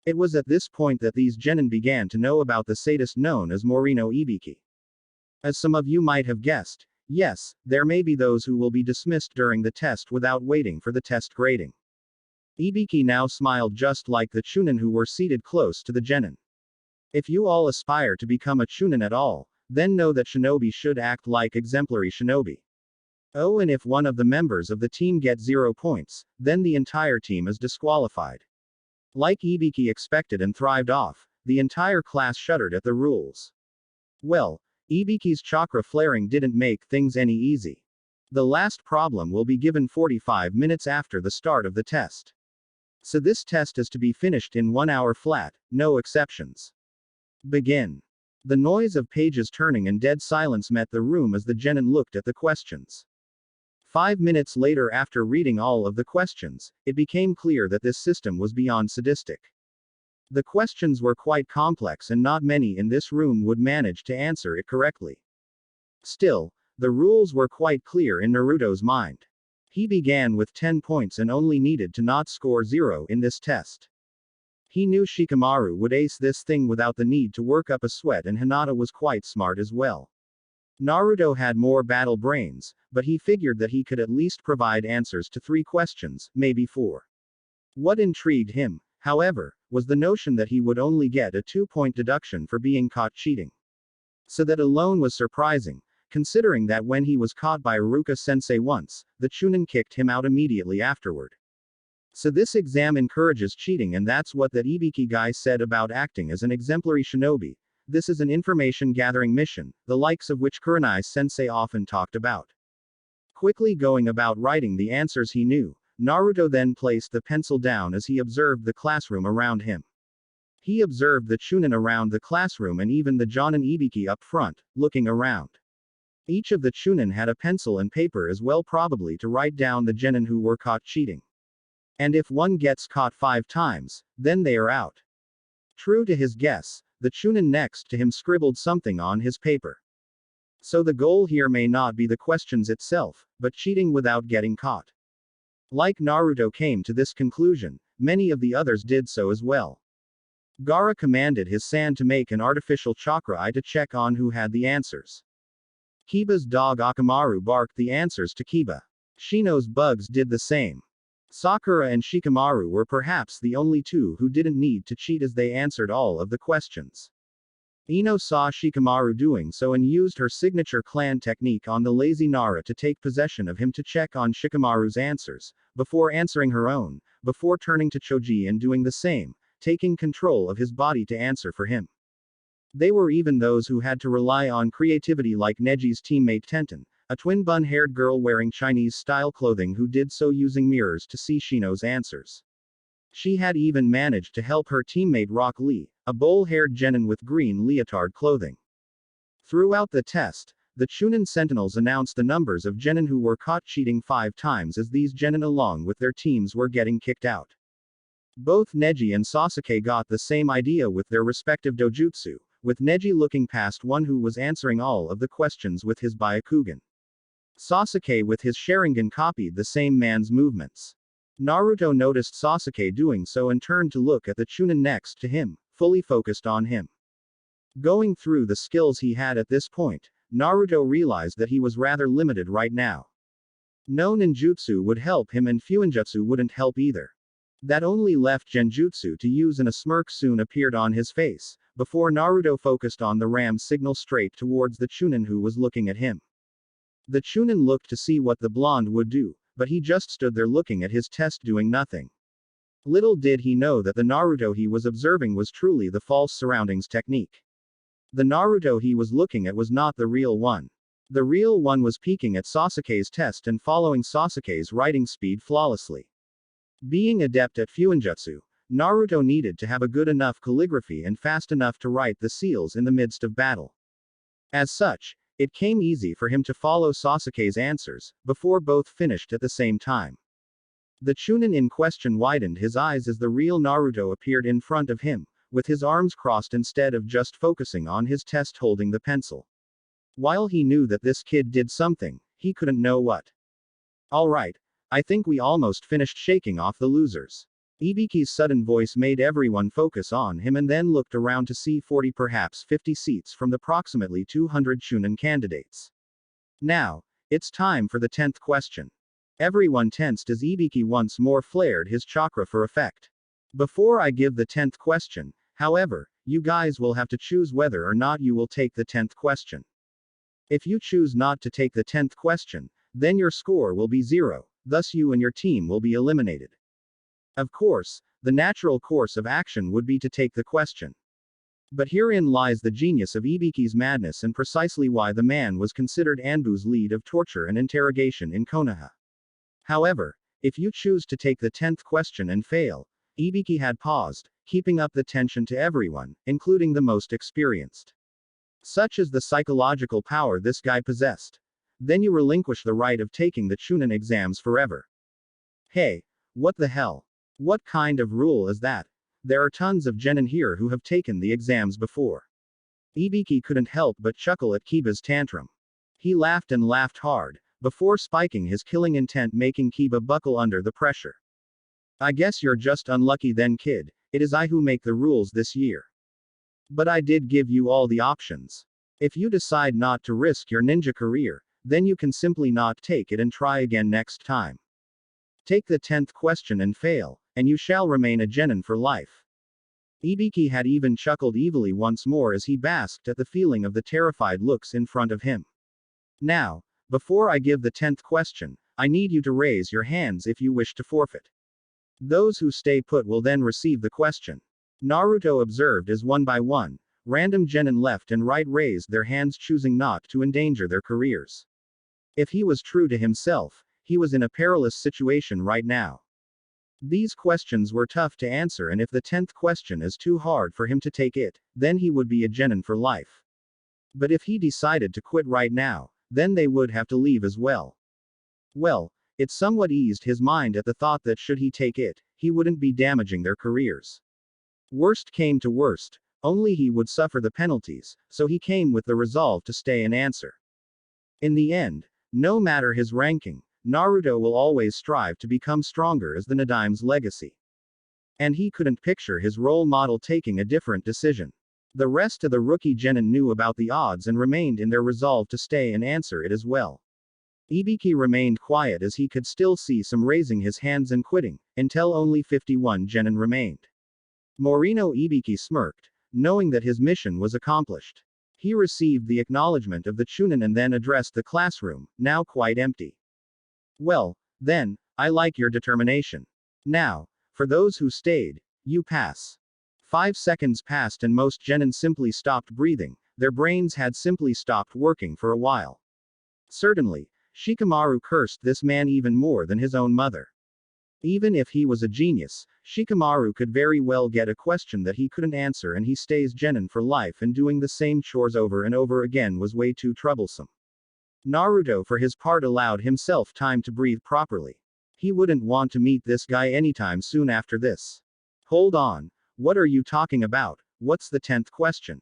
It was at this point that these genin began to know about the sadist known as Morino Ibiki. As some of you might have guessed, yes, there may be those who will be dismissed during the test without waiting for the test grading. Ibiki now smiled just like the Chunnin who were seated close to the genin. If you all aspire to become a Chunnin at all, then know that shinobi should act like exemplary shinobi. Oh, and if one of the members of the team gets 0 points, then the entire team is disqualified. Like Ibiki expected and thrived off, the entire class shuddered at the rules. Well, Ibiki's chakra flaring didn't make things any easy. The last problem will be given 45 minutes after the start of the test. So this test is to be finished in 1 hour flat, no exceptions. Begin. The noise of pages turning and dead silence met the room as the genin looked at the questions. 5 minutes later, after reading all of the questions, it became clear that this system was beyond sadistic. The questions were quite complex and not many in this room would manage to answer it correctly. Still, the rules were quite clear in Naruto's mind. He began with 10 points and only needed to not score 0 in this test. He knew Shikamaru would ace this thing without the need to work up a sweat, and Hinata was quite smart as well. Naruto had more battle brains, but he figured that he could at least provide answers to 3 questions, maybe 4. What intrigued him, however, was the notion that he would only get a 2-point deduction for being caught cheating. So that alone was surprising, considering that when he was caught by Iruka-sensei once, the Chunnin kicked him out immediately afterward. So this exam encourages cheating, and that's what that Ibiki guy said about acting as an exemplary shinobi. This is an information gathering mission, the likes of which Kurenai sensei often talked about. Quickly going about writing the answers he knew, Naruto then placed the pencil down as he observed the classroom around him. He observed the Chunnin around the classroom and even the Jounin Ibiki up front, looking around. Each of the Chunnin had a pencil and paper as well, probably to write down the genin who were caught cheating. And if one gets caught 5 times, then they are out. True to his guess, the Chunnin next to him scribbled something on his paper. So the goal here may not be the questions itself, but cheating without getting caught. Like Naruto came to this conclusion, many of the others did so as well. Gaara commanded his san to make an artificial chakra eye to check on who had the answers. Kiba's dog Akamaru barked the answers to Kiba. Shino's bugs did the same. Sakura and Shikamaru were perhaps the only 2 who didn't need to cheat, as they answered all of the questions. Ino saw Shikamaru doing so and used her signature clan technique on the lazy Nara to take possession of him to check on Shikamaru's answers, before answering her own, before turning to Choji and doing the same, taking control of his body to answer for him. They were even those who had to rely on creativity, like Neji's teammate Tenten, a twin bun-haired girl wearing Chinese-style clothing who did so using mirrors to see Shino's answers. She had even managed to help her teammate Rock Lee, a bowl-haired genin with green leotard clothing. Throughout the test, the Chunnin sentinels announced the numbers of genin who were caught cheating 5 times, as these genin along with their teams were getting kicked out. Both Neji and Sasuke got the same idea with their respective dojutsu, with Neji looking past one who was answering all of the questions with his Byakugan. Sasuke with his Sharingan copied the same man's movements. Naruto noticed Sasuke doing so and turned to look at the Chunnin next to him, fully focused on him. Going through the skills he had at this point, Naruto realized that he was rather limited right now. No ninjutsu would help him and Fuinjutsu wouldn't help either. That only left Genjutsu to use, and a smirk soon appeared on his face, before Naruto focused on the ram signal straight towards the Chunnin who was looking at him. The Chunnin looked to see what the blonde would do, but he just stood there looking at his test doing nothing. Little did he know that the Naruto he was observing was truly the false surroundings technique. The Naruto he was looking at was not the real one. The real one was peeking at Sasuke's test and following Sasuke's writing speed flawlessly. Being adept at Fuinjutsu, Naruto needed to have a good enough calligraphy and fast enough to write the seals in the midst of battle. As such, it came easy for him to follow Sasuke's answers, before both finished at the same time. The Chunnin in question widened his eyes as the real Naruto appeared in front of him, with his arms crossed instead of just focusing on his test holding the pencil. While he knew that this kid did something, he couldn't know what. Alright, I think we almost finished shaking off the losers. Ibiki's sudden voice made everyone focus on him and then looked around to see 40, perhaps 50 seats from the approximately 200 Chunnin candidates. Now, it's time for the 10th question. Everyone tensed as Ibiki once more flared his chakra for effect. Before I give the 10th question, however, you guys will have to choose whether or not you will take the 10th question. If you choose not to take the 10th question, then your score will be 0, thus you and your team will be eliminated. Of course, the natural course of action would be to take the question. But herein lies the genius of Ibuki's madness and precisely why the man was considered Anbu's lead of torture and interrogation in Konoha. However, if you choose to take the 10th question and fail, Ibuki had paused, keeping up the tension to everyone, including the most experienced. Such is the psychological power this guy possessed. Then you relinquish the right of taking the Chunnin exams forever. Hey, what the hell? What kind of rule is that? There are tons of genin here who have taken the exams before. Ibuki couldn't help but chuckle at Kiba's tantrum. He laughed and laughed hard, before spiking his killing intent, making Kiba buckle under the pressure. I guess you're just unlucky then, kid. It is I who make the rules this year. But I did give you all the options. If you decide not to risk your ninja career, then you can simply not take it and try again next time. Take the 10th question and fail, and you shall remain a genin for life. Ibuki had even chuckled evilly once more as he basked at the feeling of the terrified looks in front of him. Now, before I give the 10th question, I need you to raise your hands if you wish to forfeit. Those who stay put will then receive the question. Naruto observed as one by one, random genin left and right raised their hands, choosing not to endanger their careers. If he was true to himself, he was in a perilous situation right now. These questions were tough to answer, and if the 10th question is too hard for him to take it, then he would be a genin for life. But if he decided to quit right now, then they would have to leave as well. Well, it somewhat eased his mind at the thought that should he take it, he wouldn't be damaging their careers. Worst came to worst, only he would suffer the penalties, so he came with the resolve to stay and answer. In the end, no matter his ranking, Naruto will always strive to become stronger as the Nadime's legacy. And he couldn't picture his role model taking a different decision. The rest of the rookie genin knew about the odds and remained in their resolve to stay and answer it as well. Ibuki remained quiet as he could still see some raising his hands and quitting, until only 51 genin remained. Morino Ibuki smirked, knowing that his mission was accomplished. He received the acknowledgement of the Chunnin and then addressed the classroom, now quite empty. Well, then, I like your determination. Now, for those who stayed, you pass. 5 seconds passed and most genin simply stopped breathing, their brains had simply stopped working for a while. Certainly, Shikamaru cursed this man even more than his own mother. Even if he was a genius, Shikamaru could very well get a question that he couldn't answer, and he stays genin for life, and doing the same chores over and over again was way too troublesome. Naruto for his part allowed himself time to breathe properly. He wouldn't want to meet this guy anytime soon after this. Hold on, what are you talking about? What's the 10th question?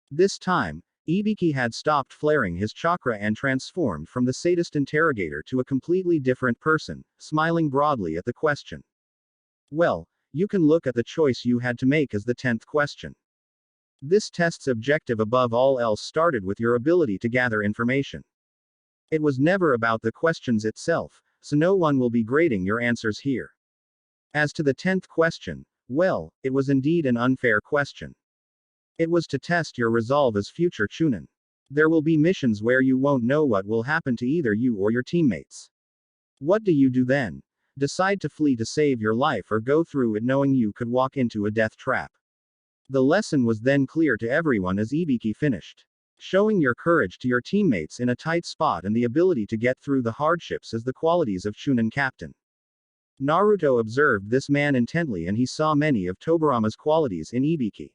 This time, Ibuki had stopped flaring his chakra and transformed from the sadist interrogator to a completely different person, smiling broadly at the question. Well, you can look at the choice you had to make as the 10th question. This test's objective above all else started with your ability to gather information. It was never about the questions itself, so no one will be grading your answers here. As to the 10th question, well, it was indeed an unfair question. It was to test your resolve as future Chunnin. There will be missions where you won't know what will happen to either you or your teammates. What do you do then? Decide to flee to save your life or go through it knowing you could walk into a death trap? The lesson was then clear to everyone as Ibuki finished. Showing your courage to your teammates in a tight spot and the ability to get through the hardships as the qualities of Chunnin captain. Naruto observed this man intently and he saw many of Tobirama'S qualities in Ibuki.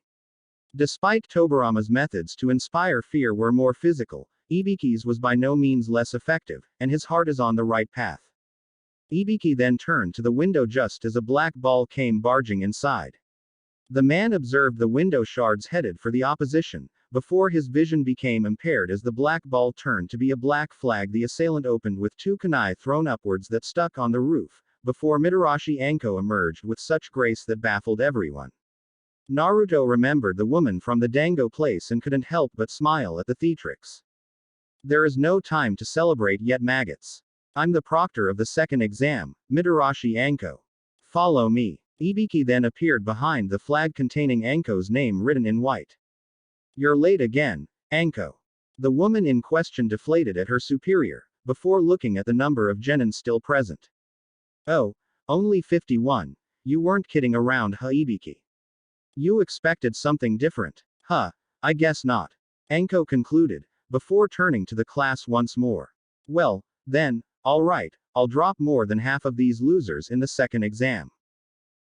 Despite Tobirama'S methods to inspire fear were more physical, Ibuki's was by no means less effective, and his heart is on the right path. Ibuki then turned to the window just as a black ball came barging inside. The man observed the window shards headed for the opposition, before his vision became impaired as the black ball turned to be a black flag. The assailant opened with 2 kunai thrown upwards that stuck on the roof, before Mitarashi Anko emerged with such grace that baffled everyone. Naruto remembered the woman from the Dango place and couldn't help but smile at the theatrics. There is no time to celebrate yet, maggots. I'm the proctor of the second exam, Mitarashi Anko. Follow me. Ibuki then appeared behind the flag containing Anko's name written in white. You're late again, Anko. The woman in question deflated at her superior, before looking at the number of genin still present. Oh, only 51. You weren't kidding around, huh, Ibuki? You expected something different, Huh, I guess not. Anko concluded, before turning to the class once more. Well, then, alright, I'll drop more than half of these losers in the second exam.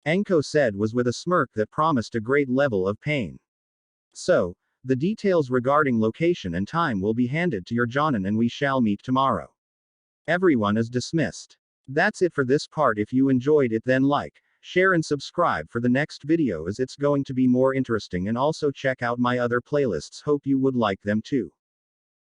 Anko said was with a smirk that promised a great level of pain. So, the details regarding location and time will be handed to your Jounin and we shall meet tomorrow. Everyone is dismissed. That's it for this part. If you enjoyed it then like, share and subscribe for the next video as it's going to be more interesting, and also check out my other playlists, hope you would like them too.